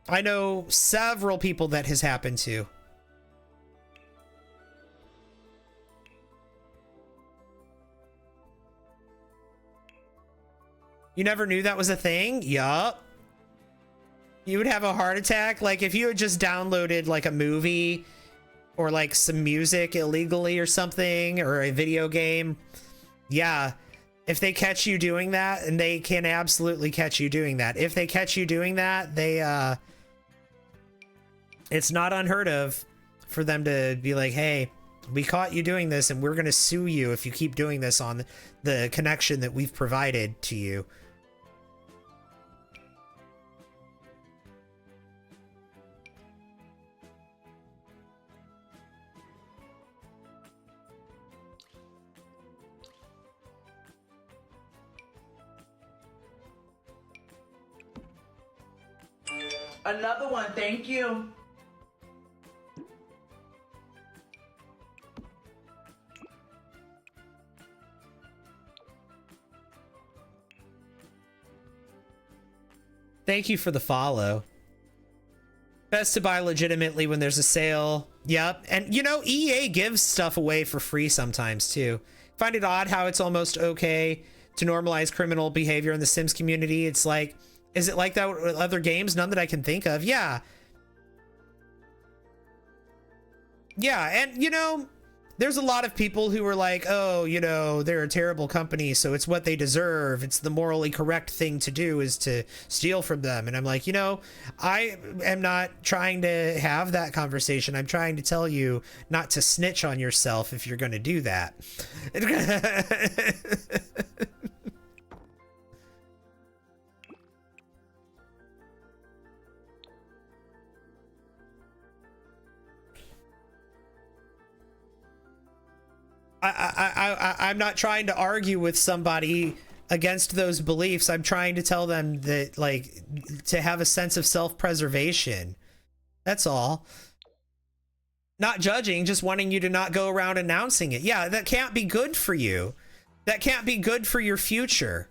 I know several people that has happened to. You never knew that was a thing? Yup. You would have a heart attack. Like if you had just downloaded like a movie or like some music illegally or something, or a video game. Yeah. If they catch you doing that, and they can absolutely catch you doing that. If they catch you doing that, it's not unheard of for them to be like, hey, we caught you doing this and we're going to sue you if you keep doing this on the connection that we've provided to you. Another one, thank you. Thank you for the follow. Best to buy legitimately when there's a sale. Yep. And you know, EA gives stuff away for free sometimes too. Find it odd how it's almost okay to normalize criminal behavior in the Sims community. It's like, is it like that with other games? None that I can think of. Yeah. Yeah, and you know, there's a lot of people who are like, oh, you know, they're a terrible company, so it's what they deserve. It's the morally correct thing to do is to steal from them. And I'm like, you know, I am not trying to have that conversation. I'm trying to tell you not to snitch on yourself if you're going to do that. I'm not trying to argue with somebody against those beliefs. I'm trying to tell them that, like, to have a sense of self-preservation. That's all. Not judging, just wanting you to not go around announcing it. Yeah, that can't be good for you. That can't be good for your future,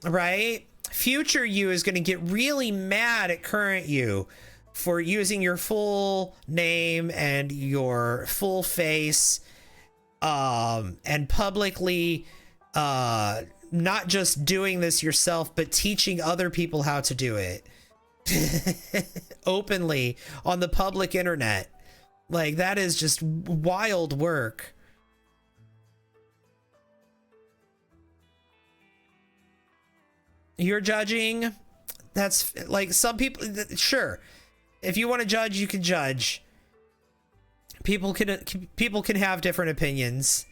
right? Future you is going to get really mad at current you for using your full name and your full face, and publicly, not just doing this yourself, but teaching other people how to do it openly on the public internet. Like, that is just wild work. You're judging. That's like, some people, sure. If you want to judge, you can judge. People can have different opinions.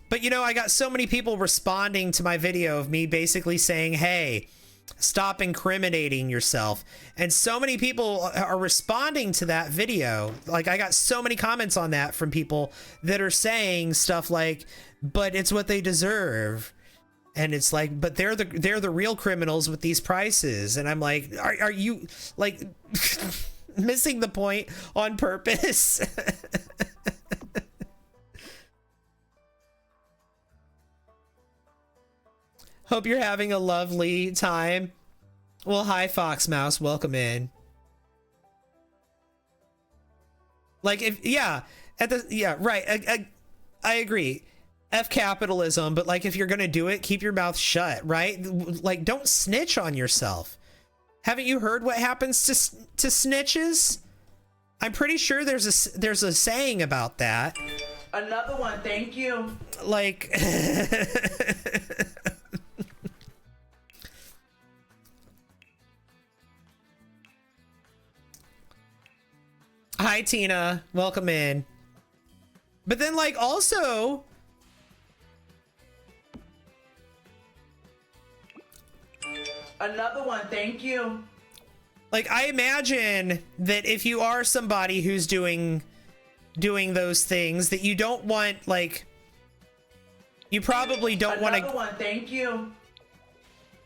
But, you know, I got so many people responding to my video of me basically saying, hey, stop incriminating yourself. And so many people are responding to that video. Like, I got so many comments on that from people that are saying stuff like, but it's what they deserve. And it's like, but they're the real criminals with these prices. And I'm like, are you like missing the point on purpose? Hope you're having a lovely time. Well, hi, Fox Mouse. Welcome in. Like, if, yeah, right. I agree. F capitalism, but like, if you're gonna do it, keep your mouth shut, right? Like, don't snitch on yourself. Haven't you heard what happens to snitches? I'm pretty sure there's a saying about that. Another one, thank you. Like, hi, Tina. Welcome in. But then, like, also, another one, thank you. like, I imagine that if you are somebody who's doing those things, that you don't want, like, you probably don't want to. Another one, thank you.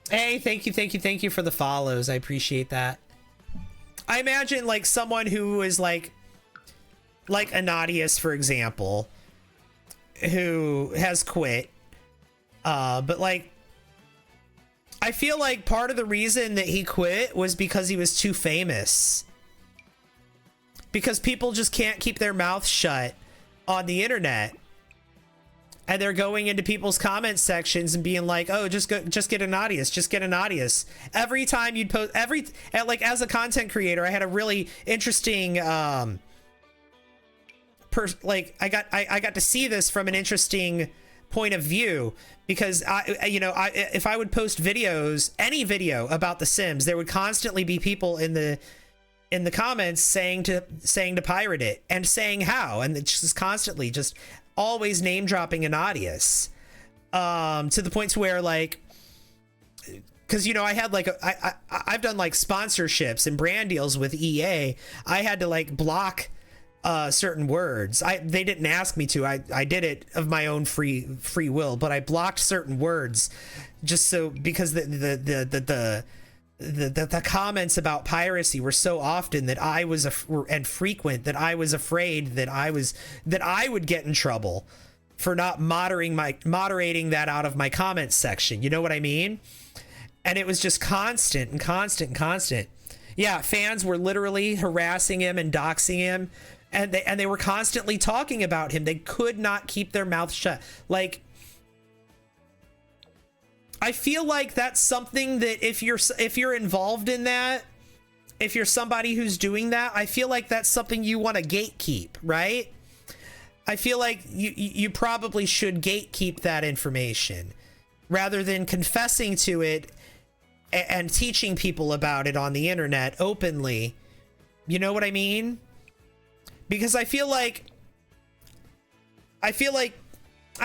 Hey, thank you for the follows. I appreciate that. I imagine, like, someone who is like Anadius, for example, who has quit, but like, I feel like part of the reason that he quit was because he was too famous. Because people just can't keep their mouths shut on the internet. And they're going into people's comment sections and being like, oh, just get an audience, just get an audience. Every time you'd post, like, as a content creator, I had a really interesting, I got to see this from an interesting point of view, because if I would post videos, any video about The Sims, there would constantly be people in the comments saying to pirate it and saying how, and it's just constantly just always name dropping Anadius, to the point to where, like, because, you know, I had like I've done like sponsorships and brand deals with EA. I had to like block certain words. They didn't ask me to. I did it of my own free will, but I blocked certain words just so, because the comments about piracy were so often that I was and frequent that I was afraid that I would get in trouble for not moderating that out of my comments section. You know what I mean? And it was just constant. Yeah, fans were literally harassing him and doxing him, and they were constantly talking about him. They could not keep their mouth shut. Like, I feel like that's something that if you're involved in that, if you're somebody who's doing that, I feel like that's something you want to gatekeep, right? I feel like you probably should gatekeep that information rather than confessing to it and teaching people about it on the internet openly. You know what I mean? Because I feel like I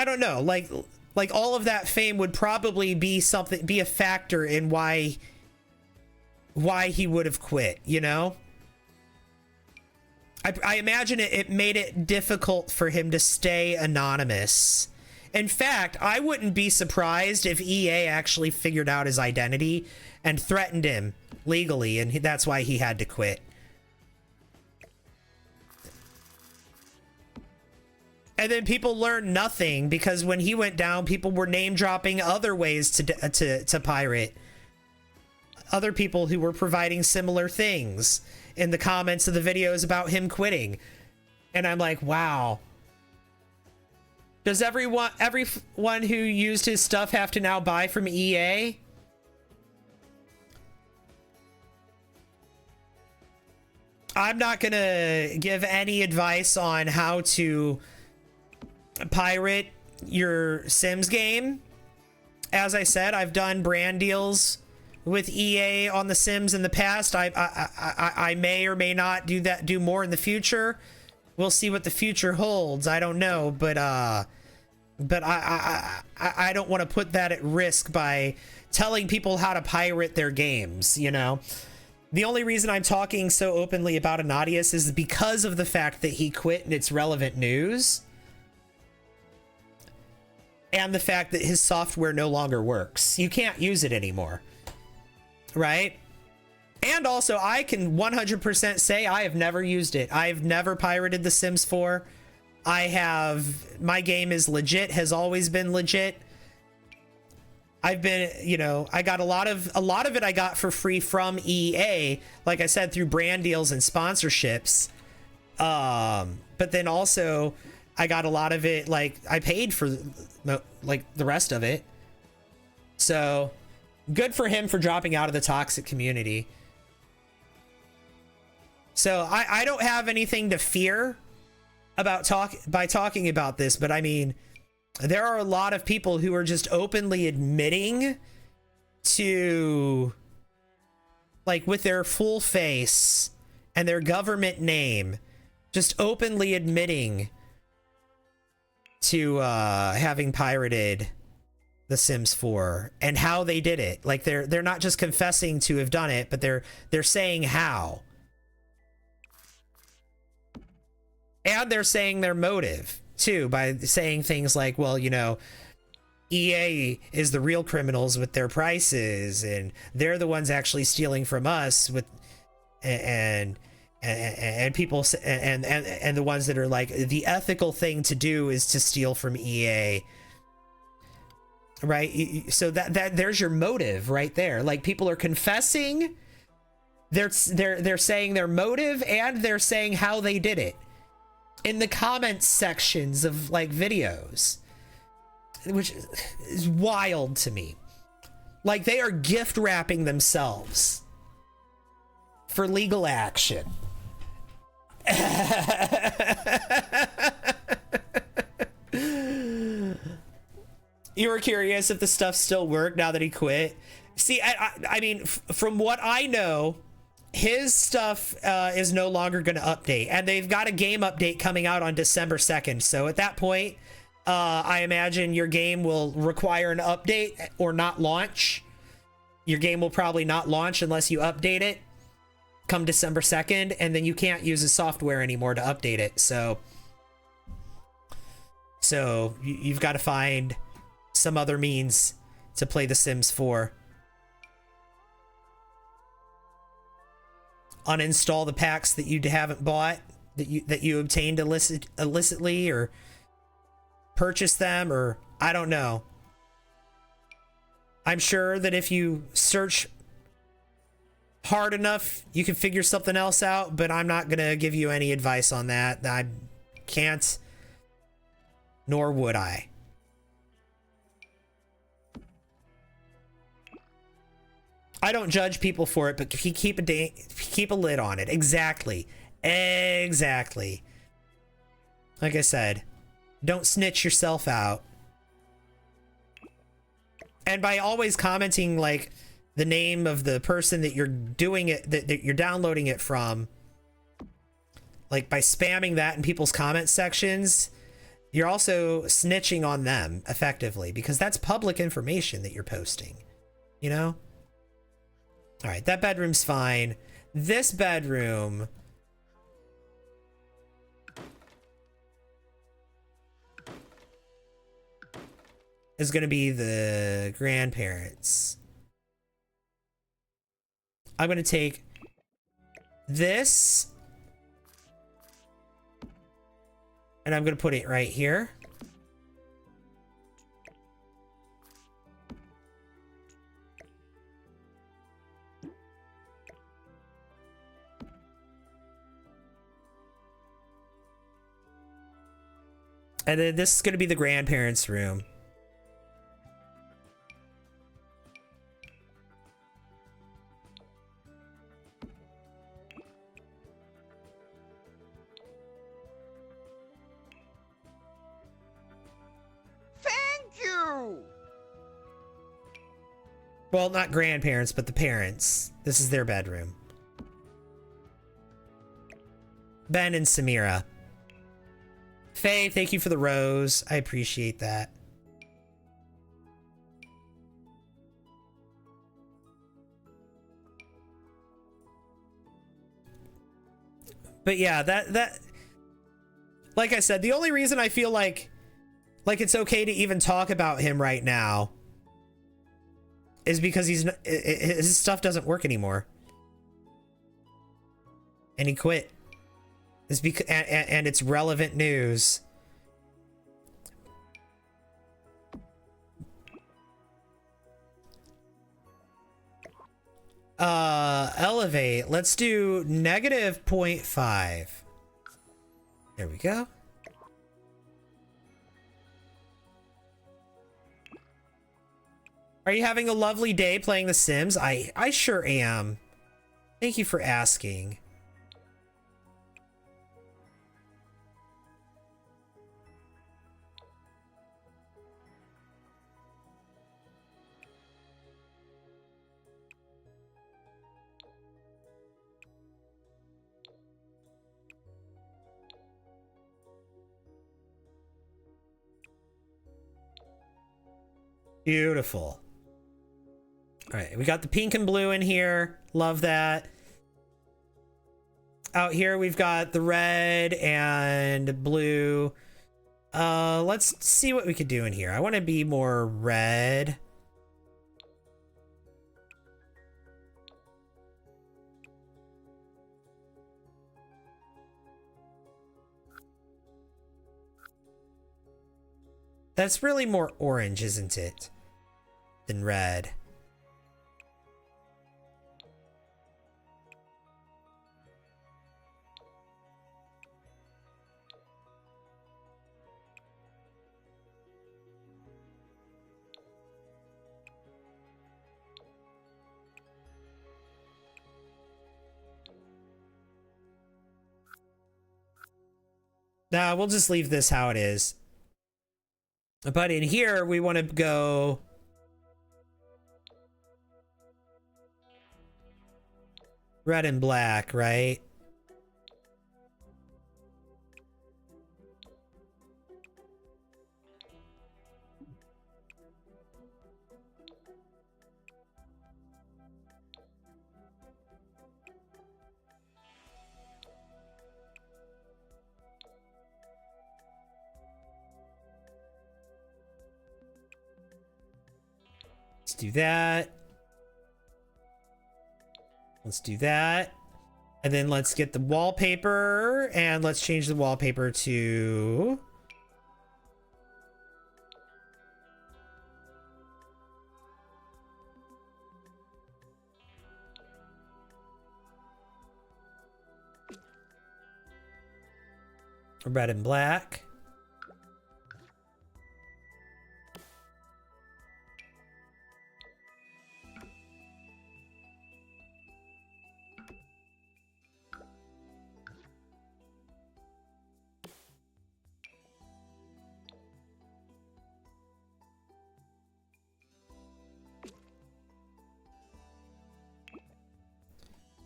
don't know, like all of that fame would probably be a factor in why he would have quit, you know? I imagine it made it difficult for him to stay anonymous. In fact, I wouldn't be surprised if EA actually figured out his identity and threatened him legally, and that's why he had to quit. And then people learned nothing because when he went down, people were name dropping other ways to pirate. Other people who were providing similar things in the comments of the videos about him quitting. And I'm like, wow. Does everyone who used his stuff have to now buy from EA? I'm not gonna give any advice on how to pirate your Sims game. As I said, I've done brand deals with EA on the Sims in the past. I may or may not do more in the future. We'll see what the future holds. I don't know, but I don't want to put that at risk by telling people how to pirate their games, you know? The only reason I'm talking so openly about Anadius is because of the fact that he quit and it's relevant news. And the fact that his software no longer works. You can't use it anymore. Right? And also, I can 100% say I have never used it. I've never pirated The Sims 4. My game is legit, has always been legit. I've been, you know, I got a lot of it I got for free from EA, like I said, through brand deals and sponsorships. But then also I got a lot of it, like I paid for like the rest of it. So good for him for dropping out of the toxic community. So I don't have anything to fear about talking about this, but I mean, there are a lot of people who are just openly admitting to, like, with their full face and their government name, just openly admitting to having pirated The Sims 4 and how they did it. Like, they're not just confessing to have done it, but they're saying how. And they're saying their motive too, by saying things like, well, you know, EA is the real criminals with their prices, and they're the ones actually stealing from us with, and people, and the ones that are like, the ethical thing to do is to steal from EA. Right? So that there's your motive right there. Like, people are confessing, they're saying their motive, and they're saying how they did it in the comments sections of, like, videos, which is wild to me. Like, they are gift wrapping themselves for legal action. You were curious if the stuff still worked now that he quit. See, I mean, from what I know, his stuff is no longer going to update, and they've got a game update coming out on December 2nd. So at that point, I imagine your game will require an update or not launch. Your game will probably not launch unless you update it come December 2nd, and then you can't use the software anymore to update it. So you've got to find some other means to play The Sims 4. Uninstall the packs that you haven't bought, that you obtained illicitly, or purchase them, or I don't know. I'm sure that if you search hard enough, you can figure something else out, but I'm not gonna give you any advice on that. I can't, nor would I. I don't judge people for it, but keep a lid on it. Exactly. Like I said, Don't snitch yourself out. And by always commenting like the name of the person that you're doing it, that you're downloading it from, like by spamming that in people's comment sections, you're also snitching on them effectively, because that's public information that you're posting, you know? All right, that bedroom's fine. This bedroom, is going to be the grandparents. I'm going to take this and I'm going to put it right here. And then this is going to be the grandparents' room. Thank you! Well, not grandparents, but the parents. This is their bedroom. Ben and Samira. Faye, thank you for the rose. I appreciate that. But yeah, that like I said, the only reason I feel like it's okay to even talk about him right now is because his stuff doesn't work anymore. And he quit. It's because, and it's relevant news. Elevate. Let's do -0.5. There we go. Are you having a lovely day playing The Sims? I sure am. Thank you for asking. Beautiful. All right, we got the pink and blue in here. Love that. Out here we've got the red and blue. Let's see what we could do in here. I want to be more red. That's really more orange, isn't it? Than red. Nah, we'll just leave this how it is. But in here, we want to go red and black, right? Let's do that. Let's do that. And then let's get the wallpaper and let's change the wallpaper to red and black.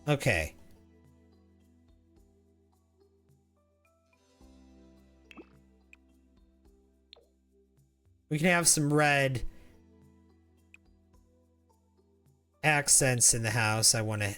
Okay. We can have some red accents in the house. I want to...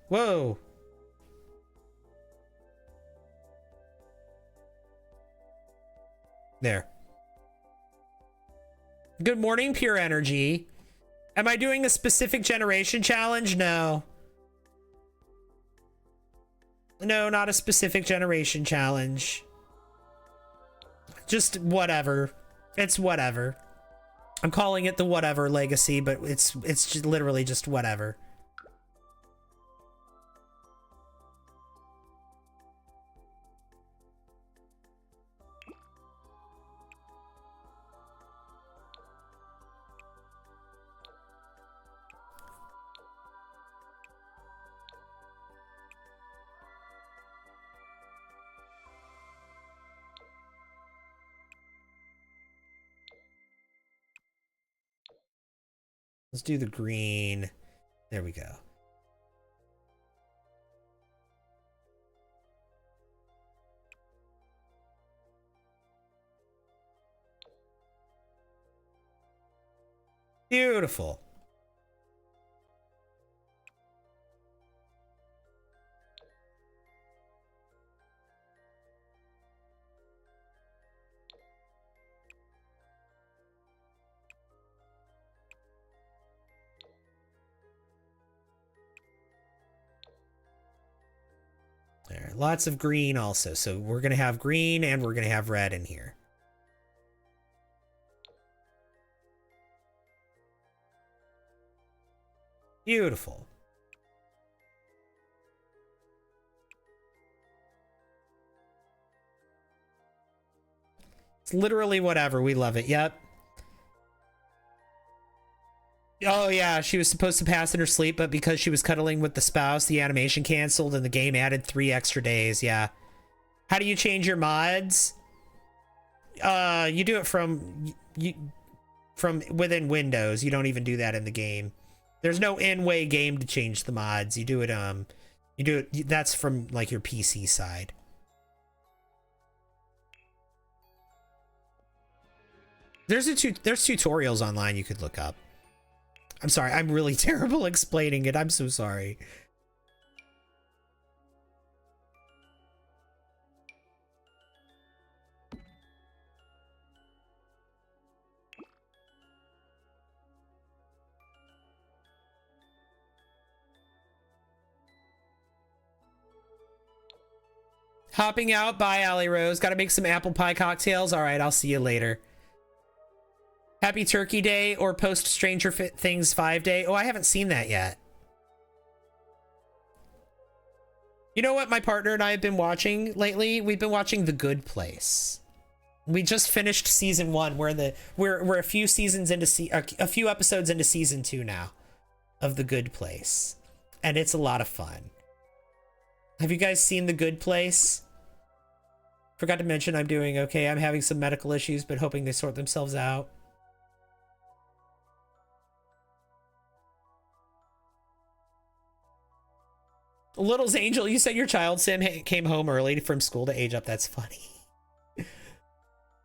Whoa. There. Good morning, Pure Energy. Am I doing a specific generation challenge? No. No, not a specific generation challenge. Just whatever. It's whatever. I'm calling it the whatever legacy, but it's just literally just whatever. Let's do the green. There we go. Beautiful. There, lots of green also. So we're going to have green and we're going to have red in here. Beautiful. It's literally whatever. We love it. Yep. Oh yeah, she was supposed to pass in her sleep, but because she was cuddling with the spouse, the animation canceled and the game added 3 extra days. Yeah. How do you change your mods? You do it from within Windows. You don't even do that in the game. There's no in-way game to change the mods. You do it that's from like your PC side. There's tutorials online you could look up. I'm sorry, I'm really terrible explaining it. I'm so sorry. Hopping out. Bye, Allie Rose. Gotta make some apple pie cocktails. All right, I'll see you later. Happy Turkey Day or post Stranger Things 5 Day. Oh, I haven't seen that yet. You know what my partner and I have been watching lately? We've been watching The Good Place. We just finished season 1. We're a few seasons into a few episodes into season 2 now of The Good Place, and it's a lot of fun. Have you guys seen The Good Place? Forgot to mention I'm doing okay. I'm having some medical issues, but hoping they sort themselves out. Little's Angel, you said your child Sim came home early from school to age up. That's funny.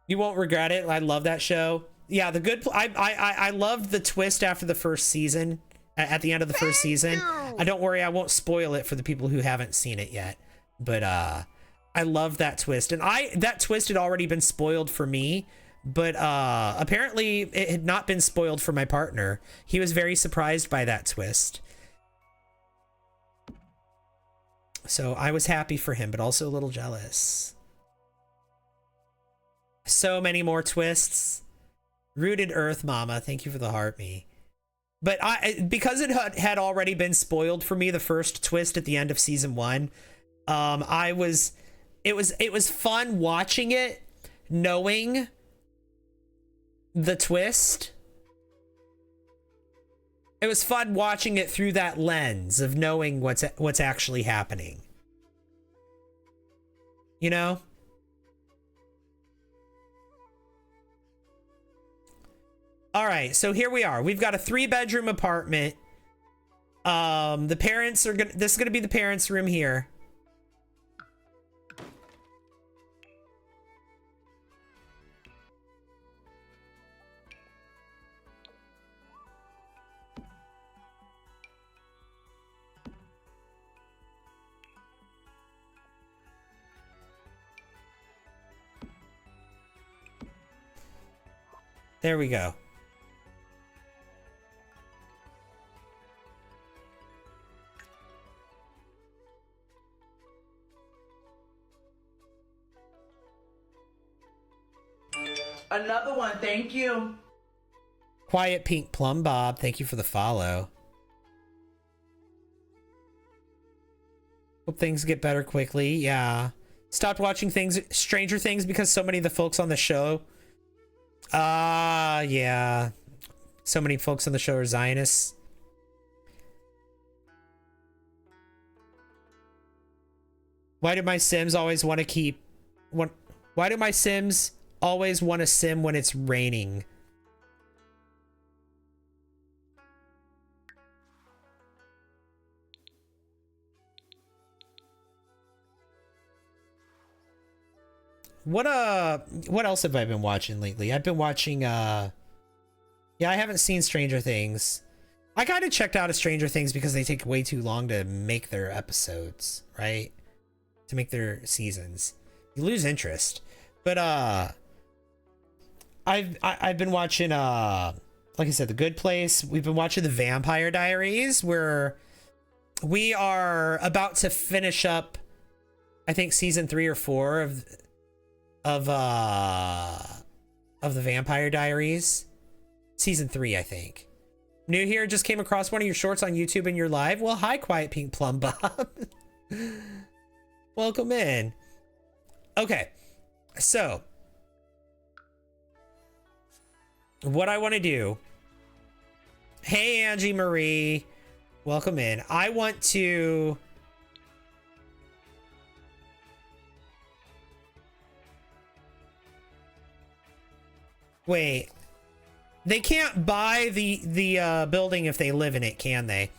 You won't regret it. I love that show. Yeah, the good. I loved the twist after the first season. At the end of the first season. Don't worry, I won't spoil it for the people who haven't seen it yet. But I love that twist, and that twist had already been spoiled for me. But apparently, it had not been spoiled for my partner. He was very surprised by that twist. So I was happy for him, but also a little jealous. So many more twists. Rooted Earth Mama, thank you for the heart me. But because it had already been spoiled for me, the first twist at the end of season 1, it was fun watching it, knowing the twist. It was fun watching it through that lens of knowing what's actually happening. You know? All right, so here we are. We've got a 3-bedroom apartment. The parents are gonna. This is gonna be the parents' room here. There we go. Another one, thank you. Quiet Pink Plum Bob, thank you for the follow. Hope things get better quickly. Yeah. Stopped watching Stranger Things because so many of the folks on the show. Yeah. So many folks on the show are Zionists. Why do my Sims always want to keep... Why do my Sims always want to sim when it's raining? What else have I been watching lately? I've been watching yeah, I haven't seen Stranger Things. I kind of checked out of Stranger Things because they take way too long to make their episodes, right? To make their seasons. You lose interest. But I've been watching like I said, The Good Place. We've been watching The Vampire Diaries, where we are about to finish up, I think, season 3 or 4 of The Vampire Diaries. Season 3, I think. New here, just came across one of your shorts on YouTube and you're live. Well, hi, Quiet Pink Plum Bob. Welcome in. Okay, so what I want to do. Hey, Angie Marie. Welcome in. I want to... Wait. They can't buy the building if they live in it, can they?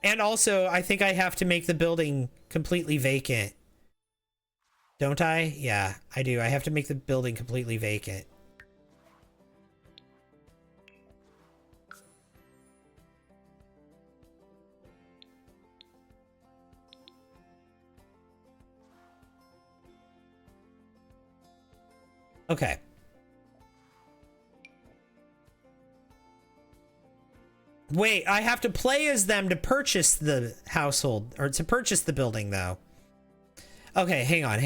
And also, I think I have to make the building completely vacant. Don't I? Yeah, I do. I have to make the building completely vacant. Okay. Wait, I have to play as them to purchase the household, or to purchase the building, though. Okay, hang on.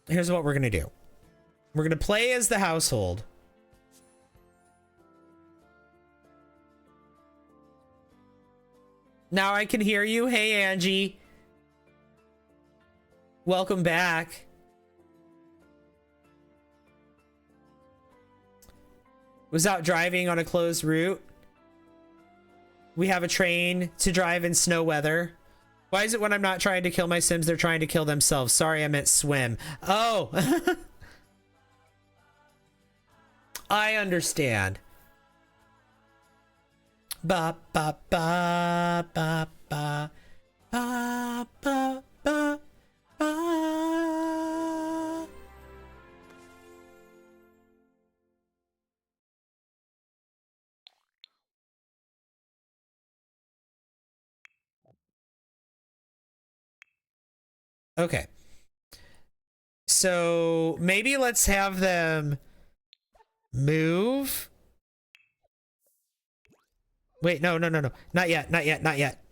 Here's what we're gonna do. We're gonna play as the household. Now I can hear you. Hey, Angie. Welcome back. Was out driving on a closed route. We have a train to drive in snow weather. Why is it when I'm not trying to kill my Sims, they're trying to kill themselves? Sorry, I meant swim. Oh. I understand. Ba ba ba ba ba ba ba ba ba. Okay. So maybe let's have them move. Wait, no. Not yet.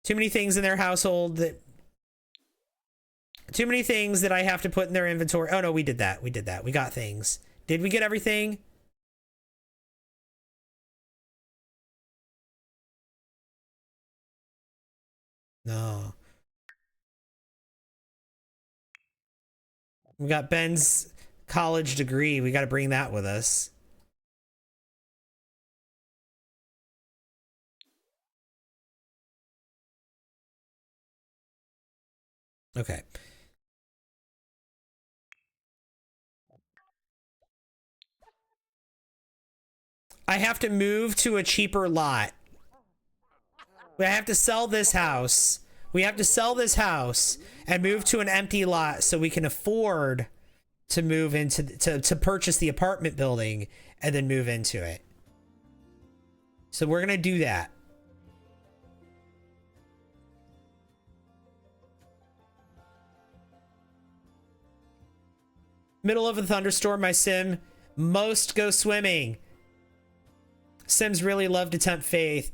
Too many things in their household that... Too many things that I have to put in their inventory. Oh, no, we did that. We got things. Did we get everything? No. We got Ben's college degree. We got to bring that with us. Okay. I have to move to a cheaper lot. We have to sell this house. We have to sell this house and move to an empty lot so we can afford to move into to purchase the apartment building and then move into it. So we're gonna do that. Middle of a thunderstorm, my sim. Most go swimming. Sims really love to tempt faith.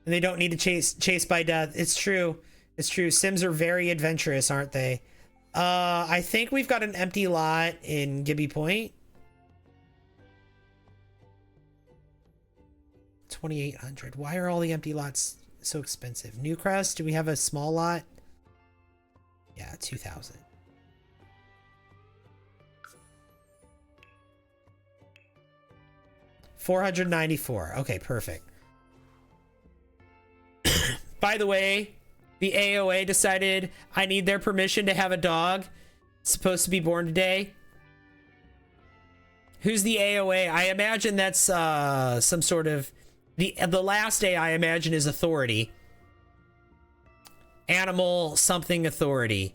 And they don't need to chase by death. It's true. It's true. Sims are very adventurous, aren't they? I think we've got an empty lot in Gibby Point. 2,800. Why are all the empty lots so expensive? Newcrest, do we have a small lot? Yeah, 2,000. $494. Okay, perfect. By the way, the AOA decided I need their permission to have a dog. It's supposed to be born today. Who's the AOA? I imagine that's some sort of the last A I imagine is authority. Animal something authority.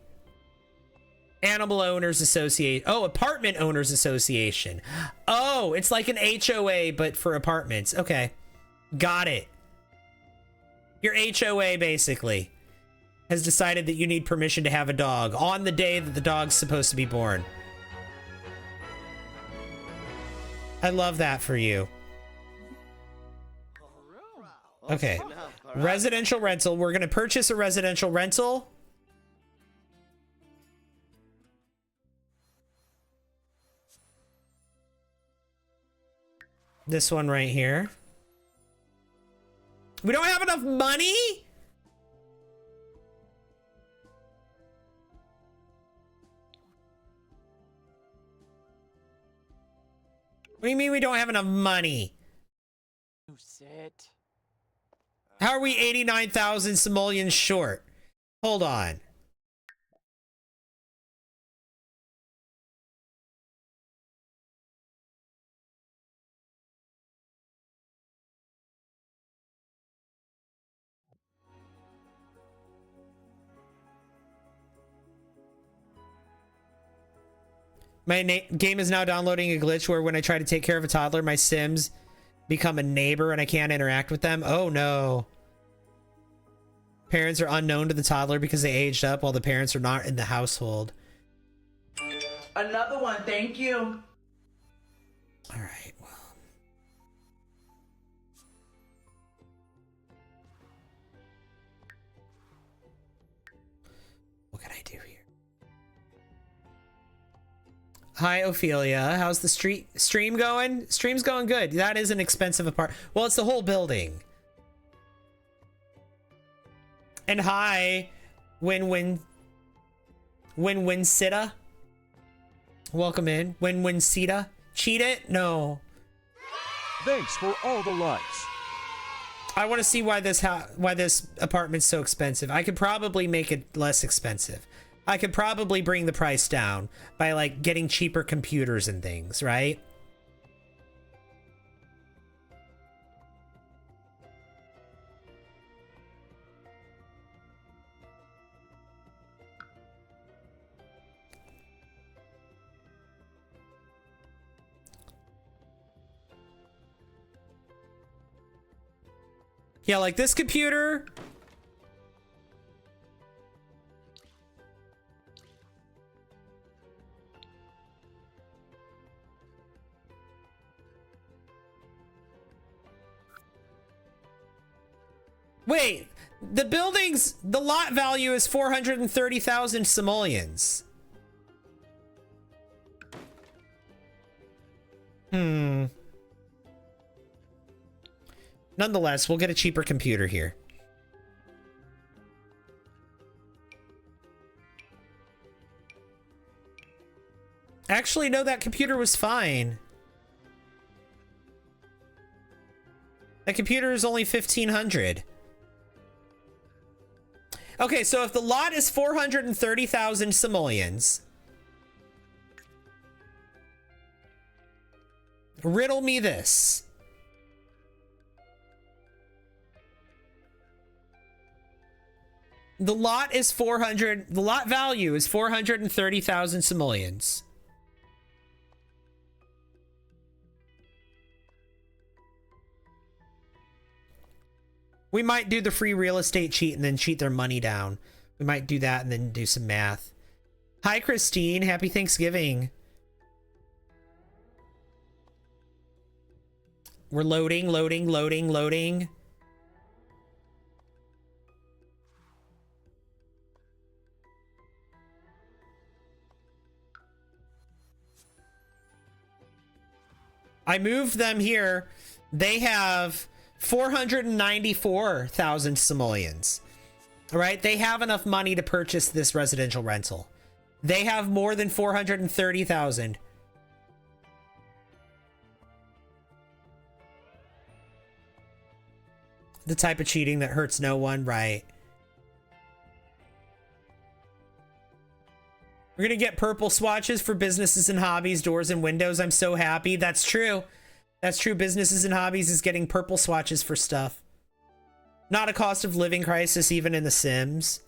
Animal Owners Association. Oh, Apartment Owners Association. Oh, it's like an HOA but for apartments. Okay. Got it. Your HOA basically has decided that you need permission to have a dog on the day that the dog's supposed to be born. I love that for you. Okay. Residential rental. We're going to purchase a residential rental. This one right here. We don't have enough money? What do you mean we don't have enough money? You sit. How are we 89,000 simoleons short? Hold on. My game is now downloading a glitch where when I try to take care of a toddler, my Sims become a neighbor and I can't interact with them. Oh no. Parents are unknown to the toddler because they aged up while the parents are not in the household. Another one, thank you. All right, well. What can I do here? Hi, Ophelia. How's the stream going? Stream's going good. That is an expensive apartment. Well, it's the whole building. And hi, Win Sita. Welcome in. Win Sita. Cheat it? No. Thanks for all the likes. I want to see why this apartment's so expensive. I could probably make it less expensive. I could probably bring the price down by like getting cheaper computers and things, right? Yeah, like this computer. Wait, the lot value is 430,000 simoleons. Nonetheless, we'll get a cheaper computer here. Actually, no, that computer was fine. That computer is only 1,500. Okay, so if the lot is 430,000 simoleons, riddle me this. The lot is 400, the lot value is 430,000 simoleons. We might do the free real estate cheat and then cheat their money down. We might do that and then do some math. Hi, Christine. Happy Thanksgiving. We're loading, loading, loading, loading. I moved them here. They have 494,000 simoleons. All right, they have enough money to purchase this residential rental. They have more than 430,000. The type of cheating that hurts no one, right? We're gonna get purple swatches for businesses and hobbies, doors and windows. I'm so happy. That's true. That's true. Businesses and hobbies is getting purple swatches for stuff. Not a cost of living crisis even in The Sims.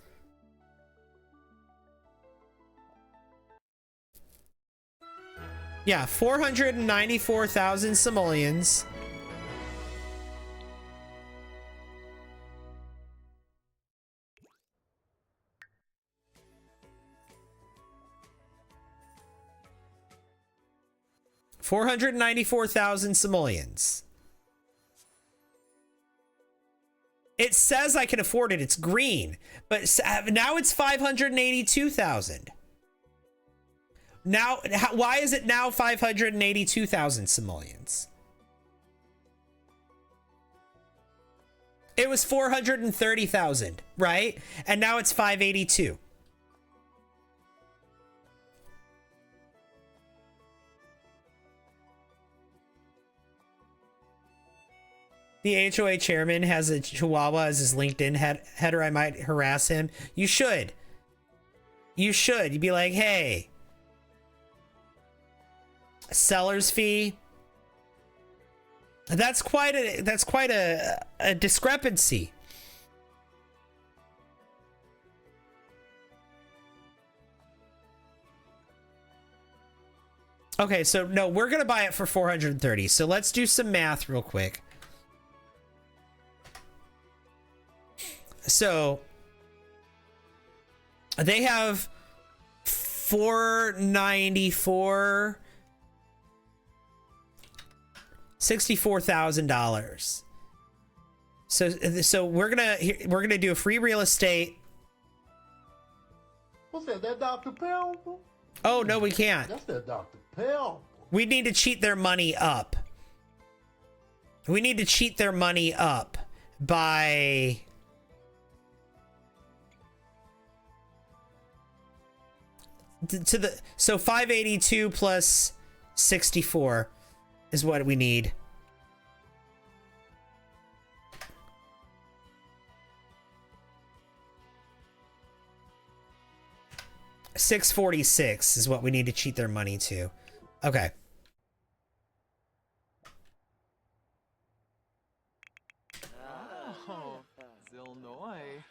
Yeah, 494,000 simoleons. $494,000 simoleons. It says I can afford it. It's green, but now it's 582,000. Now, why is it now 582,000 simoleons? It was 430,000, right? And now it's 582. The HOA chairman has a chihuahua as his LinkedIn header. I might harass him. You should. You should. You'd be like, hey, seller's fee. That's quite a discrepancy. Okay, so no, we're gonna buy it for 430. So let's do some math real quick. So they have 494, $64,000. So we're gonna do a free real estate. What's that? That Dr. Pepper? Oh no, we can't. That's that Dr. Pepper. We need to cheat their money up. We need to cheat their money up by to the, so 582 plus 64 is what we need. $646 is what we need to cheat their money to. Okay. Oh, Illinois.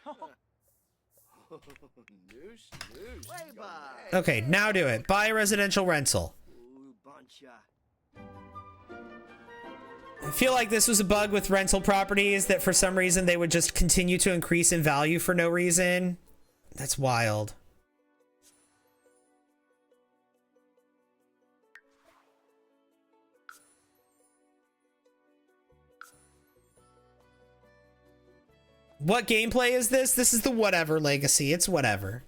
Okay, now do it. Buy a residential rental. I feel like this was a bug with rental properties that for some reason they would just continue to increase in value for no reason. That's wild. What gameplay is this? This is the whatever legacy. It's whatever.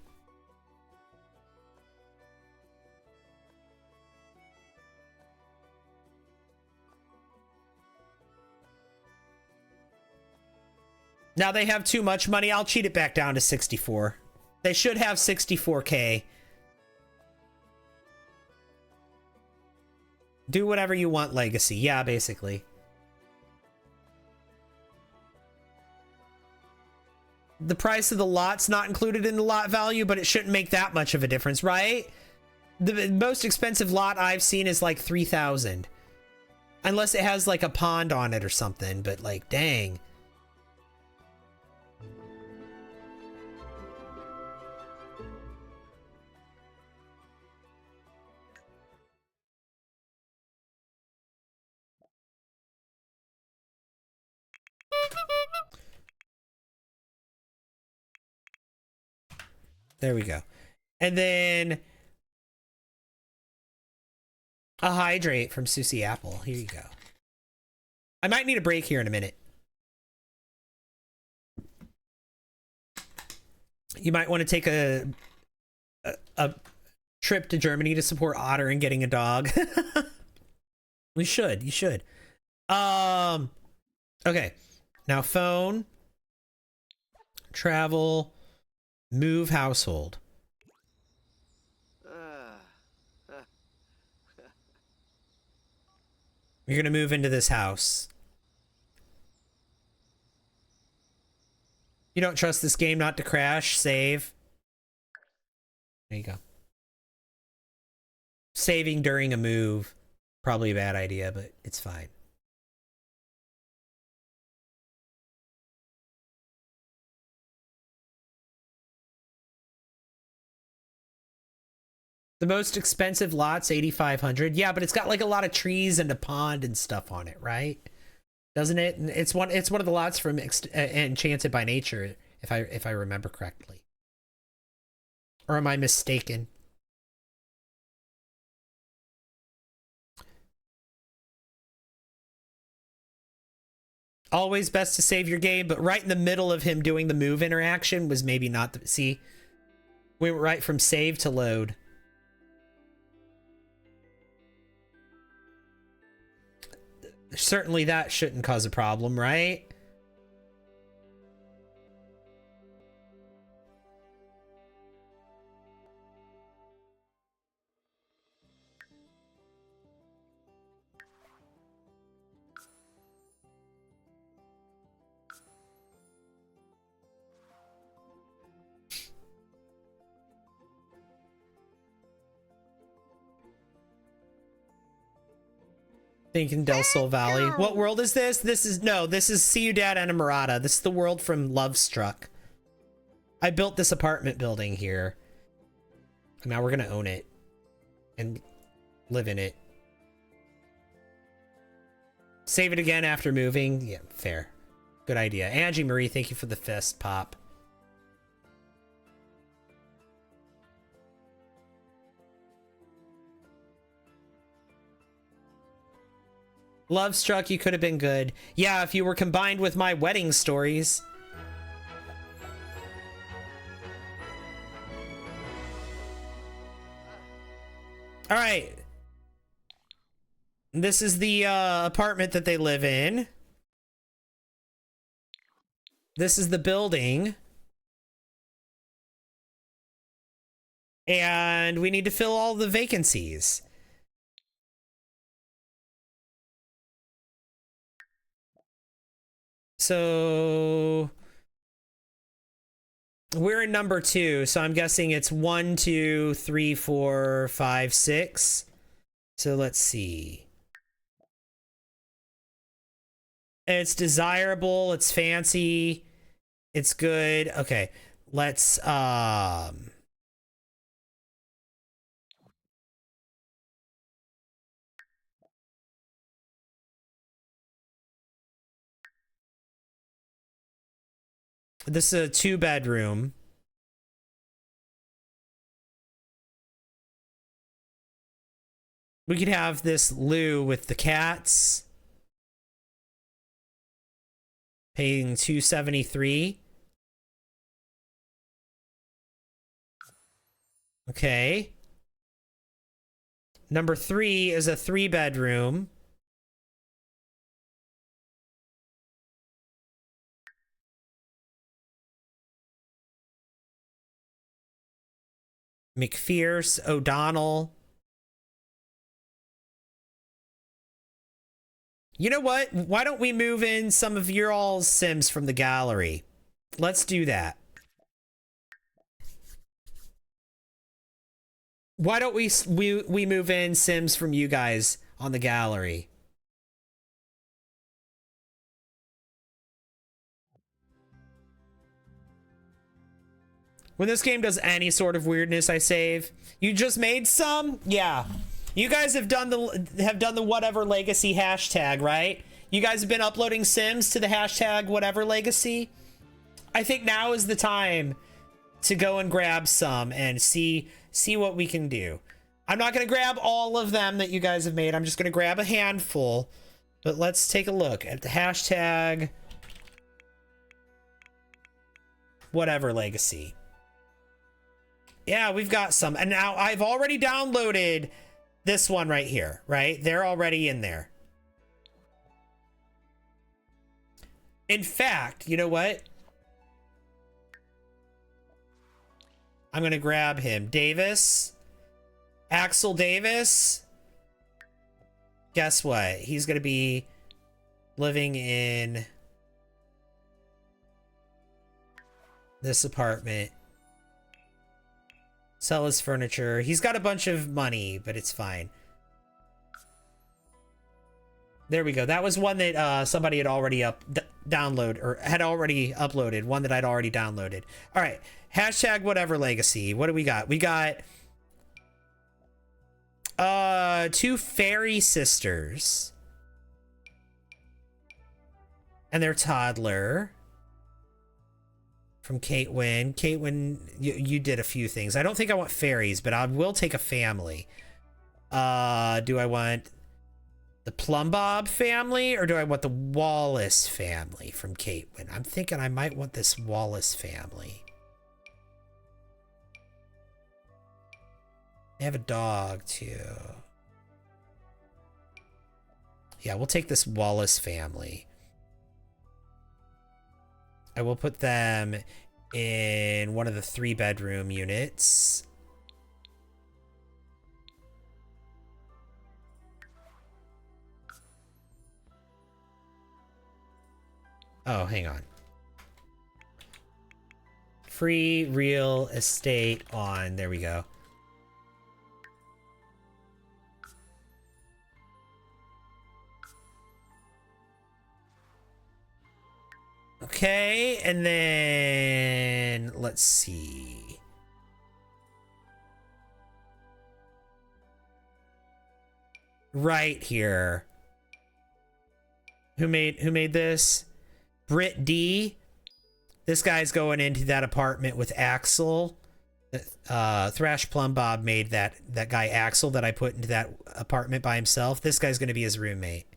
Now they have too much money. I'll cheat it back down to 64. They should have 64K. Do whatever you want, Legacy. Yeah, basically. The price of the lot's not included in the lot value, but it shouldn't make that much of a difference, right? The most expensive lot I've seen is like 3,000. Unless it has like a pond on it or something, but like, dang. There we go. And then a hydrate from Susie Apple. Here you go. I might need a break here in a minute. You might want to take a trip to Germany to support Otter and getting a dog. You should. Okay. Now phone, travel, move household. You're gonna move into this house. You don't trust this game not to crash. Save. There you go. Saving during a move. Probably a bad idea, but it's fine. The most expensive lot's 8,500. Yeah, but it's got like a lot of trees and a pond and stuff on it, right? Doesn't it? And it's one of the lots from Enchanted by Nature, if I remember correctly. Or am I mistaken? Always best to save your game, but right in the middle of him doing the move interaction was maybe not the... See? We went right from save to load. Certainly that shouldn't cause a problem, right? Thinking Del Sol Valley. What world is this? This is See You Dad Enamorada. This is the world from Love Struck. I built this apartment building here. And now we're gonna own it. And live in it. Save it again after moving. Yeah, fair. Good idea. Angie Marie, thank you for the fist pop. Love Struck, you could have been good. Yeah, if you were combined with my wedding stories. All right. This is the apartment that they live in. This is the building. And we need to fill all the vacancies. So we're in number 2, so I'm guessing it's 1, 2, 3, 4, 5, 6. So let's see. It's desirable, it's fancy, it's good. Okay, let's this is a 2-bedroom. We could have this loo with the cats. Paying $273. Okay. Number 3 is a 3-bedroom. McPherce, O'Donnell. You know what? Why don't we move in some of your all's Sims from the gallery? Let's do that. Why don't we move in Sims from you guys on the gallery? When this game does any sort of weirdness, I save. You just made some? Yeah. You guys have done the whatever legacy hashtag, right? You guys have been uploading Sims to the hashtag whatever legacy. I think now is the time to go and grab some and see what we can do. I'm not going to grab all of them that you guys have made. I'm just going to grab a handful. But let's take a look at the hashtag whatever legacy. Yeah, we've got some. And now I've already downloaded this one right here, right? They're already in there. In fact, you know what? I'm going to grab him. Davis. Axel Davis. Guess what? He's going to be living in this apartment. Sell his furniture. He's got a bunch of money, but it's fine. There we go. That was one that somebody had already downloaded or had already uploaded. One that I'd already downloaded. All right. Hashtag whatever legacy. What do we got? We got 2 fairy sisters and their toddler. From Kate Wynn. Kate Wynn, you did a few things. I don't think I want fairies, but I will take a family. Do I want the Plumbob family or do I want the Wallace family from Kate Wynn? I'm thinking I might want this Wallace family. They have a dog too. Yeah, we'll take this Wallace family. I will put them in one of the 3-bedroom units. Oh, hang on. Free real estate on. There we go. Okay, and then let's see. Right here. Who made this? Britt D. This guy's going into that apartment with Axel. Thrash Plumbob made that guy Axel that I put into that apartment by himself. This guy's going to be his roommate.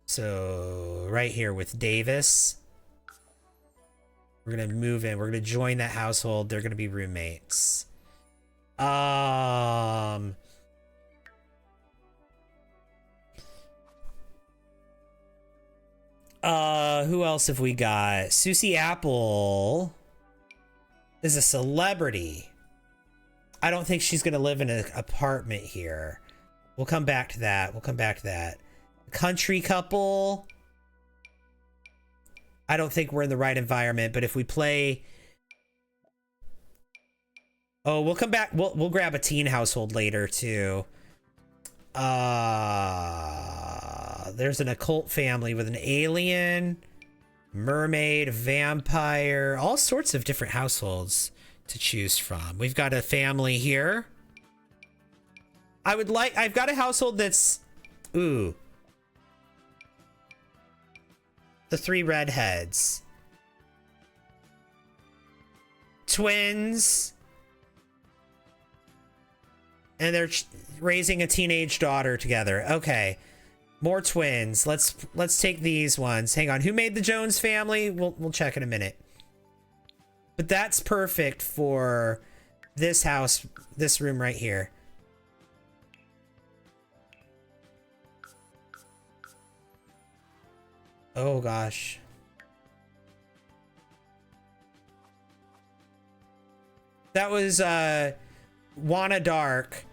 So right here with Davis, we're going to move in. We're going to join that household. They're going to be roommates. Who else have we got? Susie Apple is a celebrity. I don't think she's going to live in an apartment here. We'll come back to that. Country couple. I don't think we're in the right environment, but if we play... Oh, we'll come back. We'll grab a teen household later, too. There's an occult family with an alien, mermaid, vampire, all sorts of different households to choose from. We've got a family here. I've got a household that's... Ooh. The 3 redheads. Twins. And they're raising a teenage daughter together. Okay. More twins. Let's take these ones. Hang on. Who made the Jones family? We'll check in a minute. But that's perfect for this house, this room right here. Oh gosh. That was Wanna Dark.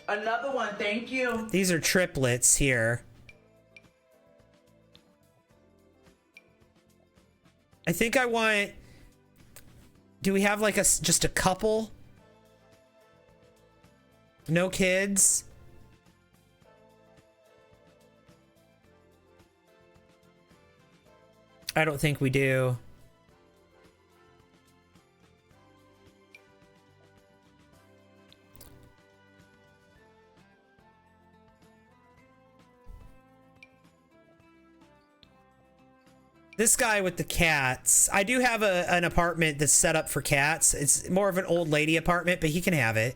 Another one, thank you. These are triplets here. I think I want... Do we have like just a couple? No kids? I don't think we do. This guy with the cats. I do have an apartment that's set up for cats. It's more of an old lady apartment, but he can have it.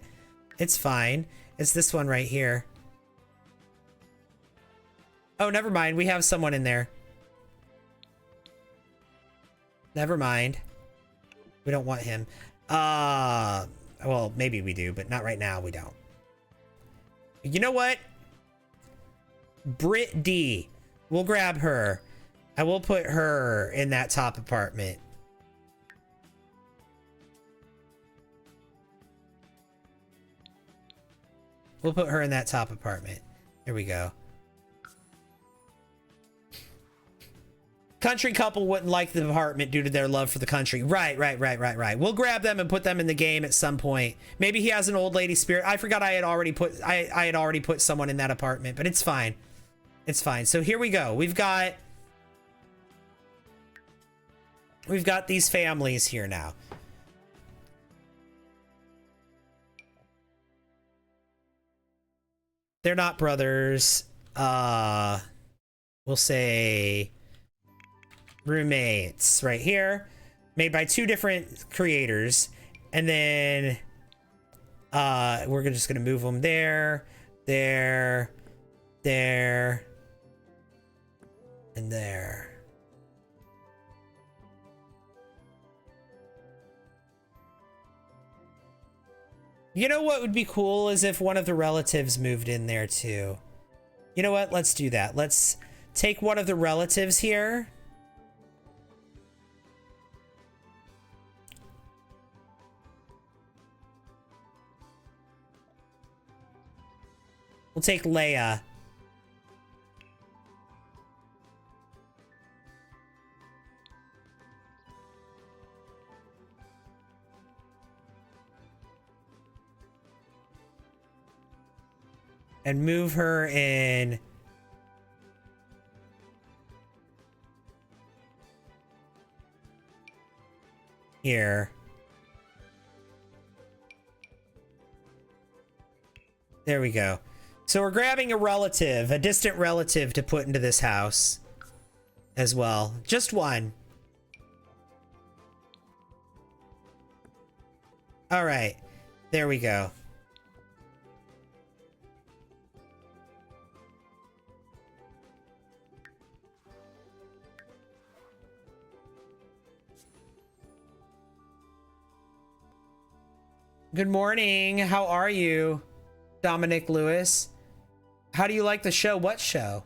It's fine. It's this one right here. Oh, never mind. We have someone in there. Never mind. We don't want him. Well, maybe we do, but not right now. We don't. You know what? Brit D. We'll grab her. I will put her in that top apartment. We'll put her in that top apartment. Here we go. Country couple wouldn't like the apartment due to their love for the country. Right. We'll grab them and put them in the game at some point. Maybe he has an old lady spirit. I forgot I had already put someone in that apartment, but it's fine. It's fine. So here we go. We've got these families here now. They're not brothers. We'll say roommates right here, made by two different creators. And then we're just gonna move them there, and there. You know what would be cool is if one of the relatives moved in there too. You know what? Let's do that. Let's take one of the relatives here. We'll take Leia. And move her in here. There we go. So we're grabbing a relative, a distant relative to put into this house as well. Just one. All right. There we go. Good morning. How are you, Dominic Lewis? How do you like the show? What show?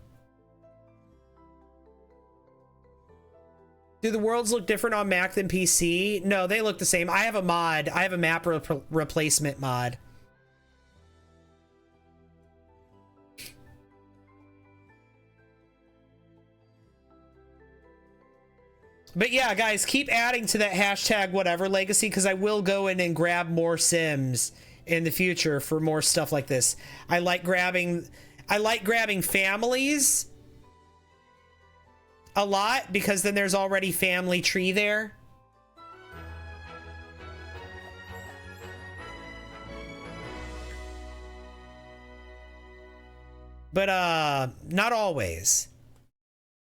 Do the worlds look different on Mac than PC? No, they look the same. I have a mod. I have a map replacement mod. But yeah, guys, keep adding to that hashtag whatever legacy, because I will go in and grab more Sims in the future for more stuff like this. I like grabbing families a lot, because then there's already family tree there. But not always.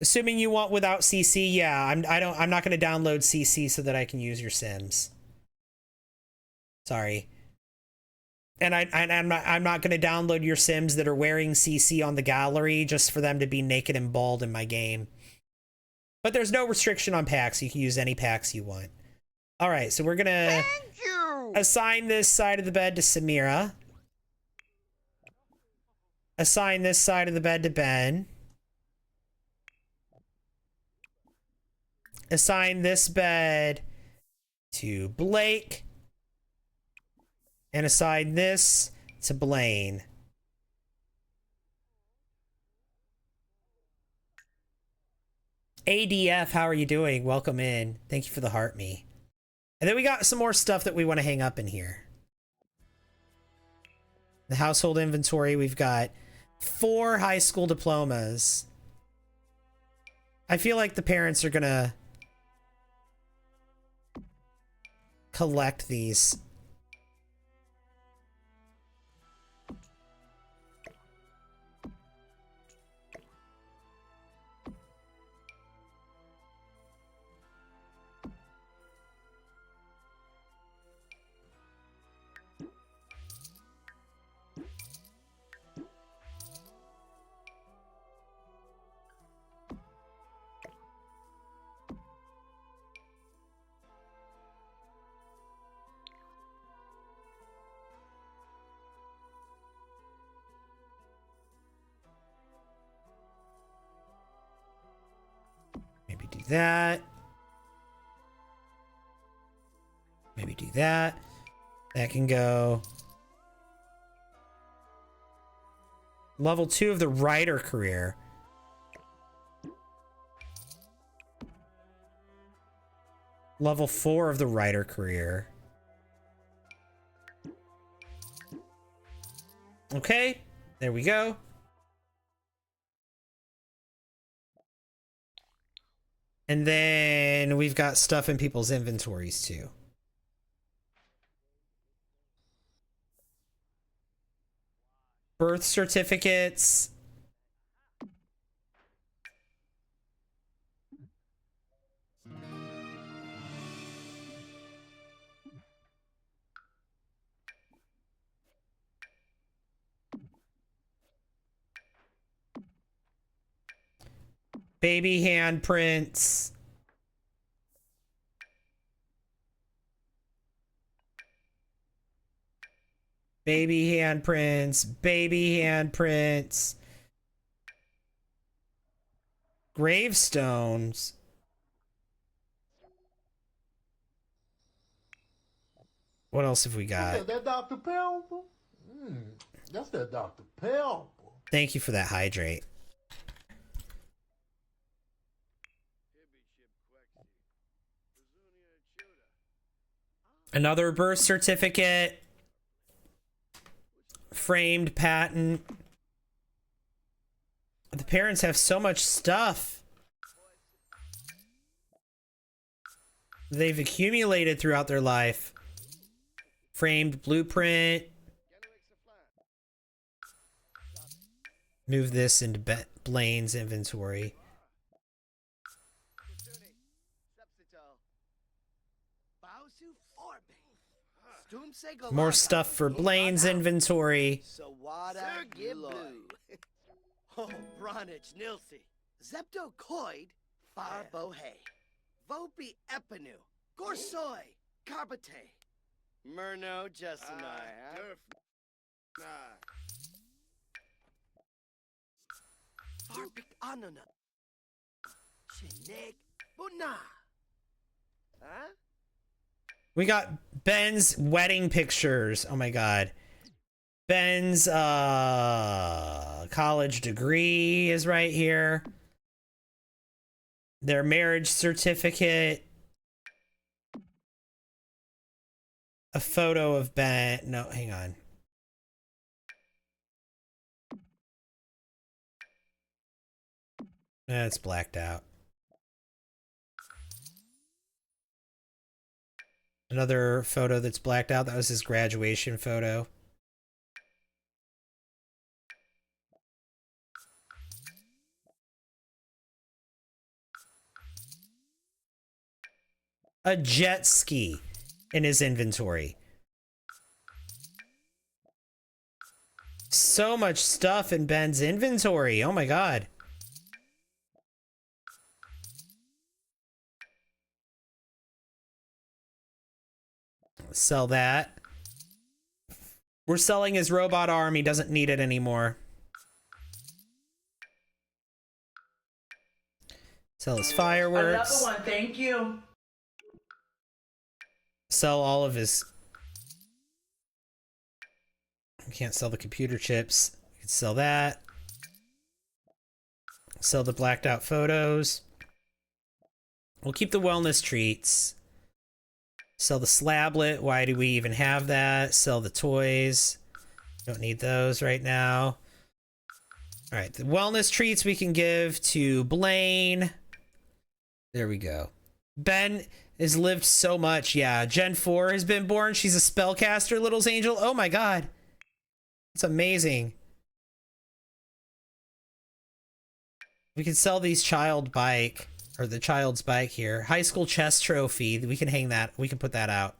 Assuming you want without CC, yeah, I'm not going to download CC so that I can use your Sims. Sorry. And I'm not going to download your Sims that are wearing CC on the gallery just for them to be naked and bald in my game. But there's no restriction on packs. You can use any packs you want. All right, so we're going to assign this side of the bed to Samira. Assign this side of the bed to Ben. Assign this bed to Blake. And assign this to Blaine. ADF, how are you doing? Welcome in. Thank you for the heart me. And then we got some more stuff that we want to hang up in here. The household inventory, we've got 4 high school diplomas. I feel like the parents are gonna collect these. Maybe do that. Maybe do that. That can go. Level 2 of the writer career. Level 4 of the writer career. Okay, there we go. And then we've got stuff in people's inventories too. Birth certificates. Baby handprints. Baby handprints. Baby handprints. Gravestones. What else have we got? That Dr. Pepper? That's that Dr. Pepper. Thank you for that hydrate. Another birth certificate. Framed patent. The parents have so much stuff they've accumulated throughout their life. Framed blueprint. Move this into Blaine's inventory. More stuff for Blaine's inventory. Oh, Bronich Nilsi. Zeptocoid Farbohe. Vopi Epinu. Gorsoi. Carbate. Murno Jessamai. Farpik Anuna. Chinig Buna. Huh? We got Ben's wedding pictures. Oh my god. Ben's college degree is right here. Their marriage certificate. A photo of Ben. No, hang on. It's blacked out. Another photo that's blacked out. That was his graduation photo. A jet ski in his inventory. So much stuff in Ben's inventory. Oh my god. Sell that. We're selling his robot arm. He doesn't need it anymore. Sell his fireworks. Another one, thank you. Sell all of his... We can't sell the computer chips. We can sell that. Sell the blacked out photos. We'll keep the wellness treats. Sell the slablet. Why do we even have that? Sell the toys. Don't need those right now. All right, the wellness treats we can give to Blaine. There we go. Ben has lived so much. Yeah, Gen 4 has been born. She's a spellcaster, Little's Angel. Oh my god. It's amazing. We can sell these child bike, or the child's bike here. High school chess trophy. We can hang that. We can put that out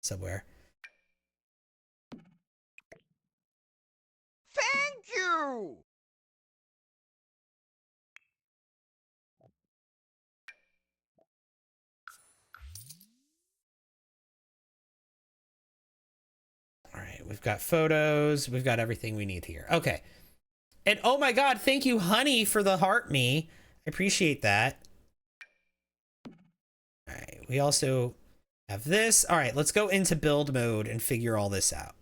somewhere. Thank you! All right, we've got photos. We've got everything we need here. Okay. And oh my god, thank you, Honey, for the heart me. I appreciate that. All right, we also have this. All right, let's go into build mode and figure all this out.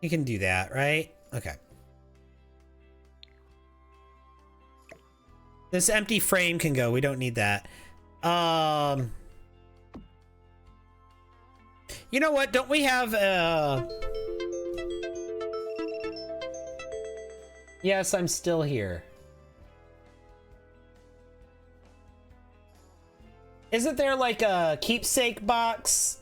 You can do that, right? Okay. This empty frame can go. We don't need that. You know what? Don't we have Yes, I'm still here. Isn't there like a keepsake box?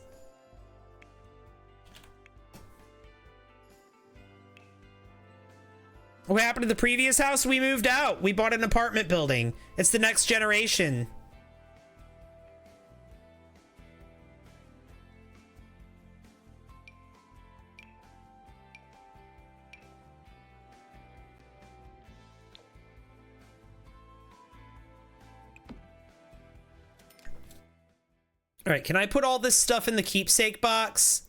What happened to the previous house? We moved out. We bought an apartment building. It's the next generation. All right, can I put all this stuff in the keepsake box?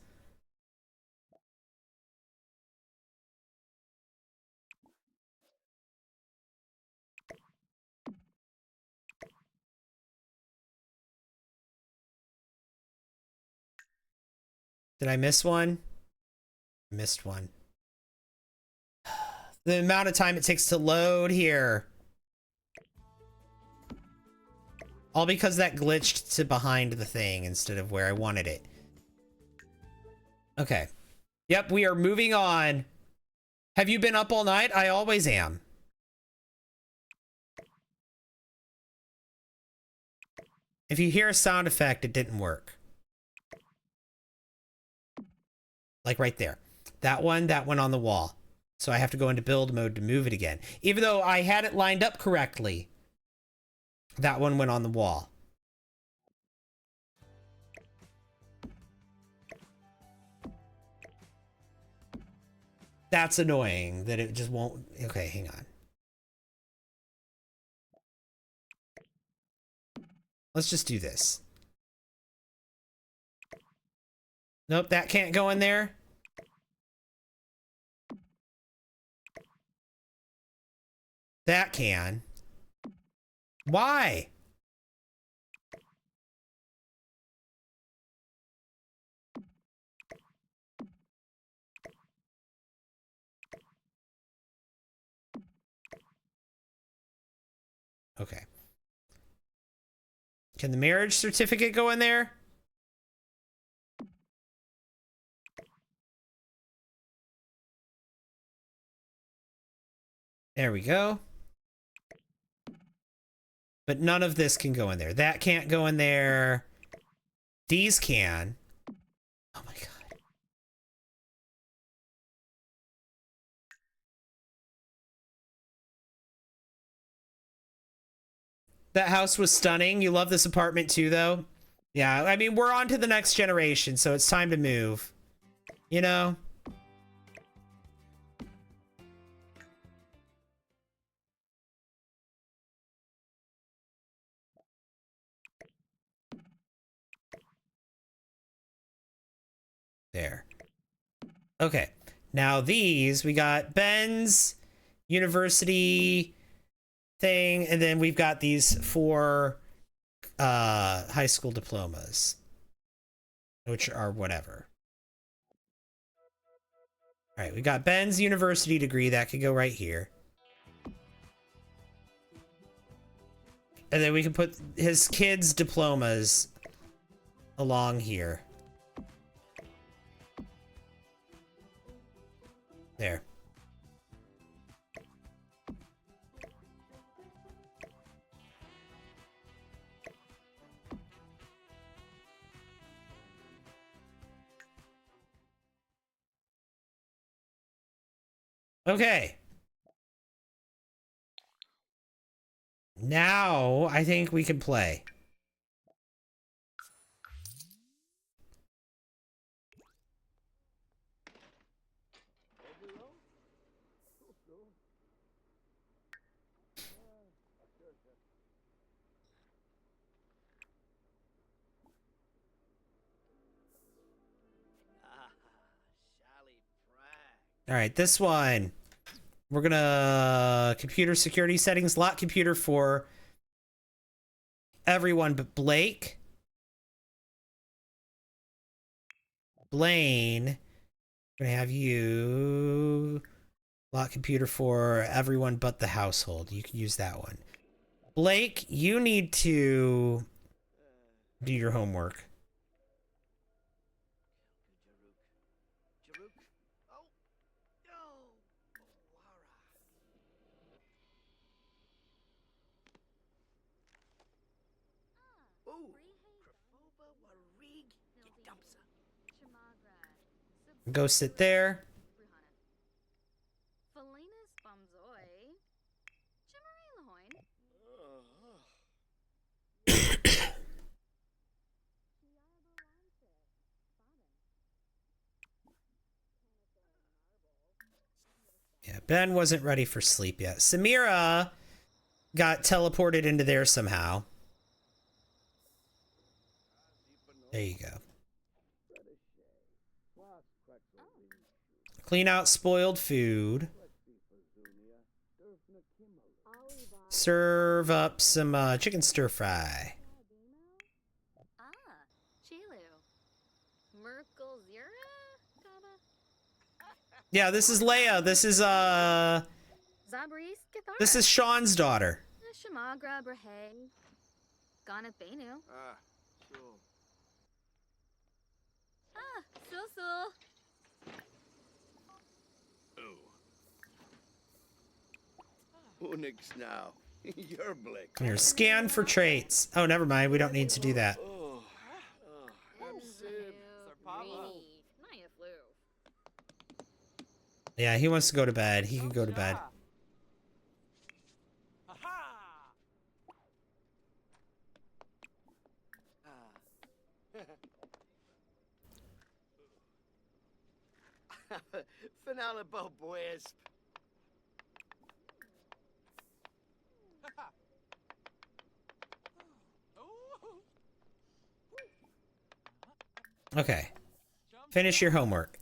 Did I miss one? I missed one. The amount of time it takes to load here. All because that glitched to behind the thing instead of where I wanted it. Okay. Yep, we are moving on. Have you been up all night? I always am. If you hear a sound effect, it didn't work. Like right there. That one on the wall. So I have to go into build mode to move it again. Even though I had it lined up correctly. That one went on the wall. That's annoying that it just won't. Okay, hang on. Let's just do this. Nope, that can't go in there. That can. Why? Okay. Can the marriage certificate go in there? There we go. But none of this can go in there. That can't go in there. These can. Oh my god. That house was stunning. You love this apartment too, though? Yeah, I mean, we're on to the next generation, so it's time to move. You know? Okay. Now these, we got Ben's university thing, and then we've got these 4 high school diplomas, which are whatever. All right, we got Ben's university degree. That could go right here. And then we can put his kids' diplomas along here. There. Okay. Now I think we can play. All right, this one. We're gonna computer security settings, lock computer for everyone but Blake. Blaine, we're gonna have you lock computer for everyone but the household. You can use that one. Blake, you need to do your homework. Go sit there. Yeah, Ben wasn't ready for sleep yet. Samira got teleported into there somehow. There you go. Clean out spoiled food. Serve up some chicken stir fry. Yeah, this is Leia. This is Sean's daughter. Unix now. You're Blake. Here, scan for traits. Oh, never mind. We don't need to do that. Yeah, he wants to go to bed. He can go to bed. Finale wisp. Okay. Finish your homework.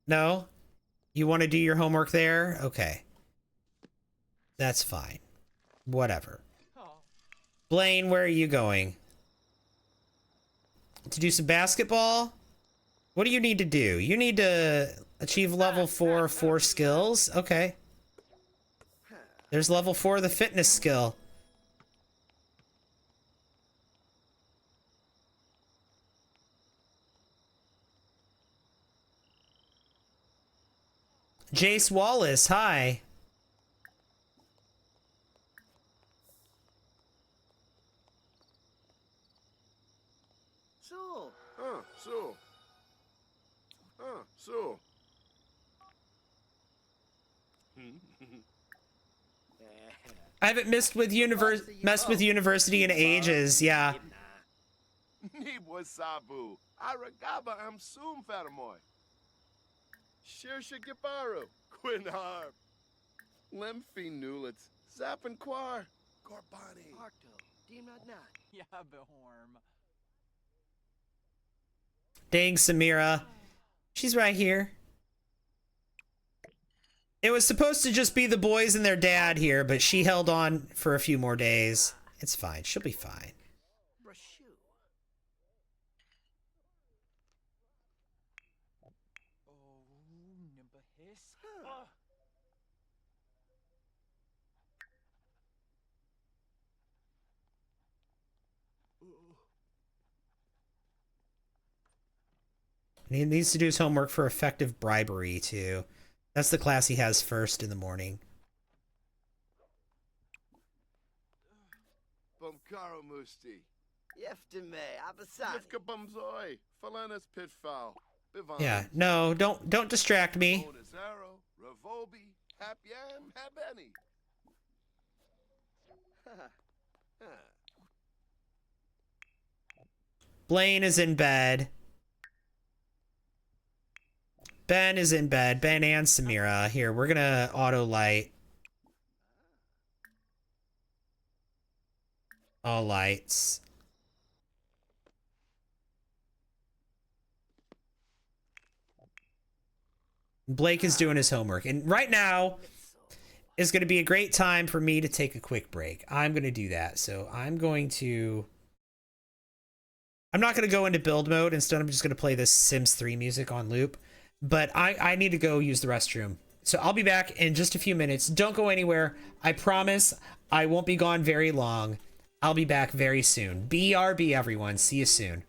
No? You want to do your homework there? Okay. That's fine. Whatever. Blaine, where are you going? To do some basketball? What do you need to do? You need to achieve level 4 skills? Okay. There's level 4, the fitness skill. Jace Wallace, hi. So. I haven't messed with university in ages, yeah. Nibwa Sabu. Aragaba am Sum Fatamoy. Shirsha Gibaru. Quinharb. Lemfi Nulitz. Zappin Quar. Gorbani. Arto. Dimnat. Yeah, Behorm. Dang, Samira. She's right here. It was supposed to just be the boys and their dad here, but she held on for a few more days. It's fine. She'll be fine. Brashu. Oh, nimba hiss. He needs to do his homework for effective bribery, too. That's the class he has first in the morning. Bumkaro Musti. Yeftime, Abasani. Yifka Bumzoi. Falanas Pitfall. Bivan. Yeah, no, don't distract me. Bonus Arrow. Revolbi. Hapiam. Habeni. Blaine is in bed. Ben is in bed. Ben and Samira. Here, we're gonna auto light. All lights. Blake is doing his homework. And right now is going to be a great time for me to take a quick break. I'm going to do that. So I'm not going to go into build mode. Instead, I'm just going to play this Sims 3 music on loop. But I need to go use the restroom. So I'll be back in just a few minutes. Don't go anywhere. I promise I won't be gone very long. I'll be back very soon. BRB, everyone. See you soon.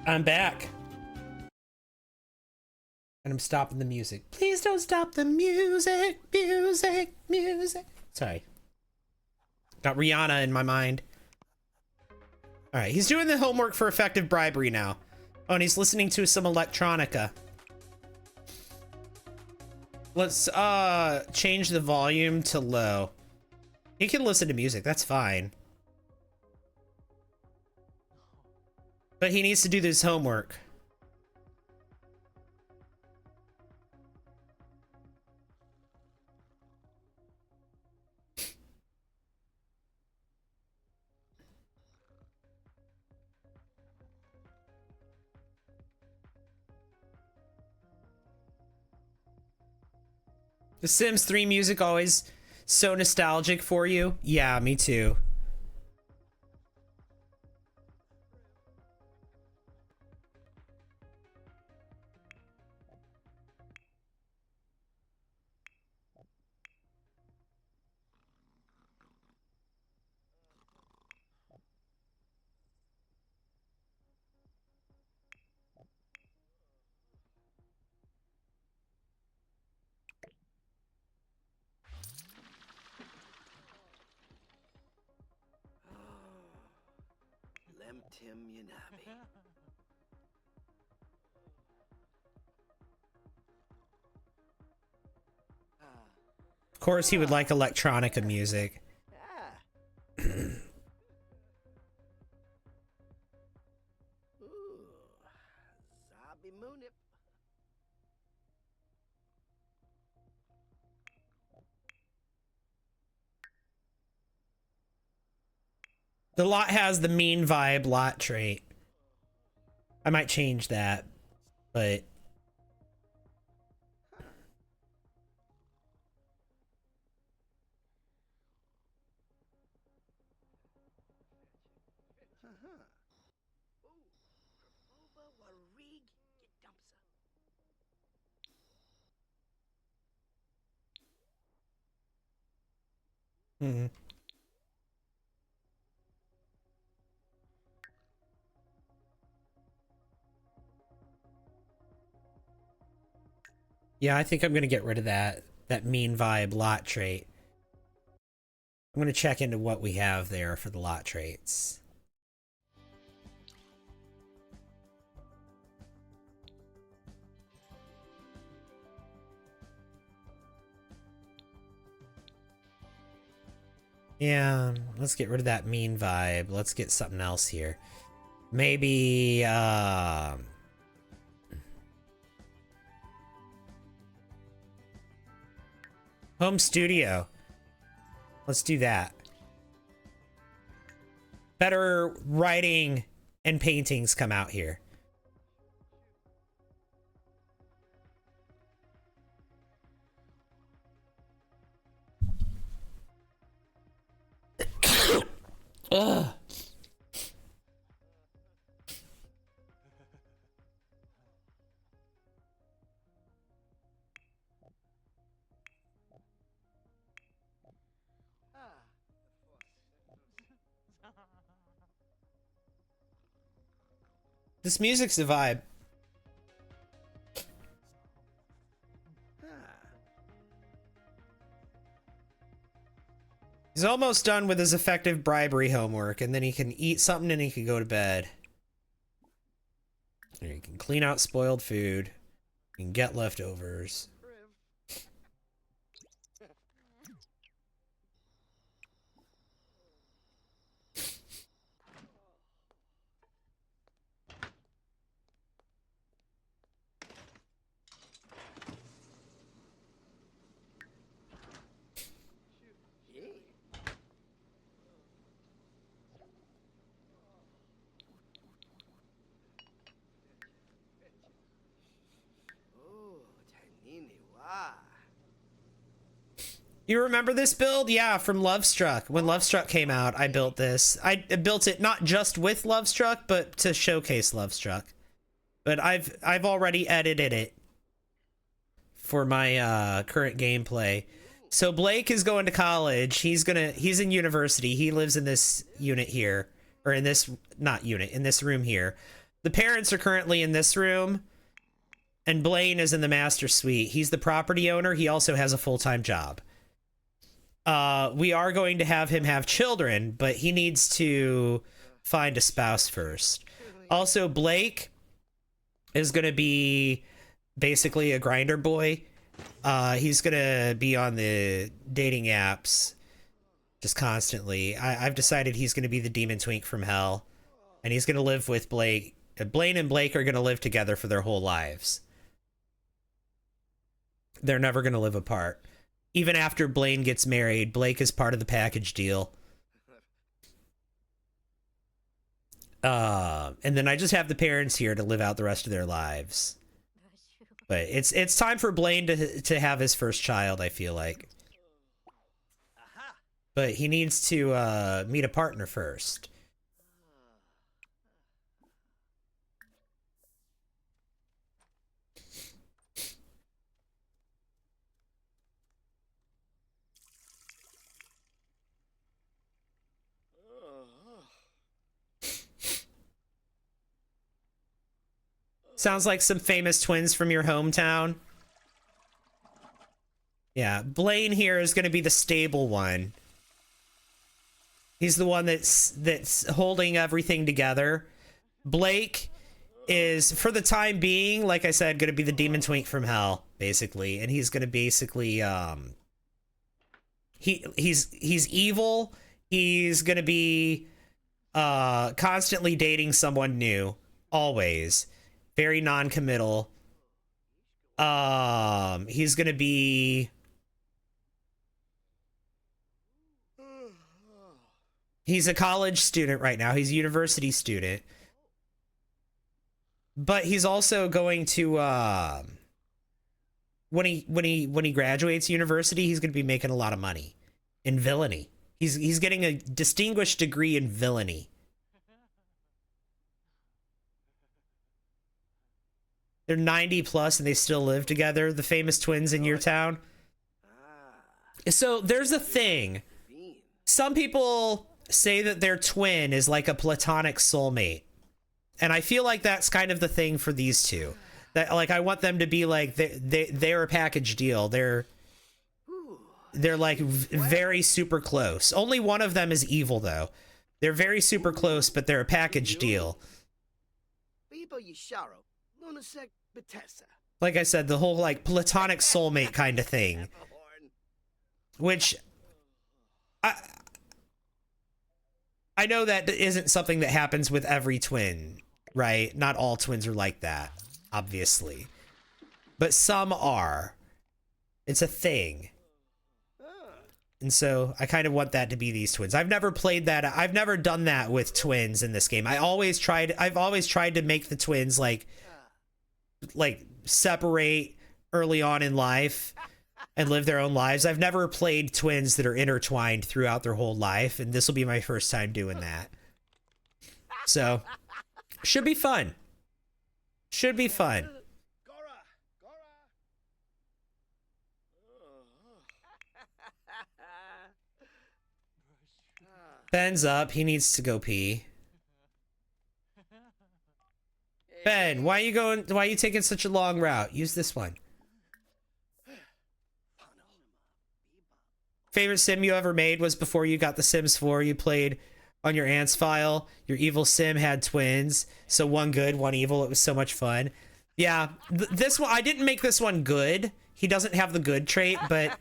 I'm back. And I'm stopping the music. Please don't stop the music, music, music. Sorry. Got Rihanna in my mind. All right, he's doing the homework for effective bribery now. Oh, and he's listening to some electronica. Let's change the volume to low. He can listen to music, that's fine. But he needs to do this homework. The Sims 3 music always so nostalgic for you? Yeah, me too. Lem Tim Yanabi. Of course he would like electronica music. Ooh, Zabi Moonip. The lot has the mean vibe lot trait. I might change that, but hmm. Yeah, I think I'm gonna get rid of that mean vibe lot trait. I'm gonna check into what we have there for the lot traits. Yeah, let's get rid of that mean vibe. Let's get something else here. Maybe, home studio. Let's do that. Better writing and paintings come out here. Ugh. This music's a vibe. He's almost done with his effective bribery homework, and then he can eat something and he can go to bed. And he can clean out spoiled food. He can get leftovers. You remember this build? Yeah, from Lovestruck. When Lovestruck came out, I built this. I built it not just with Lovestruck, but to showcase Lovestruck. But I've already edited it for my current gameplay. So Blake is going to college. He's in university. He lives in this unit here, or in this not unit, in this room here. The parents are currently in this room, and Blaine is in the master suite. He's the property owner. He also has a full-time job. We are going to have him have children, but he needs to find a spouse first. Also, Blake is going to be basically a grinder boy. He's going to be on the dating apps just constantly. I've decided he's going to be the demon twink from hell, and he's going to live with Blake. Blaine and Blake are going to live together for their whole lives. They're never going to live apart. Even after Blaine gets married, Blake is part of the package deal. And then I just have the parents here to live out the rest of their lives. But it's time for Blaine to have his first child, I feel like. But he needs to meet a partner first. Sounds like some famous twins from your hometown. Yeah, Blaine here is going to be the stable one. He's the one that's holding everything together. Blake is, for the time being, like I said, going to be the demon twink from hell, basically, and he's going to basically he's evil. He's going to be constantly dating someone new, always. Very non-committal. He's gonna be... He's a college student right now. He's a university student. But he's also going to, when he graduates university, he's gonna be making a lot of money in villainy. He's getting a distinguished degree in villainy. They're 90 plus and they still live together, the famous twins in your town. So there's a thing. Some people say that their twin is like a platonic soulmate. And I feel like that's kind of the thing for these two. That, like, I want them to be like, they're a package deal. They're like very super close. Only one of them is evil though. They're very super close, but they're a package deal. Like I said, the whole like platonic soulmate kind of thing, which I know that isn't something that happens with every twin, right? Not all twins are like that, obviously, but some are. It's a thing. And so I kind of want that to be these twins. I've never played that. I've never done that with twins in this game. I've always tried to make the twins like separate early on in life and live their own lives. I've never played twins that are intertwined throughout their whole life, and this will be my first time doing that. So, should be fun. Should be fun. Ben's up. He needs to go pee. Ben, why are you taking such a long route? Use this one. Favorite sim you ever made was before you got the Sims 4. You played on your aunt's file. Your evil sim had twins, so one good, one evil. It was so much fun. Yeah, this one, I didn't make this one good. He doesn't have the good trait, but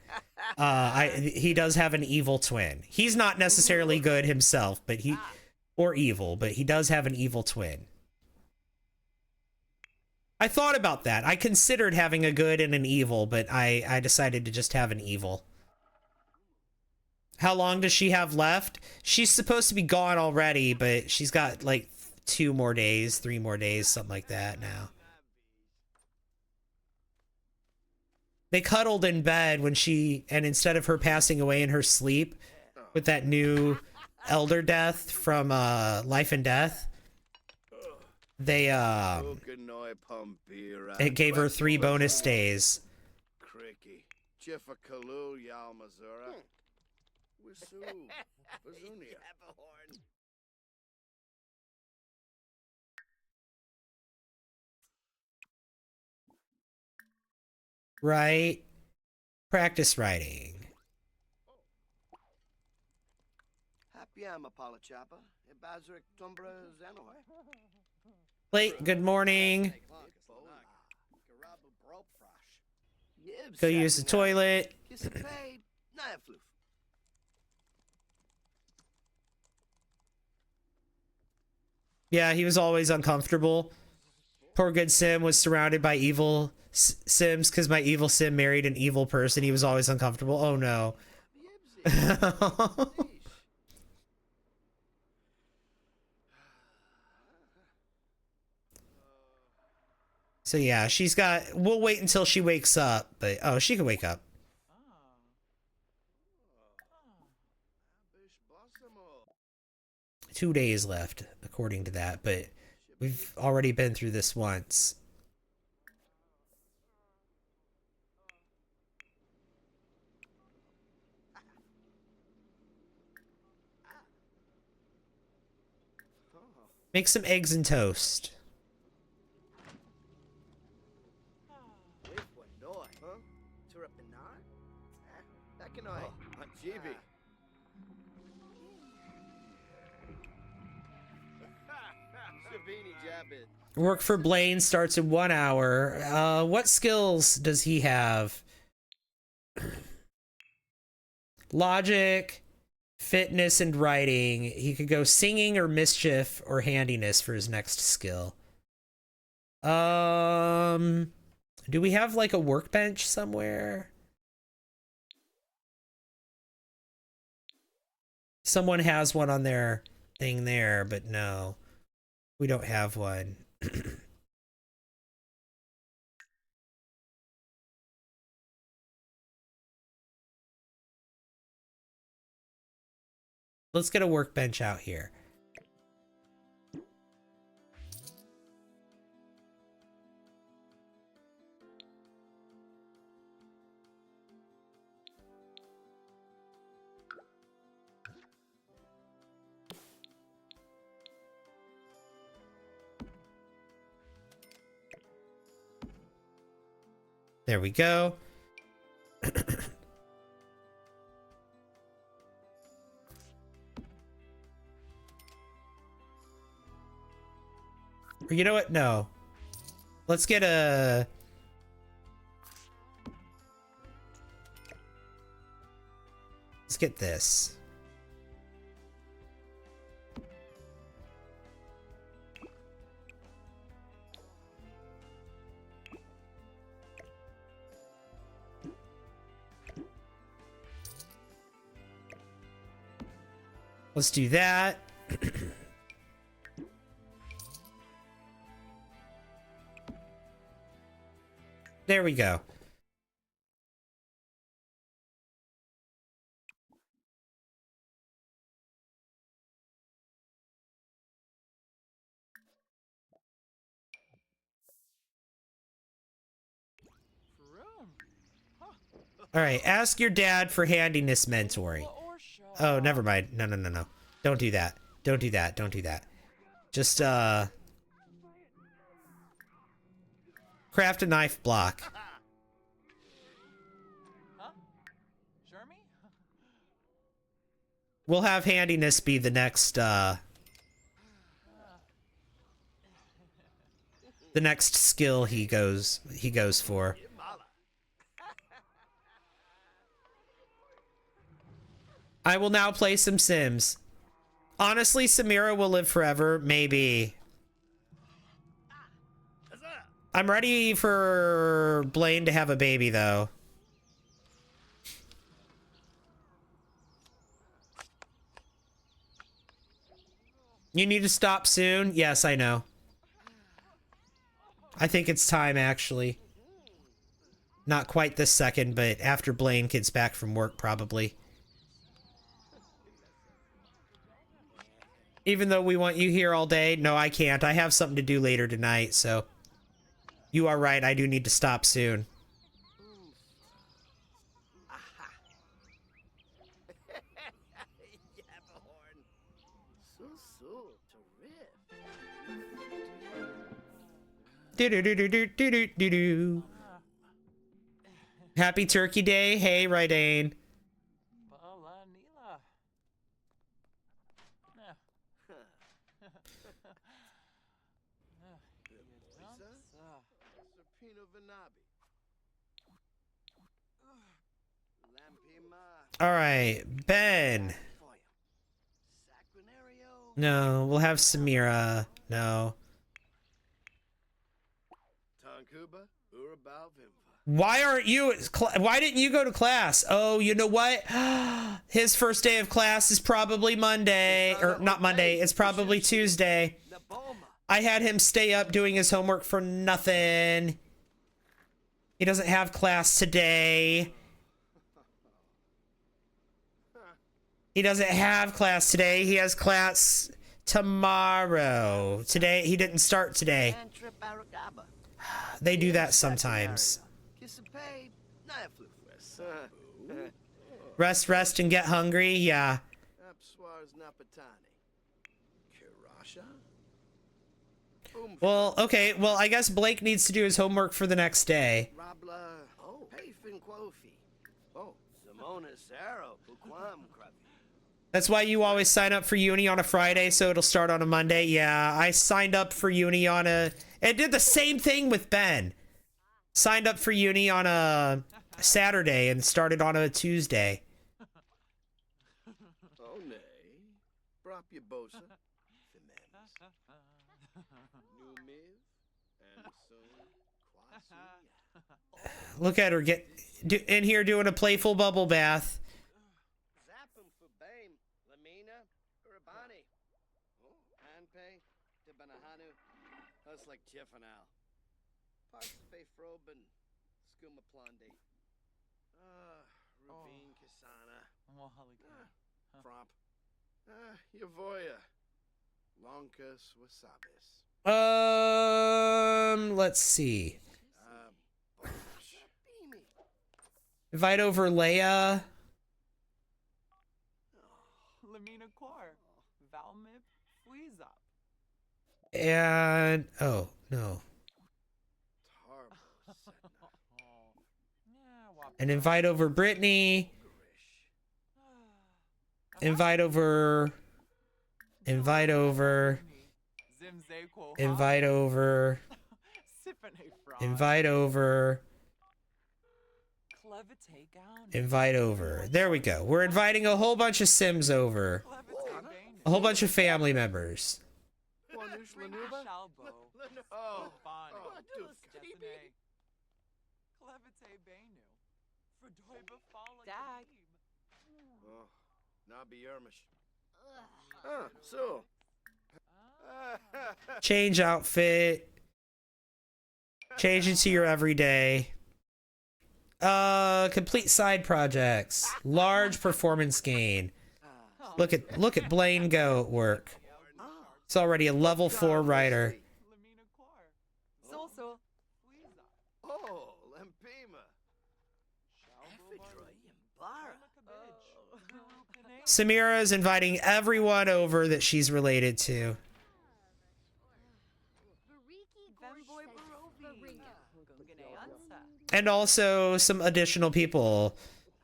he does have an evil twin. He's not necessarily good himself, but or evil, but he does have an evil twin. I thought about that. I considered having a good and an evil, but I decided to just have an evil. How long does she have left? She's supposed to be gone already, but she's got like 2 more days, 3 more days, something like that now. They cuddled in bed when and instead of her passing away in her sleep with that new elder death from Life and Death, they it gave her 3 bonus days. Right? Practice writing. Happy am Apollo Chopper. Bazaric Tumbra Zanoy. Late, good morning. Go use the toilet. Yeah, he was always uncomfortable. Poor good Sim was surrounded by evil Sims because my evil Sim married an evil person. He was always uncomfortable. Oh no. So yeah, she's got, we'll wait until she wakes up, but oh, she can wake up. 2 days left, according to that, but we've already been through this once. Make some eggs and toast. Work for Blaine starts in 1 hour. What skills does he have? Logic, fitness, and writing. He could go singing or mischief or handiness for his next skill. Do we have like a workbench somewhere? Someone has one on their thing there, but no, we don't have one. Let's get a workbench out here. There we go. Or you know what? No. Let's get a... Let's get this. Let's do that. There we go. All right, ask your dad for handiness mentoring. Oh, never mind. No, no, no, no. Don't do that. Don't do that. Don't do that. Just, craft a knife block. We'll have handiness be the next, the next skill he goes for. I will now play some Sims. Honestly, Samira will live forever. Maybe. I'm ready for Blaine to have a baby, though. You need to stop soon? Yes, I know. I think it's time, actually. Not quite this second, but after Blaine gets back from work, probably. Even though we want you here all day, no, I can't. I have something to do later tonight, so... You are right, I do need to stop soon. Do do do do do do do do do. Happy Turkey Day. Hey, Rydane. Balanila. Serpino Vanabi. Lampima. All right, Ben. Sacranario. No, we'll have Samira. No. Tonkuba. Urabal Vimva. Why aren't you? Why didn't you go to class? Oh, you know what? His first day of class is probably Monday, or not Monday. It's probably Tuesday. I had him stay up doing his homework for nothing. He doesn't have class today. He doesn't have class today. He has class tomorrow. Today, he didn't start today. They do that sometimes. Rest, and get hungry. Yeah. Well, okay. Well, I guess Blake needs to do his homework for the next day. That's why you always sign up for uni on a Friday, so it'll start on a Monday. Yeah, I signed up for uni on a... It did the same thing with Ben. Signed up for uni on a Saturday and started on a Tuesday. Oh, nay. Brop your bosa. Look at her get in here doing a playful bubble bath. Zappum for Bame. Lamina. Urabani. Anpe. Tibanahanu. Us like Chiffanal. Parts Faith Robin. Skuma Plondi. Rubin Kasana. Fromp. Yavoya. Lonkas Wasabis. Let's see. Invite over Leia. Lamina Quar. Valmip Fleazop. And oh no. And invite over Brittany. Invite over. Invite over. Invite over. Invite over. Invite over. There we go. We're inviting a whole bunch of Sims over. A whole bunch of family members. Change outfit. Change into your everyday. Complete side projects. Large performance gain. Look at Blaine go at work. It's already a level 4 writer. Oh, Lampima. Samira is inviting everyone over that she's related to. And also some additional people.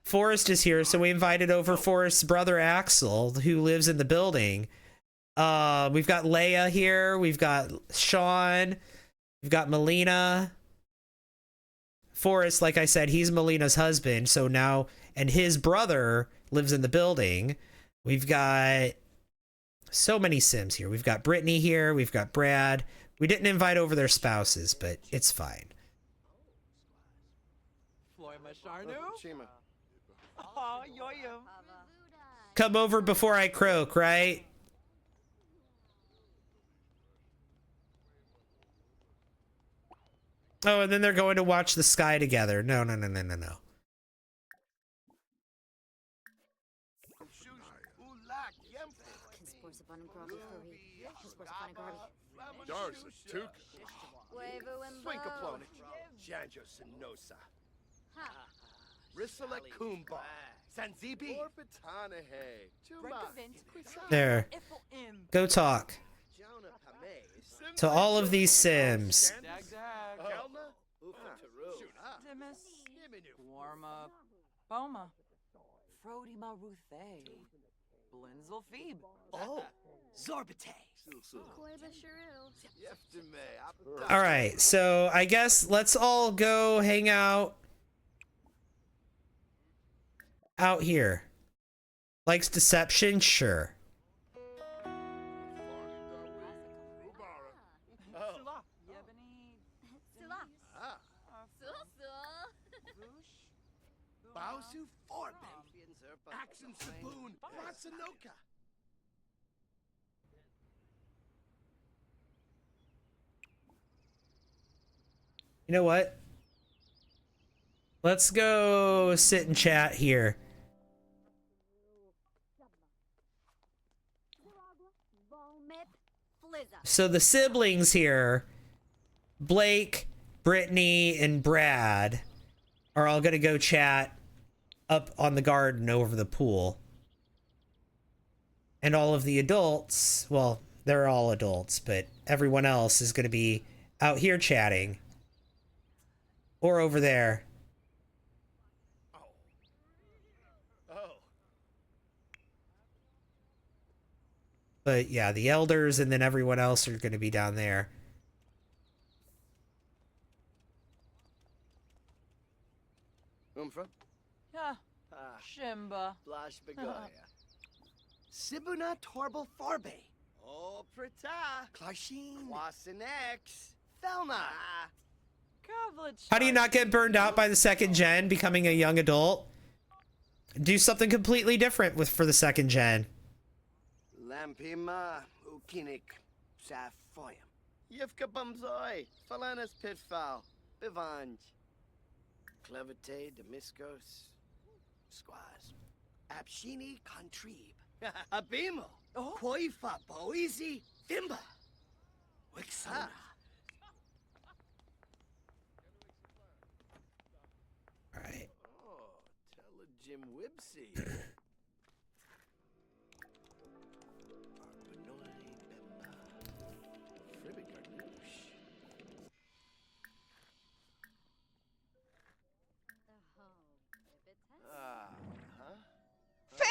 Forrest is here, so we invited over Forrest's brother Axel, who lives in the building. We've got Leia here, we've got Sean, we've got Melina. Forrest, like I said, he's Melina's husband, so now, and his brother lives in the building. We've got so many Sims here. We've got Brittany here, we've got Brad. We didn't invite over their spouses, but it's fine. Come over before I croak, right? Oh, and then they're going to watch the sky together. No. There. Go talk to all of these Sims. Warma. Boma. Frody ma Ruthe. Blinzel Phoebe. Oh, Zorbite. Koiba Sharu. All right, so I guess let's all go hang out here. Likes deception? Sure. Yebony. Sula. Bausu Forben. Action Saboon. Matsanoka. You know what? Let's go sit and chat here. So the siblings here, Blake, Brittany, and Brad, are all gonna go chat up on the garden over the pool. And all of the adults, well, they're all adults, but everyone else is gonna be out here chatting. Or over there. But yeah, the elders and then everyone else are going to be down there. Umfra. Yeah. Shimba. Blash Begoya. Sibuna Torble Forbe. Oh, Prita. Klarshin. Wasenex. Thelma. How do you not get burned out by the second gen becoming a young adult? Do something completely different for the second gen. Lampima Ukinik Safoyam. Yivka Bumzoi. Falanas Pitfall. Bivanj. Clevite Demiscos. Squaz. Abshini Contrib. Abimo. Koifa Boise. Dimba. Wixana. All right. Oh, tell Jim Wibsey.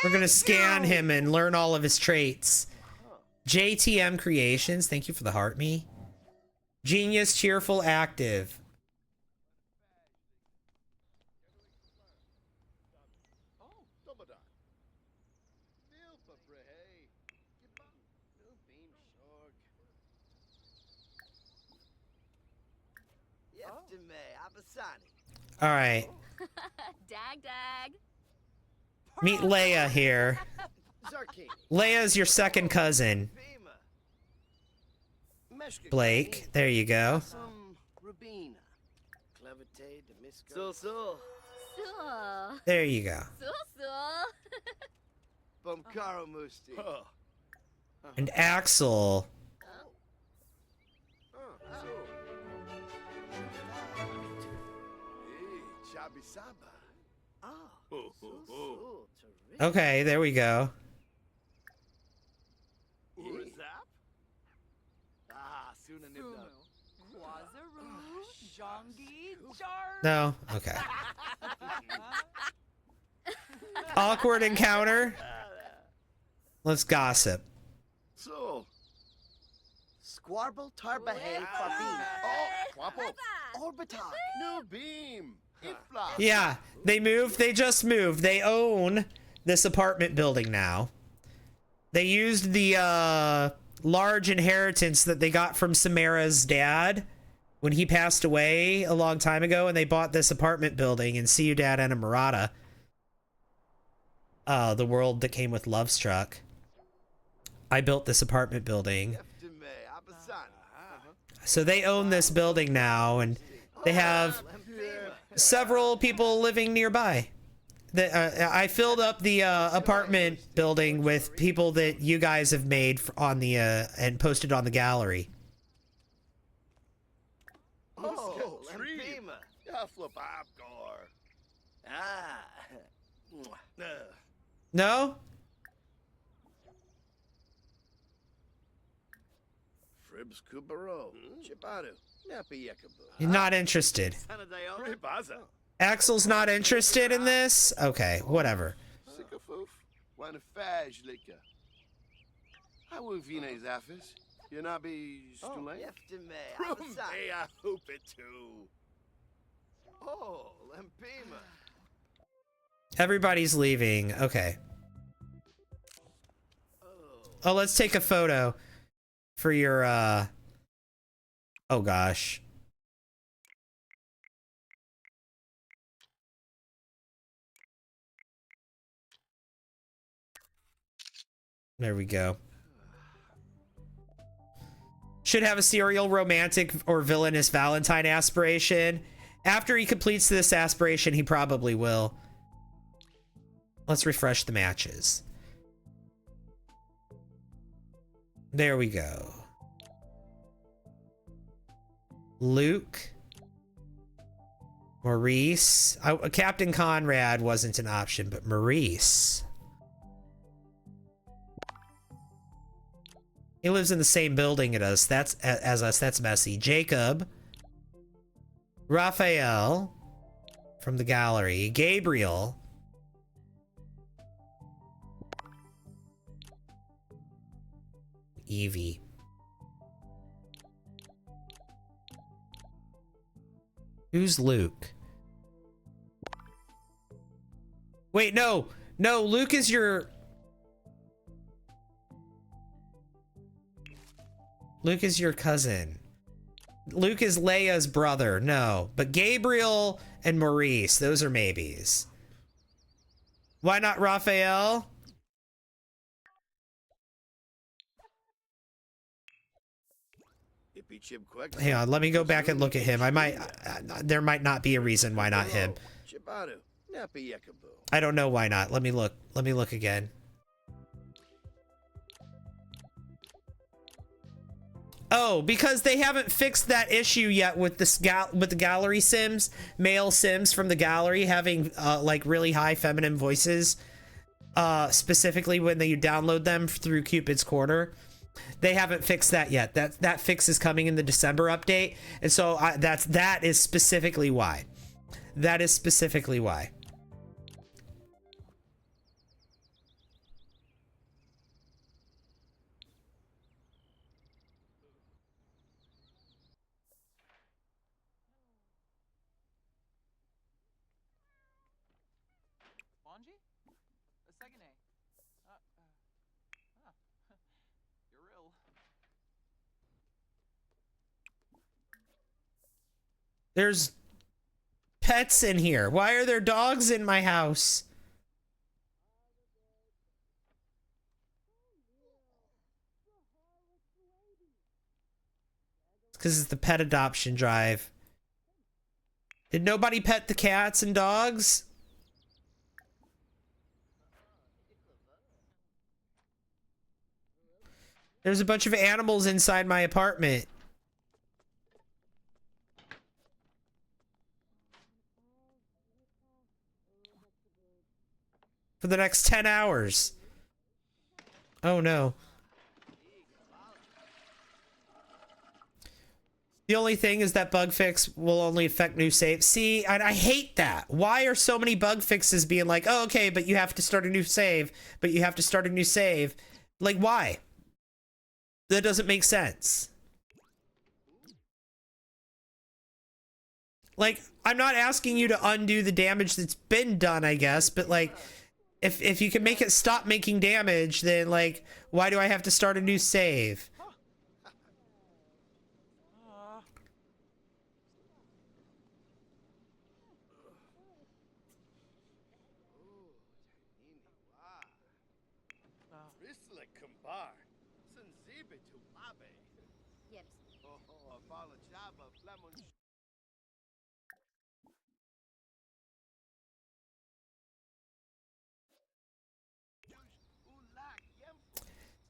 We're gonna scan him and learn all of his traits. JTM Creations, thank you for the heart me. Genius, cheerful, active. All right. Dag dag. Meet Leia here. Leia's your second cousin. Blake, there you go. Sul. There you go. Sul. And Axel. Okay, there we go. No? Okay. Awkward encounter. Let's gossip. So, Squarble Tarbahay Fabine. Oh, Quapo. Orbitalk. New beam. Ifla. Yeah, they moved. They just moved. They own this apartment building now. They used the large inheritance that they got from Samara's dad when he passed away a long time ago, and they bought this apartment building in Ciudad Enamorada. The world that came with Lovestruck. I built this apartment building. So they own this building now, and they have several people living nearby. I filled up the apartment building with people that you guys have made on the and posted on the gallery. Oh, Lampima. Flip Abgor. Ah. No? Fribs Kubaro. Chibaru. Napi Yakabu. You're not interested. Ribaza. Axel's not interested in this? Okay, whatever. Sycophoof, wanafaj liquor. I will vines affis. You not be stulane? May I hope it too. Oh, Lampima. Everybody's leaving. Okay. Oh, let's take a photo for your, oh gosh. There we go. Should have a serial romantic or villainous Valentine aspiration. After he completes this aspiration, he probably will. Let's refresh the matches. There we go. Luke. Maurice. Captain Conrad wasn't an option, but Maurice. He lives in the same building as us. That's messy. Jacob. Raphael. From the gallery. Gabriel. Evie. Who's Luke? Wait, no. No, Luke is your... Luke is your cousin. Luke is Leia's brother. No. But Gabriel and Maurice, those are maybes. Why not Raphael? Hang on, let me go back and look at him. I might... there might not be a reason why not him. I don't know why not. Let me look. Let me look again. Oh, because they haven't fixed that issue yet with the gallery sims, male sims from the gallery having like really high feminine voices, specifically when you download them through Cupid's Corner. They haven't fixed that yet. That fix is coming in the December update, and so that is specifically why. That is specifically why. There's pets in here. Why are there dogs in my house? It's because it's the pet adoption drive. Did nobody pet the cats and dogs? There's a bunch of animals inside my apartment. For the next 10 hours. Oh no. The only thing is that bug fix will only affect new saves. See, I hate that. Why are so many bug fixes being like, oh, okay, but you have to start a new save, but you have to start a new save. Like, why? That doesn't make sense. Like, I'm not asking you to undo the damage that's been done, I guess, but like, if you can make it stop making damage, then like, why do I have to start a new save?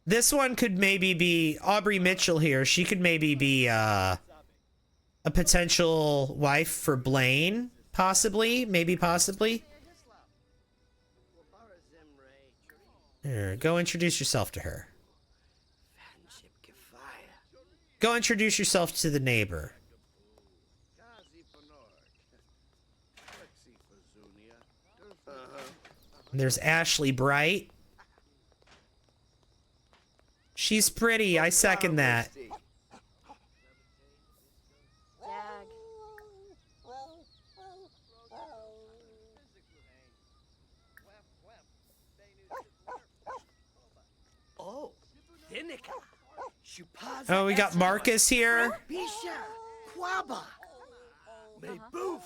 This one could maybe be Aubrey Mitchell here. She could maybe be a potential wife for Blaine, possibly, maybe possibly. Here, go introduce yourself to her. Go introduce yourself to the neighbor. There's Ashley Bright. She's pretty. I second that. Dag. Oh, Dinica. Oh, we got Marcus here. Bisha. Quaba. May boof.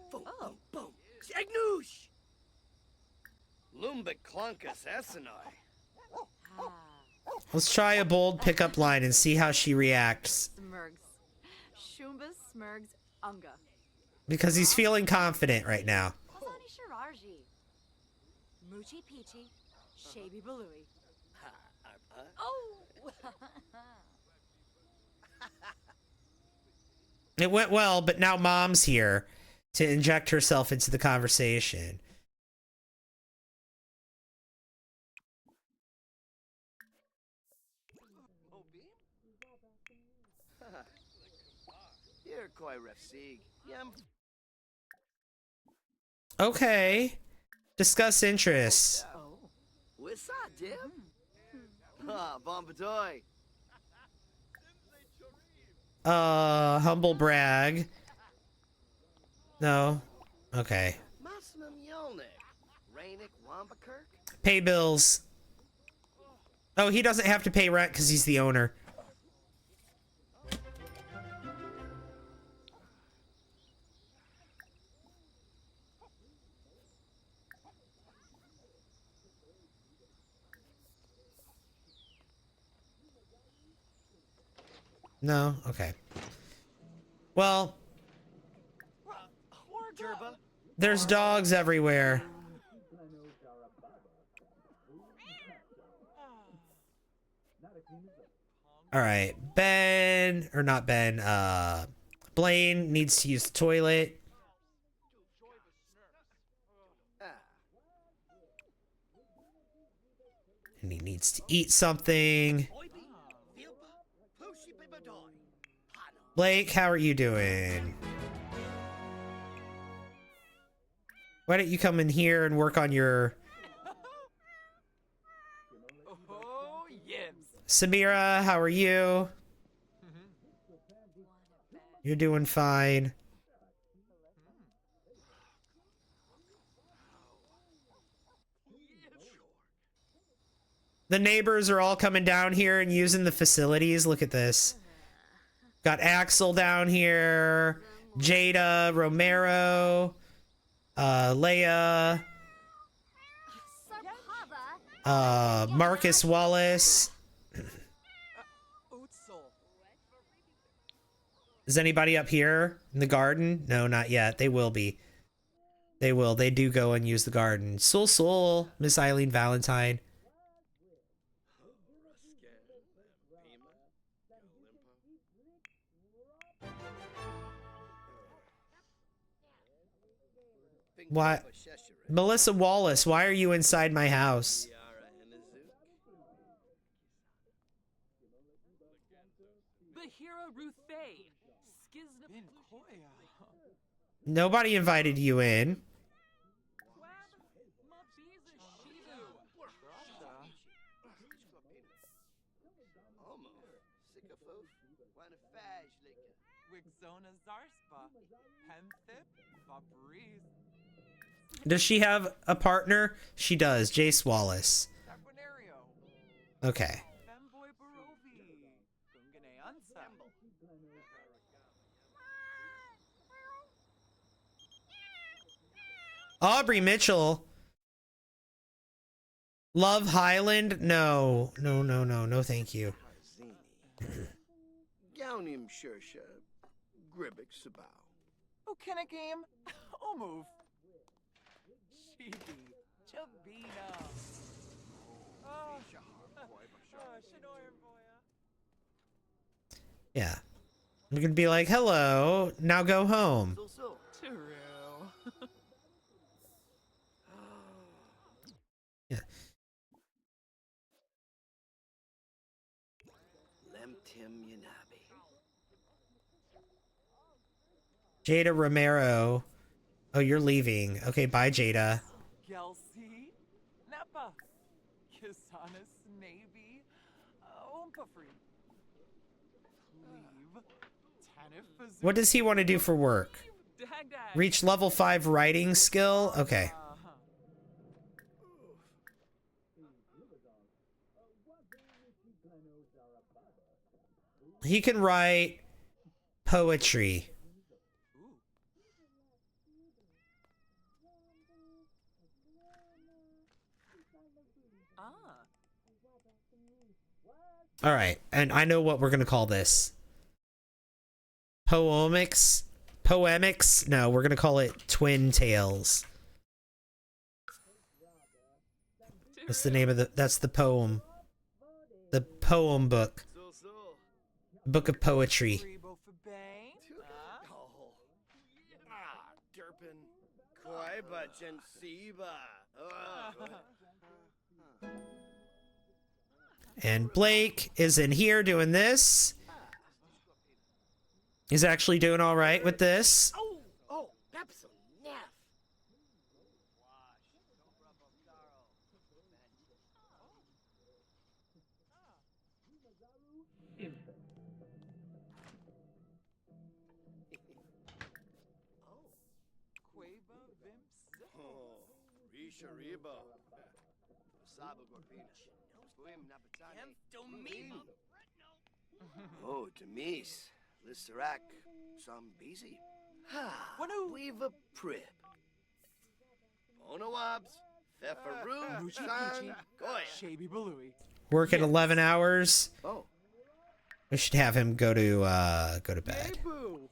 Boom. Boom. Jagnoosh. Lumbik Clunkus Essenai. Let's try a bold pickup line and see how she reacts. Smurgs. Shumbas Smurgs Unga. Because he's feeling confident right now. Kazani Shirarji. Moochie Peachy. Shaby Balooey. Oh! It went well, but now Mom's here to inject herself into the conversation. Here, Koi Refsig. Yum. Okay. Discuss interests. What's that, Dim? Ah, Bombadoy. Humble brag. No. Okay. Masnam Yolnik. Rainik Wambakirk. Pay bills. Oh, he doesn't have to pay rent because he's the owner. No? Okay. Well, there's dogs everywhere. All right. Ben, or not Ben, Blaine needs to use the toilet. And he needs to eat something. Blake, how are you doing? Why don't you come in here and work on your... Oh, yes. Samira, how are you? You're doing fine. The neighbors are all coming down here and using the facilities. Look at this. Got Axel down here, Jada, Romero, Leia, Marcus Wallace. Is anybody up here in the garden? No, not yet. They will be. They will. They do go and use the garden. Soul, Miss Eileen Valentine. Why? Melissa Wallace, why are you inside my house? Bahira Ruth Faye. Skizna Koya. Nobody invited you in. Wigzona Zarspa. Hemthip. Fabrice. Does she have a partner? She does. Jace Wallace. Okay. Aubrey Mitchell. Love Highland? No. No, thank you. Gaunim Shersha. Gribbik Sabau. Oh, can a game? Oh, move. Chibi. Chabina. Oh, Yeah. I'm gonna be like, hello, now go home. True. Yeah. Lemtim Yanabi. Jada Romero. Oh, you're leaving. Okay, bye, Jada. Gelsey. Nappa. Kisanis Navy. Oompa free. Leave. Tanif. What does he want to do for work? Dag dag. Reach level 5 writing skill? Okay. He can write poetry. All right, and I know what we're gonna call this. Poemics? Poemics? No, we're gonna call it Twin Tales. That's the name of that's the poem. The poem book. Book of poetry. Oh. Derpin. Koiba Jensiba. And Blake is in here doing this. He's actually doing all right with this. Oh, that's a naff. Oh, Risha Reba. Saba Gorpina. Swim Napatani. Oh, Demise. Lissarak. Some busy. Ha. We've a prip. Onawabs. Fefaroon. Moochie San. Coochie. Goya. Shaby Balooey. Work at 11 hours. Oh. We should have him go to bed. Boo.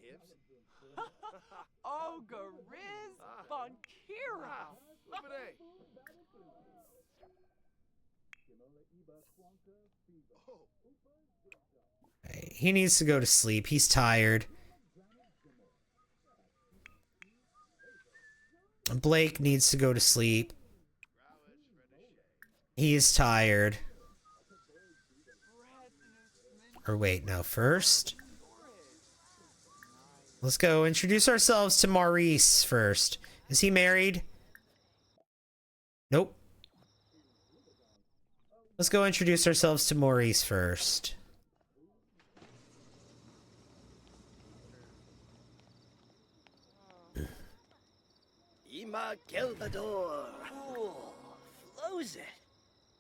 Oh, Gariz Bonkira. He needs to go to sleep. He's tired. Blake needs to go to sleep. He's tired. Or wait, no, first. Let's go introduce ourselves to Maurice first. Is he married? Nope. Let's go introduce ourselves to Maurice first. Ima Gelbador. Oh, flows it.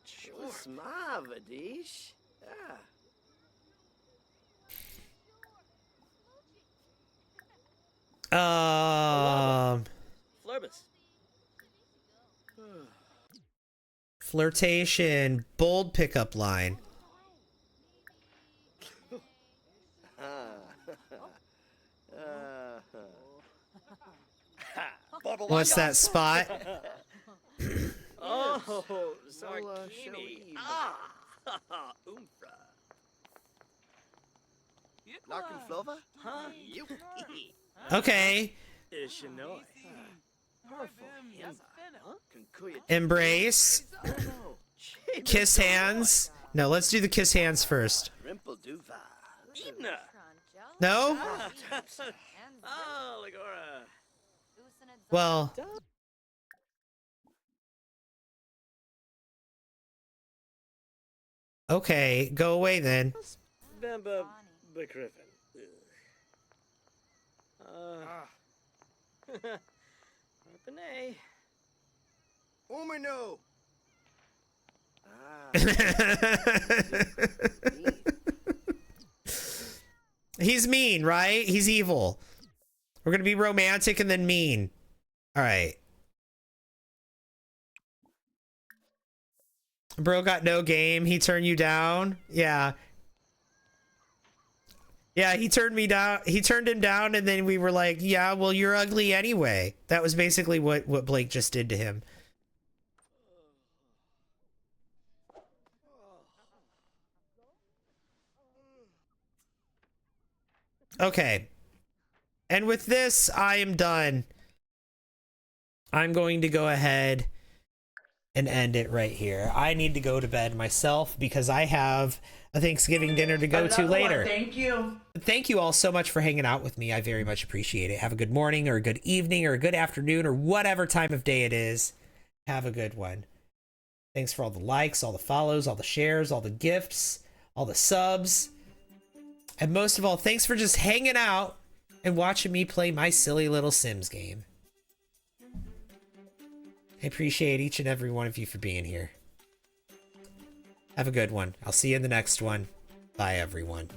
Sure. Smavadish. Flurbus. Flirtation. Bold pickup line. What's that spot? Oh, Sarkini. Umfra. Narkenflova? Huh? You. Okay. Ishinoi. Embrace. Kiss hands. No, let's do the kiss hands first. Rimple Duva. Edna. No? Oh, Ligora. Well. Okay, go away then. Bamba Griffin. Benay. Omino. He's mean, right? He's evil. We're gonna be romantic and then mean. All right. Bro got no game. He turned you down. Yeah. Yeah, he turned me down. He turned him down, and then we were like, yeah, well, you're ugly anyway. That was basically what Blake just did to him. Okay. And with this, I am done. I'm going to go ahead and end it right here. I need to go to bed myself because I have a Thanksgiving dinner to go to later. Thank you. Thank you all so much for hanging out with me. I very much appreciate it. Have a good morning or a good evening or a good afternoon or whatever time of day it is. Have a good one. Thanks for all the likes, all the follows, all the shares, all the gifts, all the subs. And most of all, thanks for just hanging out and watching me play my silly little Sims game. I appreciate each and every one of you for being here. Have a good one. I'll see you in the next one. Bye, everyone.